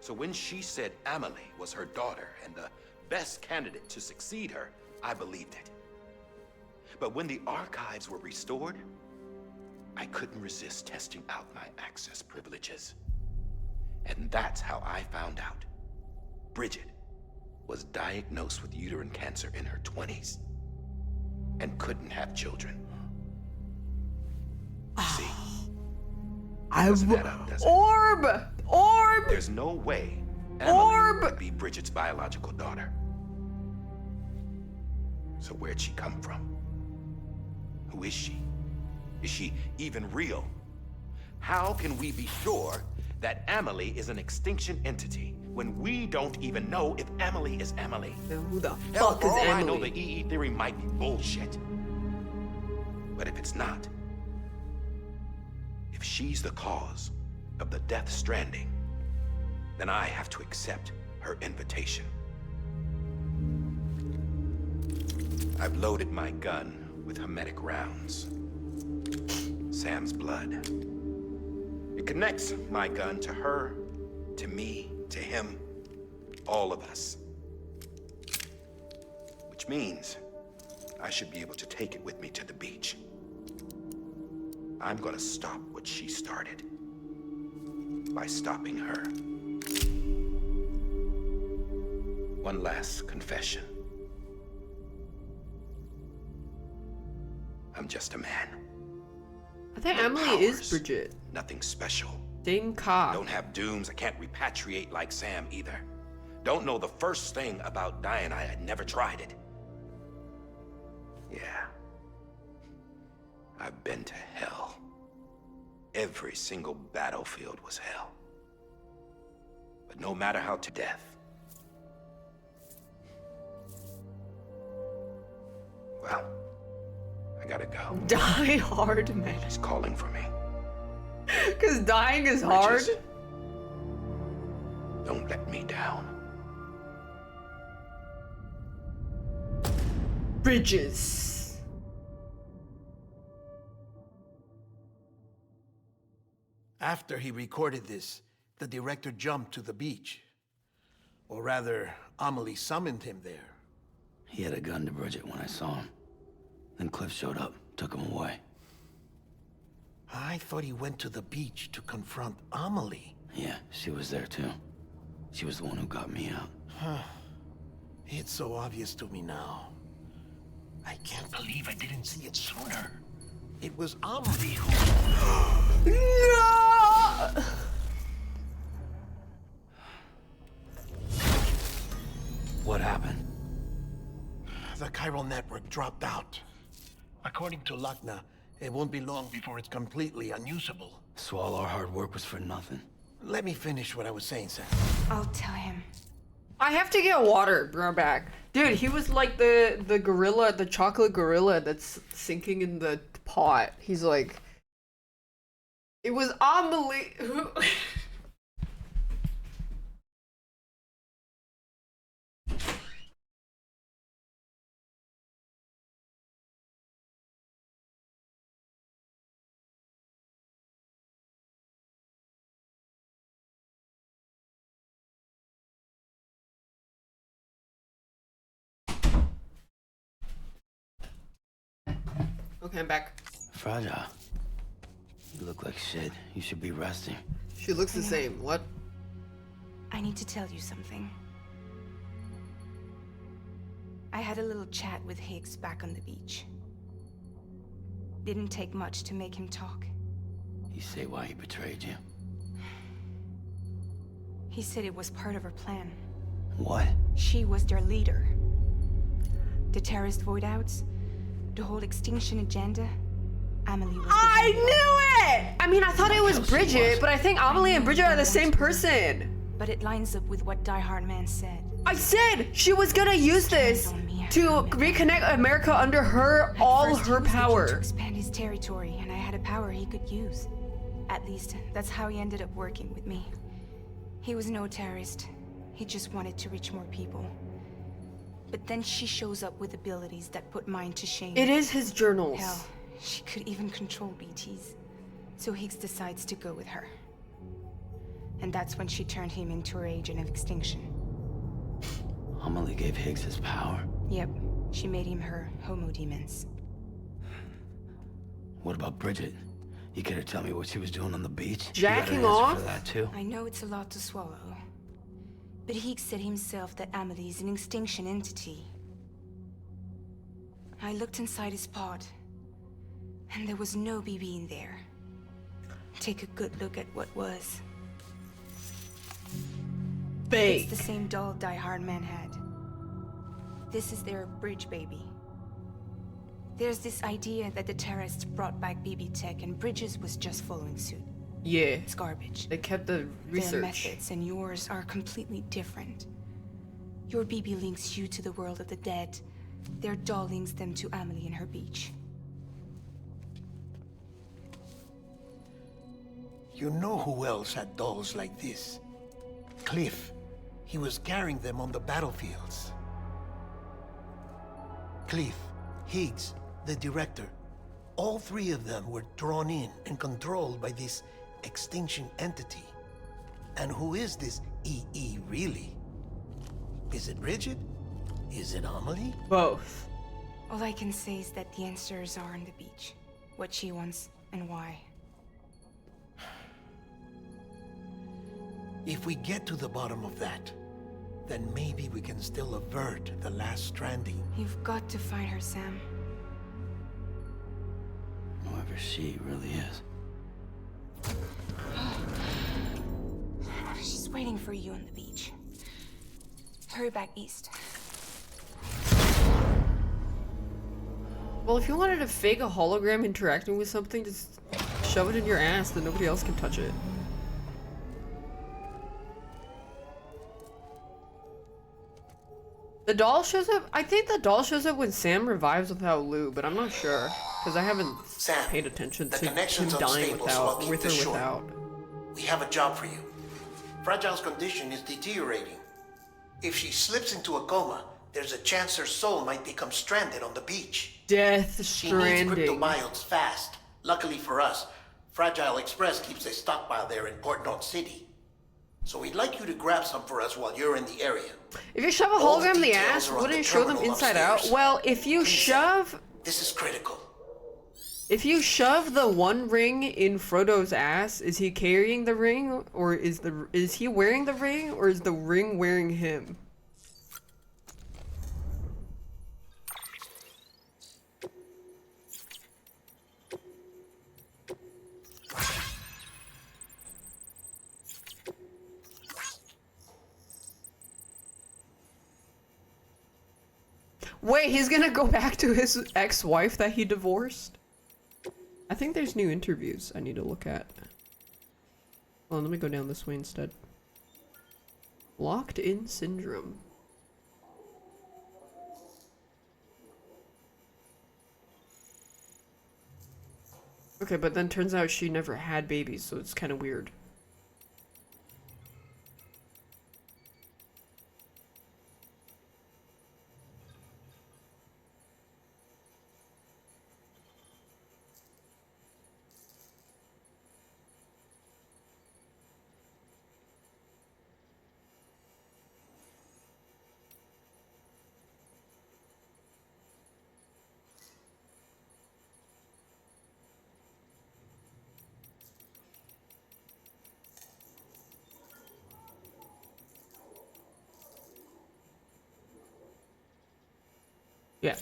So when she said Emily was her daughter and the best candidate to succeed her, I believed it. But when the archives were restored, I couldn't resist testing out my access privileges. And that's how I found out Bridget was diagnosed with uterine cancer in her 20s and couldn't have children. See? Orb! There's no way Emily would be Bridget's biological daughter. So where'd she come from? Who is she? Is she even real? How can we be sure that Emily is an extinction entity when we don't even know if Emily is Emily? Then who the Hell, fuck for is all I Emily? know, the EE theory might be bullshit. But if it's not, if she's the cause of the Death Stranding, then I have to accept her invitation. I've loaded my gun with hermetic rounds. Sam's blood. It connects my gun to her, to me, to him, all of us. Which means I should be able to take it with me to the beach. I'm gonna stop what she started by stopping her. One last confession. I'm just a man. I think No Emily is powers, Bridget. Nothing special. Ding Ka. Don't have dooms. I can't repatriate like Sam either. Don't know the first thing about dying. I had never tried it. Yeah. I've been to hell. Every single battlefield was hell. But no matter how to death. Well, I gotta go. Die hard, man. She's calling for me. Because dying is hard. Bridges, don't let me down. Bridges. After he recorded this, the director jumped to the beach. Or rather, Amelie summoned him there. He had a gun to Bridget when I saw him. Then Cliff showed up, took him away. I thought he went to the beach to confront Amelie. Yeah, she was there too. She was the one who got me out. Huh. It's so obvious to me now. I can't believe I didn't see it sooner. It was Amelie who... No! What happened? The chiral network dropped out. According to Lachna, it won't be long before it's completely unusable. So all our hard work was for nothing. Let me finish what I was saying, Sam. I'll tell him. I have to get water. Bring her back. Dude, he was like the gorilla, the chocolate gorilla that's sinking in the pot. He's like... It was Amelie who... Okay, I'm back. Fragile. You look like shit. You should be resting. She looks the same. What? I need to tell you something. I had a little chat with Higgs back on the beach. Didn't take much to make him talk. You say why he betrayed you? He said it was part of her plan. What? She was their leader. The terrorist voidouts, the whole extinction agenda, Amelie was I knew it! I mean, I thought it was Bridget, but I think Amelie and Bridget are the same person. But it lines up with what Die Hard Man said. I said she was gonna use this to reconnect America under her, all her power. To expand his territory, and I had a power he could use. At least, that's how he ended up working with me. He was no terrorist. He just wanted to reach more people. But then she shows up with abilities that put mine to shame. It is his journals. Hell, she could even control BTs. So Higgs decides to go with her. And that's when she turned him into her agent of extinction. Amelie gave Higgs his power? Yep, she made him her homo demons. What about Bridget? You care to tell me what she was doing on the beach? Jacking You got an answer off? for that too? I know it's a lot to swallow. But Higgs said himself that Amelie is an extinction entity. I looked inside his pod, and there was no BB in there. Take a good look at what was. Fake. It's the same doll Die Hard Man had. This is their bridge baby. There's this idea that the terrorists brought back BB tech and Bridges was just following suit. Yeah. It's garbage. They kept the research. Their methods and yours are completely different. Your BB links you to the world of the dead. Their doll links them to Amelie and her beach. You know who else had dolls like this? Cliff. He was carrying them on the battlefields. Cliff, Higgs, the director. All three of them were drawn in and controlled by this extinction entity. And who is this EE really? Is it Bridget? Is it Amelie? Both. All I can say is that the answers are on the beach. What she wants and why. If we get to the bottom of that, then maybe we can still avert the last stranding. You've got to find her, Sam. Whoever she really is. She's waiting for you on the beach. Hurry back east. Well, if you wanted to fake a hologram interacting with something, just shove it in your ass, then nobody else can touch it. The doll shows up. I think the doll shows up when Sam revives without Lou, but I'm not sure because I haven't paid attention to him dying without, with or without. We have a job for you. Fragile's condition is deteriorating. If she slips into a coma, there's a chance her soul might become stranded on the beach. Death Stranding. She needs cryptobiotes fast. Luckily for us, Fragile Express keeps a stockpile there in Port North City. So we'd like you to grab some for us while you're in the area. If you shove a hologram in the ass, wouldn't it show them inside out? Well, if you shove... This is critical. If you shove the one ring in Frodo's ass, is he carrying the ring, or is he wearing the ring, or is the ring wearing him? Wait, he's gonna go back to his ex-wife that he divorced? I think there's new interviews I need to look at. Hold on, let me go down this way instead. Locked in syndrome. Okay, but then turns out she never had babies, so it's kind of weird. Yeah.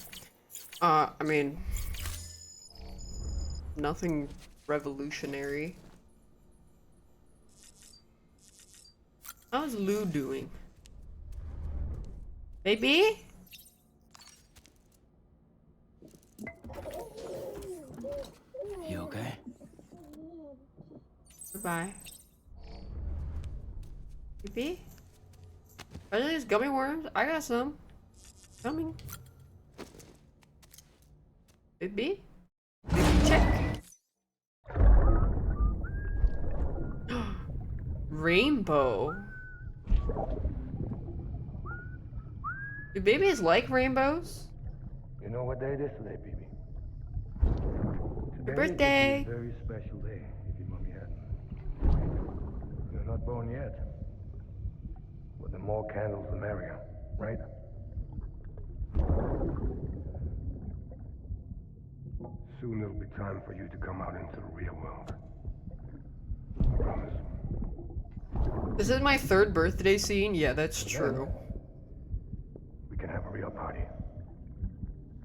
I mean, nothing revolutionary. How's Lou doing? Baby? You okay? Goodbye. Baby? Are these gummy worms? I got some. Coming. Baby? Baby check. Rainbow. Do babies like rainbows? You know what day it is today, baby? Your birthday. Would be a very special day if your mommy hadn't. You're not born yet. But the more candles, the merrier, right? Soon it'll be time for you to come out into the real world. I promise. This is my 3rd birthday scene? Yeah, that's true. We can have a real party.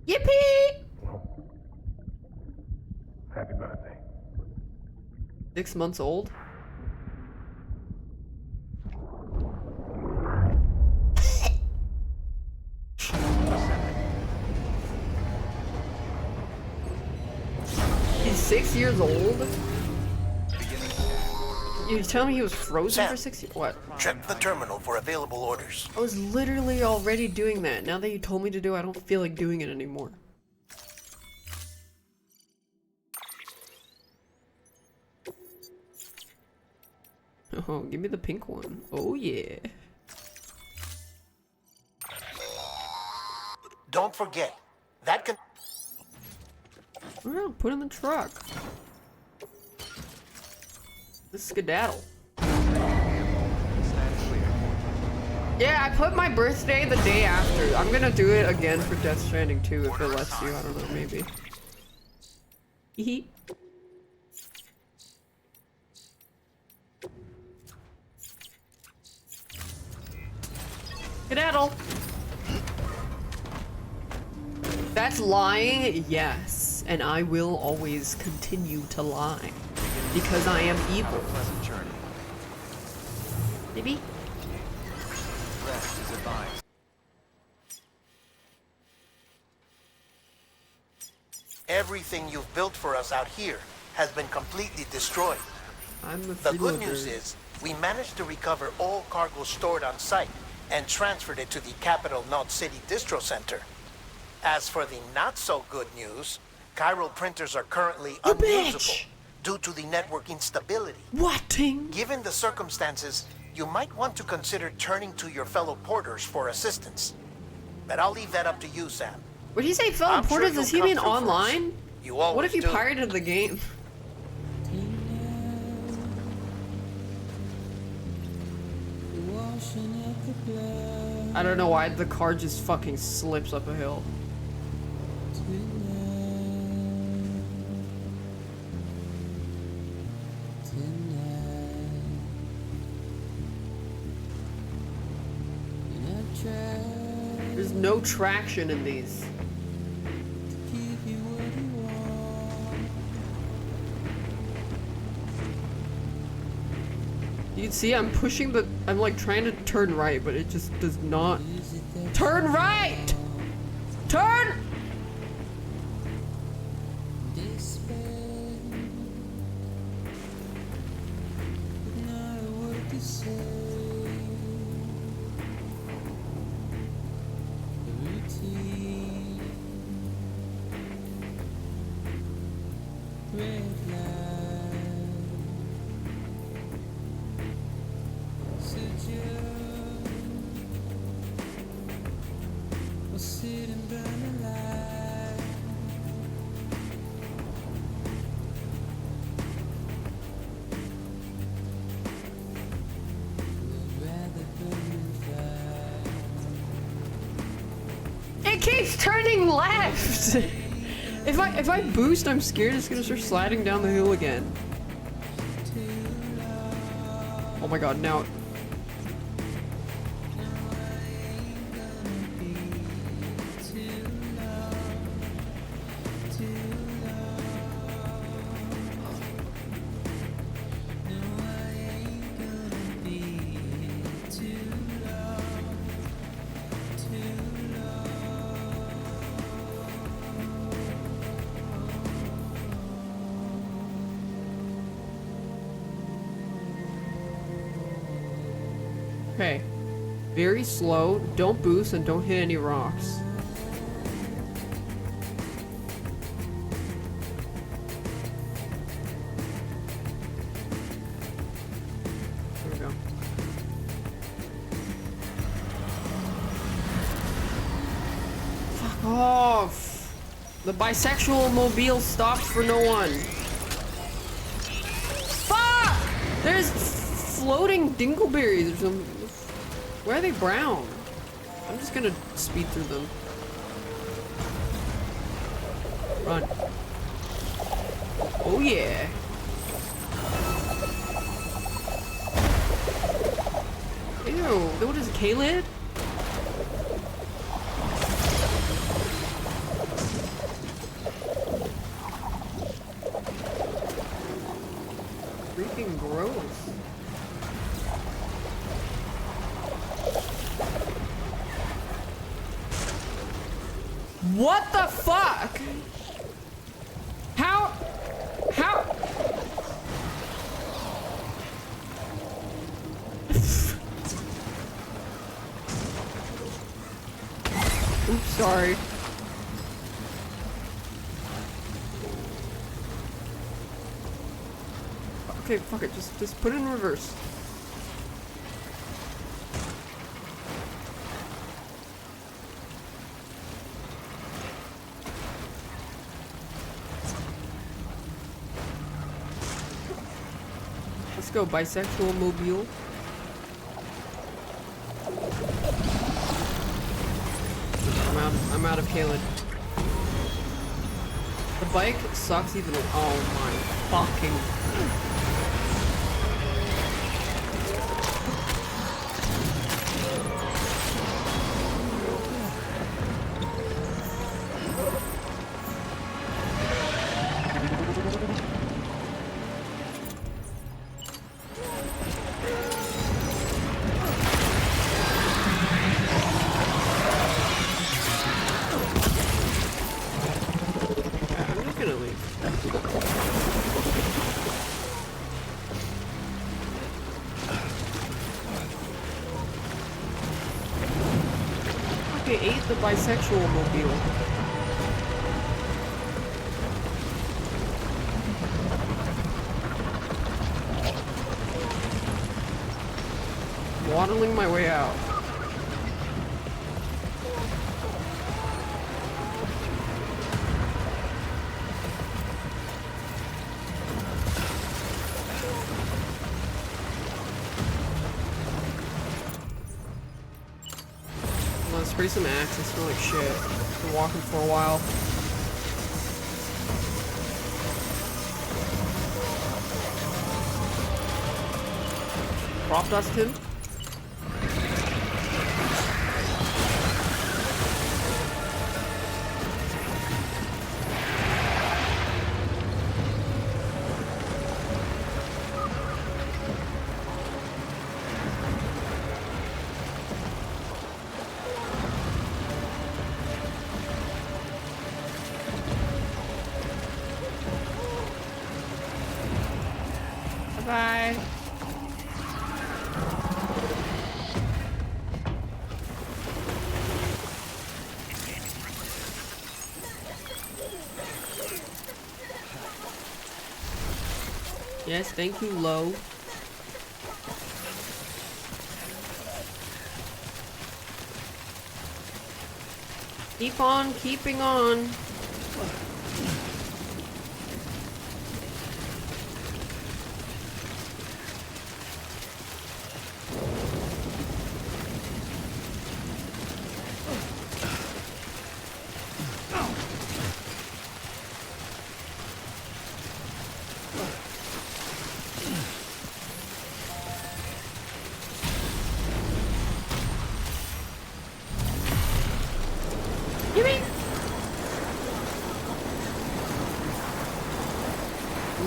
Yippee! Well, happy birthday. 6 months old? He's 6 years old? You tell me he was frozen for 6 years? What? Check the terminal for available orders. I was literally already doing that. Now that you told me to do it, I don't feel like doing it anymore. Oh, give me the pink one. Oh yeah. Don't forget, that can... Well, put in the truck. This skedaddle. Yeah, I put my birthday the day after. I'm gonna do it again for Death Stranding 2 if it lets you. I don't know, maybe. Hee. Skedaddle. That's lying? Yes. And I will always continue to lie. Because I am evil. Maybe? Rest is advised. Everything you've built for us out here has been completely destroyed. The good news is, we managed to recover all cargo stored on site and transferred it to the Capital Knot City Distro Center. As for the not-so-good news, chiral printers are currently unusable due to the network instability. What-ting? Given the circumstances, you might want to consider turning to your fellow porters for assistance. But I'll leave that up to you, Sam. What do you say, fellow porters? Does he mean online? What if you pirated the game? I don't know why the car just fucking slips up a hill. just no traction in these. You can see I'm pushing the, I'm like trying to turn right, but it just does not. Turn right! Turn! It keeps turning left! If I boost, I'm scared it's gonna start sliding down the hill again. Oh my god, now. Okay. Very slow, don't boost, and don't hit any rocks. There we go. Fuck off! The bisexual mobile stops for no one. Fuck! There's floating dingleberries or something. Why are they brown? I'm just gonna speed through them. Run. Oh yeah. Ew, what is it, K-lid? Freaking gross. What the fuck? How? Oops, sorry. Okay, fuck it, just put it in reverse. Let's go, bisexual mobile. I'm out of Caled. The bike sucks even. Oh my fucking. Ate the bisexual mobile. Waddling my way out. Spray some axe, I smell like shit. Been walking for a while. Crop dust him. Bye. Yes, thank you, Lo. Keep on keeping on.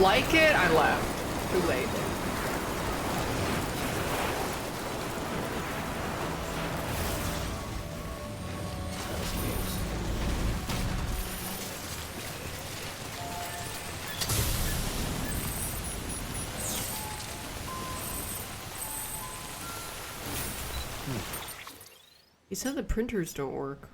Like it? I left. Too late. He said the printers don't work.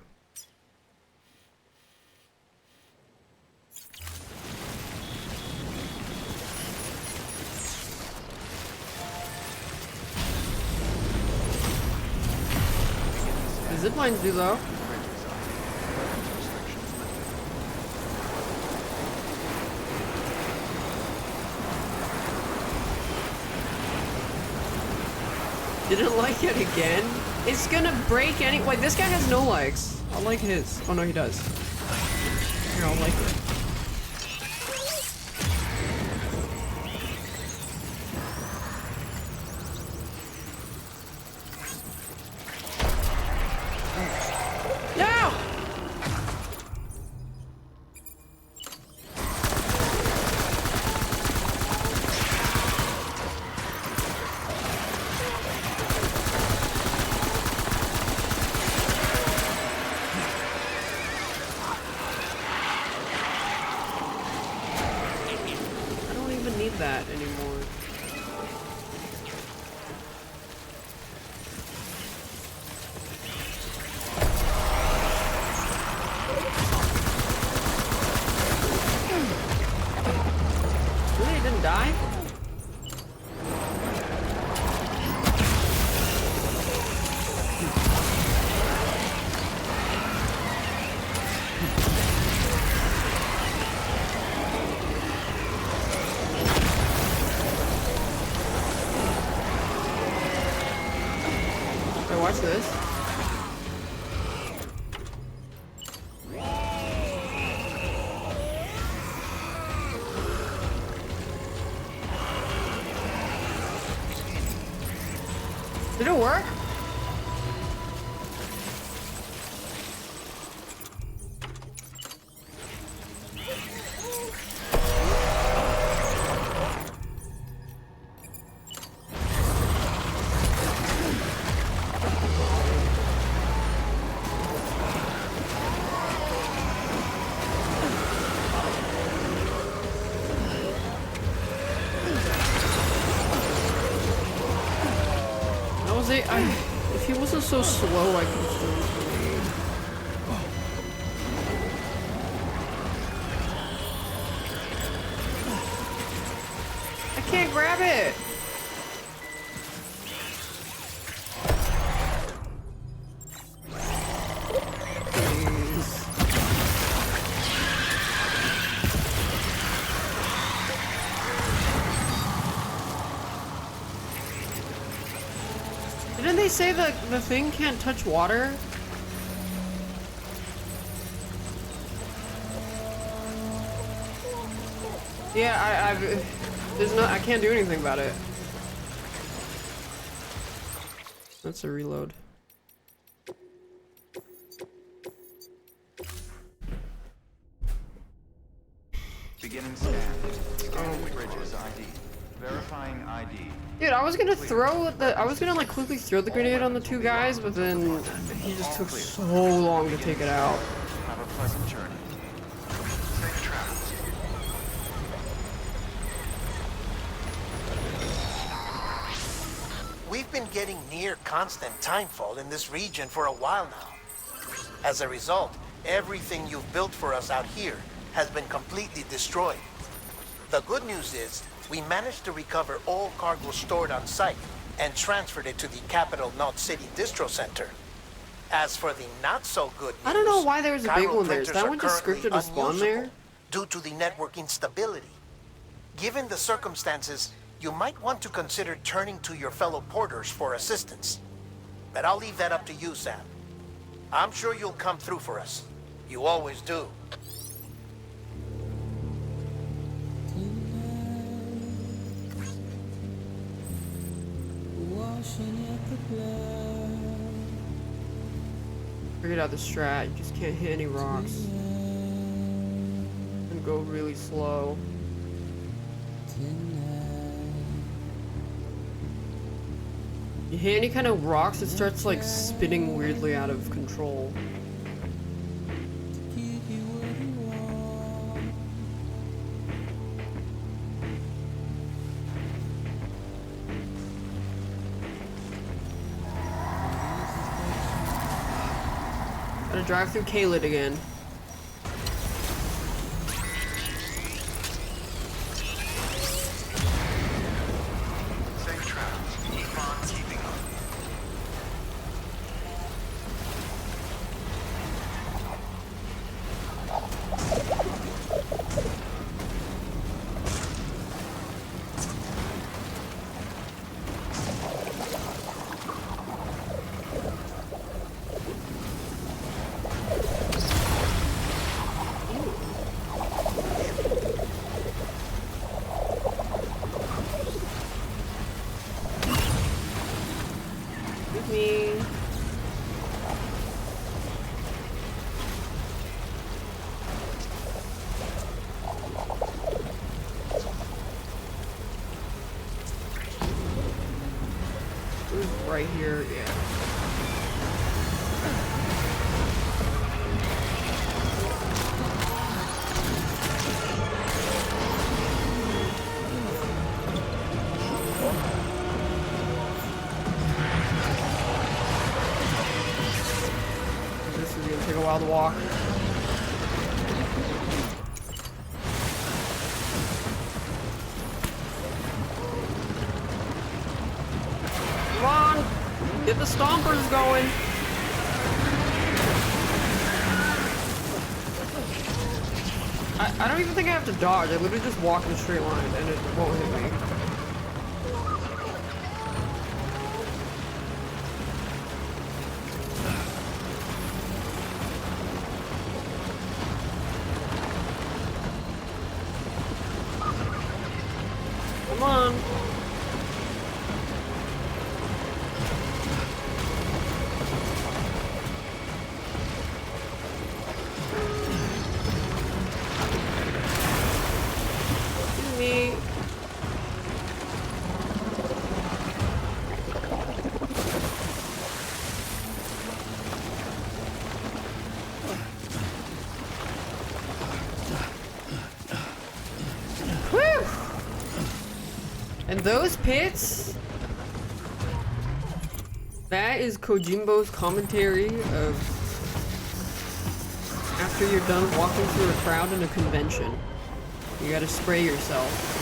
Zip lines do though. Didn't like it again? It's gonna break any- Wait, this guy has no legs. I like his. Oh no, he does. Here, I'll like it. That anymore. Really, it didn't die? Watch this. Did it work? If he wasn't so slow, I could throw a grenade. I can't grab it. Didn't they say the thing can't touch water? Yeah, I can't do anything about it. That's a reload. Beginning scan. Scanning bridges ID. Verifying ID. Dude, I was gonna like quickly throw the grenade on the two guys, but then he just took so long to take it out. Have a pleasant journey. Safe travels. been getting near constant timefall in this region for a while now. As a result, everything you've built for us out here has been completely destroyed. The good news is, we managed to recover all cargo stored on site and transferred it to the capital Knot City Distro Center. As for the not-so-good news, I don't know why there was a big Chiral one there. Is printers that are one just currently scripted to spawn there? unusable due to the network instability. Given the circumstances, you might want to consider turning to your fellow porters for assistance. But I'll leave that up to you, Sam. I'm sure you'll come through for us. You always do. Figured out the strat. You just can't hit any rocks. And go really slow. You hit any kind of rocks, it starts like spinning weirdly out of control. Gotta drive through Kaled again. Safe travels. Keep on keeping on. With me. It was right here, yeah. This is gonna take a while to walk. Come on! Get the stompers going! I don't even think I have to dodge. I literally just walk in a straight line and it won't hit me. Come on. Me. Whew. And those pits, that is Kojimbo's commentary of after you're done walking through a crowd in a convention. You gotta spray yourself.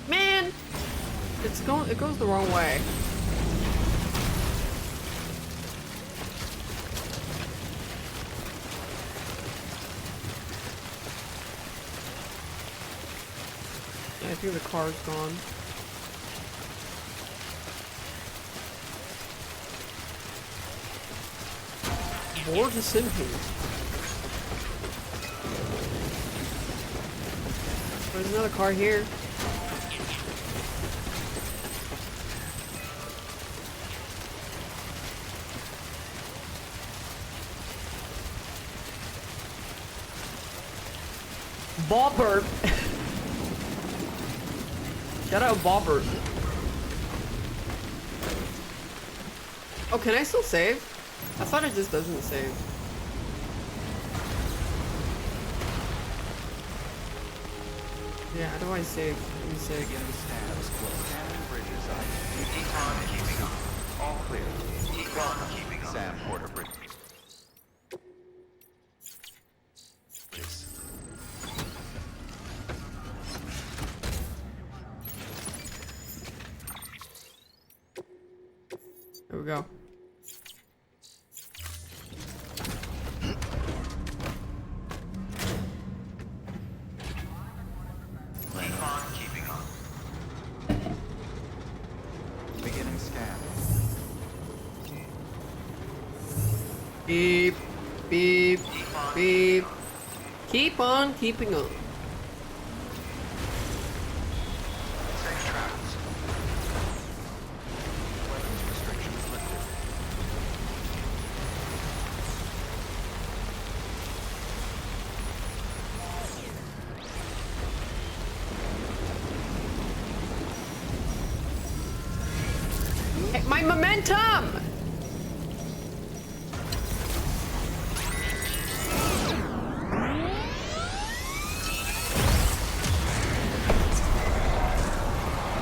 Man! It goes the wrong way. Yeah, I think the car's gone. Board to Sinping. There's another car here. Bobber. Shout out Bobber. Oh, can I still save? I thought it just doesn't save. Yeah, how do I save? Let me save. Beginning stands. Scanning bridges ID. Keep on keeping on. All clear. Keep on keeping on. Sam Porter Bridge. There we go. Keep on keeping on. Beginning scan. Beep, beep, beep. Keep on keeping on. Safe travels. Weapons restrictions lifted. Hey, my momentum!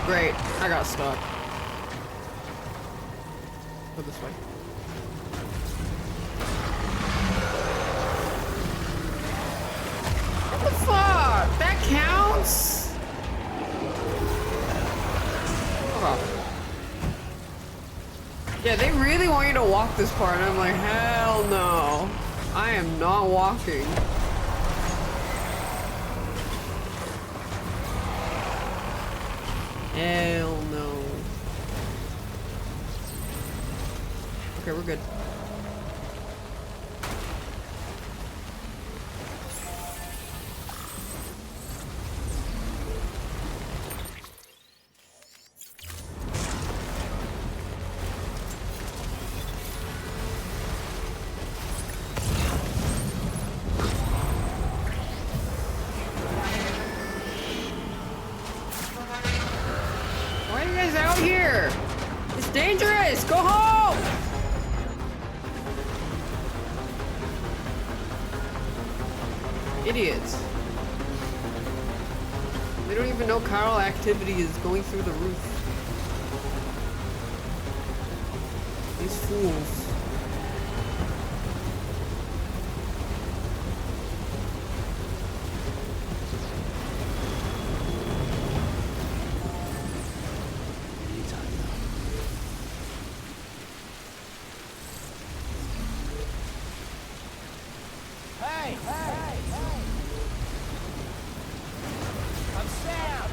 Great, I got stuck. Go this way. What the fuck? That counts? Oh. Yeah, they really want you to walk this part, and I'm like, hell no. I am not walking. Hell no. Okay, we're good. Why are you guys out here? It's dangerous! Go home! Idiots. They don't even know chiral activity is going through the roof. These fools. Hey! Hey! I'm Sam!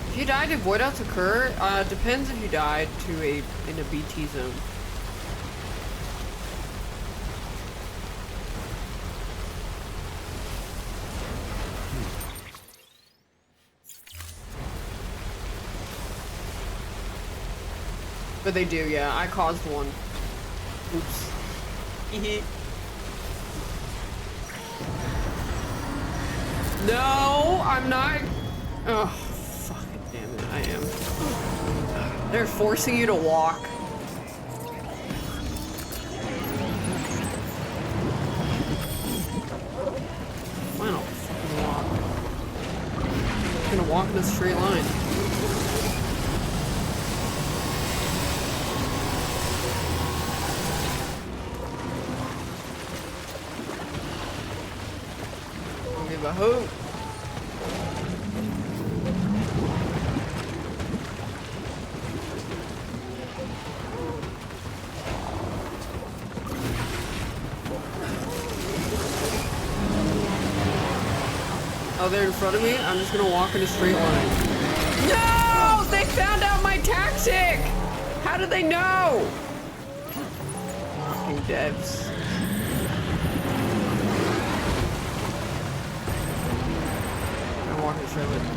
If you die, do voidouts occur? Depends if you died in a BT zone. But they do, yeah. I caused one. Oops. No, I'm not. Oh, fucking damn it, I am. They're forcing you to walk. Why don't fucking walk? I'm just gonna walk in a straight line. Don't give a hoot. Oh, they're in front of me? I'm just gonna walk in a straight line. No! They found out my tactic! How did they know? Fucking devs. I'm walking a straight line.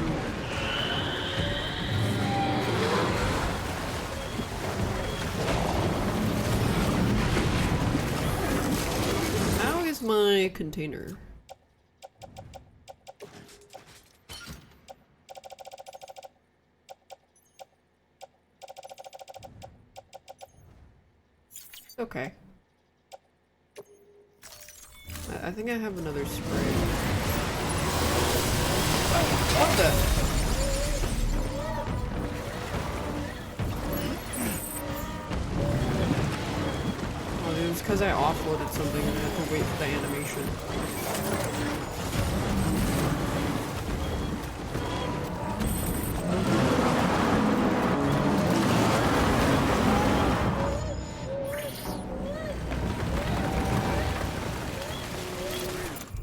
a container. Okay. I think I have another spray. What the? Oh, dude, it's because I offloaded something and I have to wait for the animation.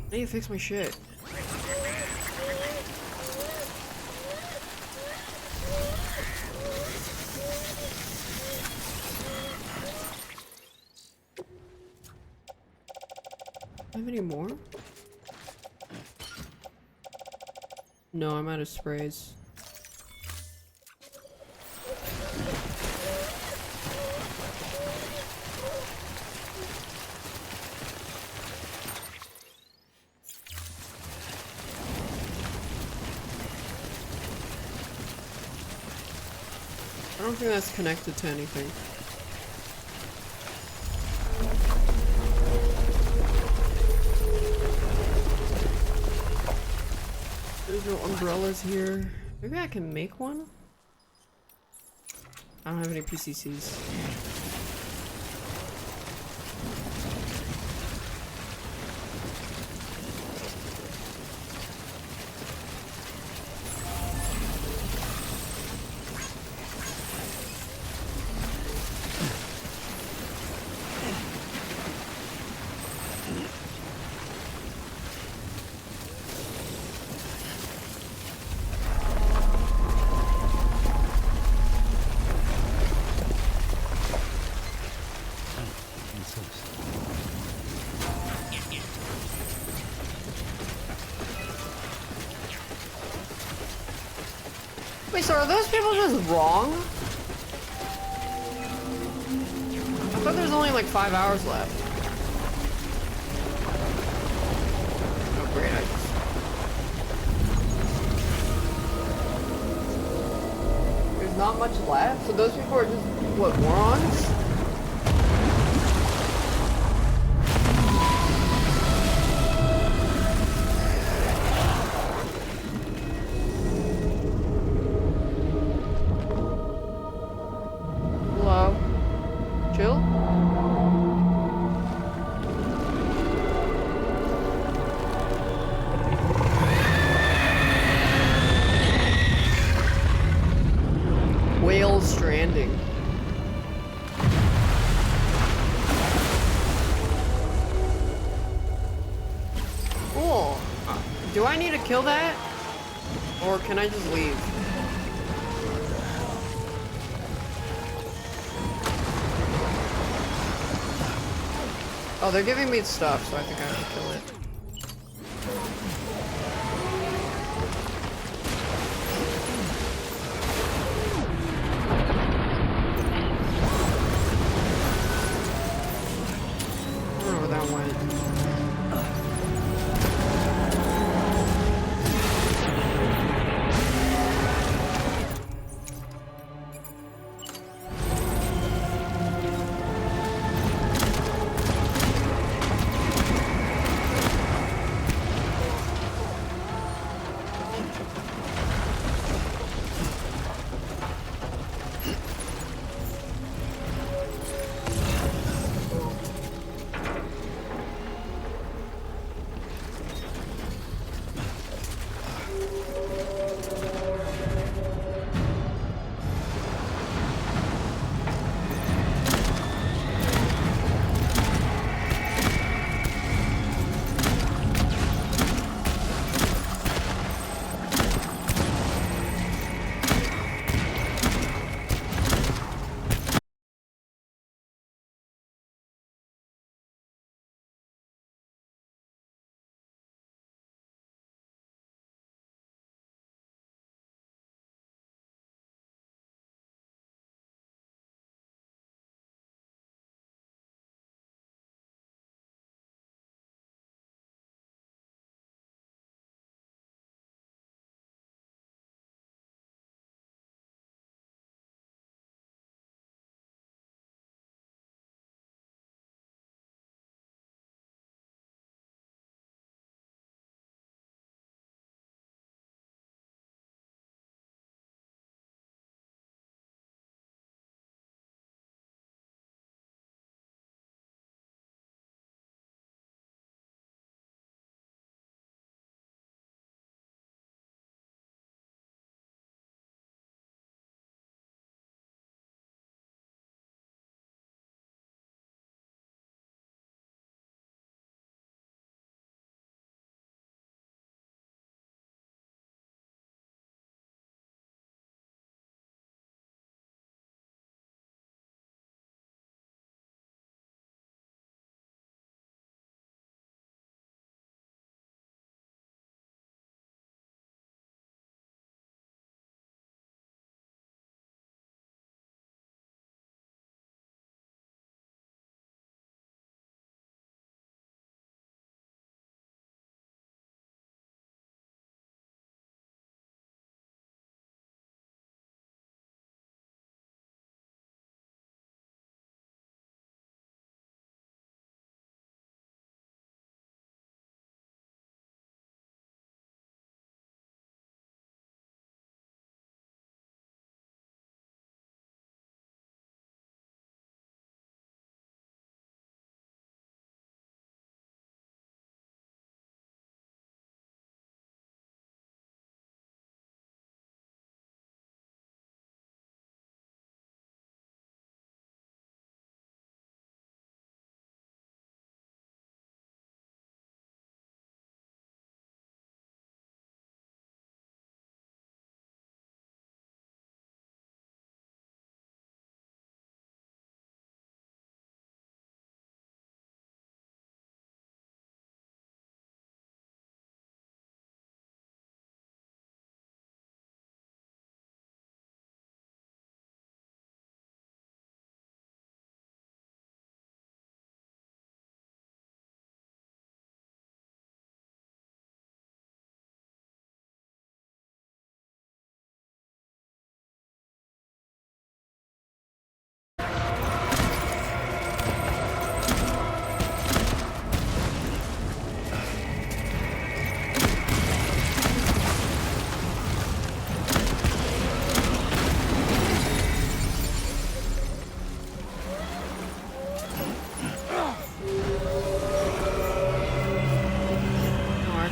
I need to fix my shit. Have any more? No, I'm out of sprays. I don't think that's connected to anything. There's no umbrellas here. Maybe I can make one? I don't have any PCCs. Wait, so are those people just wrong? I thought there was only like 5 hours left. Oh great, there's not much left? So those people are just, what, morons? Death Stranding. Cool. Do I need to kill that? Or can I just leave? Oh, they're giving me stuff, so I think I have to kill it.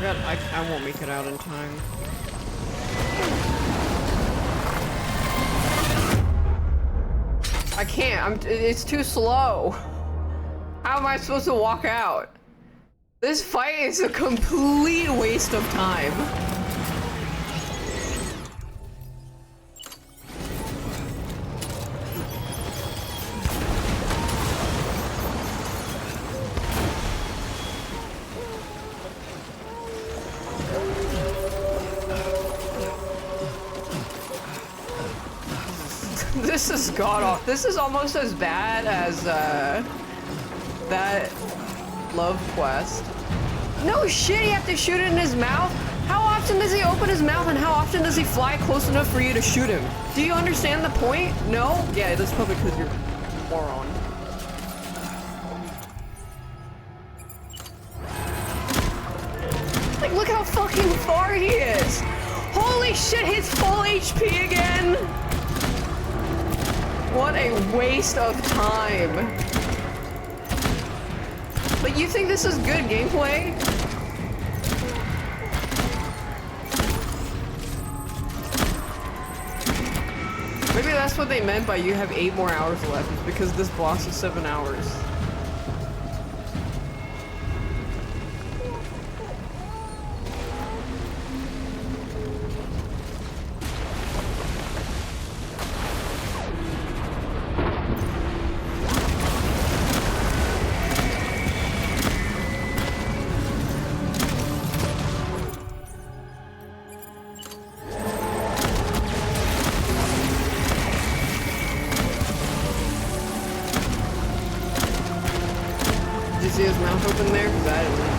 I won't make it out in time. I can't. It's too slow. How am I supposed to walk out? This fight is a complete waste of time. This is god-awful. This is almost as bad as, that love quest. No shit, you have to shoot it in his mouth? How often does he open his mouth and how often does he fly close enough for you to shoot him? Do you understand the point? No? Yeah, that's probably because you're a moron. Like, look how fucking far he is! Holy shit, he's full HP again! What a waste of time. But you think this is good gameplay? Maybe that's what they meant by you have 8 more hours left, is because this boss is 7 hours. See his mouth open there? 'Cause I didn't.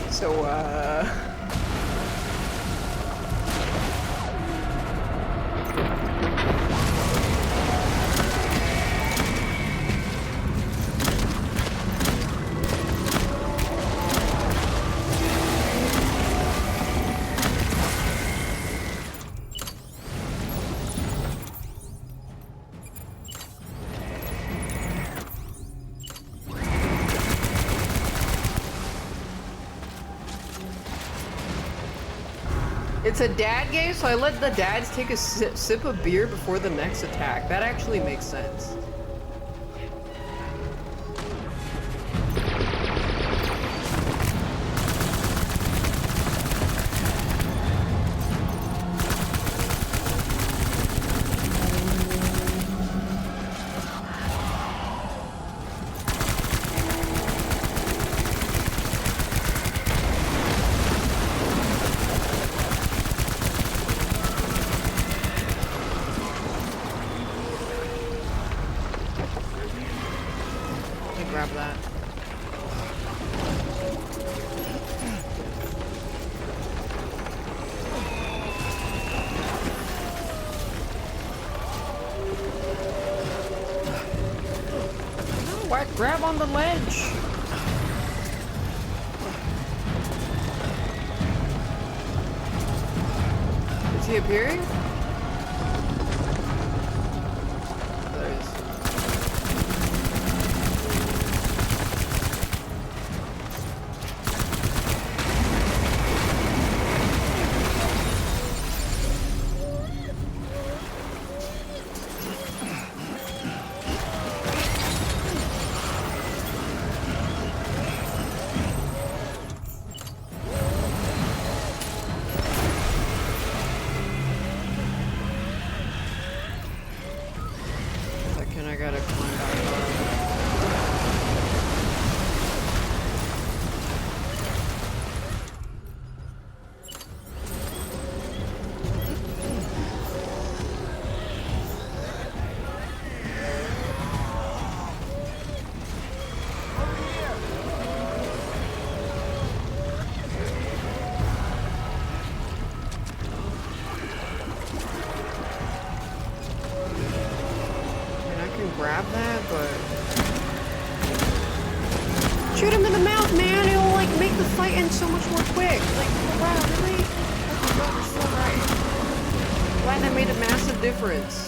So, it's a dad game, so I let the dads take a sip of beer before the next attack. That actually makes sense. Grab that. No, why grab on the ledge? Is he appearing? There he is. so much more quick. Like, wow, really? Oh my god, you're so right. Glad that made a massive difference.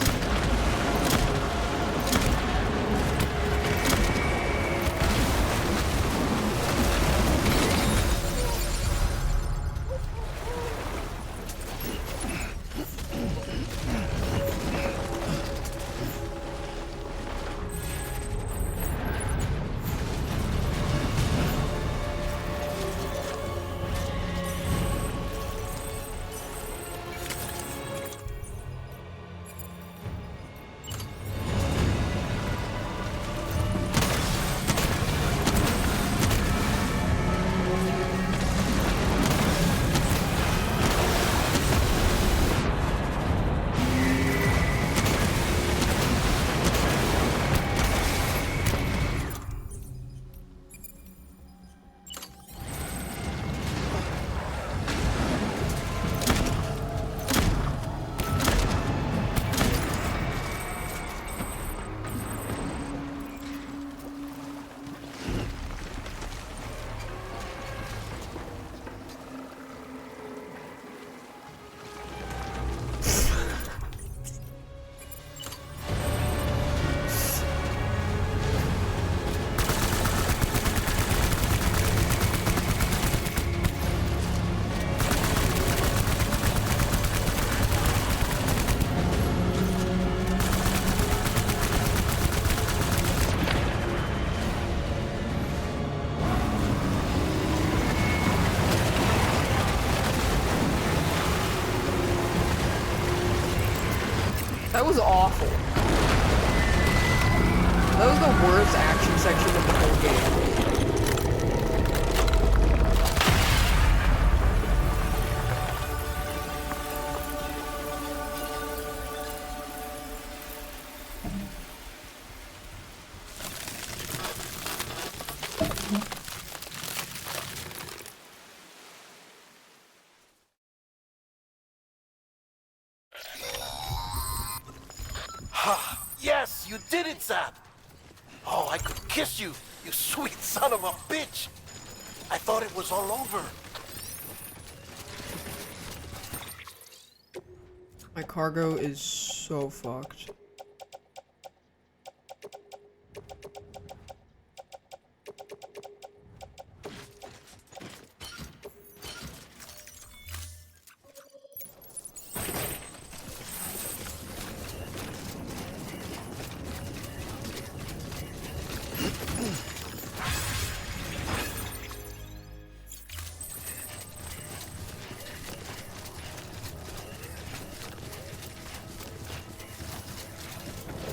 That was awful. That was the worst action section of the whole game. Yes, you did it, Zap! Oh, I could kiss you, you sweet son of a bitch! I thought it was all over. My cargo is so fucked.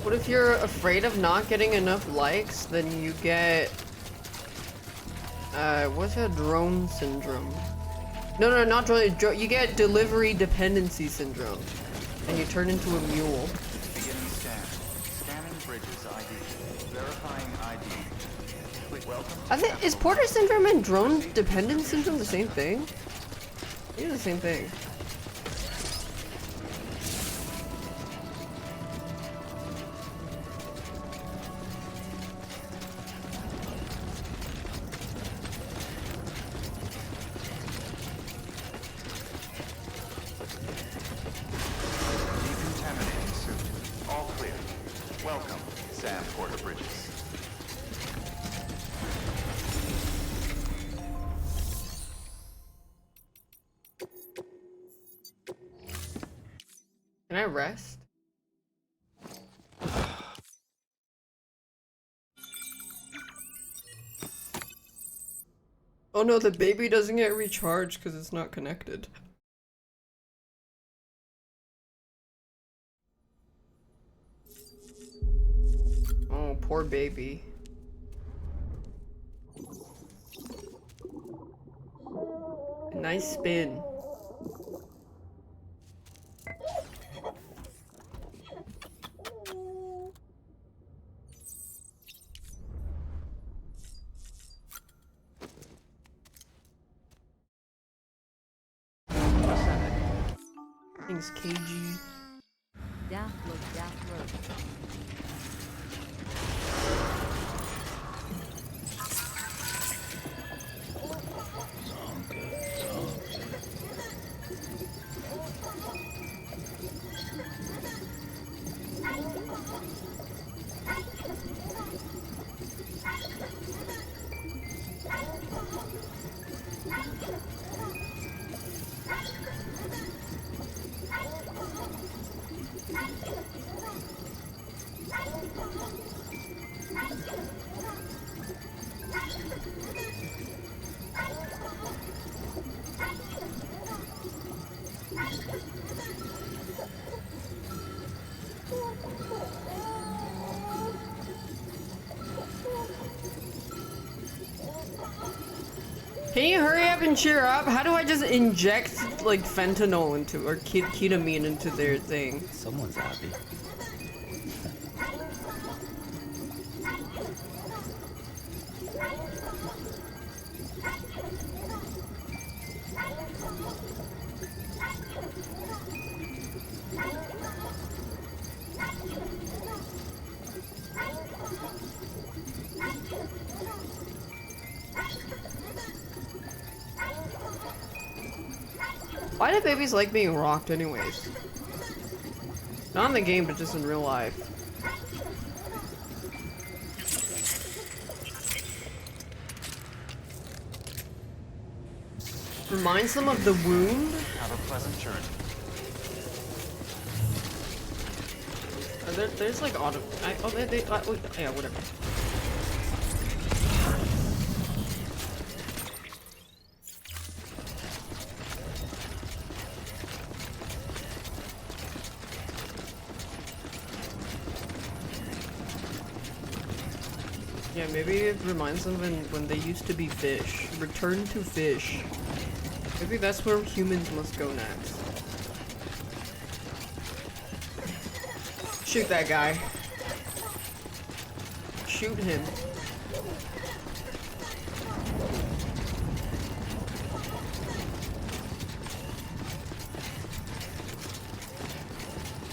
What if you're afraid of not getting enough likes? Then you get what's that? Drone syndrome. No, not drone. You get delivery dependency syndrome, and you turn into a mule. Beginning scan. Scanning bridges ID. Verifying ID. Click welcome. Is Porter syndrome and drone dependence syndrome the same thing? They're the same thing. Decontaminating suit. All clear. Welcome, Sam Porter Bridges. Can I rest? Oh no, the baby doesn't get recharged because it's not connected. Oh, poor baby. Nice spin. Thing's cagey. Daph look, daph look. up and cheer up? How do I just inject like fentanyl into or ketamine into their thing? Someone's happy. Why do babies like being rocked anyways? Not in the game, but just in real life. Reminds them of the wound? Have a pleasant journey. There's like auto. Yeah, whatever. Yeah, maybe it reminds them when they used to be fish. Return to fish. Maybe that's where humans must go next. Shoot that guy. Shoot him.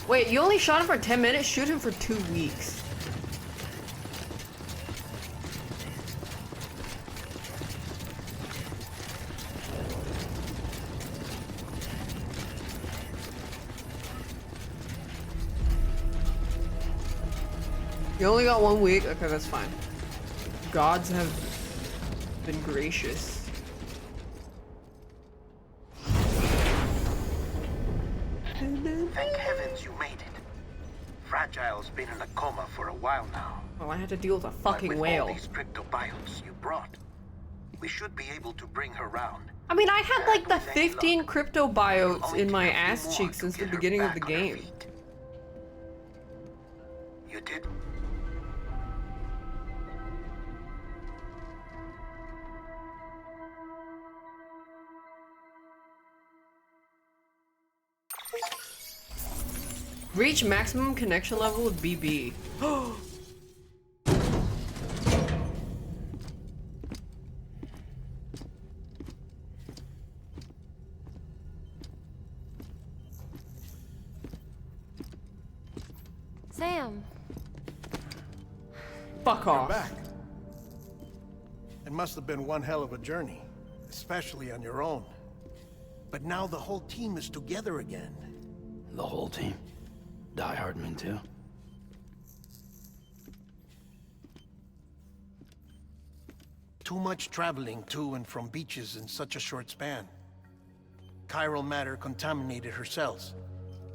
Wait, you only shot him for 10 minutes? Shoot him for 2 weeks. You only got 1 week? Okay, that's fine. Gods have been gracious. Thank heavens you made it. Fragile's been in a coma for a while now. Well, I had to deal with a fucking But with whale. all these cryptobiotes you brought, we should be able to bring her round. I mean, I had like the 15 cryptobiotes in my ass cheek since the beginning of the game. You did? Reach maximum connection level with BB. Sam. Fuck You're off. back. It must have been one hell of a journey, especially on your own. But now the whole team is together again. The whole team? Die Hardman too? Too much traveling to and from beaches in such a short span. Chiral matter contaminated her cells,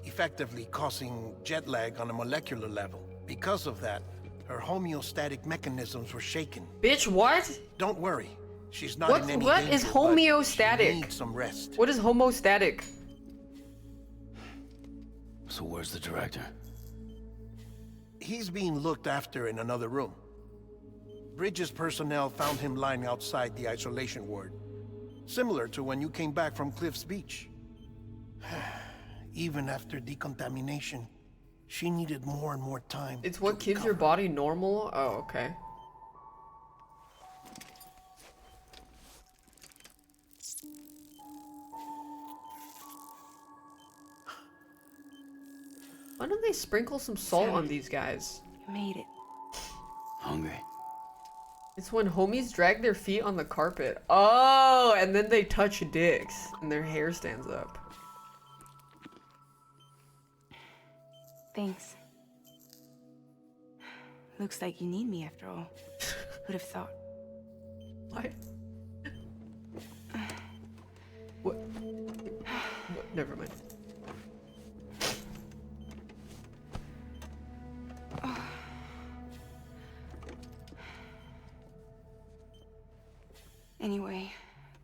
effectively causing jet lag on a molecular level. Because of that, her homeostatic mechanisms were shaken. Bitch, what? Don't worry. She's not in any What danger, is but homeostatic? she needs some rest. What is homostatic? So where's the director? He's being looked after in another room. Bridges personnel found him lying outside the isolation ward. Similar to when you came back from Cliff's Beach. Even after decontamination, she needed more and more time. It's what keeps your body normal? Oh, okay. Why don't they sprinkle some salt on these guys? You made it. Hungry. It's when homies drag their feet on the carpet. Oh, and then they touch dicks and their hair stands up. Thanks. Looks like you need me after all. Would have thought. What? What? Never mind. Anyway,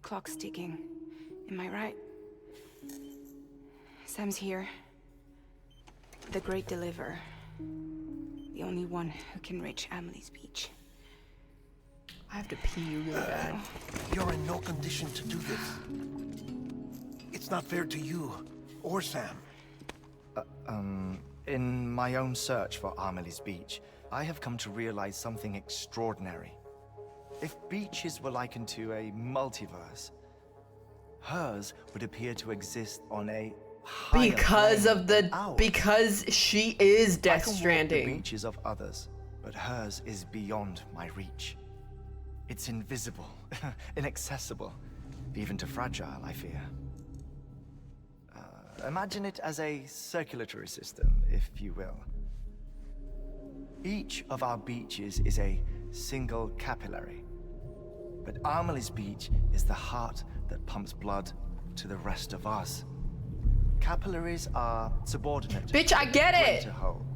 clock's ticking. Am I right? Sam's here. The Great Deliverer. The only one who can reach Amelie's Beach. I have to pee really bad. You're in no condition to do this. It's not fair to you or Sam. In my own search for Amelie's beach, I have come to realize something extraordinary. If beaches were likened to a multiverse, hers would appear to exist on a higher Because plane of than the ours. because she is Death I can walk Stranding. the beaches of others, but hers is beyond my reach. It's invisible, inaccessible, even to fragile, I fear. Imagine it as a circulatory system, if you will. Each of our beaches is a single capillary, but Amelie's beach is the heart that pumps blood to the rest of us. Capillaries are subordinate. Bitch, I get to a it! greater whole.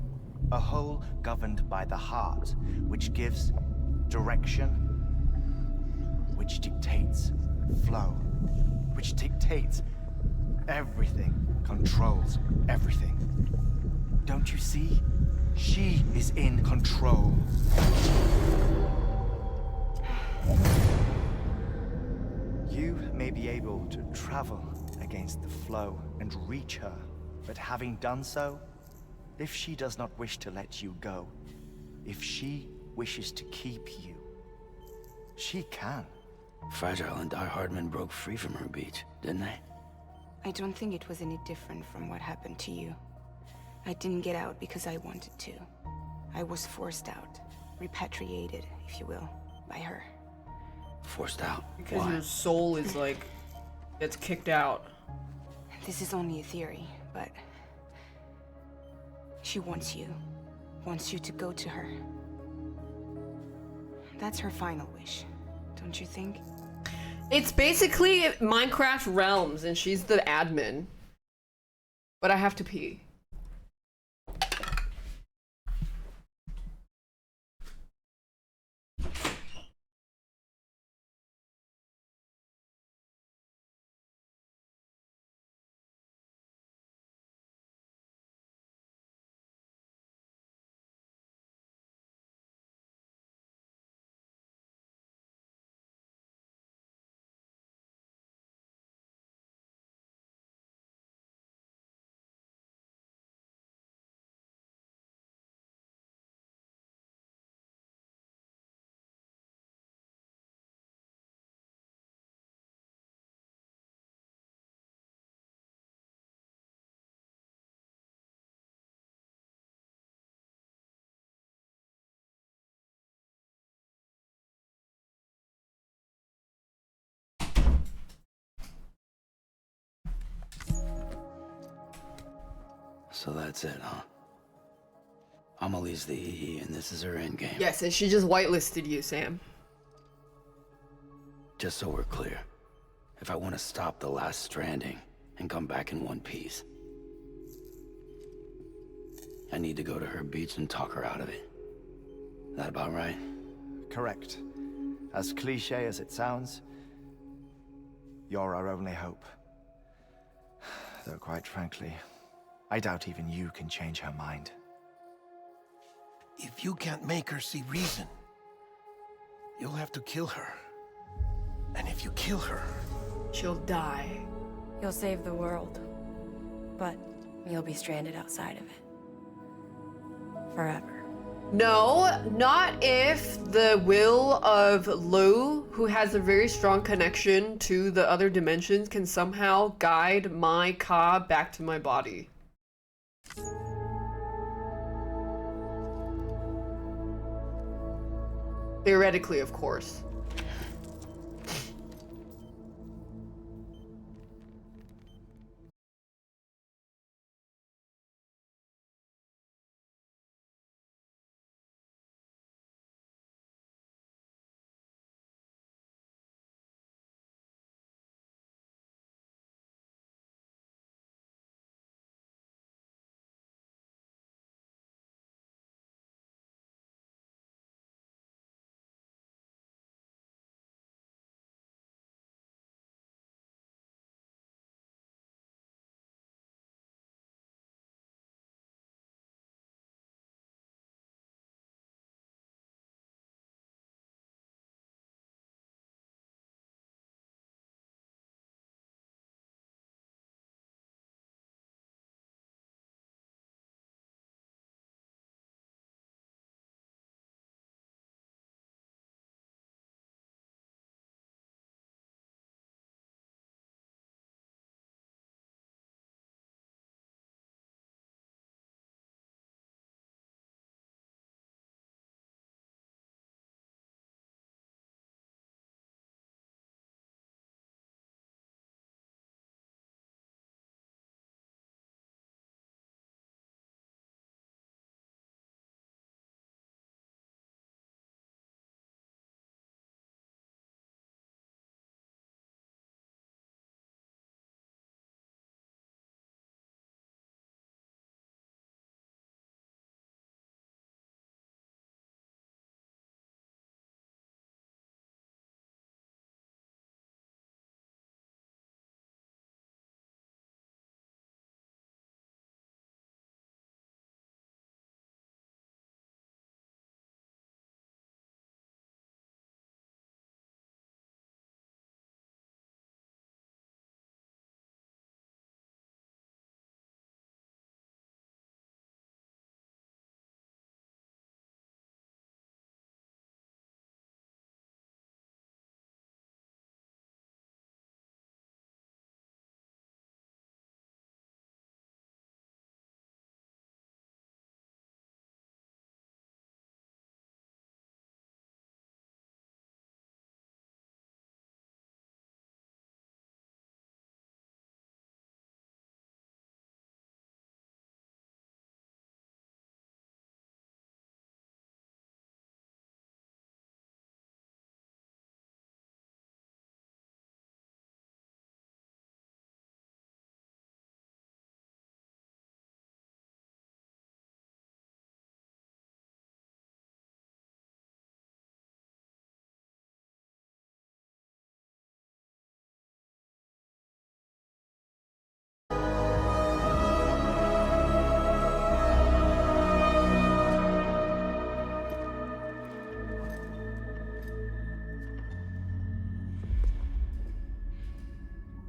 A whole governed by the heart, which gives direction, which dictates flow, which dictates everything, controls everything. Don't you see? She is in control. You may be able to travel against the flow and reach her, but having done so, if she does not wish to let you go, if she wishes to keep you, she can. Fragile and Die Hardman broke free from her beach, didn't they? I don't think it was any different from what happened to you. I didn't get out because I wanted to. I was forced out. Repatriated, if you will, by her. Forced out? Because Why? your soul is like, gets kicked out. This is only a theory, but... she wants you. Wants you to go to her. That's her final wish, don't you think? It's basically Minecraft Realms, and she's the admin. But I have to pee. So that's it, huh? Amelie's the EE, and this is her endgame. Yes, and she just whitelisted you, Sam. Just so we're clear, if I want to stop the last stranding and come back in one piece, I need to go to her beach and talk her out of it. That about right? Correct. As cliche as it sounds, you're our only hope. Though quite frankly, I doubt even you can change her mind. If you can't make her see reason, you'll have to kill her. And if you kill her... she'll die. You'll save the world, but you'll be stranded outside of it. Forever. No, not if the will of Lou, who has a very strong connection to the other dimensions, can somehow guide my Ka back to my body. Theoretically, of course.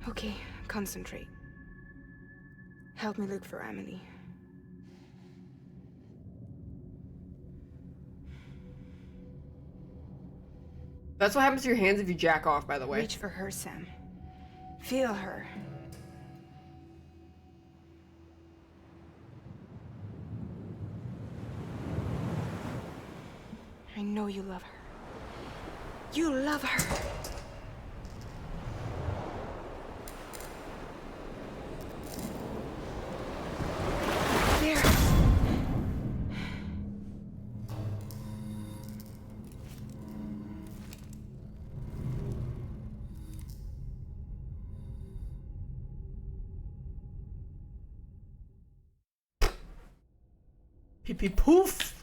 Okay, concentrate. Help me look for Emily. That's what happens to your hands if you jack off, by the way. Reach for her, Sam. Feel her. I know you love her. You love her. There. Pee pee poof.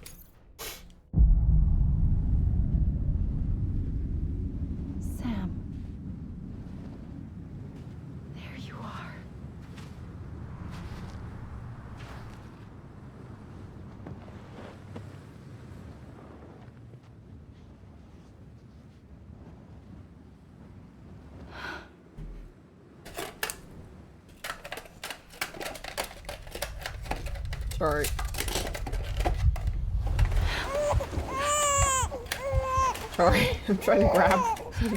Sam. There you are. Sorry. Sorry, I'm trying to grab something.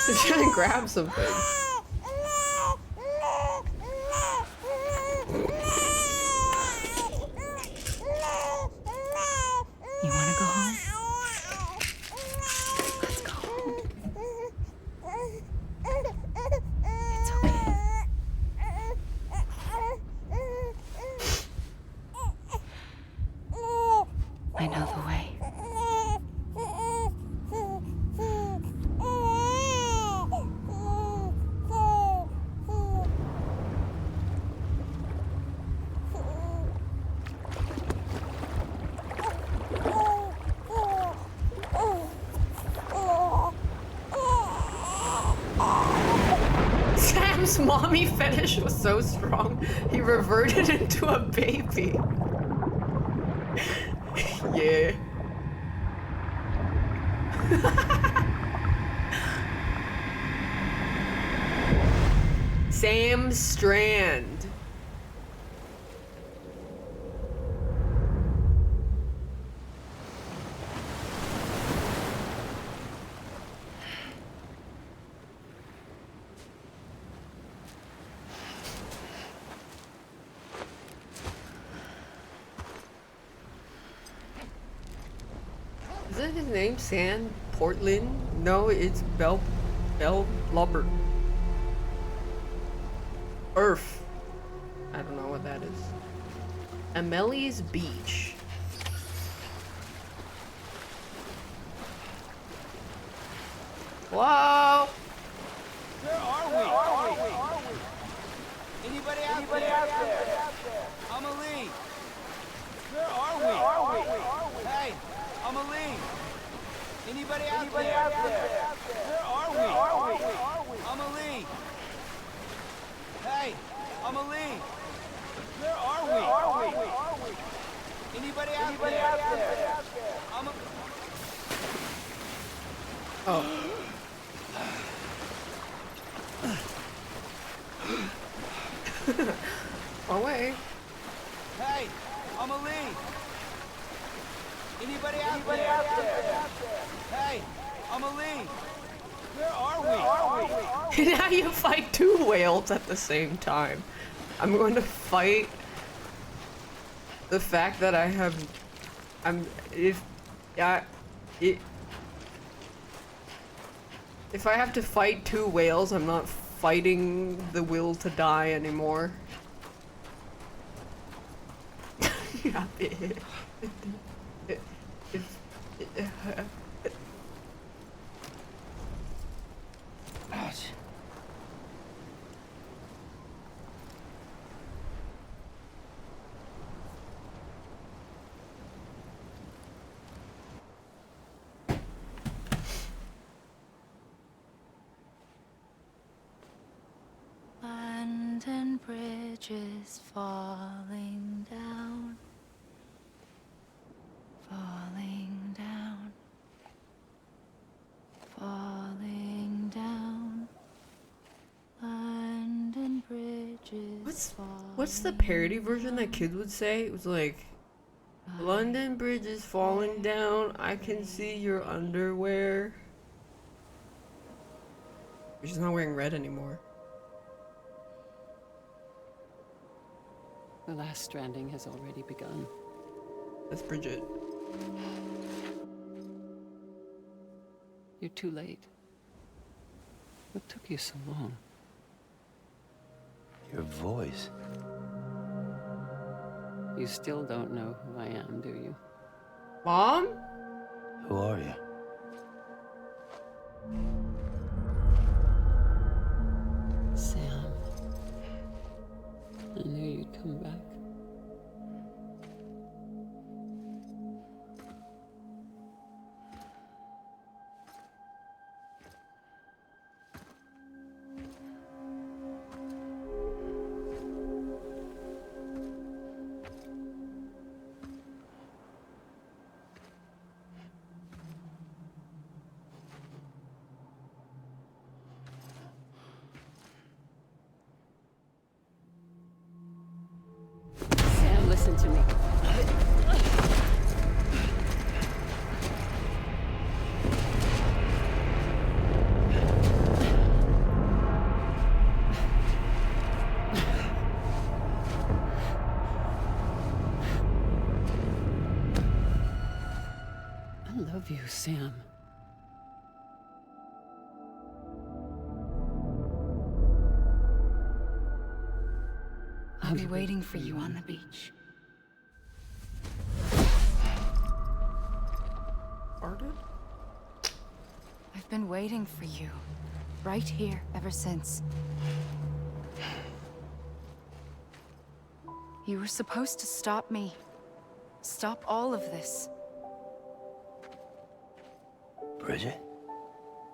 I'm trying to grab something. You want to go home? Let's go home. It's okay. I know the way. Sam's mommy fetish was so strong, he reverted into a baby. Yeah. Sam Strand. Is that his name? Sam Portland? No, it's Bell Lubber. Earth. I don't know what that is. Amelie's Beach. Whoa! Where are we? Anybody out there? Amelie! Where are we? Hey, Amelie! Anybody out there? Where are we? Amelie! Hey, Amelie! Where are we? Anybody out there? Oh. Away. Hey, Amelie! Anybody out there? Hey, Amelie! Where are we? Now you fight two whales at the same time. I'm going to fight the fact that if I have to fight two whales, I'm not fighting the will to die anymore. Yeah, London Bridge is falling down. Falling down. Falling down. What's the parody version that kids would say? It was like, London Bridge is falling down. I can see your underwear. She's not wearing red anymore. The last stranding has already begun. That's Bridget. You're too late. What took you so long? Your voice. You still don't know who I am, do you? Mom? Who are you? Sam. I knew you'd come back. Sam, listen to me. I love you, Sam. I'll be waiting for you on the beach. Farted? I've been waiting for you. Right here, ever since. You were supposed to stop me. Stop all of this. Bridget?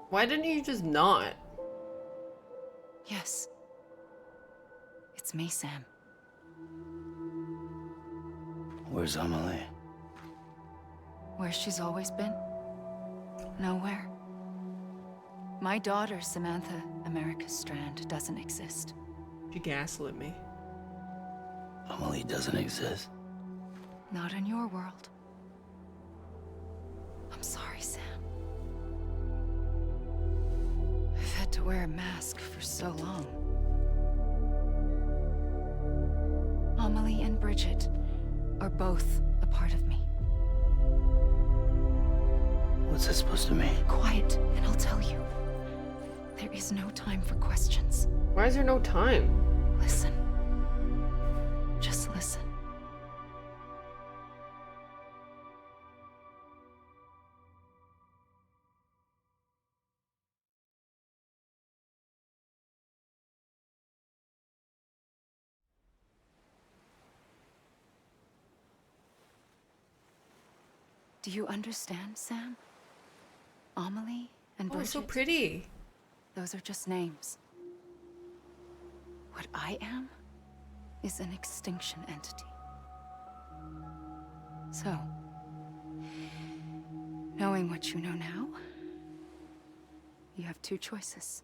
Why didn't you just not? Yes. It's me, Sam. Where's Amelie? Where she's always been? Nowhere. My daughter, Samantha America Strand, doesn't exist. She gaslit me. Amelie doesn't exist. Not in your world. I'm sorry, Sam. I've had to wear a mask for so long. Amelie and Bridget are both a part of me. What's that supposed to mean? Quiet, and I'll tell you. There is no time for questions. Why is there no time? Listen. Just listen. Do you understand, Sam? Amelie and Bridget? Oh, so pretty. Those are just names. What I am is an extinction entity. So, knowing what you know now, you have two choices.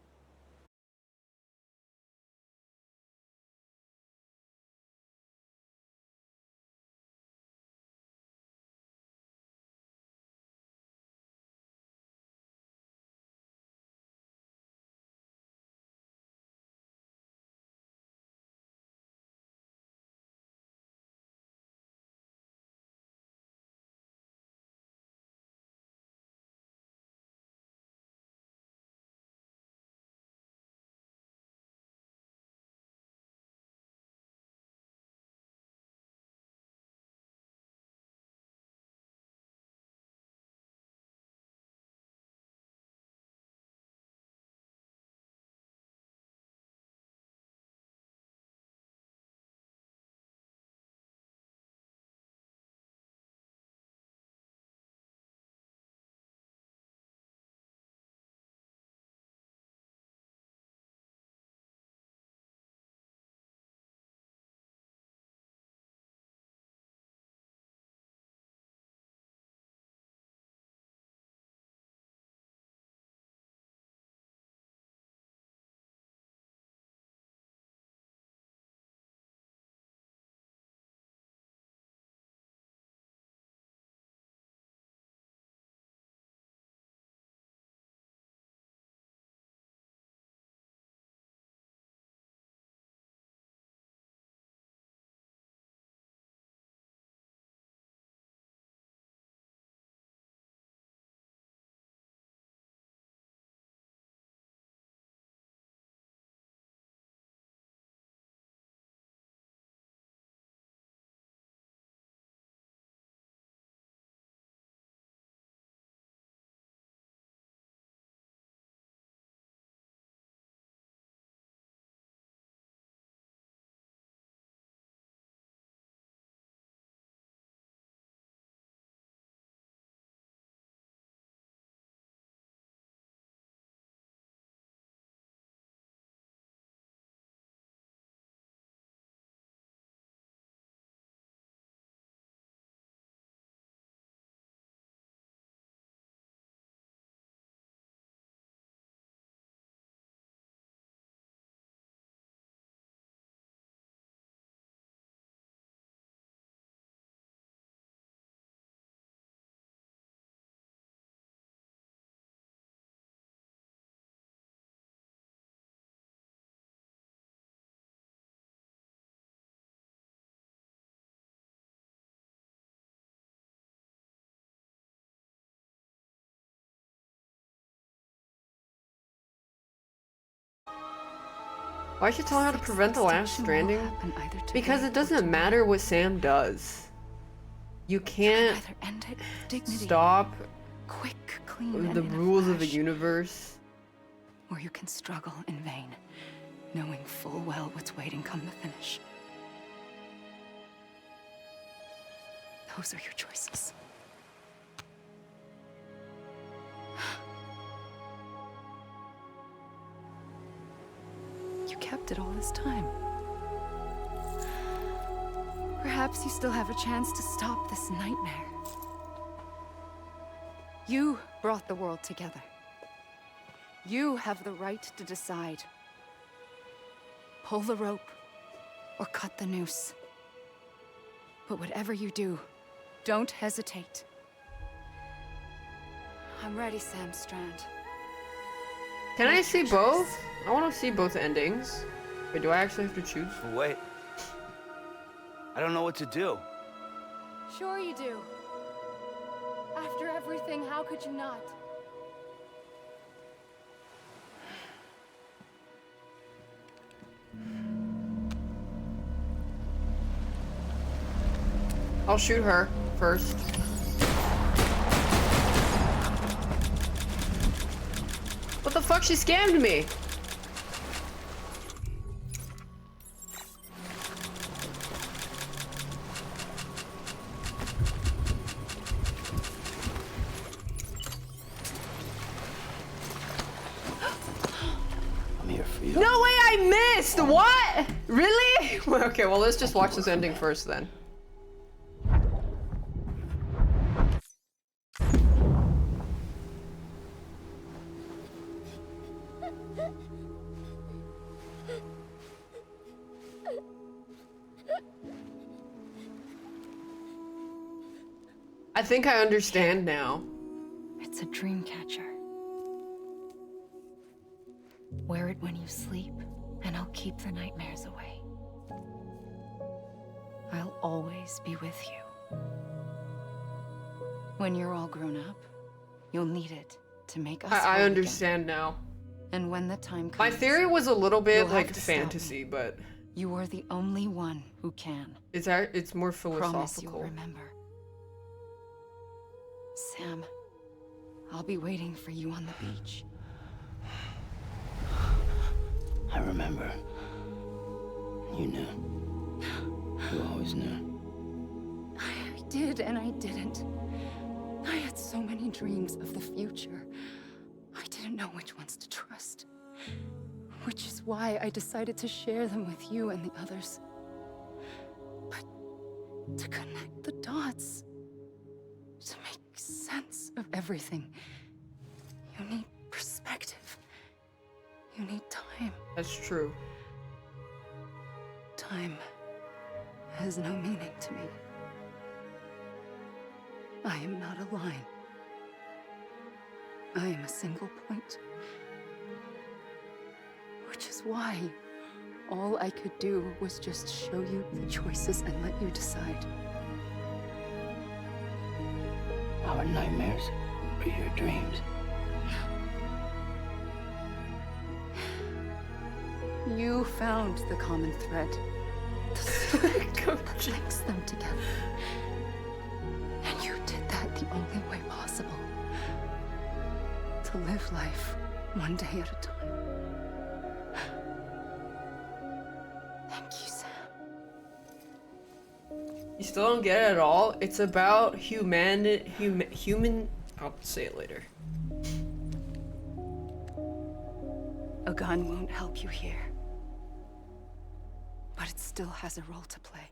Why should tell her how to prevent the last stranding? Because it doesn't matter what Sam does. You can't stop the rules of the universe. Or you can struggle in vain, knowing full well what's waiting come the finish. Those are your choices. You kept it all this time. Perhaps you still have a chance to stop this nightmare. You brought the world together. You have the right to decide. Pull the rope or cut the noose. But whatever you do, don't hesitate. I'm ready, Sam Strand. Can I see both? I want to see both endings. Wait, do I actually have to choose? Wait. I don't know what to do. Sure you do. After everything, how could you not? I'll shoot her first. What the fuck? She scammed me! I'm here for you. No way, I missed! What? Really? Okay, well, let's just watch this ending first then. I think I understand now. It's a dream catcher. Wear it when you sleep, and I'll keep the nightmares away. I'll always be with you. When you're all grown up, you'll need it to make us I whole understand again. now. And when the time comes, My theory was a little bit you'll have like to stop fantasy, me. but You are the only one who can. it's more Promise you'll philosophical. remember. Sam, I'll be waiting for you on the beach. I remember. You knew. You always knew. I did and I didn't. I had so many dreams of the future. I didn't know which ones to trust. Which is why I decided to share them with you and the others. But to connect the dots, to make sense of everything, you need perspective. You need time. That's true. Time has no meaning to me. I am not a line. I am a single point. Which is why all I could do was just show you the choices and let you decide. Our nightmares are your dreams. You found the common thread. The story that links them together. And you did that the only way possible. To live life one day at a time. Thank you, Sam. You still don't get it at all? It's about human. I'll say it later. A gun won't help you here. But it still has a role to play.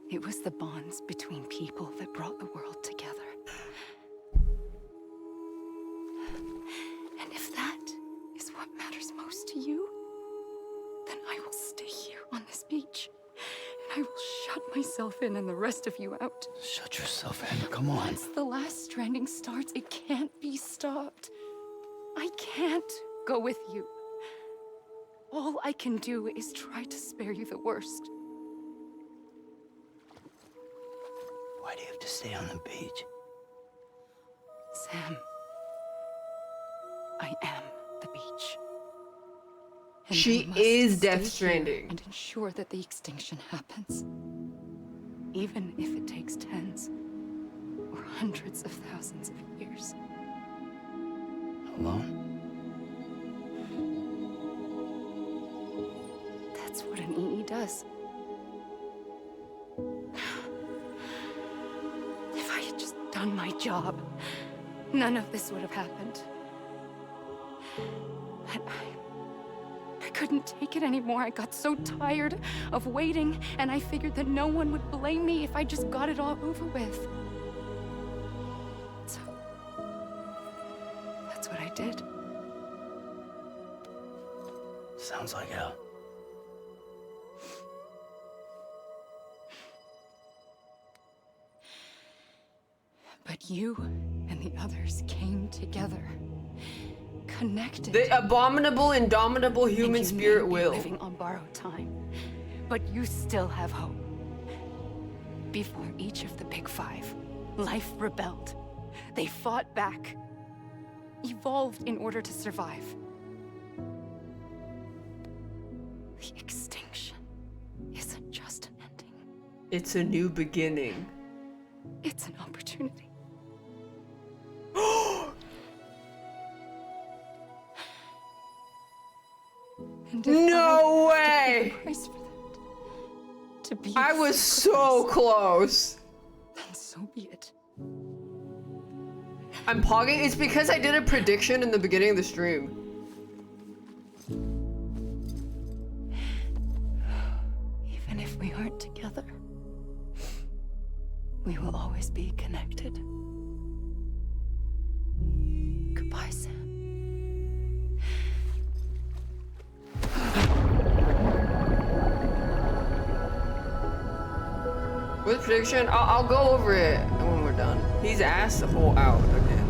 It was the bonds between people that brought the world together. And if that is what matters most to you, then I will stay here on this beach. And I will shut myself in and the rest of you out. Shut yourself in. Come on. Once the last stranding starts, it can't be stopped. I can't go with you. All I can do is try to spare you the worst. Why do you have to stay on the beach? Sam, I am the beach. And She you must is stay Death here Stranding. and ensure that the extinction happens. Even if it takes tens or hundreds of thousands of years. Alone? That's what an EE does. If I had just done my job, none of this would have happened. But I couldn't take it anymore. I got so tired of waiting, and I figured that no one would blame me if I just got it all over with. So, that's what I did. Sounds like hell. But you and the others came together. Connected. The abominable, indomitable human And you spirit may be will. living on borrowed time, but you still have hope. Before each of the Big Five, life rebelled. They fought back, evolved in order to survive. The extinction isn't just an ending. It's a new beginning. It's an opportunity. And if No I have to pay way! the price for that, to be I was so close. then so be it. I'm pogging. It's because I did a prediction in the beginning of the stream. Even if we aren't together, we will always be connected. Goodbye, Sam. With prediction, I'll go over it when we're done. He's asked the whole out again.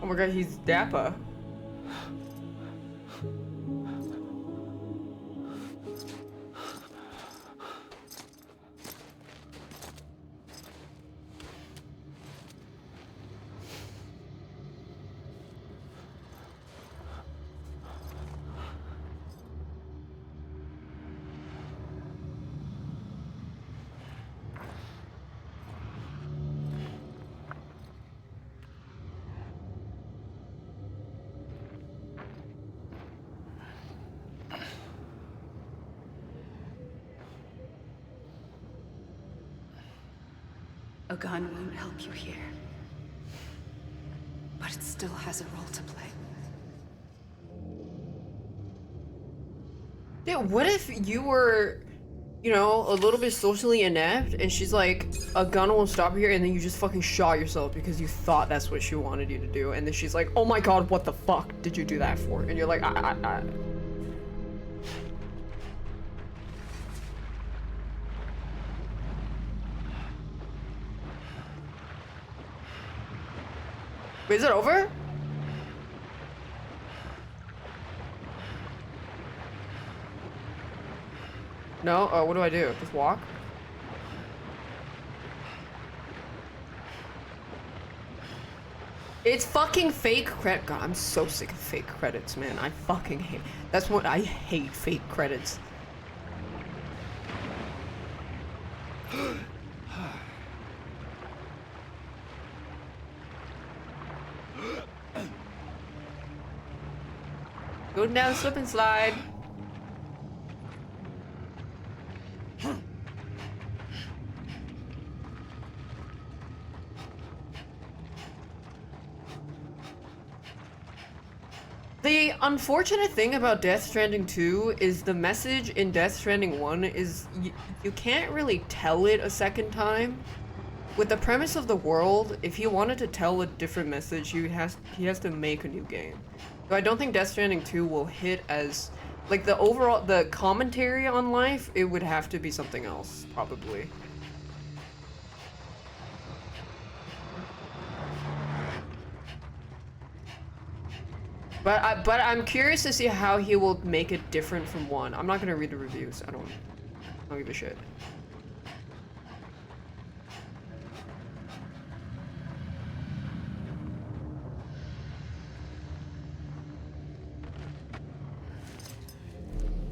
Oh my god, he's Dappa. A gun won't help you here. But it still has a role to play. Yeah, what if you were, you know, a little bit socially inept and she's like, a gun won't stop here, and then you just fucking shot yourself because you thought that's what she wanted you to do, and then she's like, oh my god, what the fuck did you do that for? And you're like, Wait, is it over? No? Oh, what do I do? Just walk? It's fucking fake credit. God, I'm so sick of fake credits, man. I fucking hate. That's what I hate, fake credits. Go down, slip and slide. The unfortunate thing about Death Stranding 2 is the message in Death Stranding 1 is you can't really tell it a second time. With the premise of the world, if he wanted to tell a different message, he has to make a new game. So I don't think Death Stranding 2 will hit as, like, the commentary on life, it would have to be something else, probably. But I'm curious to see how he will make it different from 1. I'm not gonna read the reviews. I don't give a shit.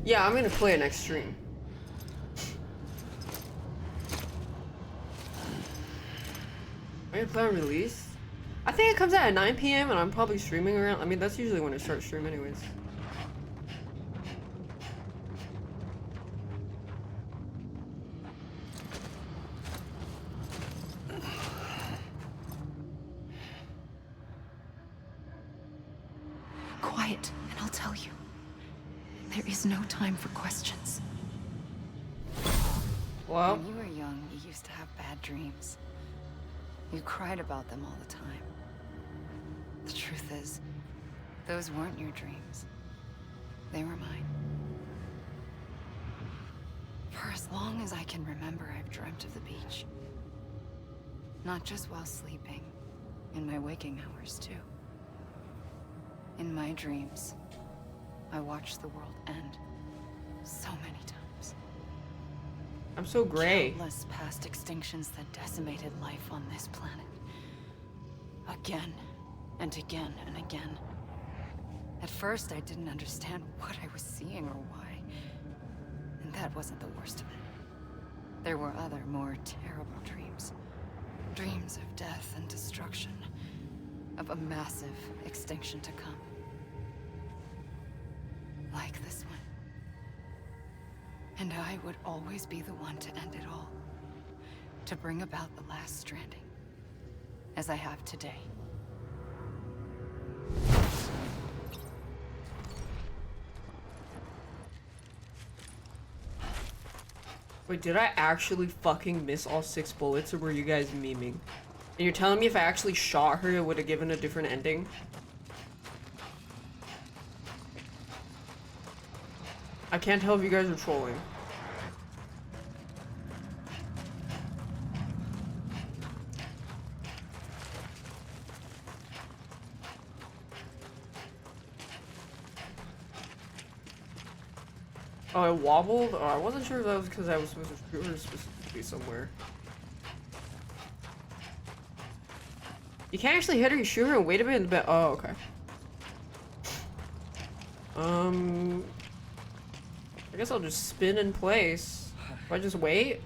Yeah, I'm gonna play it next stream. Are you gonna play on release? I think it comes out at 9 p.m. and I'm probably streaming around. I mean, that's usually when I start stream anyways. Quiet, and I'll tell you. There is no time for questions. Well, when you were young, you used to have bad dreams. You cried about them all the time. The truth is, those weren't your dreams. They were mine. For as long as I can remember, I've dreamt of the beach. Not just while sleeping, in my waking hours too. In my dreams, I watched the world end so many times. I'm so gray. Countless past extinctions that decimated life on this planet. Again, and again, and again. At first, I didn't understand what I was seeing or why. And that wasn't the worst of it. There were other, more terrible dreams. Dreams of death and destruction. Of a massive extinction to come. Like this one. And I would always be the one to end it all. To bring about the last stranding. As I have today. Wait, did I actually fucking miss all 6 bullets, or were you guys memeing? And you're telling me if I actually shot her, it would have given a different ending? I can't tell if you guys are trolling. Oh, it wobbled? Oh, I wasn't sure if that was because I was supposed to shoot her specifically somewhere. You can't actually hit her, you shoot her and wait a minute, but oh, okay. I guess I'll just spin in place. Do I just wait?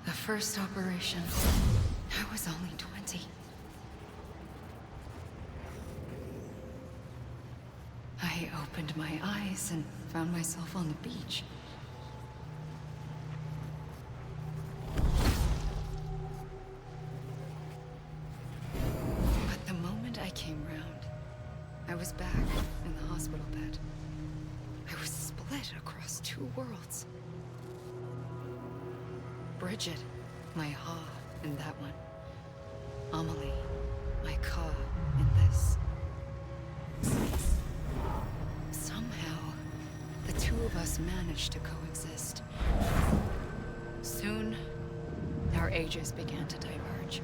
The first operation, I was only 20. I opened my eyes and found myself on the beach. But the moment I came round, I was back in the hospital bed. I was split across 2 worlds. Bridget, my Ha in that one. Amelie, my Ka in this. Somehow, the 2 of us managed to coexist. Soon, our ages began to diverge.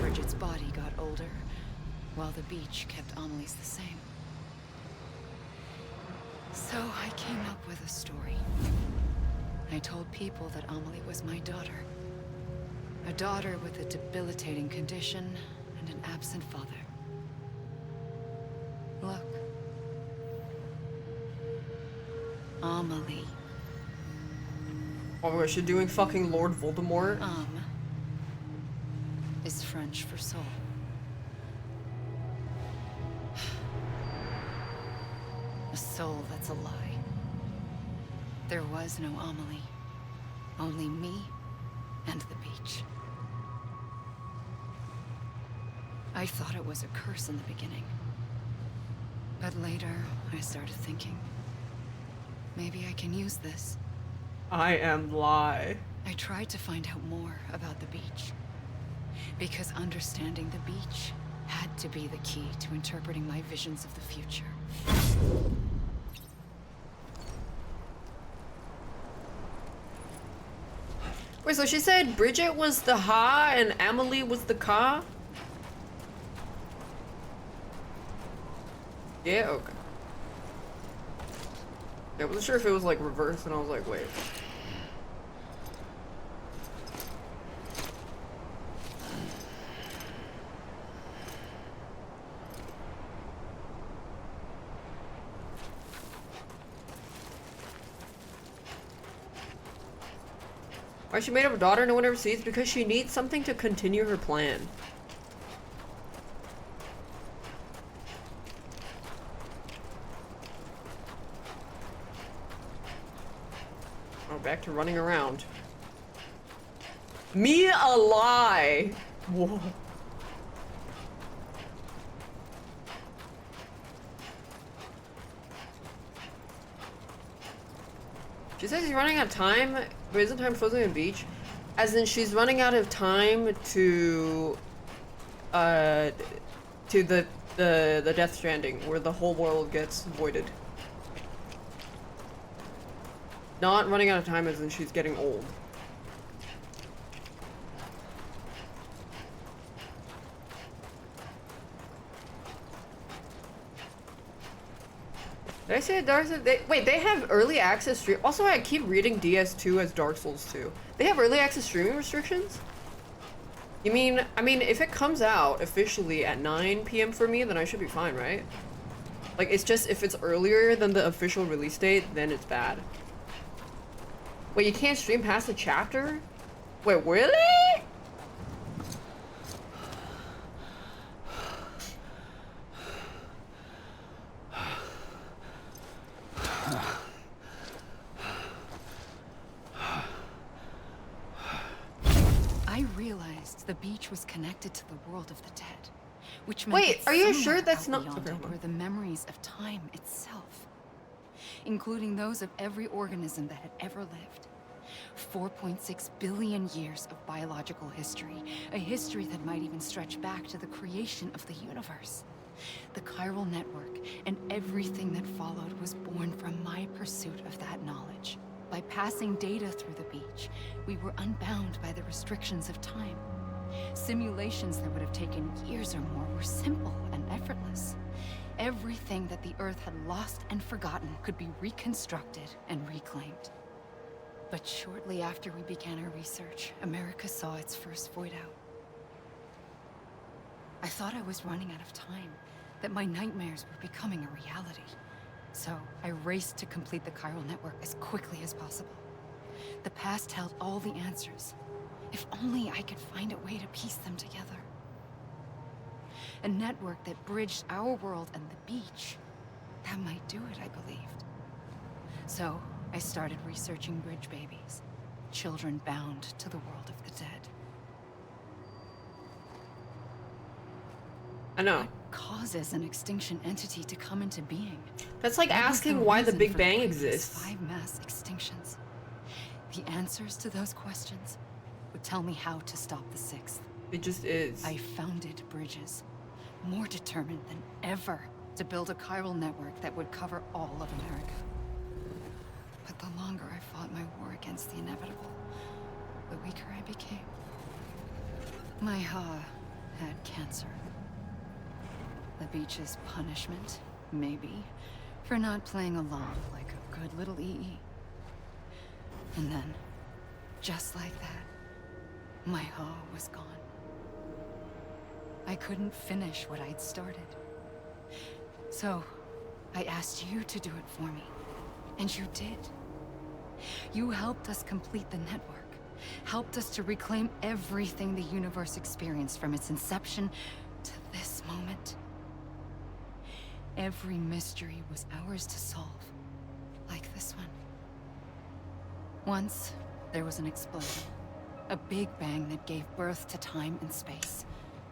Bridget's body got older, while the beach kept Amelie's the same. So I came up with a story. I told people that Amelie was my daughter. A daughter with a debilitating condition and an absent father. Look. Amelie. Oh my gosh, she's doing fucking Lord Voldemort. Is French for soul. A soul that's a lie. There was no Amelie. Only me and the beach. I thought it was a curse in the beginning. But later, I started thinking, maybe I can use this. I am lie. I tried to find out more about the beach. Because understanding the beach had to be the key to interpreting my visions of the future. Wait, so she said Bridget was the ha and Amelie was the ka? Yeah, okay. Yeah, I wasn't sure if it was like reversed, and I was like, wait. Why she made up a daughter no one ever sees? Because she needs something to continue her plan. Oh, back to running around. Me a lie! Whoa. She says she's running out of time, but isn't time frozen in the beach? As in she's running out of time to the Death Stranding, where the whole world gets voided. Not running out of time as in she's getting old. Did I say Dark Souls? Wait, they have early access stream. Also, I keep reading DS2 as Dark Souls 2. They have early access streaming restrictions? You mean, I mean, if it comes out officially at 9 PM for me, then I should be fine, right? Like, it's just if it's earlier than the official release date, then it's bad. Wait, you can't stream past the chapter? Wait, really? I realized the beach was connected to the world of the dead, which meant Wait, that are you somewhere sure that's out not- beyond okay, it were the memories of time itself, including those of every organism that had ever lived. 4.6 billion years of biological history, a history that might even stretch back to the creation of the universe. The chiral network and everything that followed was born from my pursuit of that knowledge. By passing data through the beach, we were unbound by the restrictions of time. Simulations that would have taken years or more were simple and effortless. Everything that the Earth had lost and forgotten could be reconstructed and reclaimed. But shortly after we began our research, America saw its first void out. I thought I was running out of time, that my nightmares were becoming a reality. So I raced to complete the chiral network as quickly as possible. The past held all the answers. If only I could find a way to piece them together. A network that bridged our world and the beach. That might do it, I believed. So I started researching bridge babies, children bound to the world of the dead. I know. What causes an extinction entity to come into being? That's like What was asking why the reason Big for Bang previous exists. 5 mass extinctions. The answers to those questions would tell me how to stop the 6th. It just is. I founded bridges, more determined than ever to build a chiral network that would cover all of America. But the longer I fought my war against the inevitable, the weaker I became. My Ha had cancer. The beach's punishment, maybe, for not playing along like a good little EE. And then, just like that, my Ha was gone. I couldn't finish what I'd started. So, I asked you to do it for me. And you did. You helped us complete the network. Helped us to reclaim everything the universe experienced from its inception to this moment. Every mystery was ours to solve. Like this one. Once, there was an explosion. A big bang that gave birth to time and space.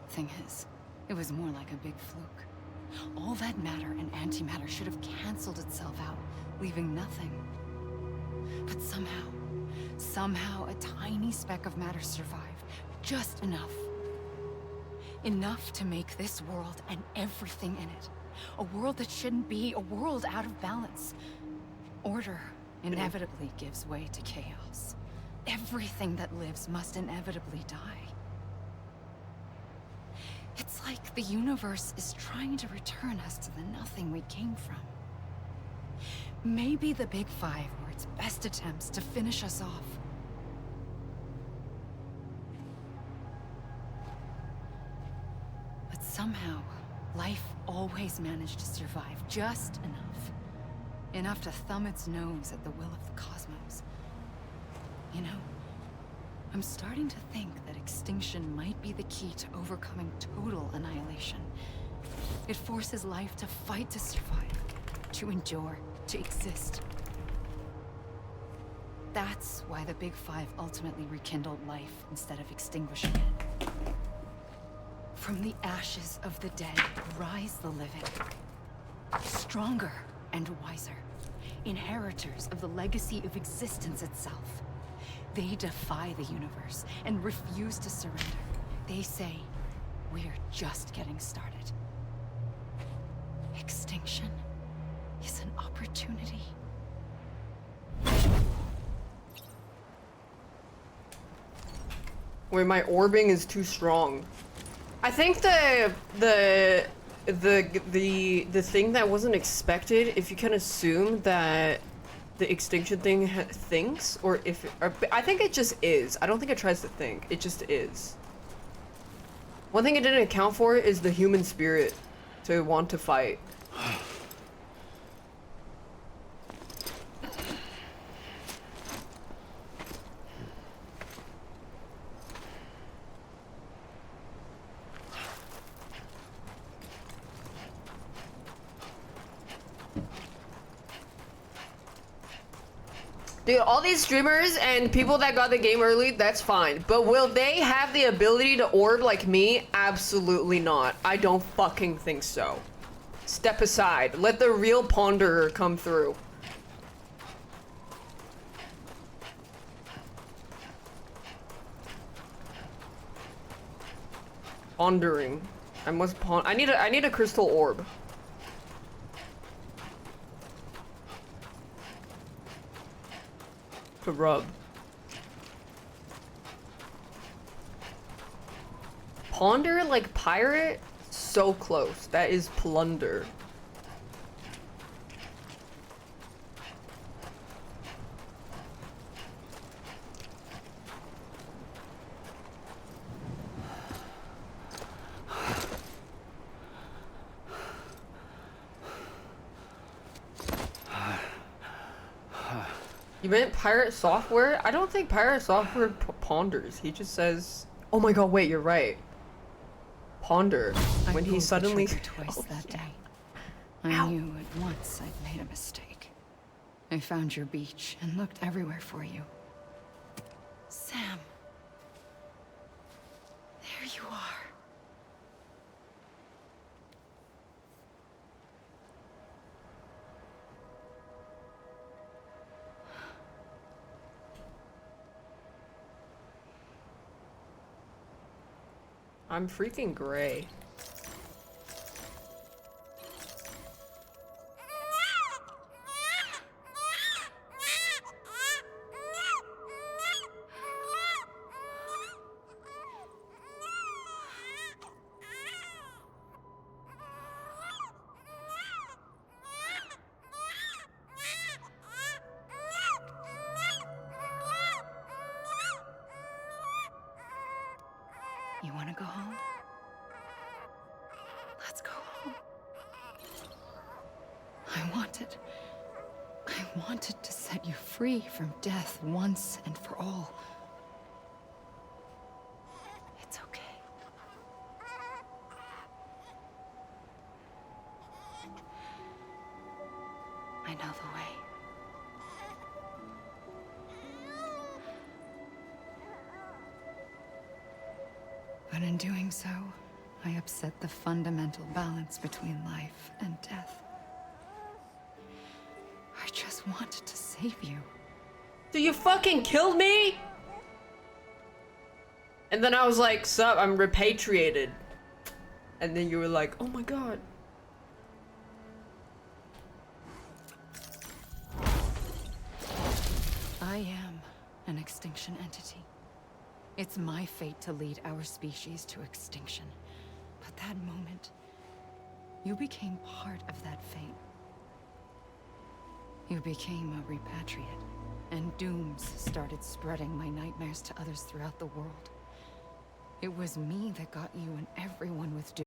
Thing is, it was more like a big fluke. All that matter and antimatter should have canceled itself out, leaving nothing. But somehow a tiny speck of matter survived. Just enough. Enough to make this world and everything in it. A world that shouldn't be, a world out of balance. Order inevitably gives way to chaos. Everything that lives must inevitably die. It's like the universe is trying to return us to the nothing we came from. Maybe the Big Five were its best attempts to finish us off. But somehow, life always managed to survive just enough. Enough to thumb its nose at the will of the cosmos. You know, I'm starting to think that extinction might be the key to overcoming total annihilation. It forces life to fight to survive, to endure, to exist. That's why the Big Five ultimately rekindled life instead of extinguishing it. From the ashes of the dead rise the living. Stronger and wiser. Inheritors of the legacy of existence itself. They defy the universe and refuse to surrender. They say, we're just getting started. Extinction is an opportunity. Where my orbing is too strong. I think the thing that wasn't expected, if you can assume that the extinction thing thinks, or I think it just is. I don't think it tries to think. It just is. One thing it didn't account for is the human spirit to want to fight. Dude, all these streamers and people that got the game early, that's fine. But will they have the ability to orb like me? Absolutely not. I don't fucking think so. Step aside. Let the real ponderer come through. Pondering. I need a crystal orb. To rub. Ponder like pirate? So close. That is plunder. You meant pirate software? I don't think pirate software ponders. He just says, "Oh my god, wait, you're right." Ponder. When he suddenly twice that day. I knew at once I'd made a mistake. I found your beach and looked everywhere for you. Sam. There you are. I'm freaking gray. You want to go home? Let's go home. I want it. I wanted to set you free from death once and for all. It's okay. I know the way. But in doing so, I upset the fundamental balance between life and death. I just wanted to save you. So you fucking killed me? And then I was like, sup, I'm repatriated. And then you were like, oh my god. I am an extinction entity. It's my fate to lead our species to extinction. But that moment, you became part of that fate. You became a repatriate, and dooms started spreading my nightmares to others throughout the world. It was me that got you and everyone with doom.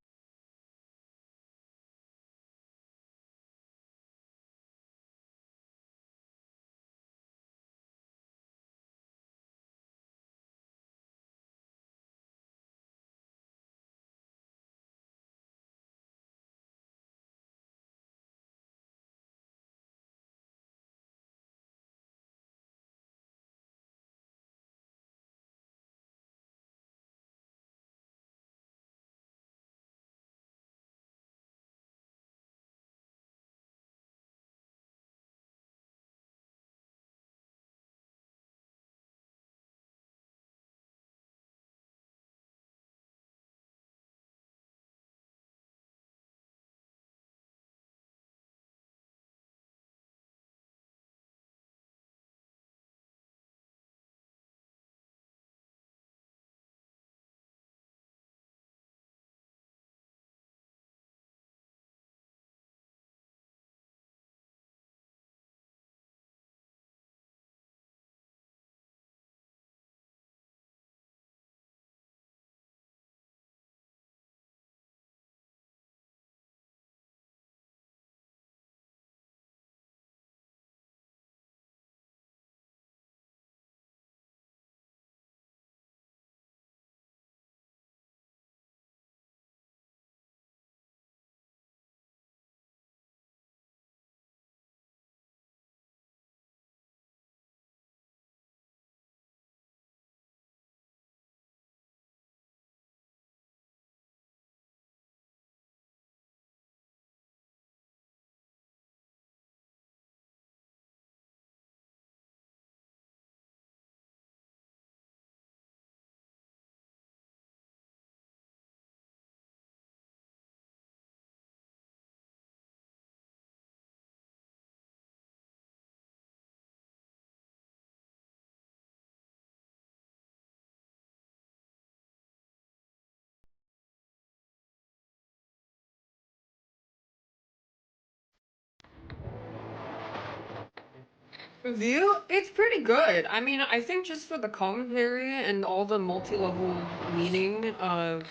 Review? It's pretty good. I mean, I think just for the commentary and all the multi-level meaning of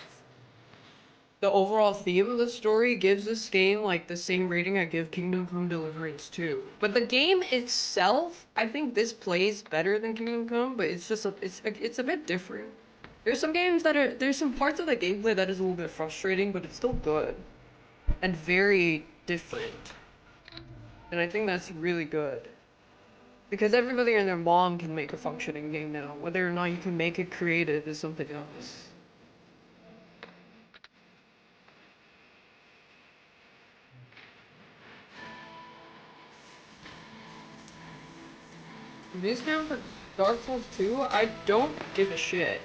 the overall theme of the story gives this game like the same rating I give Kingdom Come Deliverance 2. But the game itself, I think this plays better than Kingdom Come, but it's just it's a bit different. There's some parts of the gameplay that is a little bit frustrating, but it's still good and very different. And I think that's really good. Because everybody and their mom can make a functioning game now. Whether or not you can make it creative is something else. This game for Dark Souls 2, I don't give a shit.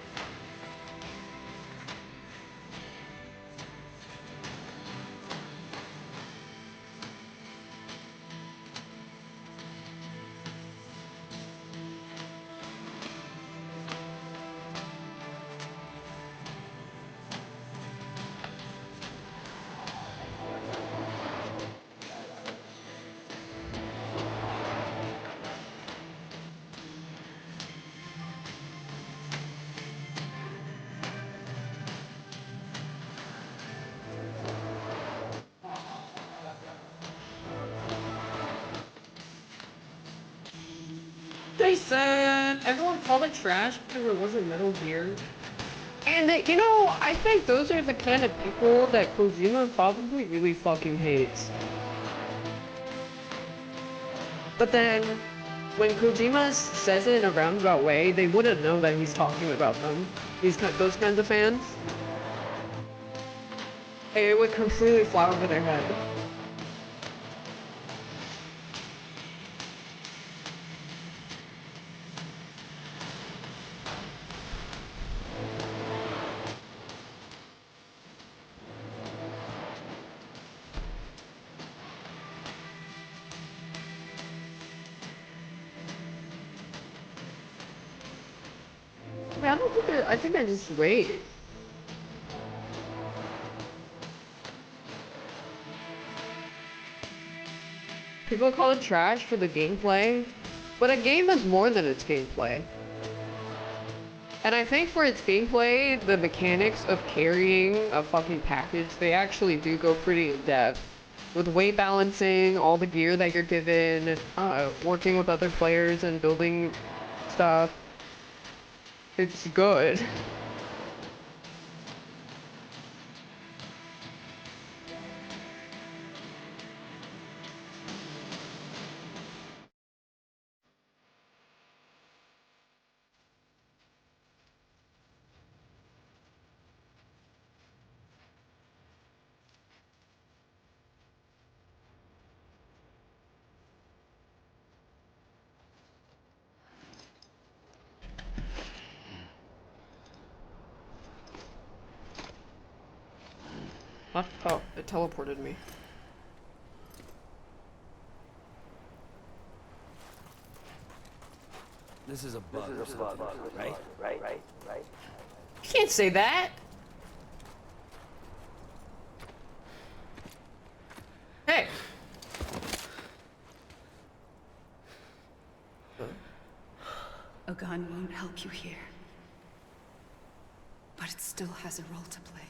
They said everyone called it trash because it wasn't Metal Gear. And you know, I think those are the kind of people that Kojima probably really fucking hates. But then, when Kojima says it in a roundabout way, they wouldn't know that he's talking about them. Those kinds of fans. It would completely fly over their head. I mean, I don't think I think I just wait. People call it trash for the gameplay, but a game is more than its gameplay. And I think for its gameplay, the mechanics of carrying a fucking package, they actually do go pretty in depth. With weight balancing, all the gear that you're given, working with other players and building stuff. It's good. What? Oh, it teleported me. This is a bug, right? You can't say that! Hey! A gun won't help you here. But it still has a role to play.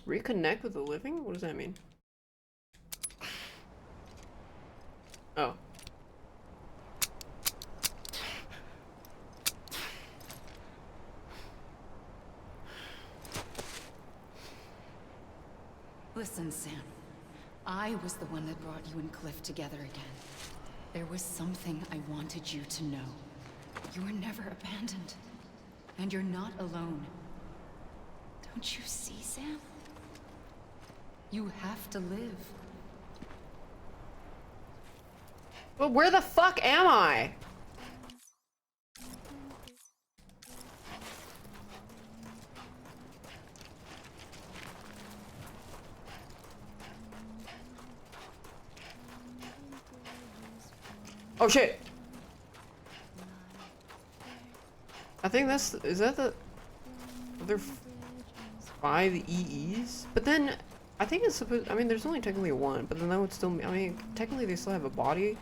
Reconnect with the living? What does that mean? Oh. Listen, Sam. I was the one that brought you and Cliff together again. There was something I wanted you to know. You were never abandoned. And you're not alone. Don't you see, Sam? You have to live. But where the fuck am I? Oh shit! I think is that the other 5 EEs? But then, I think it's supposed, I mean there's only technically one, but then that would still, I mean, technically they still have a body.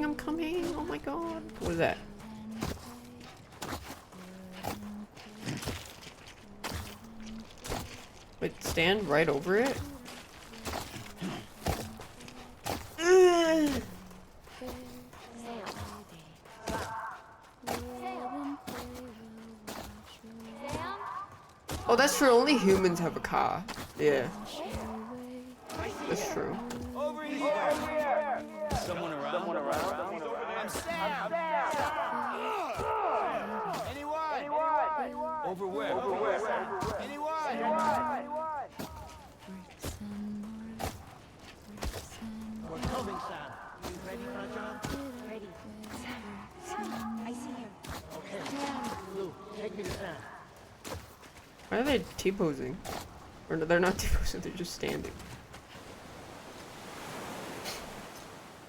I'm coming, oh my god. What is that? Wait, stand right over it? Oh, that's true. Only humans have a car. Yeah. That's true. Over here! Someone around? I'm Sam! Anyone? Over where? Anyone? We're coming, Sam. You ready for a job? Ready. Sam, I see him. Okay. Lou, take me to Sam. Why are they T-posing? Or no, they're not T-posing, they're just standing.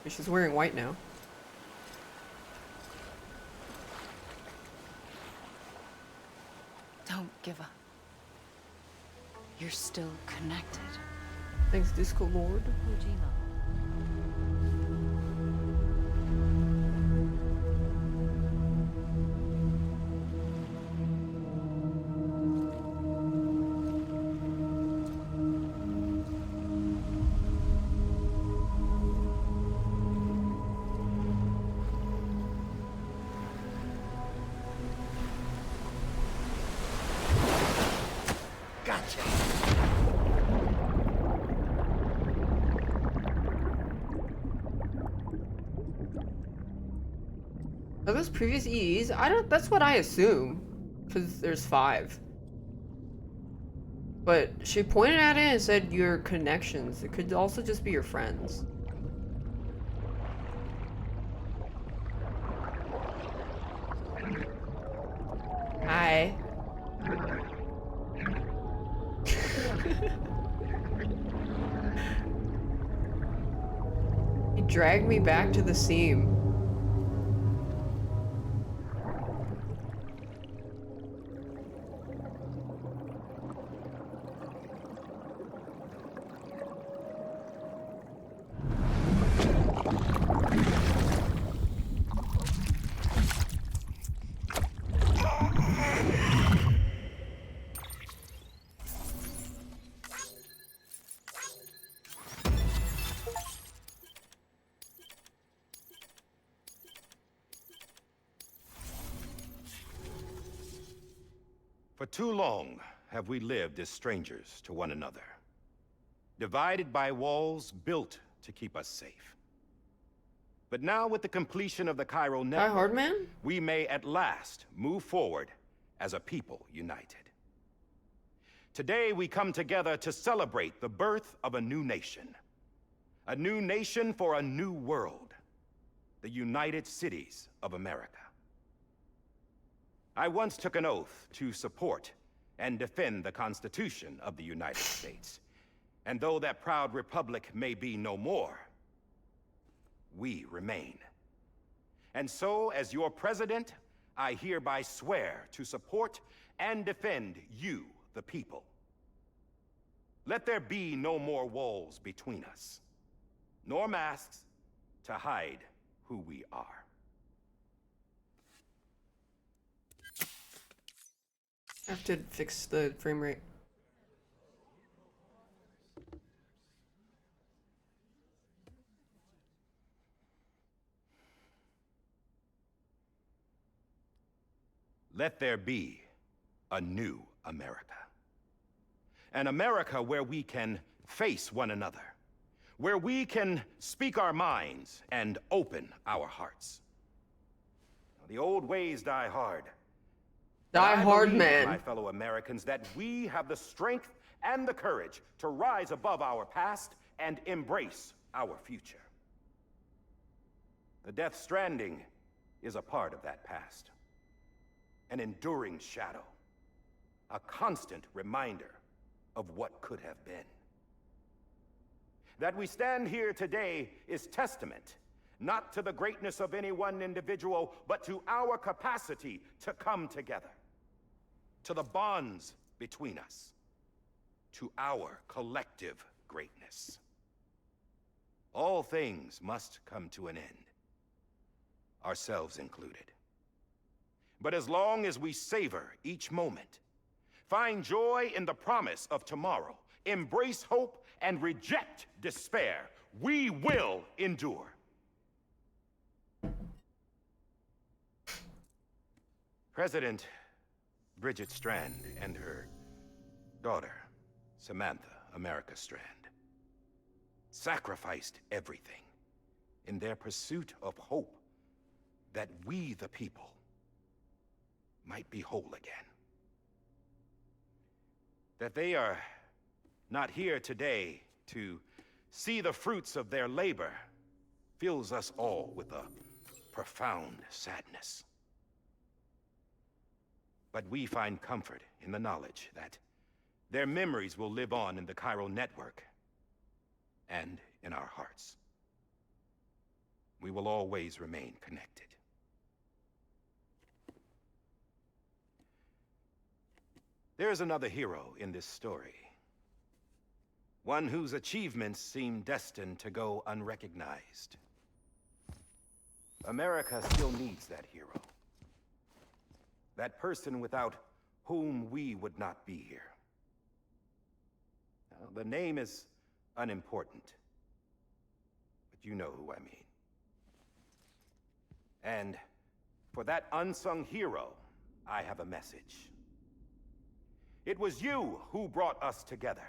She's wearing white now. Don't give up. You're still connected. Thanks, Disco Lord. Kojima. Gotcha. Are those previous EEs? I don't. That's what I assume, because there's 5. But she pointed at it and said your connections. It could also just be your friends. Hi. He dragged me back to the seam. For too long have we lived as strangers to one another, divided by walls built to keep us safe. But now with the completion of the Cairo network, we may at last move forward as a people united. Today we come together to celebrate the birth of a new nation for a new world, the United Cities of America. I once took an oath to support and defend the Constitution of the United States. And though that proud republic may be no more, we remain. And so, as your president, I hereby swear to support and defend you, the people. Let there be no more walls between us, nor masks to hide who we are. I have to fix the frame rate. Let there be a new America. An America where we can face one another, where we can speak our minds and open our hearts. The old ways die hard. Die hard, man. My fellow Americans, that we have the strength and the courage to rise above our past and embrace our future. The Death Stranding is a part of that past. An enduring shadow. A constant reminder of what could have been. That we stand here today is testament, not to the greatness of any one individual, but to our capacity to come together. To the bonds between us. To our collective greatness. All things must come to an end. Ourselves included. But as long as we savor each moment, find joy in the promise of tomorrow, embrace hope, and reject despair, we will endure. President Bridget Strand and her daughter, Samantha America Strand, sacrificed everything in their pursuit of hope that we, the people, might be whole again. That they are not here today to see the fruits of their labor fills us all with a profound sadness. But we find comfort in the knowledge that their memories will live on in the Cairo network and in our hearts. We will always remain connected. There's another hero in this story. One whose achievements seem destined to go unrecognized. America still needs that hero. That person without whom we would not be here. Now, the name is unimportant, but you know who I mean. And for that unsung hero, I have a message. It was you who brought us together.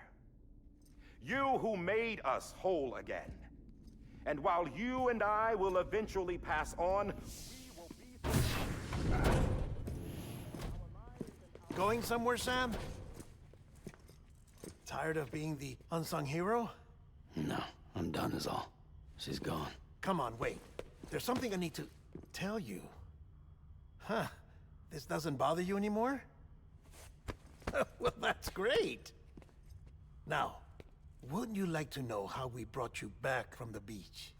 You who made us whole again. And while you and I will eventually pass on, we will be... Going somewhere, Sam? Tired of being the unsung hero? No, I'm done is all. She's gone. Come on, wait. There's something I need to tell you. Huh. This doesn't bother you anymore? Well, that's great. Now, wouldn't you like to know how we brought you back from the beach?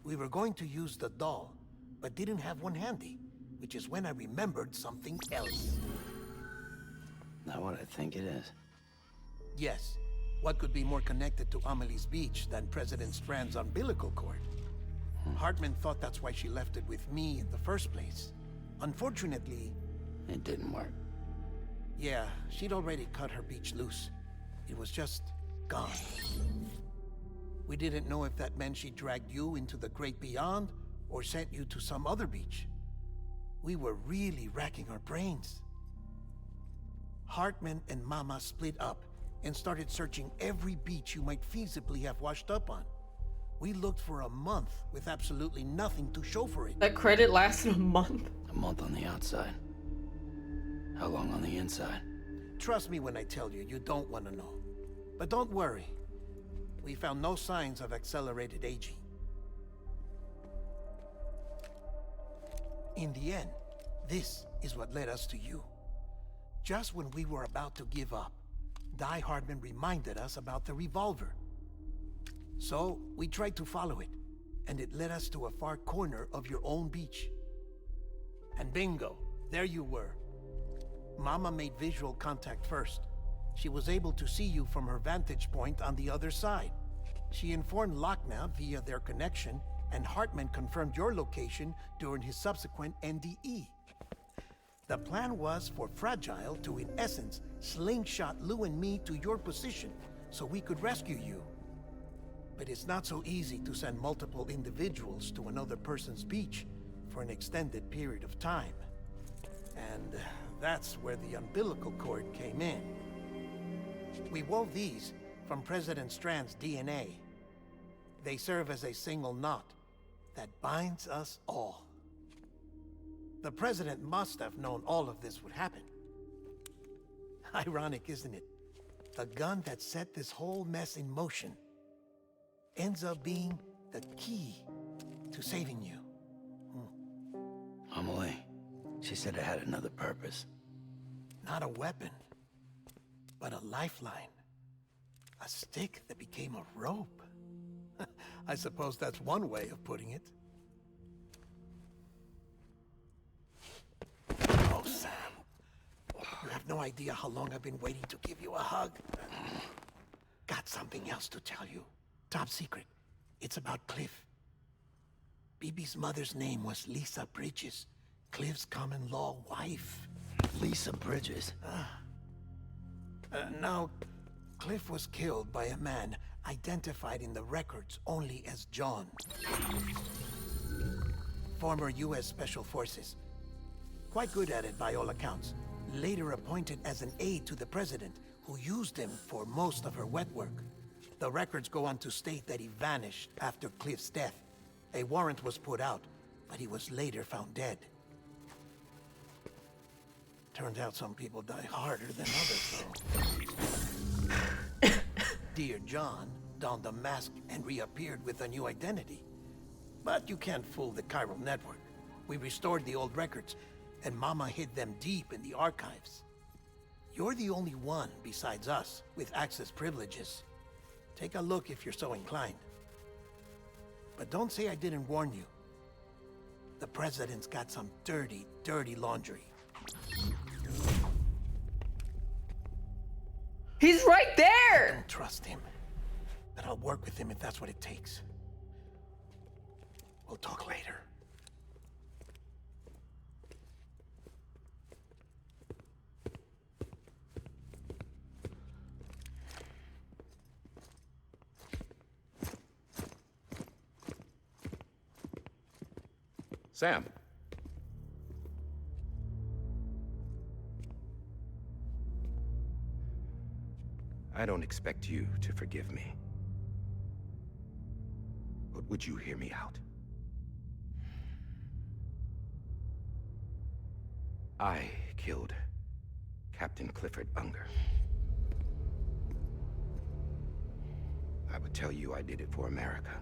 We were going to use the doll, but didn't have one handy, which is when I remembered something else. Not what I think it is. Yes. What could be more connected to Amelie's beach than President Strand's umbilical cord? Hartman thought that's why she left it with me in the first place. Unfortunately... It didn't work. Yeah, she'd already cut her beach loose. It was just gone. We didn't know if that meant she dragged you into the great beyond, or sent you to some other beach. We were really racking our brains. Hartman and Mama split up and started searching every beach you might feasibly have washed up on. We looked for a month with absolutely nothing to show for it. That credit lasted a month. A month on the outside. How long on the inside? Trust me when I tell you, you don't want to know. But don't worry. We found no signs of accelerated aging. In the end, this is what led us to you. Just when we were about to give up, Die Hardman reminded us about the revolver. So, we tried to follow it, and it led us to a far corner of your own beach. And bingo, there you were. Mama made visual contact first. She was able to see you from her vantage point on the other side. She informed Lochna via their connection, and Hartman confirmed your location during his subsequent NDE. The plan was for Fragile to, in essence, slingshot Lou and me to your position so we could rescue you. But it's not so easy to send multiple individuals to another person's beach for an extended period of time. And that's where the umbilical cord came in. We wove these from President Strand's DNA. They serve as a single knot that binds us all. The President must have known all of this would happen. Ironic, isn't it? The gun that set this whole mess in motion ends up being the key to saving you. Amelie, she said it had another purpose. Not a weapon, but a lifeline. A stick that became a rope. I suppose that's one way of putting it. Oh, Sam. You have no idea how long I've been waiting to give you a hug. Got something else to tell you. Top secret. It's about Cliff. BB's mother's name was Lisa Bridges, Cliff's common-law wife. Lisa Bridges? Now, Cliff was killed by a man identified in the records only as John. Former U.S. Special Forces. Quite good at it by all accounts. Later appointed as an aide to the president, who used him for most of her wet work. The records go on to state that he vanished after Cliff's death. A warrant was put out, but he was later found dead. Turned out some people die harder than others, though. Dear John donned a mask and reappeared with a new identity. But you can't fool the chiral network. We restored the old records, and Mama hid them deep in the archives. You're the only one, besides us, with access privileges. Take a look if you're so inclined. But don't say I didn't warn you. The President's got some dirty, dirty laundry. He's right there! Don't trust him. But I'll work with him if that's what it takes. We'll talk later. Sam. I don't expect you to forgive me. But would you hear me out? I killed Captain Clifford Unger. I would tell you I did it for America.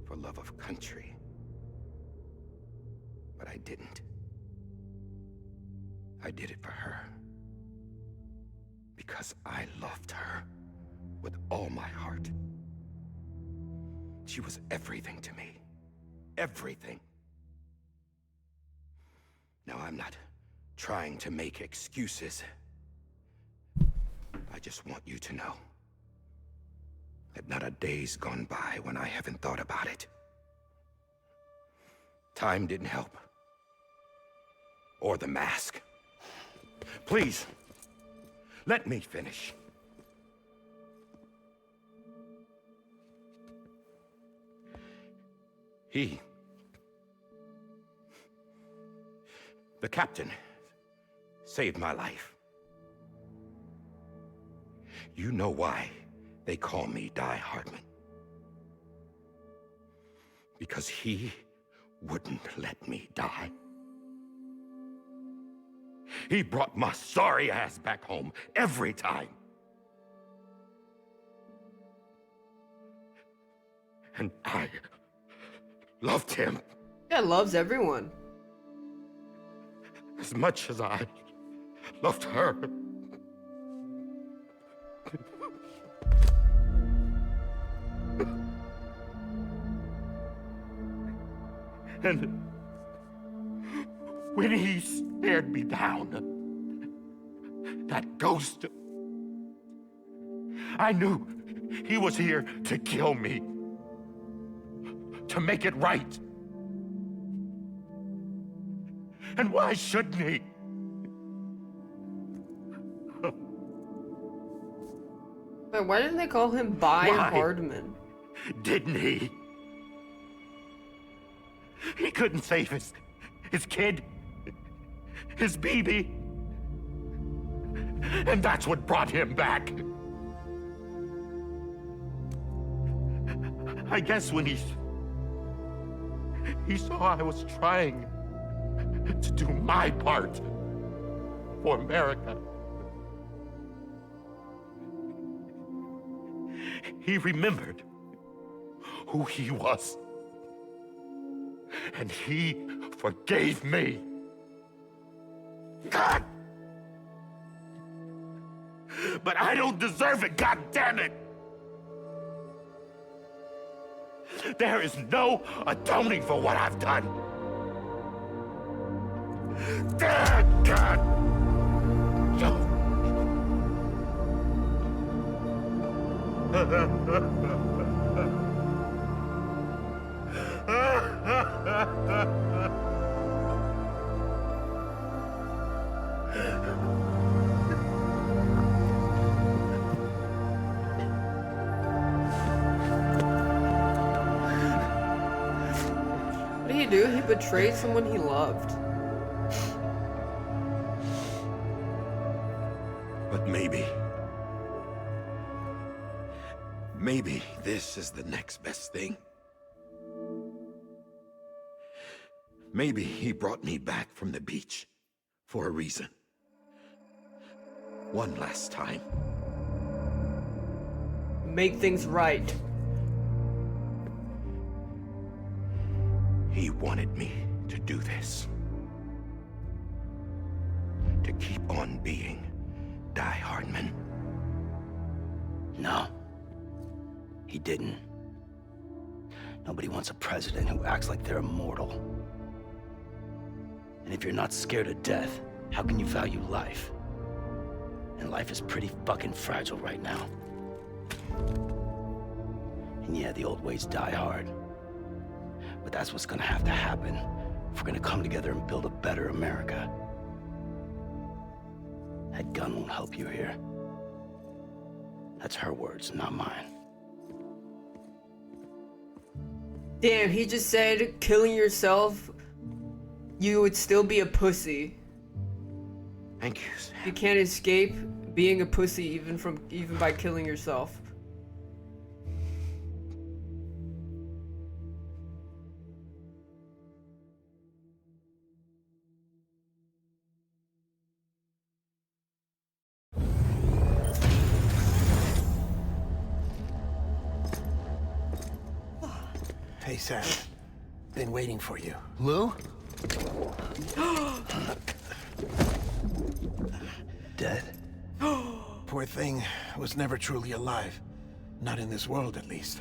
For love of country. But I didn't. I did it for her. Because I loved her with all my heart. She was everything to me. Everything. Now, I'm not trying to make excuses. I just want you to know that not a day's gone by when I haven't thought about it. Time didn't help. Or the mask. Please, let me finish. The captain, saved my life. You know why they call me Die Hardman. Because he wouldn't let me die. He brought my sorry ass back home every time. And I loved him. Yeah, loves everyone. As much as I loved her. And when he stared me down, that ghost, I knew he was here to kill me, to make it right. And why shouldn't he? But why didn't they call him By Hardman? Didn't he? He couldn't save his kid, his baby. And that's what brought him back. I guess when he saw I was trying to do my part for America, he remembered who he was. And he forgave me. God! But I don't deserve it, God damn it! There is no atoning for what I've done. God! What did he do? He betrayed someone he loved. But maybe this is the next best thing. Maybe he brought me back from the beach for a reason. One last time. Make things right. He wanted me to do this. To keep on being Die Hardman. No. He didn't. Nobody wants a president who acts like they're immortal. And if you're not scared of death, how can you value life? And life is pretty fucking fragile right now. And yeah, the old ways die hard. But that's what's gonna have to happen if we're gonna come together and build a better America. That gun won't help you here. That's her words, not mine. Damn, he just said killing yourself, you would still be a pussy. Thank you, Sam. You can't escape being a pussy even by killing yourself. Hey, Sam. Been waiting for you. Lou? Dead? Poor thing was never truly alive. Not in this world, at least.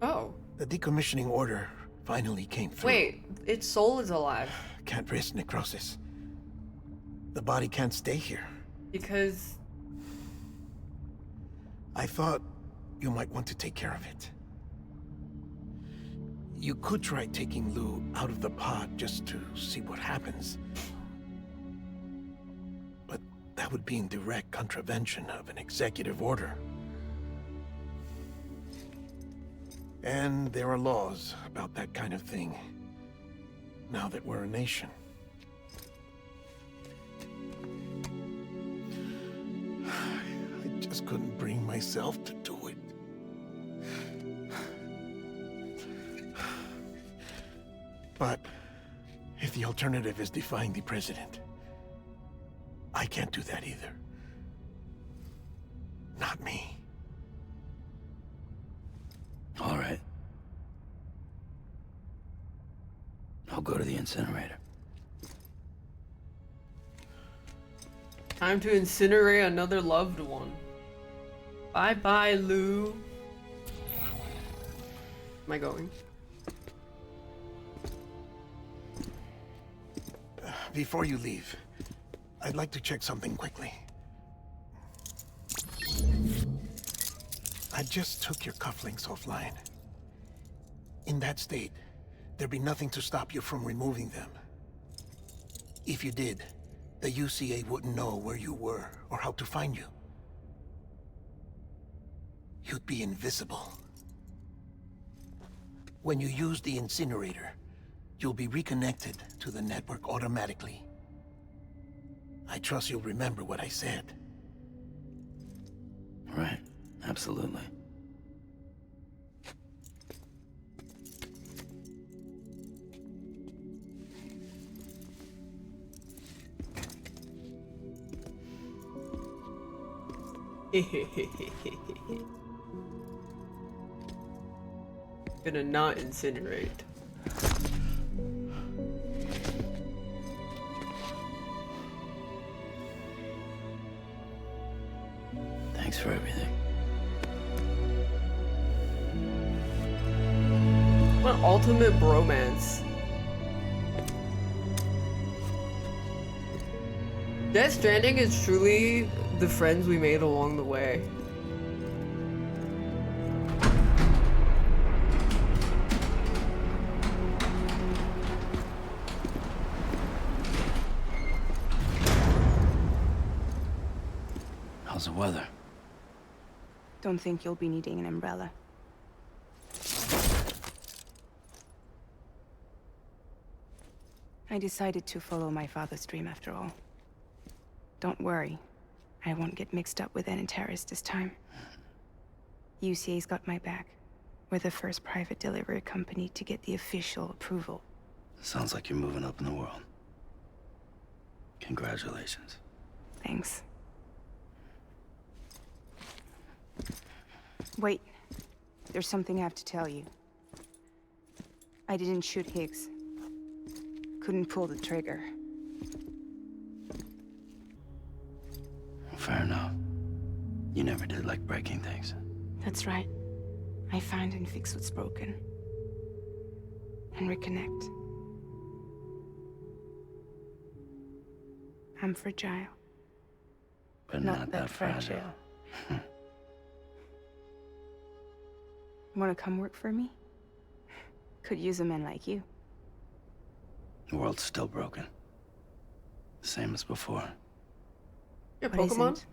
Oh. The decommissioning order finally came through. Wait, its soul is alive. Can't risk necrosis. The body can't stay here. Because... I thought you might want to take care of it. You could try taking Lou out of the pod just to see what happens. But that would be in direct contravention of an executive order. And there are laws about that kind of thing, now that we're a nation. I just couldn't bring myself to do it. But if the alternative is defying the president, I can't do that either. Not me. All right. I'll go to the incinerator. Time to incinerate another loved one. Bye-bye, Lou. Am I going? Before you leave, I'd like to check something quickly. I just took your cufflinks offline. In that state, there'd be nothing to stop you from removing them. If you did, the UCA wouldn't know where you were or how to find you. You'd be invisible. When you use the incinerator, you'll be reconnected to the network automatically. I trust you'll remember what I said. Right, absolutely. Gonna not incinerate. Thanks for everything. What ultimate bromance. Death Stranding is truly the friends we made along the way. How's the weather? Don't think you'll be needing an umbrella. I decided to follow my father's dream after all. Don't worry. I won't get mixed up with any terrorists this time. UCA's got my back. We're the first private delivery company to get the official approval. Sounds like you're moving up in the world. Congratulations. Thanks. Wait. There's something I have to tell you. I didn't shoot Higgs. Couldn't pull the trigger. Fair enough. You never did like breaking things. That's right. I find and fix what's broken. And reconnect. I'm fragile. but not that fragile. Want to come work for me? Could use a man like you. The world's still broken. Same as before. Yeah, What Pokemon. isn't?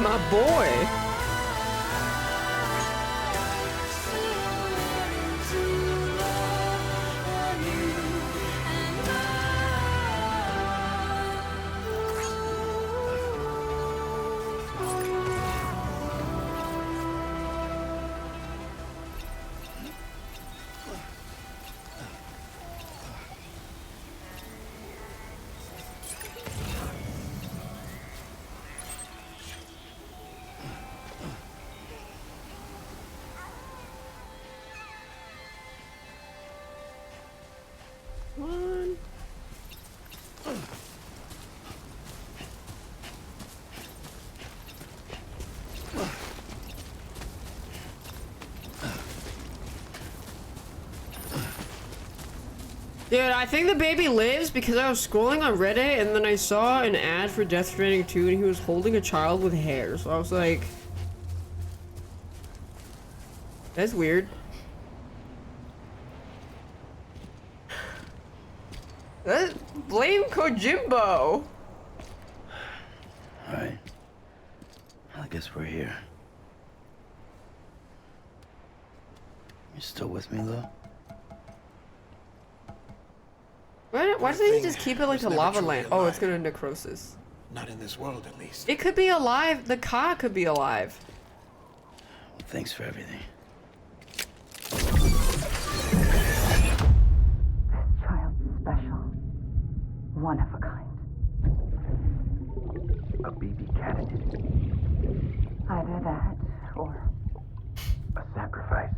My boy. One. Dude, I think the baby lives because I was scrolling on Reddit and then I saw an ad for Death Stranding 2 and he was holding a child with hair. So I was like, that's weird. Blame Kojimbo. Alright. I guess we're here. You still with me, though? Why doesn't he just keep it like a lava lamp? Oh, it's gonna necrosis. Not in this world, at least. It could be alive. The car could be alive. Well, thanks for everything. Child special. One of a kind. A baby candidate. Either that, or... A sacrifice.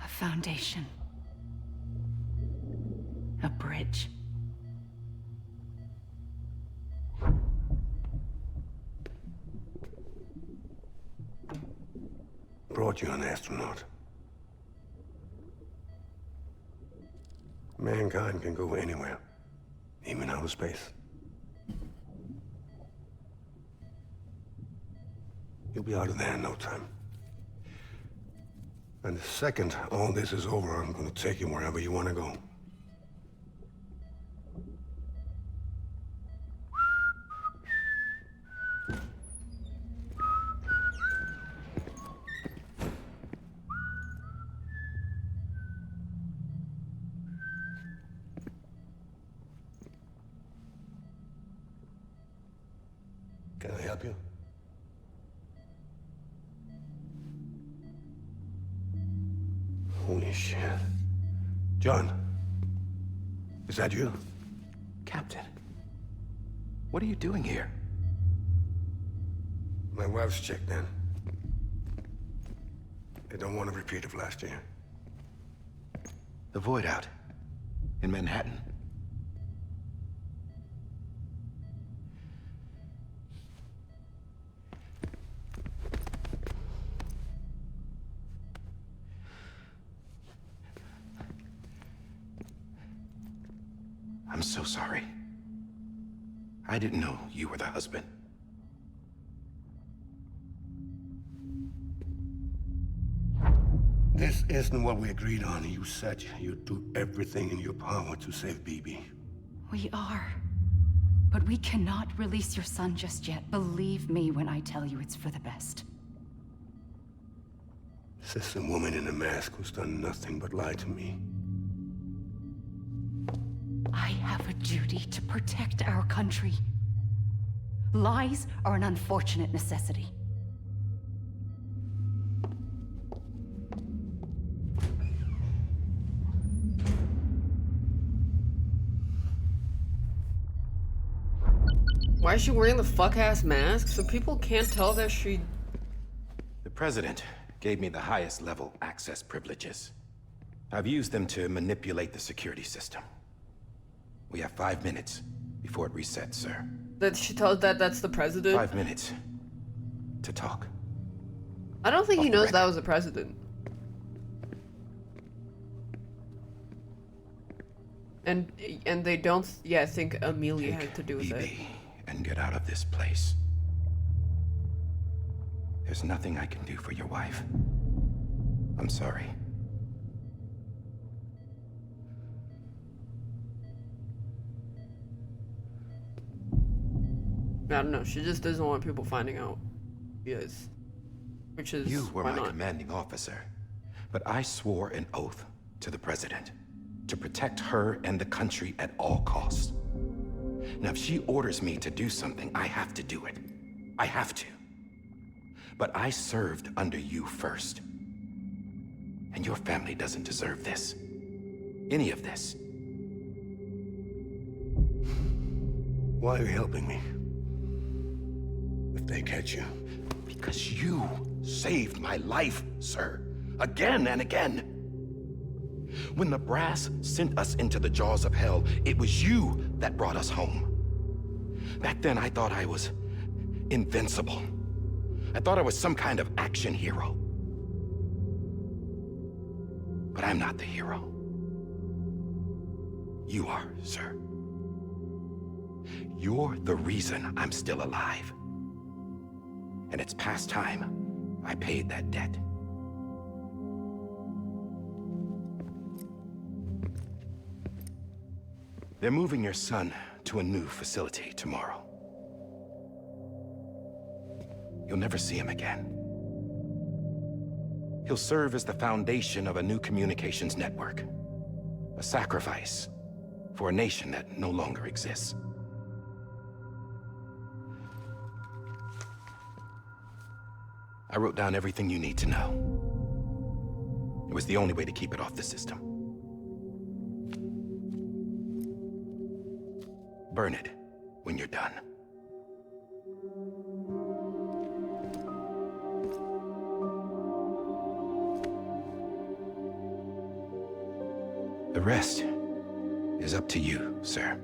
A foundation. A bridge. Brought you an astronaut. Mankind can go anywhere, even outer space. You'll be out of there in no time. And the second all this is over, I'm gonna take you wherever you want to go. Can I help you? Holy shit. John, is that you? Captain, what are you doing here? My wife's checked in. They don't want a repeat of last year. The Void Out. In Manhattan. I'm so sorry. I didn't know you were the husband. This isn't what we agreed on. You said you'd do everything in your power to save BB. We are. But we cannot release your son just yet. Believe me when I tell you it's for the best. This is a woman in a mask who's done nothing but lie to me. I have a duty to protect our country. Lies are an unfortunate necessity. Why is she wearing the fuck-ass mask? So people can't tell that she... The President gave me the highest level access privileges. I've used them to manipulate the security system. We have 5 minutes before it resets, sir. That she tells that that's the president? 5 minutes to talk. I don't think he knows that was the president. And they don't, think Amelia had to do with it. And get out of this place. There's nothing I can do for your wife. I'm sorry. I don't know. She just doesn't want people finding out. Yes. Which is You were why my not? commanding officer, but I swore an oath to the president to protect her and the country at all costs. Now, if she orders me to do something, I have to do it. I have to. But I served under you first. And your family doesn't deserve this. Any of this. Why are you helping me? If they catch you. Because you saved my life, sir. Again and again. When the brass sent us into the jaws of hell, it was you that brought us home. Back then, I thought I was invincible. I thought I was some kind of action hero. But I'm not the hero. You are, sir. You're the reason I'm still alive. And it's past time I paid that debt. They're moving your son to a new facility tomorrow. You'll never see him again. He'll serve as the foundation of a new communications network. A sacrifice for a nation that no longer exists. I wrote down everything you need to know. It was the only way to keep it off the system. Burn it when you're done. The rest is up to you, sir.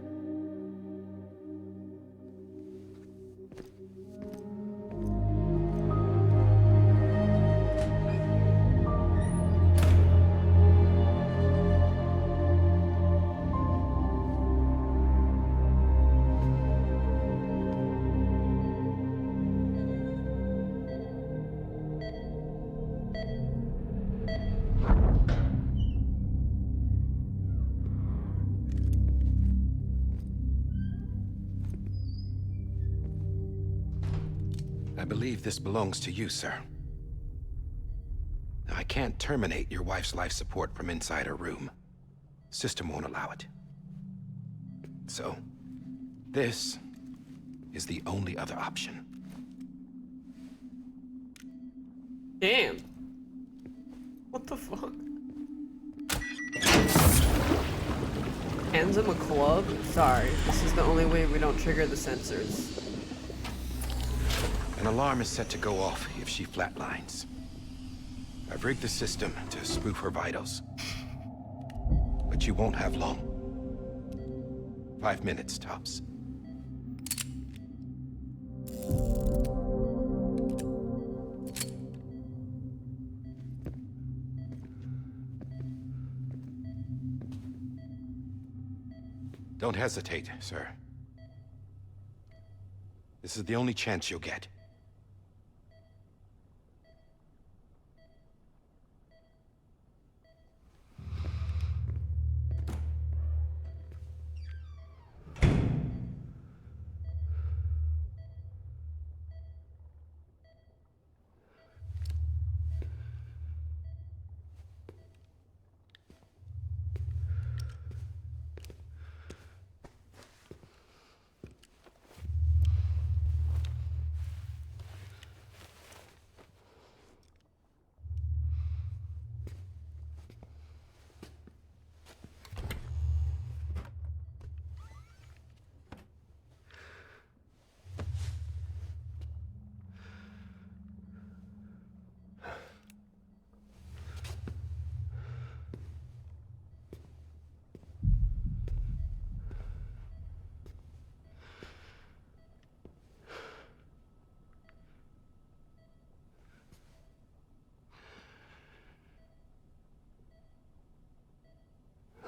I believe this belongs to you, sir. Now, I can't terminate your wife's life support from inside her room. System won't allow it. So, this is the only other option. Damn. What the fuck? Hands him a club? Sorry, this is the only way we don't trigger the sensors. An alarm is set to go off if she flatlines. I've rigged the system to spoof her vitals. But you won't have long. 5 minutes, tops. Don't hesitate, sir. This is the only chance you'll get.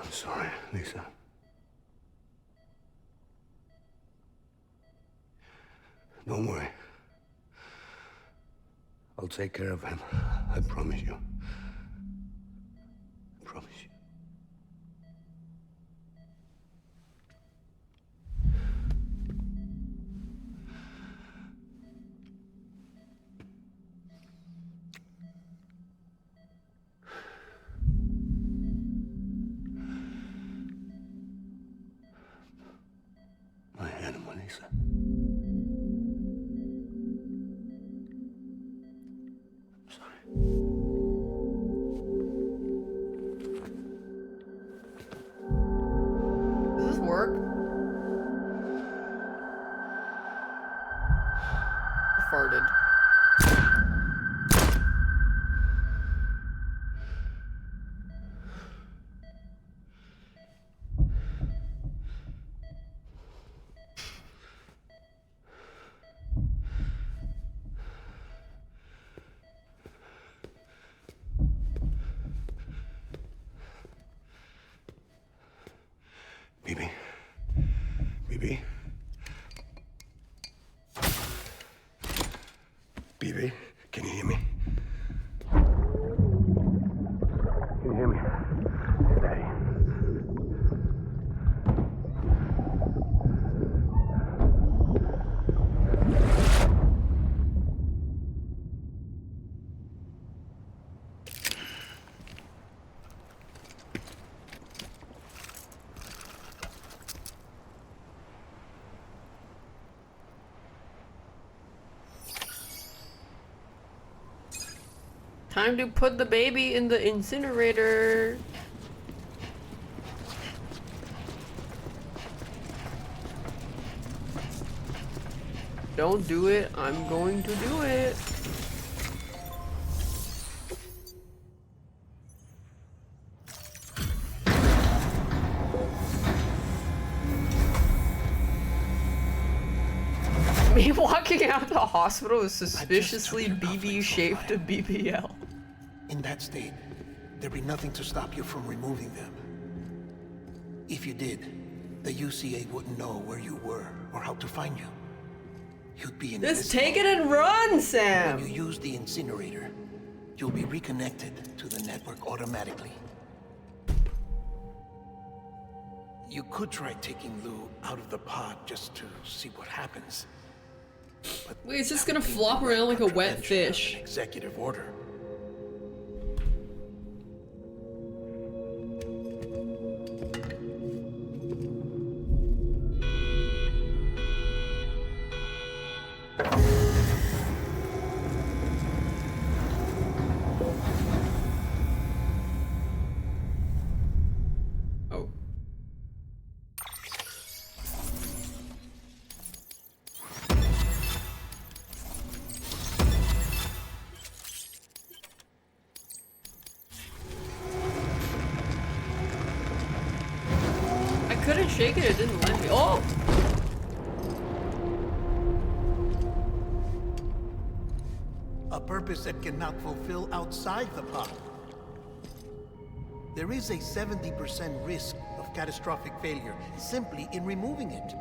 I'm sorry, Lisa. Don't worry. I'll take care of him. I promise you. I promise you. Lisa. I'm sorry. Does this work? I farted. BB. BB. BB, can you hear me? Can you hear me? Steady. Time to put the baby in the incinerator. Don't do it. I'm going to do it. Me walking out the hospital is suspiciously BB-shaped BBL. In that state, there'd be nothing to stop you from removing them. If you did, the UCA wouldn't know where you were or how to find you. You'd be in. Just take it and run, Sam! When you use the incinerator, you'll be reconnected to the network automatically. You could try taking Lou out of the pod just to see what happens. But wait, it's just gonna flop around like a wet fish. Executive order. Oh. I couldn't shake it, it didn't let me. Oh! A purpose that cannot fulfill outside the pod. There is a 70% risk of catastrophic failure simply in removing it.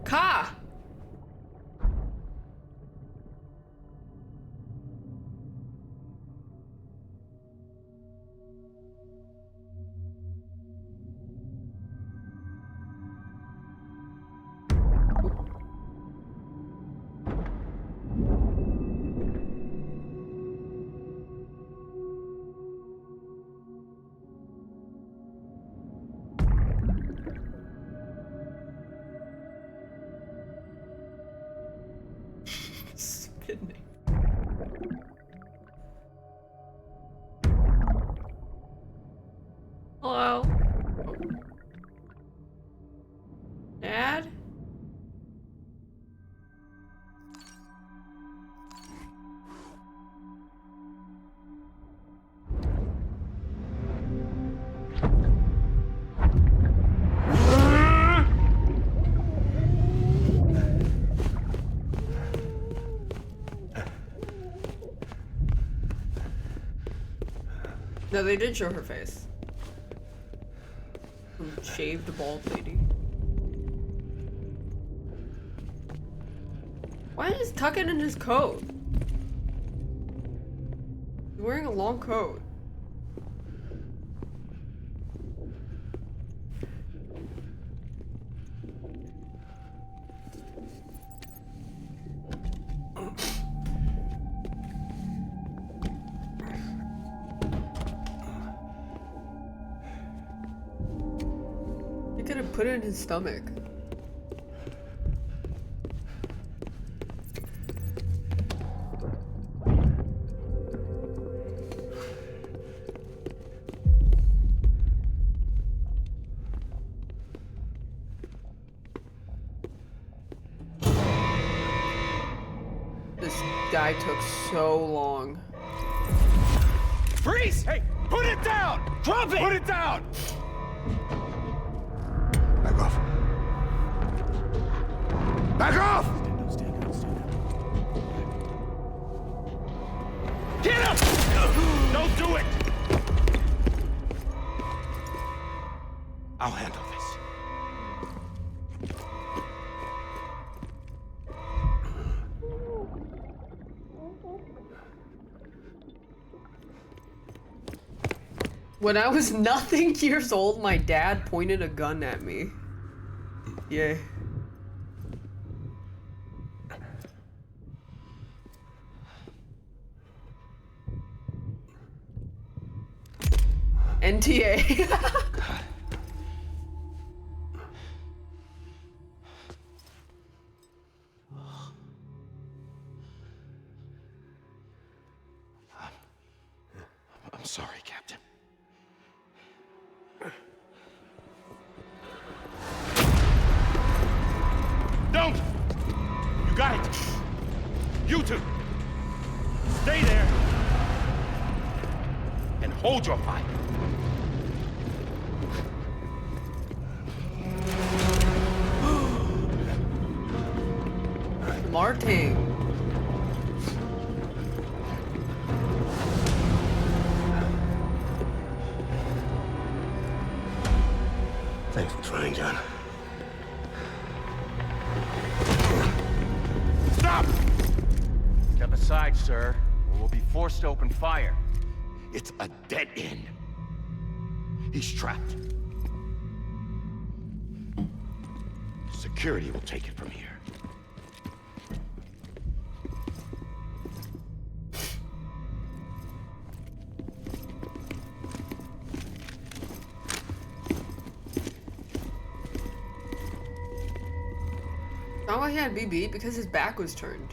Ka! Spinning. Hello? Dad? No, they did show her face. Some shaved bald lady. Why is he tucking in his coat? He's wearing a long coat. You could have put it in his stomach. This guy took so long. Freeze! Hey, put it down! Drop it! Put it down! Back off. Back off! Get up! Don't do it! I'll handle this. When I was nothing years old, my dad pointed a gun at me. Yay. NTA. I'm sorry, Captain. Don't! You got it! You two! Stay there! And hold your fire! Martin. Thanks for trying, John. Stop! Step aside, sir, or we'll be forced to open fire. It's a dead end. He's trapped. Security will take it from here. Not why he had BB, because his back was turned.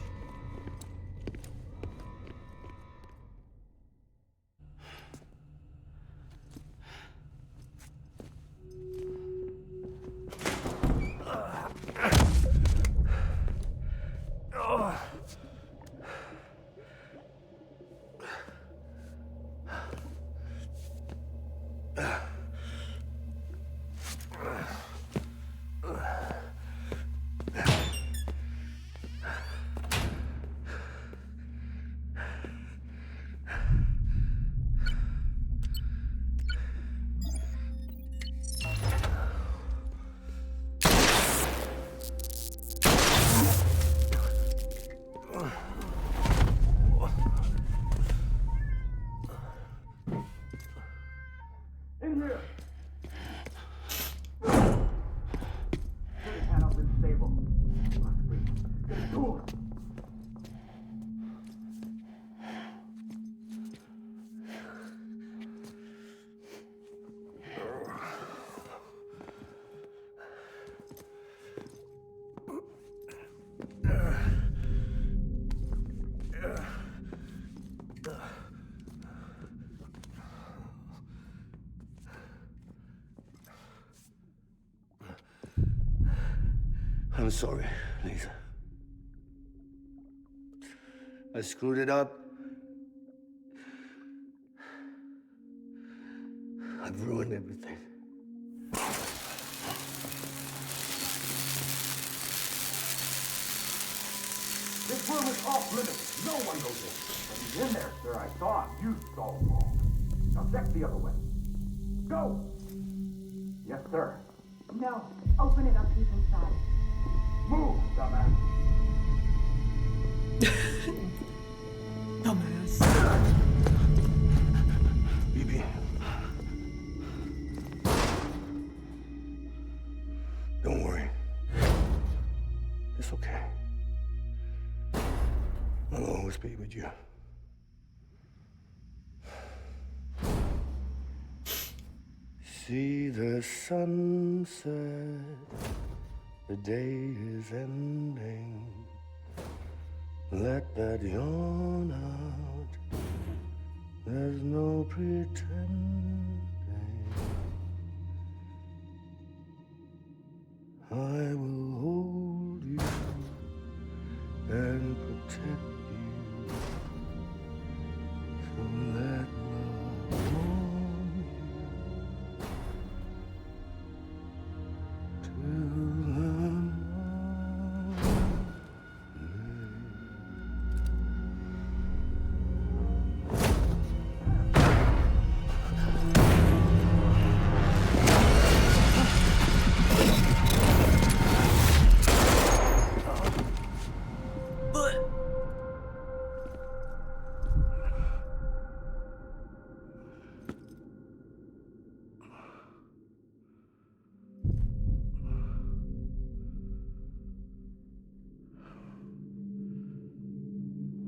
I'm sorry, Lisa. I screwed it up. I've ruined everything. This room is off limits. No one goes in. But he's in there, sir. I saw him. You saw him wrong. Now check the other way. Go! Yes, sir. No. Open it up. He's inside. Move, dumbass. Dumbass. BB. Don't worry. It's okay. I'll always be with you. see the sunset. The day is ending. Let that yawn out. There's no pretending. I will hold you and protect you. So let love warm you till the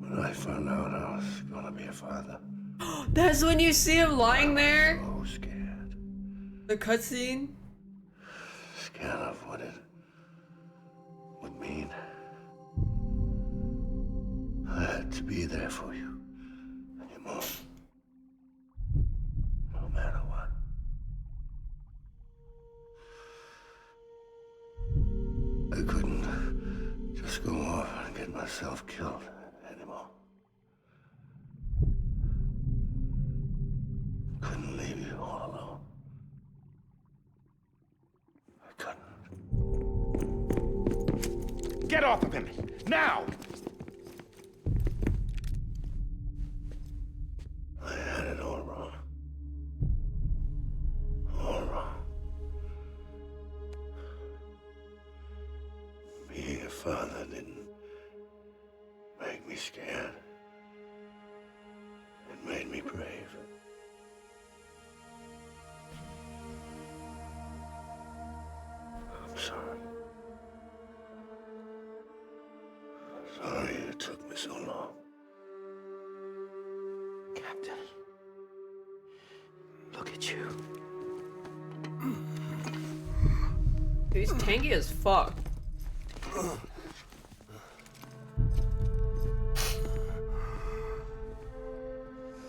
When I found out I was gonna be a father, That's when you see him lying there? so scared. The cutscene? Scared of what it would mean. I had to be there for you and your mom. No matter what. I couldn't just go off and get myself killed anymore. Couldn't leave you all alone. I couldn't. Get off of him! Now! I had it all wrong. All wrong. Being a father didn't make me scared. It made me brave. I'm sorry. Sorry it took me so long. Captain. Look at you. He's tanky as fuck.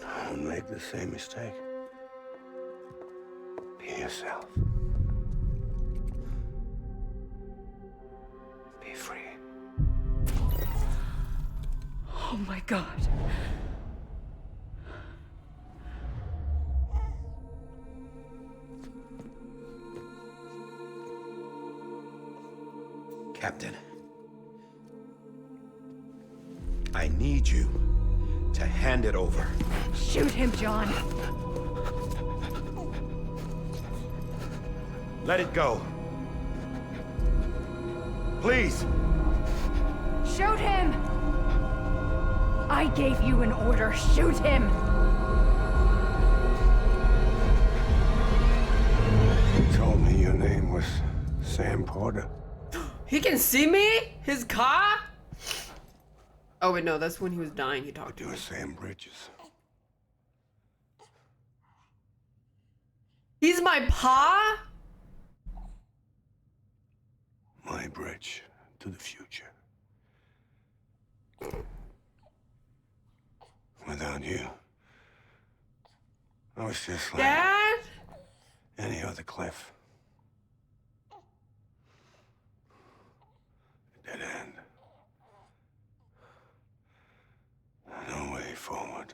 Don't make the same mistake. Be yourself. Be free. Oh my god. Captain, I need you to hand it over. Shoot him, John. Let it go. Please. Shoot him! I gave you an order. Shoot him! You told me your name was Sam Porter. He can see me? His car? Oh wait, no, that's when he was dying. He talked to You me. were Sam Bridges. He's my pa? My bridge to the future. Without you, I was just like Dad? any other Cliff. Dead end. No way forward.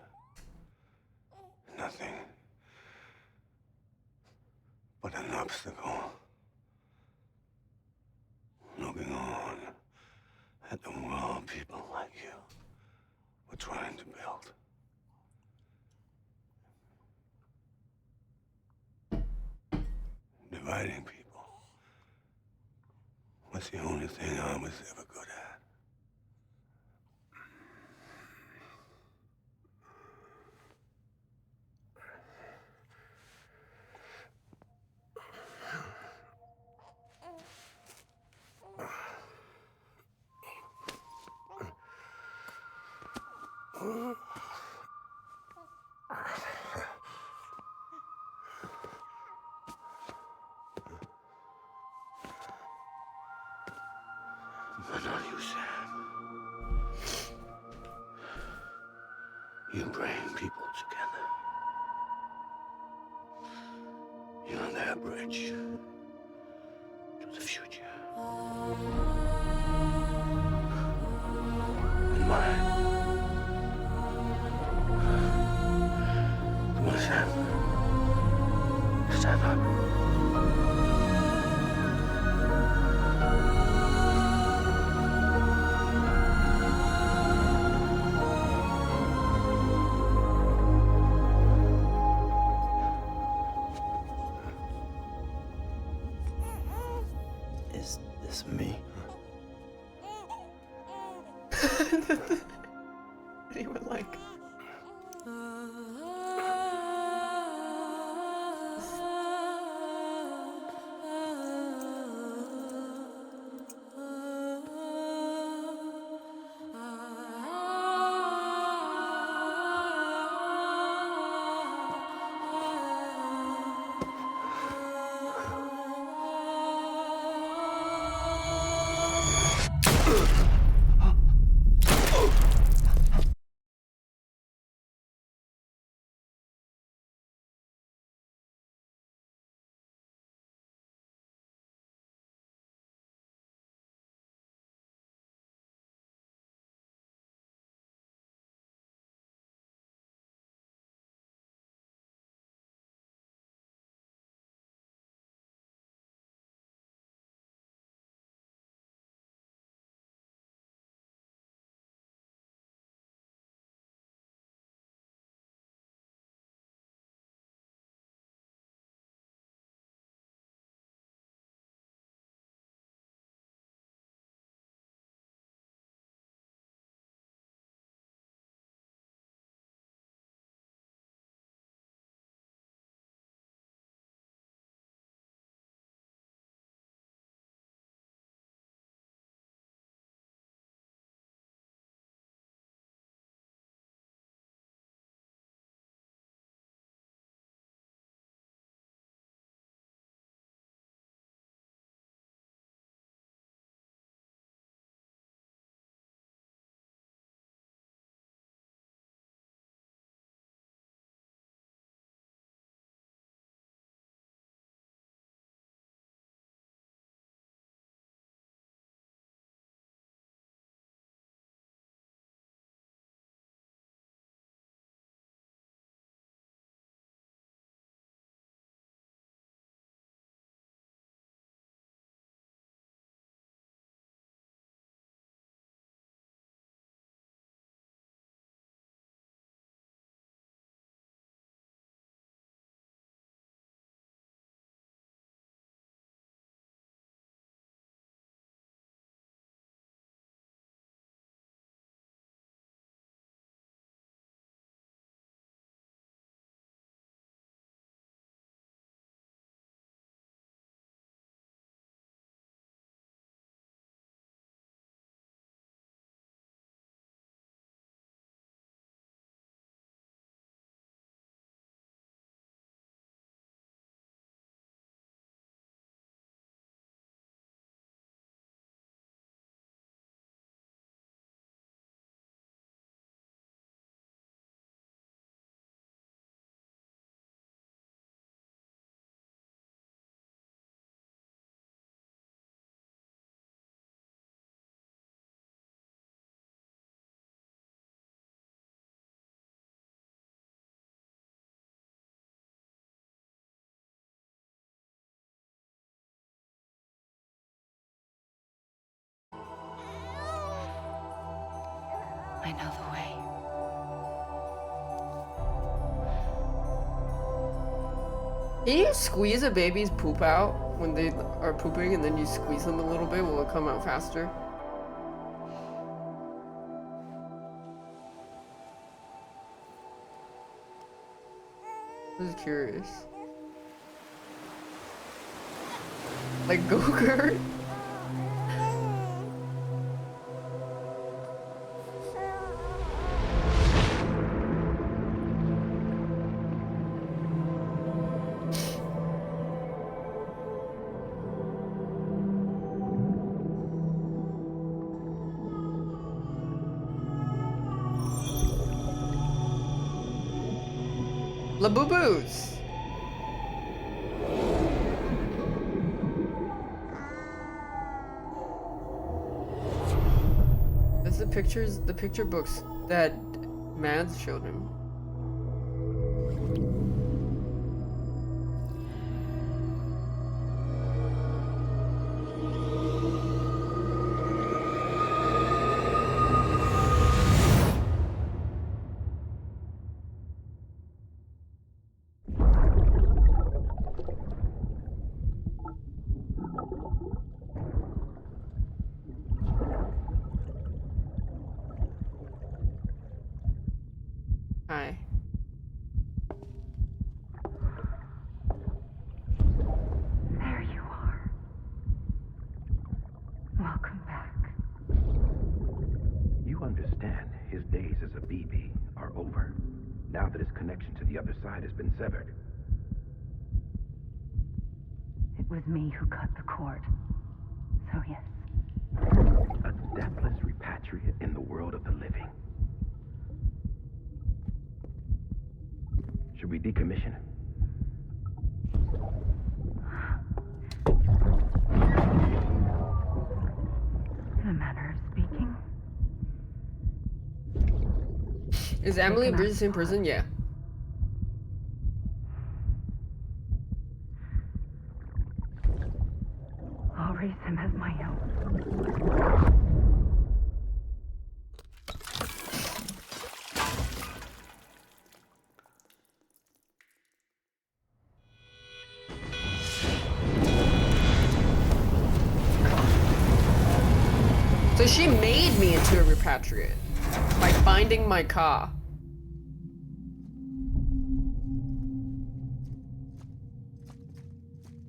Nothing but an obstacle. Looking on at the world people like you were trying to build. Dividing people was the only thing I was ever good at. But not you, Sam. You bring people together. You're their bridge to the future. And mine. Come on, Sam. Stand up. Is this me? Anyone like? I know the way. Can you squeeze a baby's poop out when they are pooping and then you squeeze them a little bit? Will it come out faster? I'm just curious. Like go-kart? Labubu's. That's the pictures, the picture books that Mads showed him. Hi. There you are. Welcome back. You understand his days as a BB are over, now that his connection to the other side has been severed. It was me who cut the cord. So yes. A deathless repatriate in the world of the living. Should we decommission him? In a manner of speaking. Is Emily Bridges in prison? Yeah. I'll raise him as my own. So she made me into a repatriate by finding my car.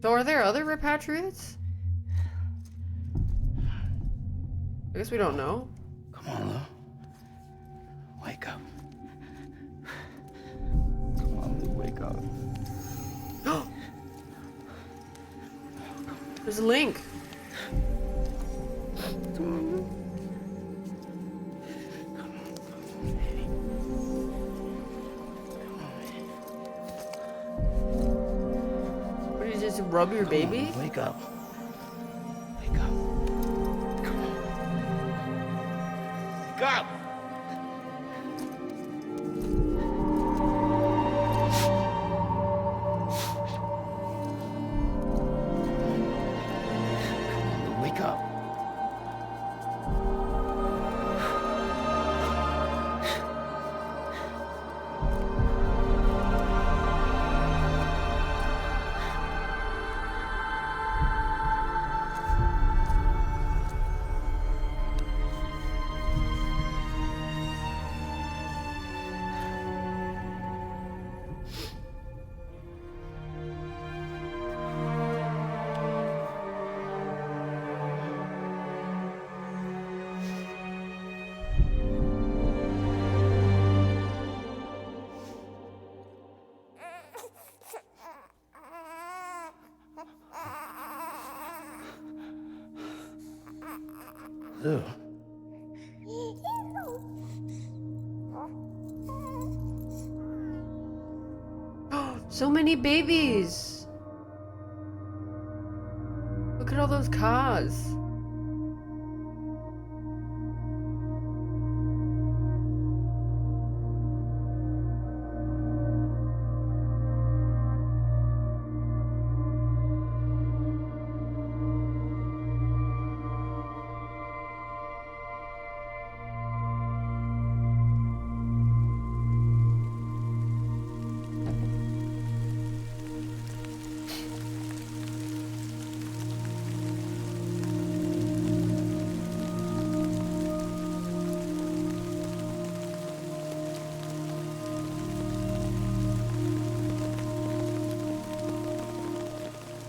So are there other repatriates? I guess we don't know. Come on, Lou. Wake up. Come on, Lou, wake up. There's a link. What, did you just rub your baby? On, wake up. Wake up. Come on. Wake up! Wake up. Lou. So many babies. Look at all those cars.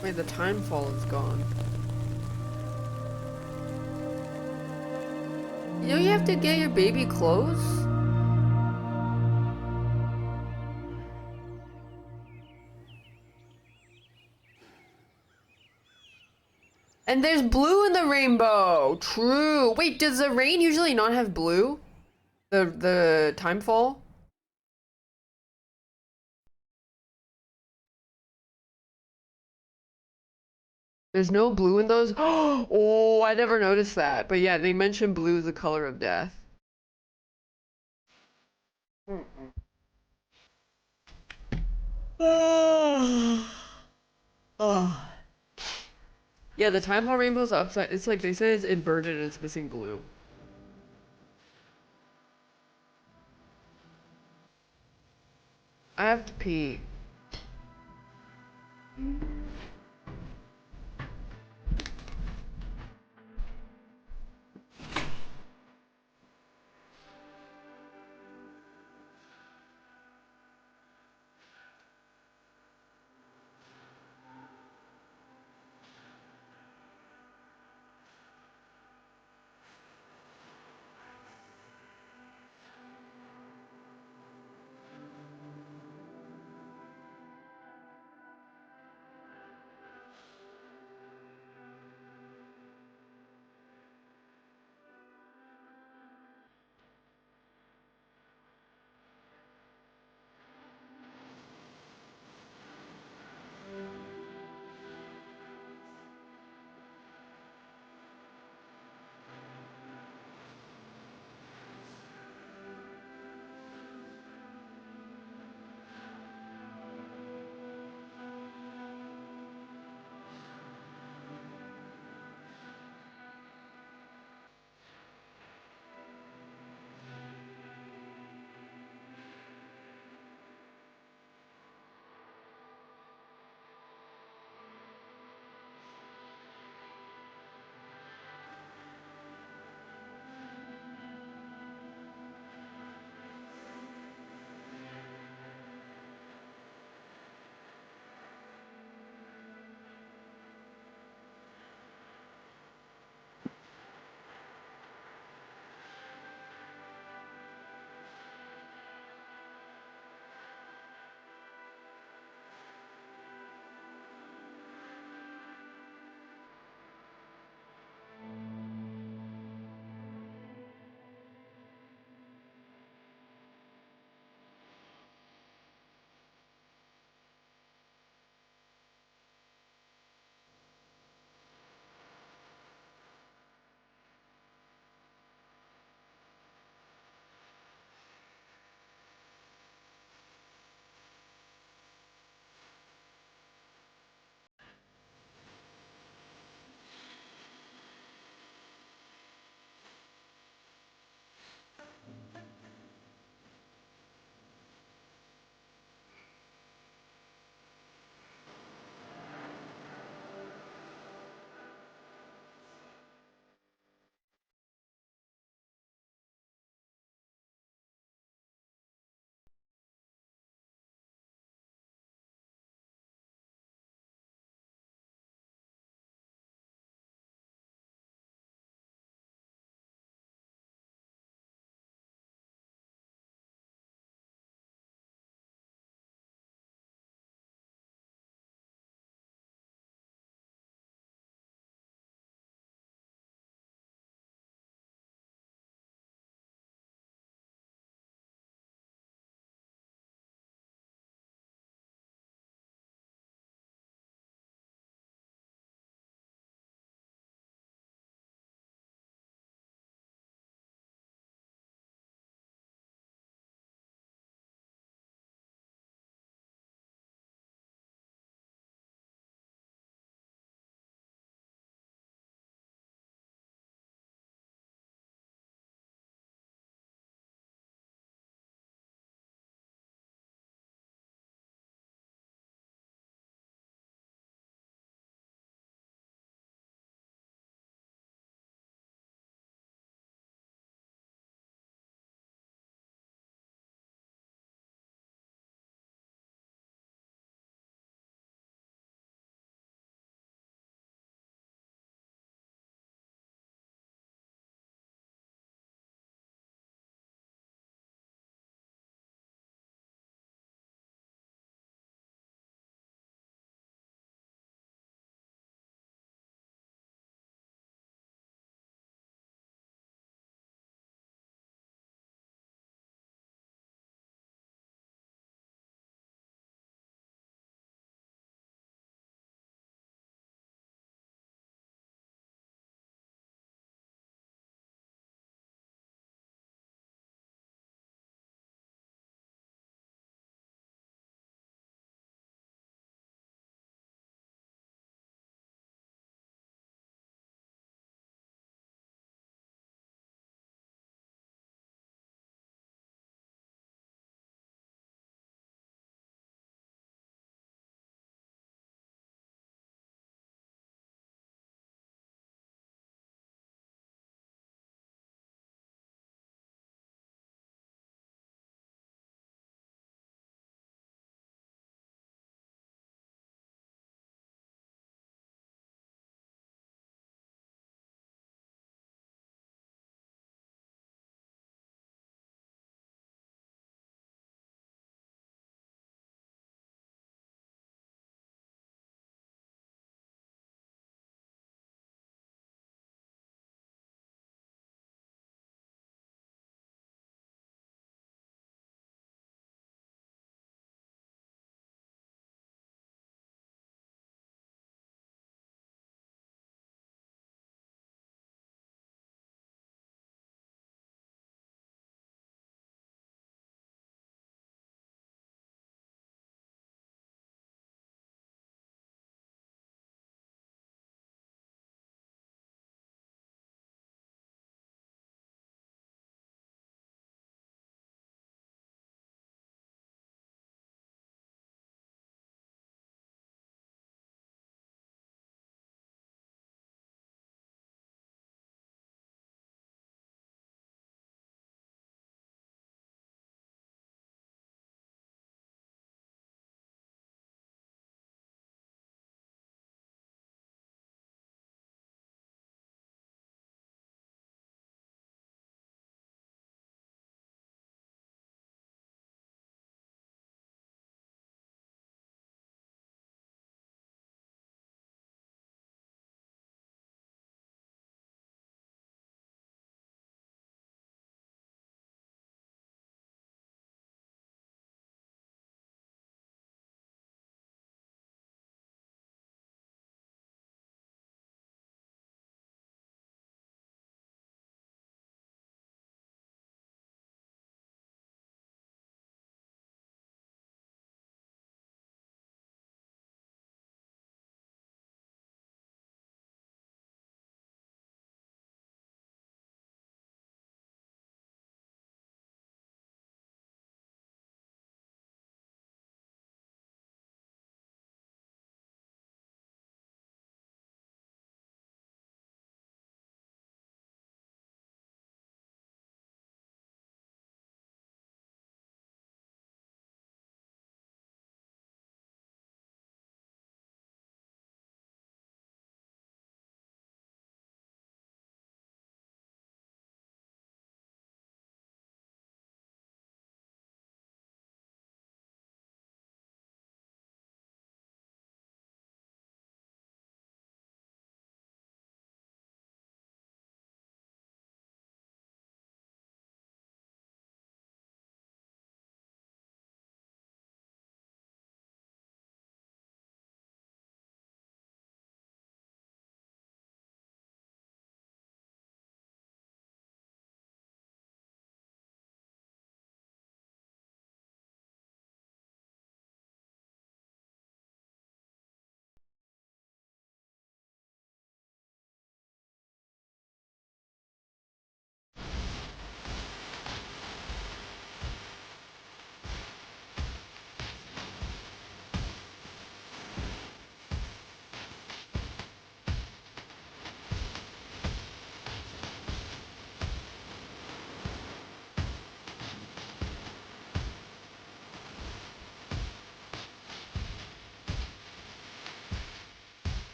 Wait, the time fall is gone. You know you have to get your baby clothes? And there's blue in the rainbow. True. Wait, does the rain usually not have blue? The time fall? There's no blue in those? Oh, I never noticed that. But yeah, they mentioned blue is the color of death. Oh. Yeah, the time hall rainbow's upside. It's like they say it's inverted and it's missing blue. I have to pee.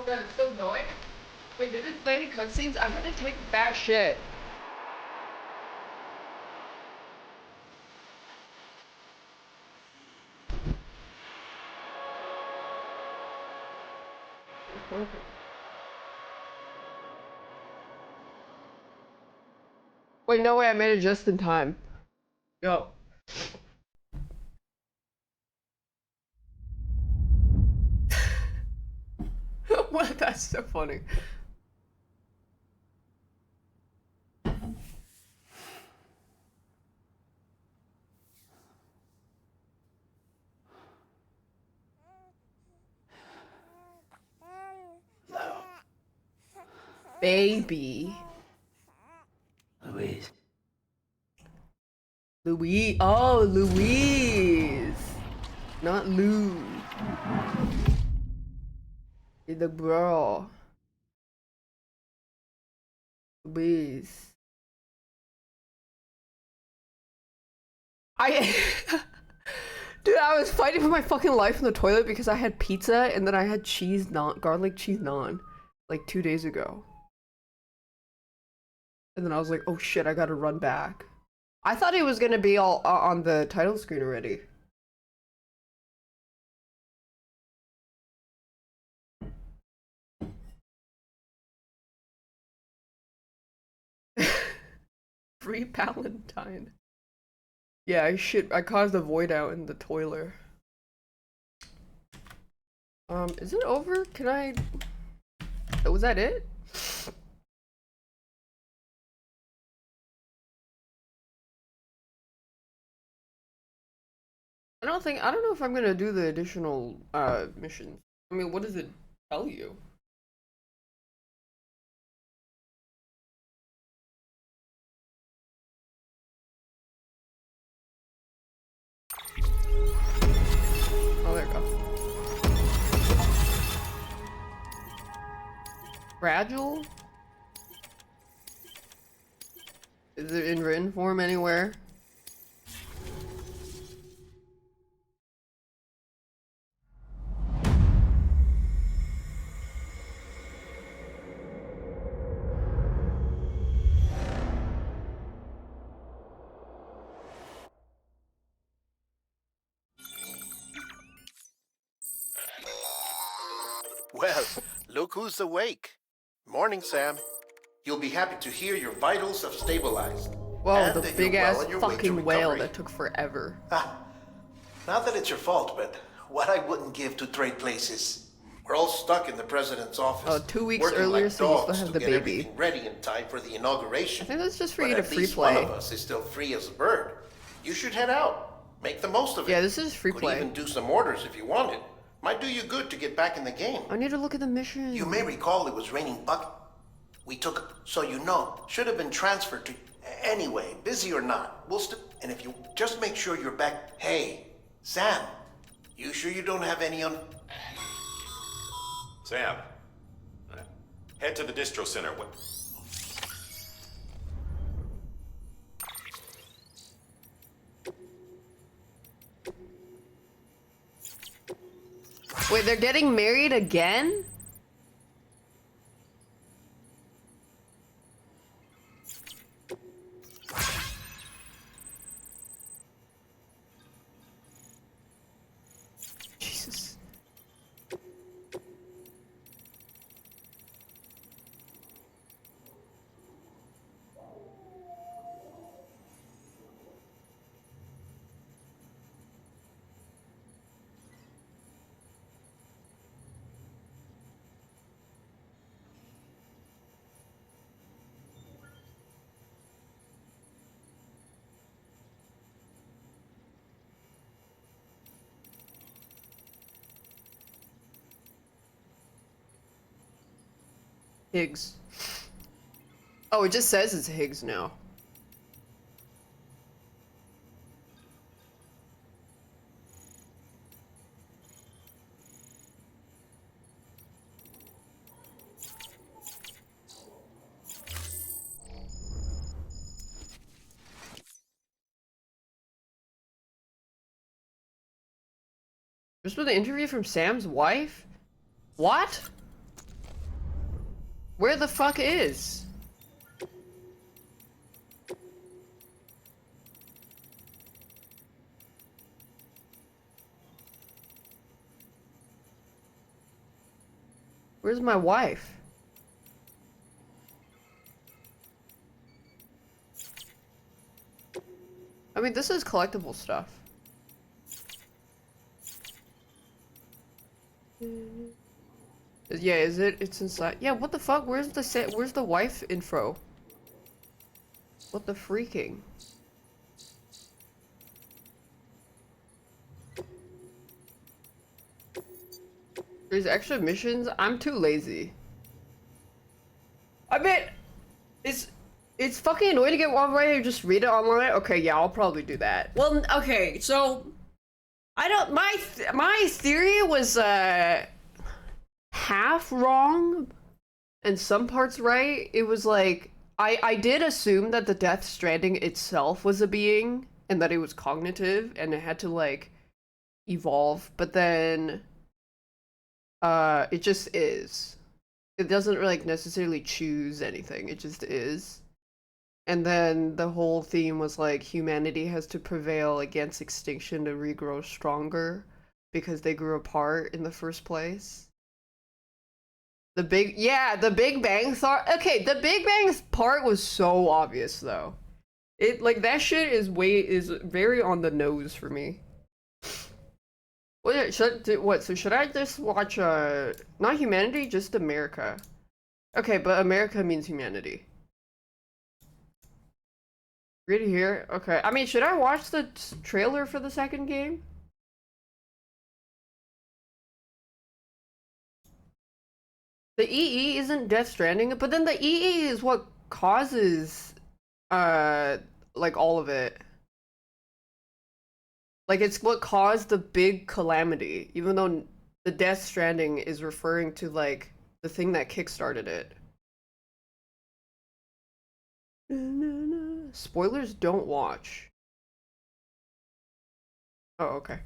god, it's so annoying. Wait, did it play any cutscenes? I'm gonna take that shit. Wait, no way, I made it just in time. Go. What? That's so funny. Baby. Louise. Louise. Oh, Louise. Not Lou. You're the girl. Louise. Dude, I was fighting for my fucking life in the toilet because I had pizza and then I had cheese naan, garlic cheese naan, like 2 days ago. And then I was like, oh shit, I gotta run back. I thought it was gonna be all on the title screen already. Free Valentine. Yeah, I caused a void out in the toilet. Is it over? Can I... Oh, was that it? I don't know if I'm gonna do the additional, missions. I mean, what does it tell you? Oh, there you go. Fragile? Is it in written form anywhere? Well, look who's awake. Morning, Sam. You'll be happy to hear your vitals have stabilized. Whoa, and the that big you're well ass on your way to fucking whale recovery. that took forever. Not that it's your fault, but what I wouldn't give to trade places. We're all stuck in the president's office. Oh, 2 weeks working earlier, like so you still dogs have to the get baby. everything ready in time for the inauguration. I think that's just for but you to at free least play. one of us is still free as a bird. You should head out. Make the most of it. Yeah, this is free Could play. even do some orders if you wanted. Might do you good to get back in the game. I need to look at the mission. You may recall it was raining bucket. We took, so you know, should have been transferred to. Anyway, busy or not, we'll still. And if you just make sure you're back. Hey, Sam, you sure you don't have any on? Sam, head to the distro center. Wait, they're getting married again? Jesus. Higgs. Oh, it just says it's Higgs now. This was the interview from Sam's wife? What? Where the fuck is? Where's my wife? I mean, this is collectible stuff. Yeah, is it? It's inside. Yeah, what the fuck? Where's the wife info? What the freaking? There's extra missions? I'm too lazy. I mean, it's fucking annoying to get one way and just read it online. Okay, yeah, I'll probably do that. Well, okay, so I don't. My theory was half wrong and some parts right. It was like I did assume that the Death Stranding itself was a being and that it was cognitive and it had to like evolve, but then it just is. It doesn't like necessarily choose anything. It just is. And then the whole theme was like humanity has to prevail against extinction to regrow stronger because they grew apart in the first place. The Big Bang thought. Okay, the Big Bang part was so obvious though. It like that shit is very on the nose for me. What so should I just watch not humanity, just America? Okay, but America means humanity. Read it here. Okay. I mean, should I watch the trailer for the second game? The EE isn't Death Stranding, but then the EE is what causes like all of it. Like it's what caused the big calamity, even though the Death Stranding is referring to like the thing that kickstarted it. Spoilers, don't watch. Oh, okay.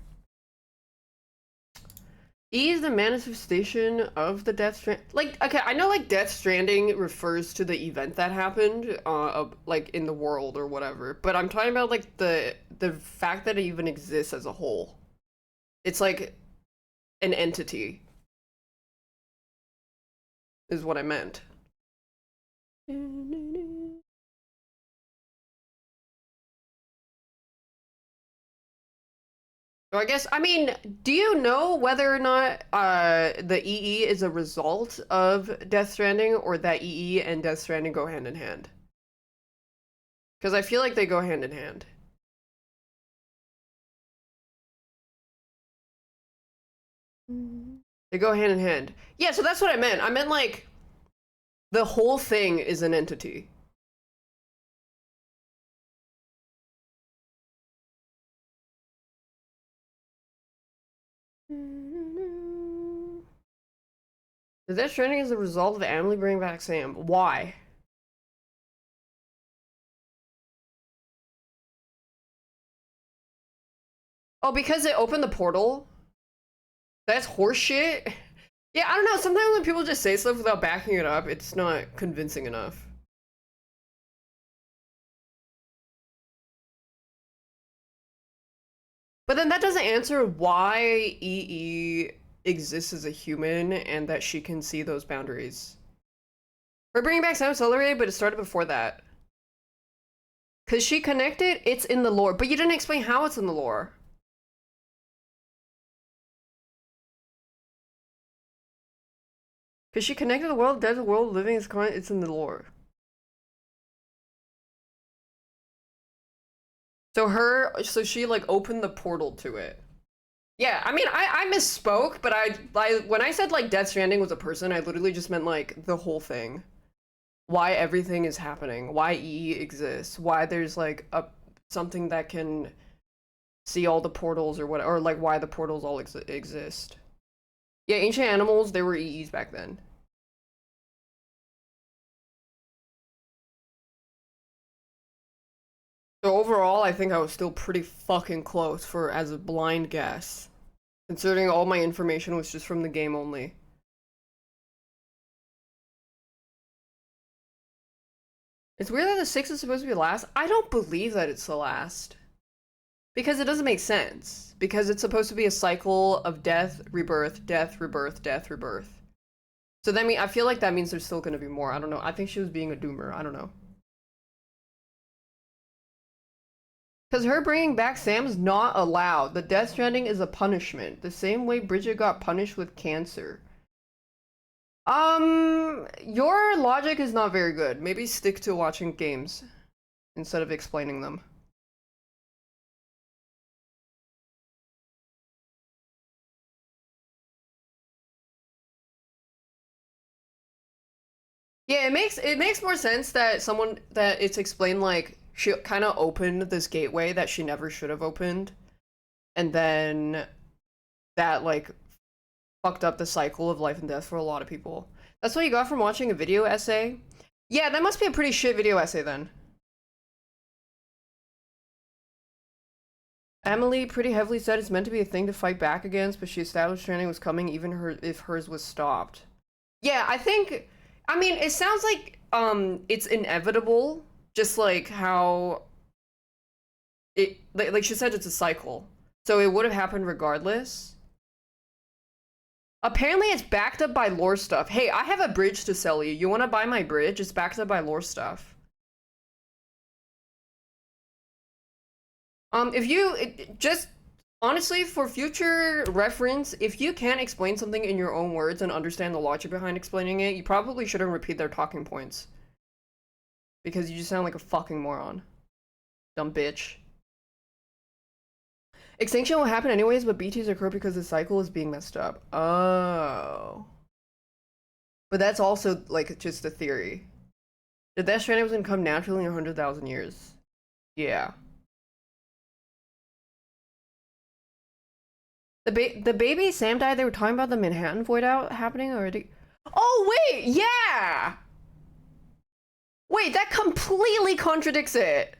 E is the manifestation of the Death Strand. Like, okay, I know like Death Stranding refers to the event that happened, like in the world or whatever. But I'm talking about like the fact that it even exists as a whole. It's like an entity, is what I meant. So I guess, I mean, do you know whether or not the EE is a result of Death Stranding or that EE and Death Stranding go hand in hand? Because I feel like they go hand in hand. They go hand in hand. Yeah, so that's what I meant. I meant like the whole thing is an entity. The Death Stranding is the result of Emily bringing back Sam. Why? Oh, because it opened the portal? That's horseshit? Yeah, I don't know. Sometimes when people just say stuff without backing it up, it's not convincing enough. But then that doesn't answer why EE exists as a human and that she can see those boundaries. We're bringing back Sam Accelerated, but it started before that. Because she connected, it's in the lore. But you didn't explain how it's in the lore. Because she connected the world, dead, the world, living, it's in the lore. So she like opened the portal to it. Yeah, I mean, I misspoke, but when I said like Death Stranding was a person, I literally just meant like the whole thing. Why everything is happening, why EE exists, why there's like something that can see all the portals or what, or like why the portals all exist. Yeah, ancient animals, they were EEs back then. So overall, I think I was still pretty fucking close for as a blind guess, considering all my information was just from the game only. It's weird that the 6 is supposed to be last. I don't believe that it's the last. Because it doesn't make sense. Because it's supposed to be a cycle of death, rebirth, death, rebirth, death, rebirth. So that I feel like that means there's still gonna be more. I don't know. I think she was being a doomer. I don't know. Because her bringing back Sam is not allowed. The Death Stranding is a punishment. The same way Bridget got punished with cancer. Your logic is not very good. Maybe stick to watching games instead of explaining them. Yeah, it makes more sense that it's explained like she kind of opened this gateway that she never should have opened, and then that like fucked up the cycle of life and death for a lot of people. That's what you got from watching a video essay? Yeah, that must be a pretty shit video essay then. Emily pretty heavily said it's meant to be a thing to fight back against, but she established training was coming even if hers was stopped. Yeah, I mean, it sounds like it's inevitable, just like how it like she said it's a cycle. So it would have happened regardless. Apparently it's backed up by lore stuff. Hey, I have a bridge to sell you. You want to buy my bridge? It's backed up by lore stuff. If you just honestly, for future reference, if you can't explain something in your own words and understand the logic behind explaining it, you probably shouldn't repeat their talking points. Because you just sound like a fucking moron. Dumb bitch. Extinction will happen anyways, but BTs occur because the cycle is being messed up. Oh. But that's also, like, just a theory. The Death Stranding was gonna come naturally in 100,000 years. Yeah. The baby Sam died, they were talking about the Manhattan void out happening already. Oh, wait! Yeah! Wait, that completely contradicts it.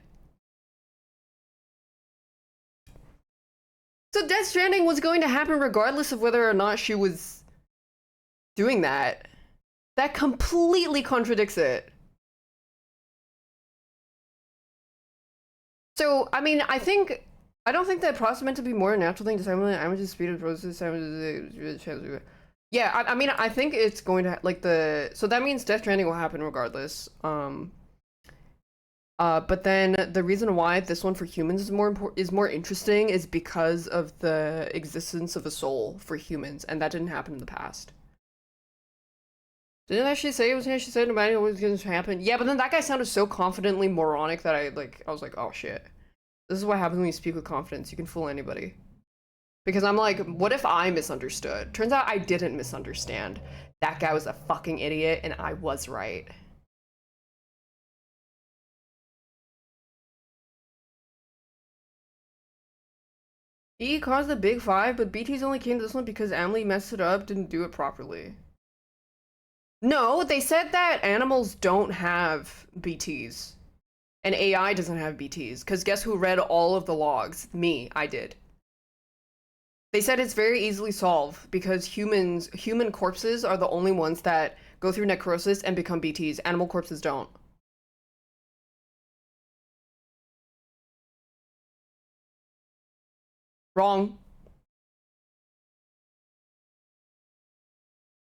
So Death Stranding was going to happen regardless of whether or not she was doing that. That completely contradicts it. So, I mean, I don't think that process meant to be more natural thing to simulate. I'm just speed of process. Yeah, I mean, I think it's going to like so that means Death Stranding will happen regardless. But then the reason why this one for humans is more interesting is because of the existence of a soul for humans, and that didn't happen in the past. Didn't she say it was here? She said nobody was going to happen. Yeah, but then that guy sounded so confidently moronic that I was like, oh shit. This is what happens when you speak with confidence. You can fool anybody. Because I'm like, what if I misunderstood? Turns out I didn't misunderstand. That guy was a fucking idiot, and I was right. He caused the big five, but BTs only came to this one because Emily messed it up, didn't do it properly. No, they said that animals don't have BTs. And AI doesn't have BTs. Because guess who read all of the logs? Me, I did. They said it's very easily solved because human corpses are the only ones that go through necrosis and become BTs. Animal corpses don't. Wrong.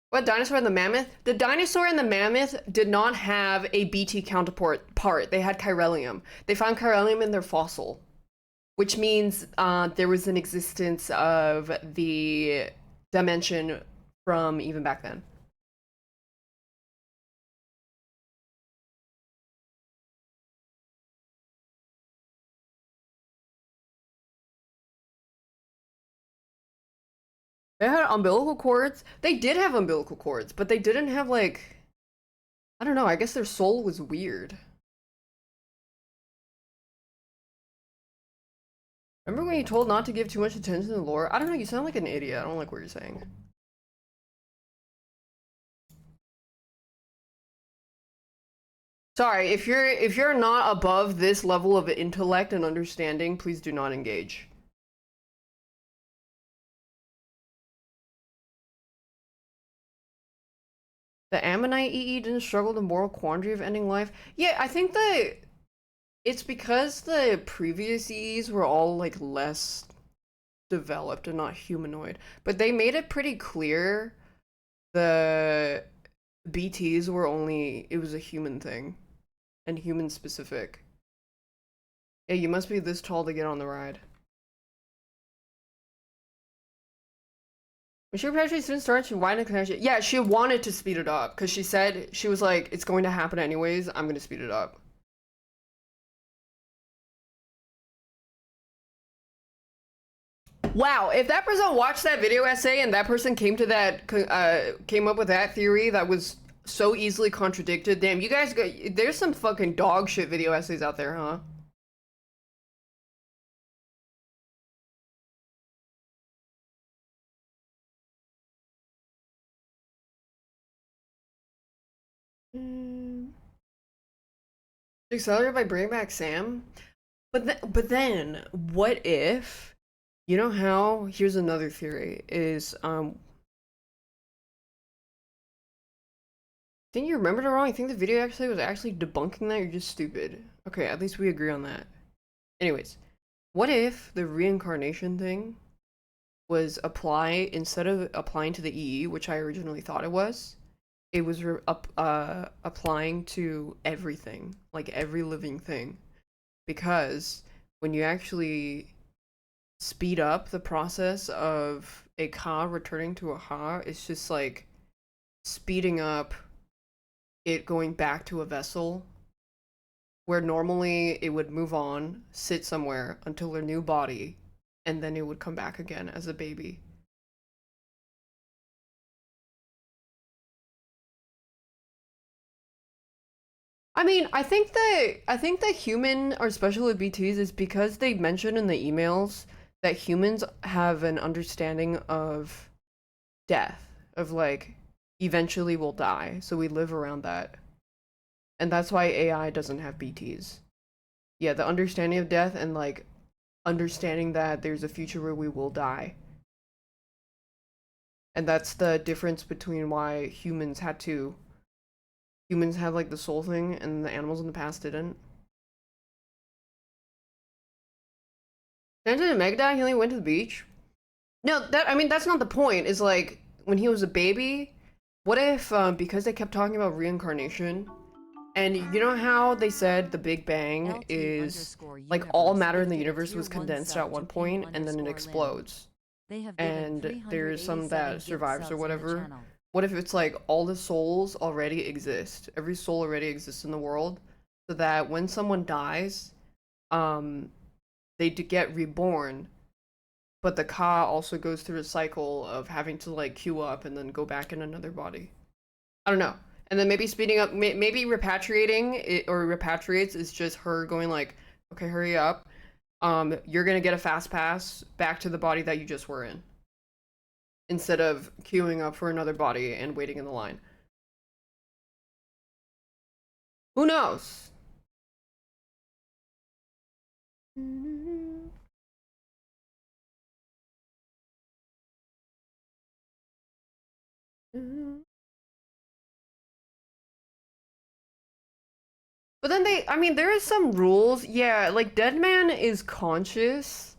What dinosaur and the mammoth? The dinosaur and the mammoth did not have a BT counterpart. They had chiralium. They found chiralium in their fossil, which means there was an existence of the dimension from even back then. They had umbilical cords. They did have umbilical cords, but they didn't have like, I don't know, I guess their soul was weird. Remember when you told not to give too much attention to the lore? I don't know, you sound like an idiot. I don't like what you're saying. Sorry, if you're not above this level of intellect and understanding, please do not engage. The Ammonite EE didn't struggle the moral quandary of ending life. Yeah, I think that it's because the previous EEs were all like less developed and not humanoid. But they made it pretty clear the BTs were only, it was a human thing and human specific. Yeah, you must be this tall to get on the ride. When she Patrick didn't start, she wanted to connect it. Yeah, she wanted to speed it up because she said, she was like, it's going to happen anyways, I'm going to speed it up. Wow, if that person watched that video essay and that person came to that, came up with that theory that was so easily contradicted, damn, you guys go, there's some fucking dog shit video essays out there, huh? Accelerate by bringing back Sam? But then, what if, you know how, here's another theory, is, think you remembered it wrong? I think the video actually was actually debunking that. You're just stupid. Okay, at least we agree on that. Anyways, what if the reincarnation thing was instead of applying to the EE, which I originally thought it was applying to everything, like every living thing. Because when you actually speed up the process of a Ka returning to a Ha, it's just like speeding up it going back to a vessel where normally it would move on, sit somewhere until their new body, and then it would come back again as a baby. I mean, I think that human or special BTs is because they mentioned in the emails that humans have an understanding of death, of like eventually we'll die, so we live around that. And that's why AI doesn't have BTs. Yeah, the understanding of death and like understanding that there's a future where we will die. And that's the difference between why humans had like the soul thing and the animals in the past didn't. Santa and Megdad, he only went to the beach. No, I mean, that's not the point. Is like, when he was a baby, what if, because they kept talking about reincarnation, and you know how they said the Big Bang is, like, all matter in the universe was condensed at one point, and then it explodes. And there's some that survives or whatever. What if it's like, all the souls already exist? Every soul already exists in the world, so that when someone dies, they get reborn, but the Ka also goes through a cycle of having to like queue up and then go back in another body. I don't know. And then maybe speeding up, maybe repatriating it, or repatriates is just her going like, okay, hurry up. You're gonna get a fast pass back to the body that you just were in, instead of queuing up for another body and waiting in the line. Who knows? But then I mean, there is some rules. Yeah, like Deadman is conscious,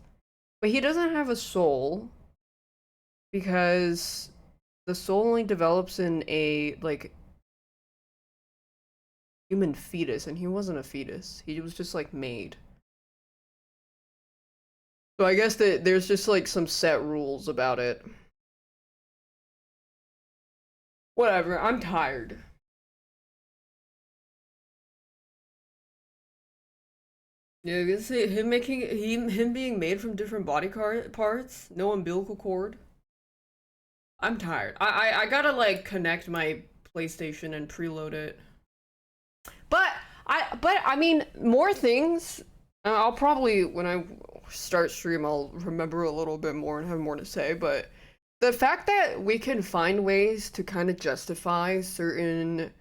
but he doesn't have a soul, because the soul only develops in a, like, human fetus, and he wasn't a fetus. He was just, like, made. So I guess that there's just, like, some set rules about it. Whatever, I'm tired. Yeah, I guess him being made from different body parts, no umbilical cord. I'm tired. I gotta like connect my PlayStation and preload it. But I mean, more things. I'll probably, when I start stream, I'll remember a little bit more and have more to say. But the fact that we can find ways to kind of justify certain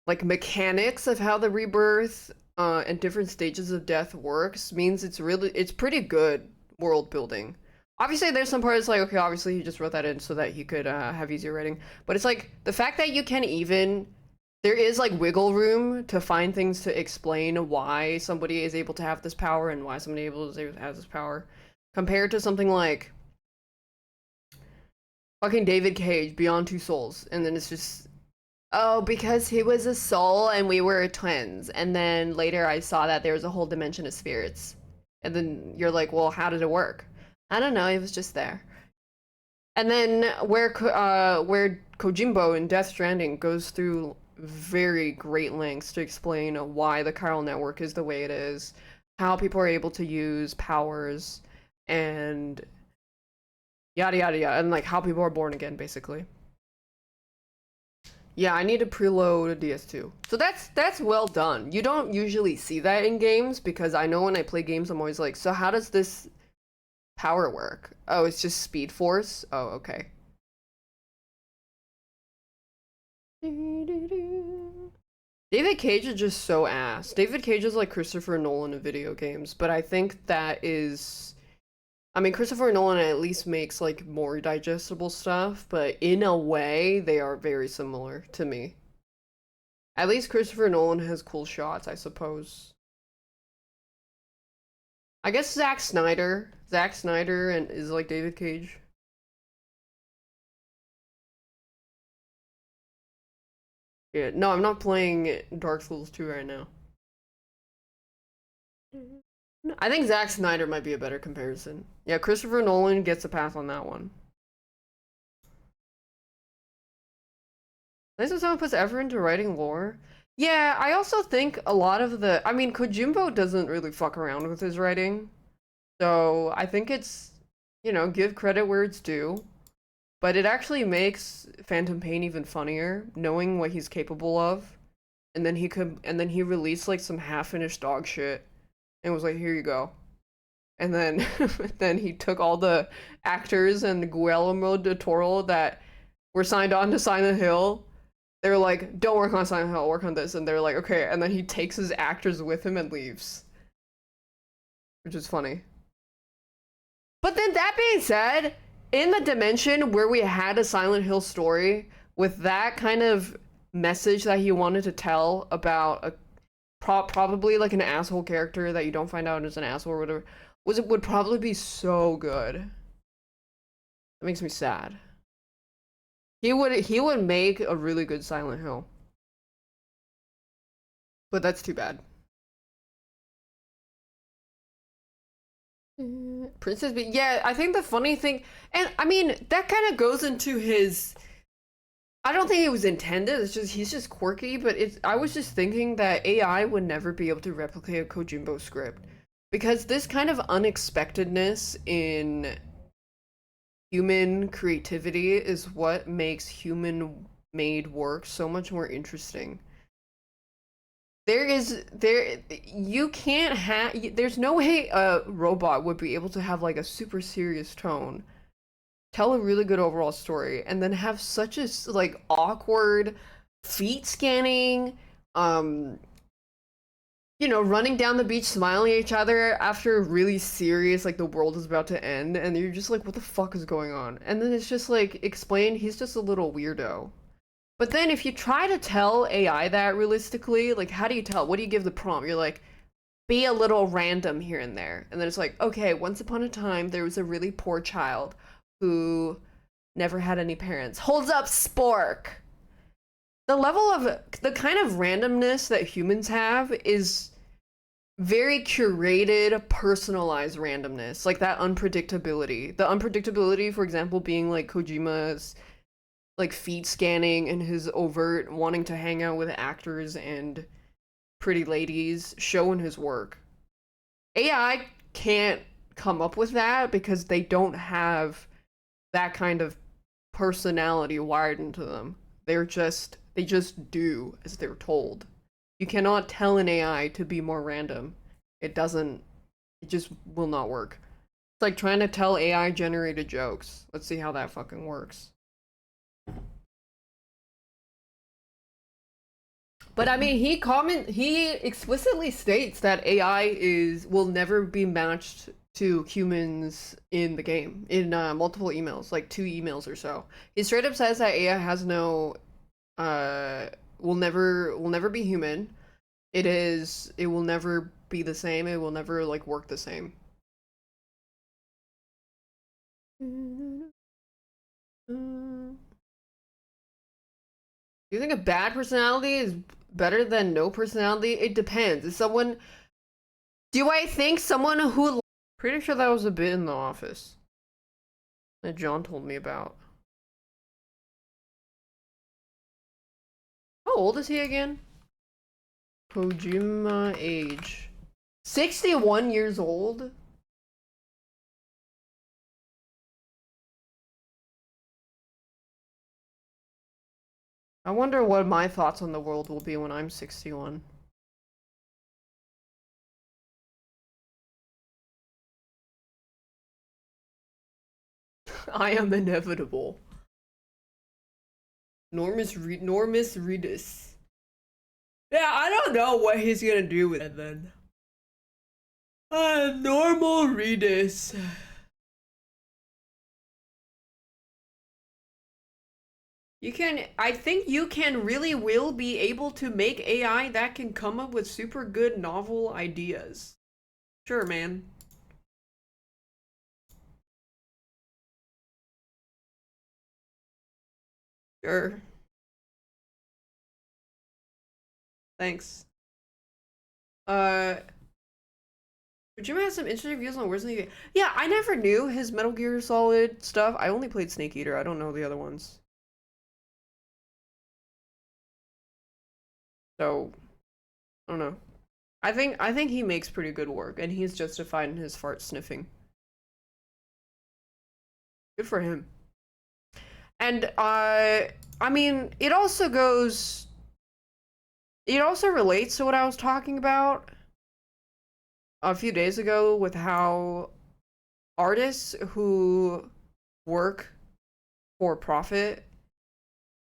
like mechanics of how the rebirth and different stages of death works means it's pretty good world building. Obviously, there's some parts like, okay, obviously he just wrote that in so that he could have easier writing. But it's like the fact that you can even, there is like wiggle room to find things to explain why somebody is able to have this power and why somebody able to have this power, compared to something like fucking David Cage, Beyond Two Souls, and then it's just, oh, because he was a soul and we were twins, and then later I saw that there was a whole dimension of spirits, and then you're like, well, how did it work? I don't know, it was just there. And then where Kojimbo in Death Stranding goes through very great lengths to explain why the chiral network is the way it is, how people are able to use powers, and yada yada yada, and like how people are born again, basically. Yeah, I need to preload DS2. So that's well done. You don't usually see that in games, because I know when I play games, I'm always like, so how does this power work? Oh, it's just speed force? Oh, okay. David Cage is just so ass. David Cage is like Christopher Nolan in video games, but I think that is... I mean, Christopher Nolan at least makes like more digestible stuff, but in a way, they are very similar to me. At least Christopher Nolan has cool shots, I suppose. I guess Zack Snyder and is like David Cage. Yeah, no, I'm not playing Dark Souls 2 right now. I think Zack Snyder might be a better comparison. Yeah, Christopher Nolan gets a pass on that one. At least if someone puts effort into writing lore. Yeah, I also think a lot of the... I mean, Kojimbo doesn't really fuck around with his writing. So I think it's, you know, give credit where it's due. But it actually makes Phantom Pain even funnier, knowing what he's capable of. And then he released like some half-finished dog shit. And was like, here you go. And then then he took all the actors and Guillermo del Toro that were signed on to Silent Hill. They were like, don't work on Silent Hill, work on this. And they're like, okay. And then he takes his actors with him and leaves. Which is funny. But then that being said, in the dimension where we had a Silent Hill story with that kind of message that he wanted to tell about a probably like an asshole character that you don't find out is an asshole or whatever, would probably be so good. That makes me sad. He would make a really good Silent Hill. But that's too bad. Princess B, yeah, I think the funny thing, and I mean, that kind of goes into his, I don't think it was intended, it's just, he's just quirky, but I was just thinking that AI would never be able to replicate a Kojimbo script. Because this kind of unexpectedness in human creativity is what makes human-made work so much more interesting. You can't have, there's no way a robot would be able to have like a super serious tone, tell a really good overall story, and then have such a like awkward feet scanning, you know, running down the beach smiling at each other after really serious, like the world is about to end, and you're just like, what the fuck is going on? And then it's just like explained, he's just a little weirdo. But then if you try to tell AI that realistically, like how do you tell? What do you give the prompt? You're like, be a little random here and there. And then it's like, okay, once upon a time, there was a really poor child who never had any parents. Holds up, Spork! The level of, the kind of randomness that humans have is very curated, personalized randomness. Like that unpredictability. The unpredictability, for example, being like Kojima's like feet scanning and his overt wanting to hang out with actors and pretty ladies showing his work. AI can't come up with that because they don't have that kind of personality wired into them. They just do as they're told. You cannot tell an AI to be more random. It just will not work. It's like trying to tell AI generated jokes. Let's see how that fucking works. But I mean, he explicitly states that AI will never be matched to humans in the game in multiple emails, like 2 emails or so. He straight up says that AI has no will never be human. It will never be the same. It will never like work the same. Do you think a bad personality is better than no personality? It depends. Is someone Do I think someone who pretty sure that was a bit in The Office that John told me about. How old is he again? Kojima age. 61 years old? I wonder what my thoughts on the world will be when I'm 61. I am inevitable. Normus Reedus. Yeah, I don't know what he's gonna do with it then. Normal Reedus. I think you really will be able to make AI that can come up with super good novel ideas. Sure, man. Sure. Thanks. Kojima has some interesting views on Resident Evil. Yeah, I never knew his Metal Gear Solid stuff. I only played Snake Eater. I don't know the other ones. So, I don't know. I think he makes pretty good work, and he's justified in his fart sniffing. Good for him. And I mean, it also relates to what I was talking about a few days ago with how artists who work for profit,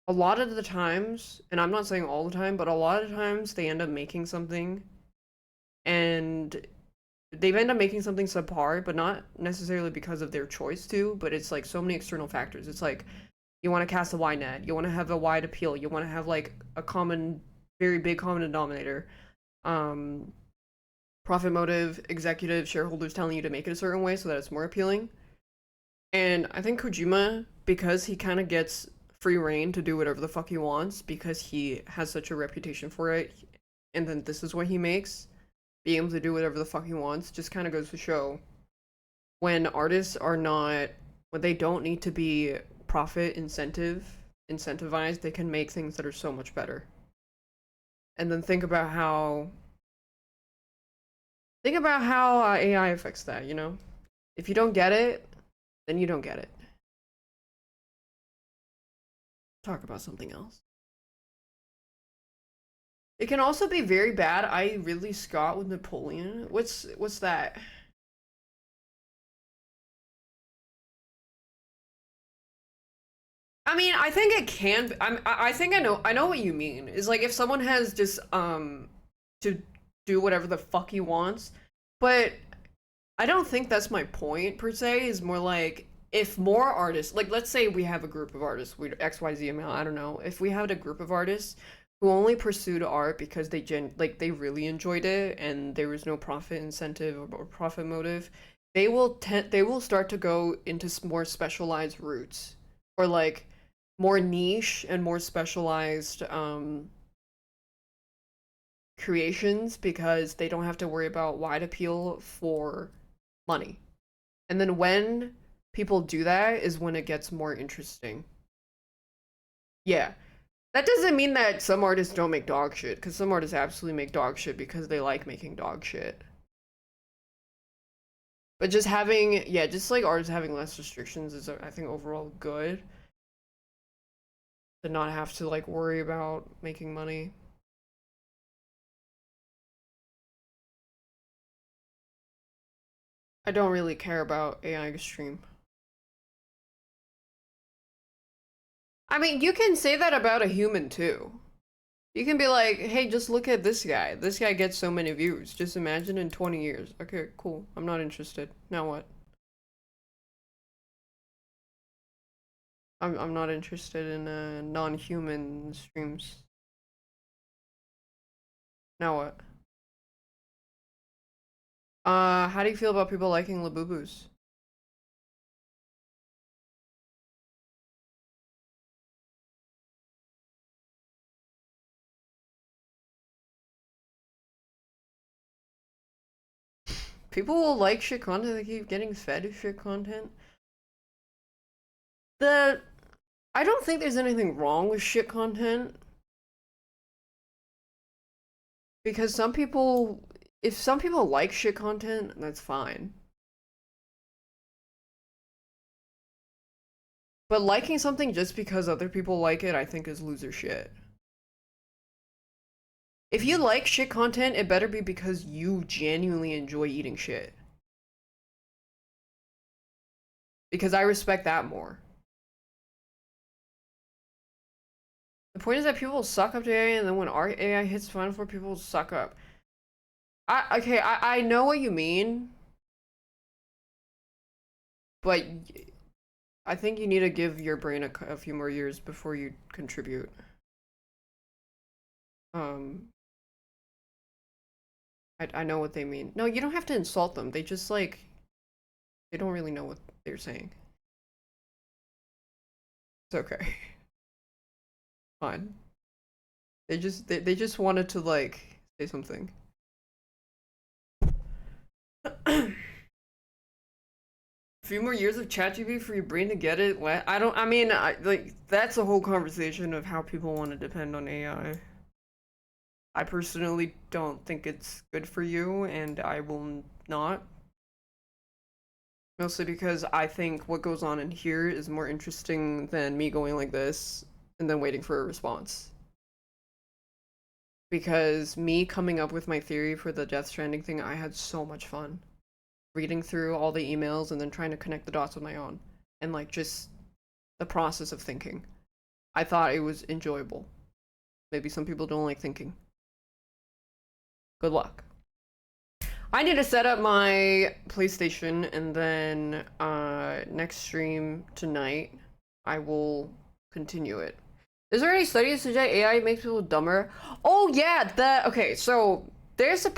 a lot of the times, and I'm not saying all the time, but a lot of times they end up making something and they end up making something subpar, but not necessarily because of their choice to, but it's like so many external factors. It's like you want to cast a wide net, you want to have a wide appeal, you want to have like a very big common denominator. Profit motive, executive, shareholders telling you to make it a certain way so that it's more appealing. And I think Kojima, because he kind of gets free reign to do whatever the fuck he wants, because he has such a reputation for it, and then this is what he makes, being able to do whatever the fuck he wants, just kind of goes to show when artists are not, when they don't need to be profit incentivized, they can make things that are so much better. And then think about how AI affects that, you know? If you don't get it, then you don't get it. Talk about something else. It can also be very bad. I Ridley Scott with Napoleon. What's that? I mean, I think it can be, I think I know what you mean. Is like if someone has just to do whatever the fuck he wants, but I don't think that's my point per se. Is more like if more artists, like let's say we have a group of artists, we XYZ amount, I don't know. If we had a group of artists who only pursued art because they really enjoyed it and there was no profit incentive or profit motive, they will start to go into more specialized routes or like more niche and more specialized creations because they don't have to worry about wide appeal for money. And then when people do that is when it gets more interesting. Yeah. That doesn't mean that some artists don't make dog shit, because some artists absolutely make dog shit because they like making dog shit. But just having, yeah, just like artists having less restrictions is, I think, overall good. To not have to, like, worry about making money. I don't really care about AI Extreme. I mean, you can say that about a human, too. You can be like, hey, just look at this guy. This guy gets so many views. Just imagine in 20 years. Okay, cool. I'm not interested. Now what? I'm not interested in non-human streams. Now what? How do you feel about people liking Labubus? People will like shit content, they keep getting fed shit content. I don't think there's anything wrong with shit content. Because if some people like shit content, that's fine. But liking something just because other people like it, I think is loser shit. If you like shit content, it better be because you genuinely enjoy eating shit. Because I respect that more. The point is that people suck up to AI, and then when our AI hits Final Four, people suck up. I know what you mean. But I think you need to give your brain a few more years before you contribute. I know what they mean. No, you don't have to insult them. They just like, they don't really know what they're saying. It's okay. Fine. They just wanted to like say something. A few more years of ChatGPT for your brain to get it. I mean, like that's a whole conversation of how people want to depend on AI. I personally don't think it's good for you, and I will not. Mostly because I think what goes on in here is more interesting than me going like this and then waiting for a response. Because me coming up with my theory for the Death Stranding thing, I had so much fun. Reading through all the emails and then trying to connect the dots with my own. And like just the process of thinking. I thought it was enjoyable. Maybe some people don't like thinking. Good luck. I need to set up my PlayStation, and then next stream tonight I will continue it. Is there any studies to suggest AI makes people dumber? Oh yeah, okay, so there's a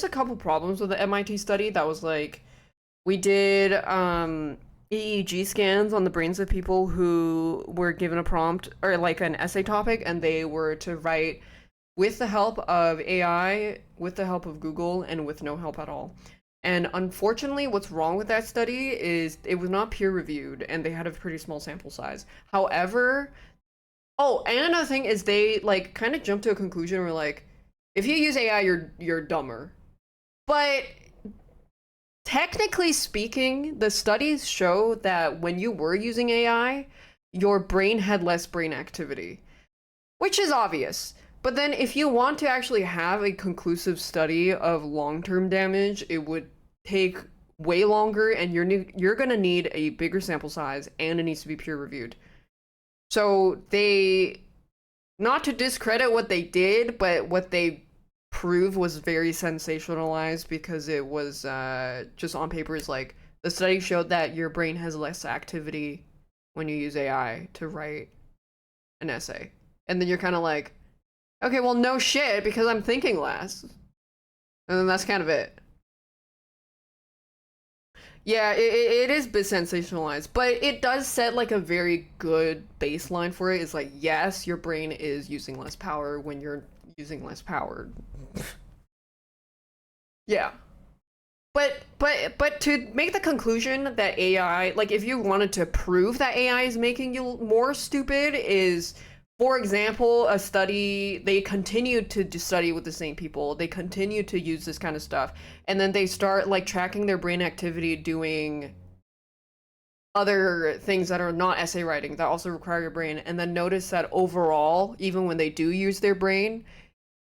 couple problems with the MIT study that was like, we did EEG scans on the brains of people who were given a prompt or like an essay topic, and they were to write with the help of AI, with the help of Google, and with no help at all. And unfortunately, what's wrong with that study is it was not peer-reviewed, and they had a pretty small sample size. However, oh, and another thing is they like kind of jumped to a conclusion where like, if you use AI, you're dumber. But technically speaking, the studies show that when you were using AI, your brain had less brain activity, which is obvious. But then if you want to actually have a conclusive study of long-term damage, it would take way longer, and you're gonna need a bigger sample size, and it needs to be peer-reviewed. So they, not to discredit what they did, but what they proved was very sensationalized, because it was just on paper is like, the study showed that your brain has less activity when you use AI to write an essay. And then you're kind of like, okay, well, no shit, because I'm thinking less. And then that's kind of it. Yeah, it is a bit sensationalized, but it does set like a very good baseline for it. It's like, yes, your brain is using less power when you're using less power. Yeah. But to make the conclusion that AI, like if you wanted to prove that AI is making you more stupid, is, for example, a study, they continue to study with the same people. They continue to use this kind of stuff. And then they start like tracking their brain activity doing other things that are not essay writing that also require your brain. And then notice that overall, even when they do use their brain,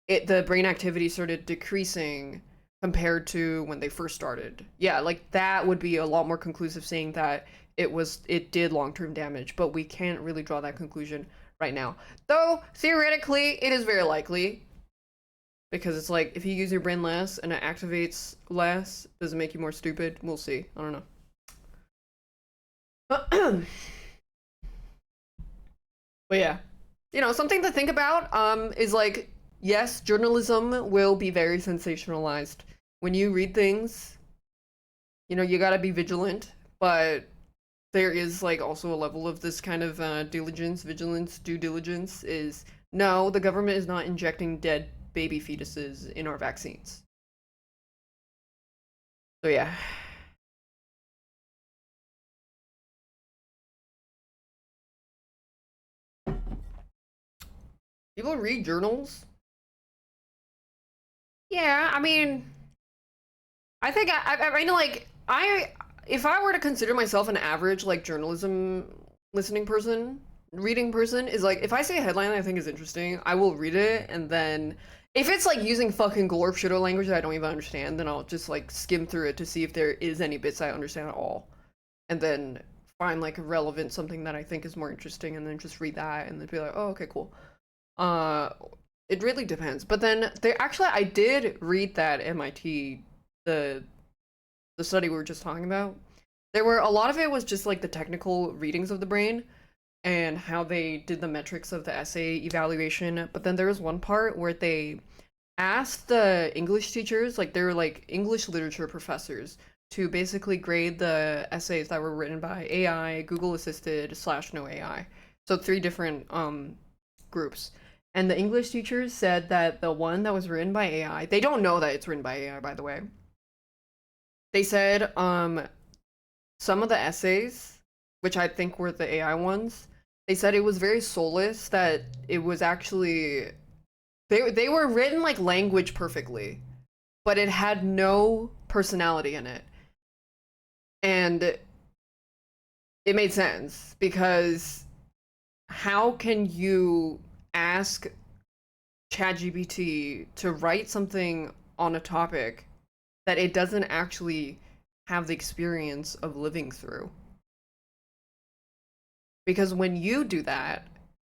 the brain activity started decreasing compared to when they first started. Yeah, like that would be a lot more conclusive, saying that it did long-term damage, but we can't really draw that conclusion right now. Though, theoretically, it is very likely. Because it's like, if you use your brain less and it activates less, does it make you more stupid? We'll see. I don't know. But yeah. You know, something to think about is like, yes, journalism will be very sensationalized. When you read things, you know, you gotta be vigilant, but there is like also a level of this kind of vigilance, due diligence is, no, the government is not injecting dead baby fetuses in our vaccines. So yeah. People read journals? Yeah, I mean, I think I mean, like, if I were to consider myself an average, like, journalism listening person, reading person, is like, if I see a headline that I think is interesting, I will read it, and then, if it's, like, using fucking glorp shitter language that I don't even understand, then I'll just, like, skim through it to see if there is any bits I understand at all. And then find, like, a relevant something that I think is more interesting, and then just read that, and then be like, oh, okay, cool. It really depends. But then I did read that MIT, the study we were just talking about. There were a lot of it was just like the technical readings of the brain and how they did the metrics of the essay evaluation. But then there was one part where they asked the English teachers, like they were like English literature professors, to basically grade the essays that were written by AI, Google assisted / no AI. So 3 different groups. And the English teachers said that the one that was written by AI, they don't know that it's written by AI, by the way. They said some of the essays, which I think were the AI ones, they said it was very soulless, that it was actually they were written like language perfectly, but it had no personality in it. And it made sense, because how can you ask ChatGPT to write something on a topic that it doesn't actually have the experience of living through? Because when you do that,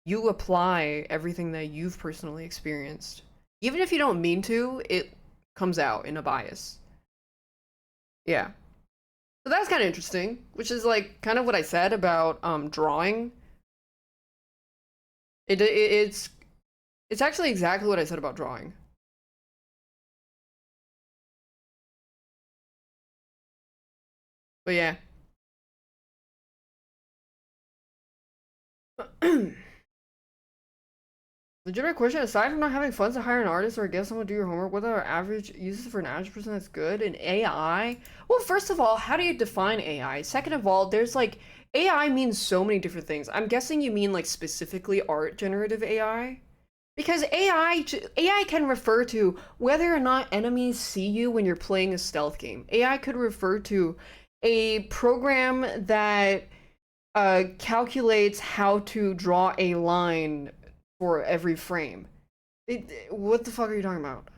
you apply everything that you've personally experienced. Even if you don't mean to, it comes out in a bias. Yeah. So that's kind of interesting, which is like kind of what I said about drawing. It's actually exactly what I said about drawing. But yeah. Legitimate question, aside from not having funds to hire an artist or get someone to do your homework, what are average uses for an average person that's good in AI? Well, first of all, how do you define AI? Second of all, there's like, AI means so many different things. I'm guessing you mean like specifically art generative AI? Because AI can refer to whether or not enemies see you when you're playing a stealth game. AI could refer to a program that calculates how to draw a line for every frame. What the fuck are you talking about?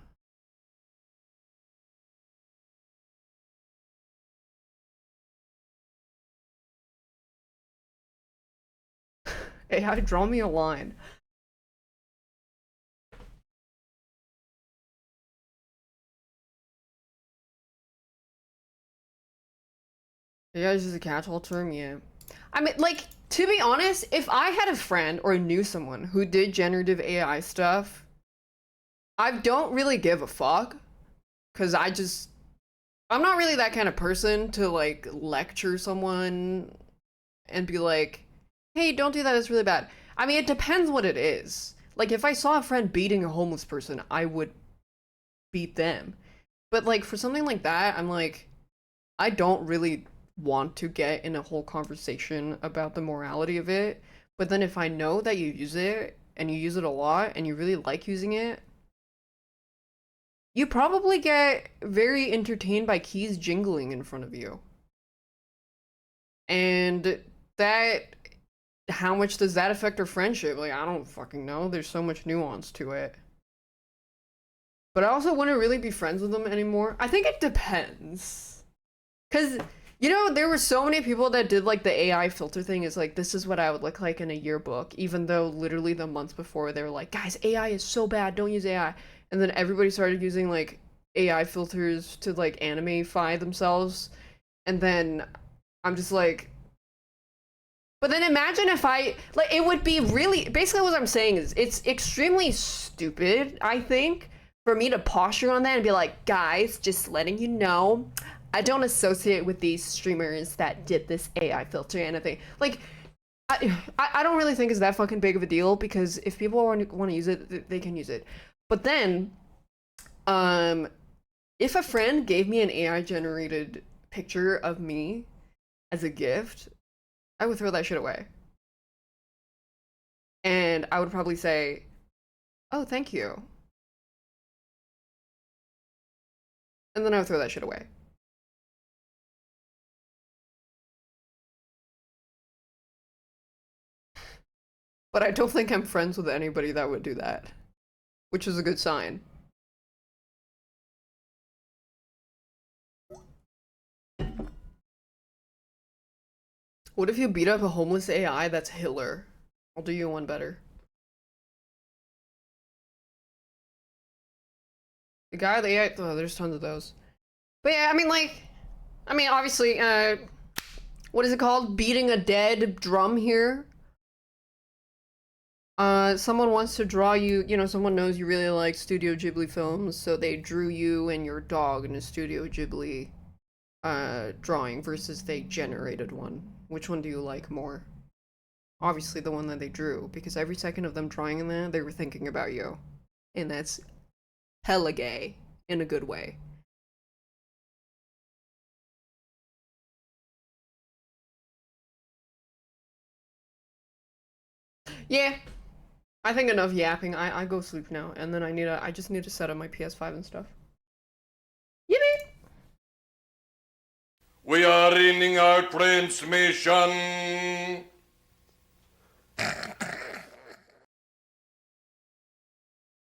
AI, draw me a line. AI is just a catch-all term, yeah. I mean, like, to be honest, if I had a friend or knew someone who did generative AI stuff, I don't really give a fuck. Because I'm not really that kind of person to, like, lecture someone and be like, hey, don't do that, it's really bad. I mean, it depends what it is. Like, if I saw a friend beating a homeless person, I would beat them. But, like, for something like that, I'm like, I don't really want to get in a whole conversation about the morality of it. But then if I know that you use it, and you use it a lot, and you really like using it, you probably get very entertained by keys jingling in front of you. And that, how much does that affect our friendship? Like, I don't fucking know. There's so much nuance to it. But I also wouldn't really be friends with them anymore. I think it depends. Because You know, there were so many people that did like the AI filter thing. Is like, this is what I would look like in a yearbook, even though literally the month before they were like, guys, AI is so bad, don't use AI. And then everybody started using like AI filters to like animeify themselves. And then I'm just like, but then imagine if I, like, it would be really, basically what I'm saying is it's extremely stupid, I think, for me to posture on that and be like, guys, just letting you know, I don't associate with these streamers that did this AI filter and anything. Like, I don't really think it's that fucking big of a deal, because if people want to use it, they can use it. But then, if a friend gave me an AI generated picture of me as a gift, I would throw that shit away. And I would probably say, oh, thank you. And then I would throw that shit away. But I don't think I'm friends with anybody that would do that, which is a good sign. What if you beat up a homeless AI that's Hitler? I'll do you one better. The guy, the AI, oh, there's tons of those. But yeah, I mean, like, obviously, what is it called? Beating a dead drum here. Someone wants to draw you, you know, someone knows you really like Studio Ghibli films, so they drew you and your dog in a Studio Ghibli, drawing versus they generated one. Which one do you like more? Obviously the one that they drew, because every second of them drawing in that, they were thinking about you. And that's hella gay, in a good way. Yeah. I think enough yapping. I go sleep now, and then I just need to set up my PS5 and stuff. Yippee! We are ending our transmission.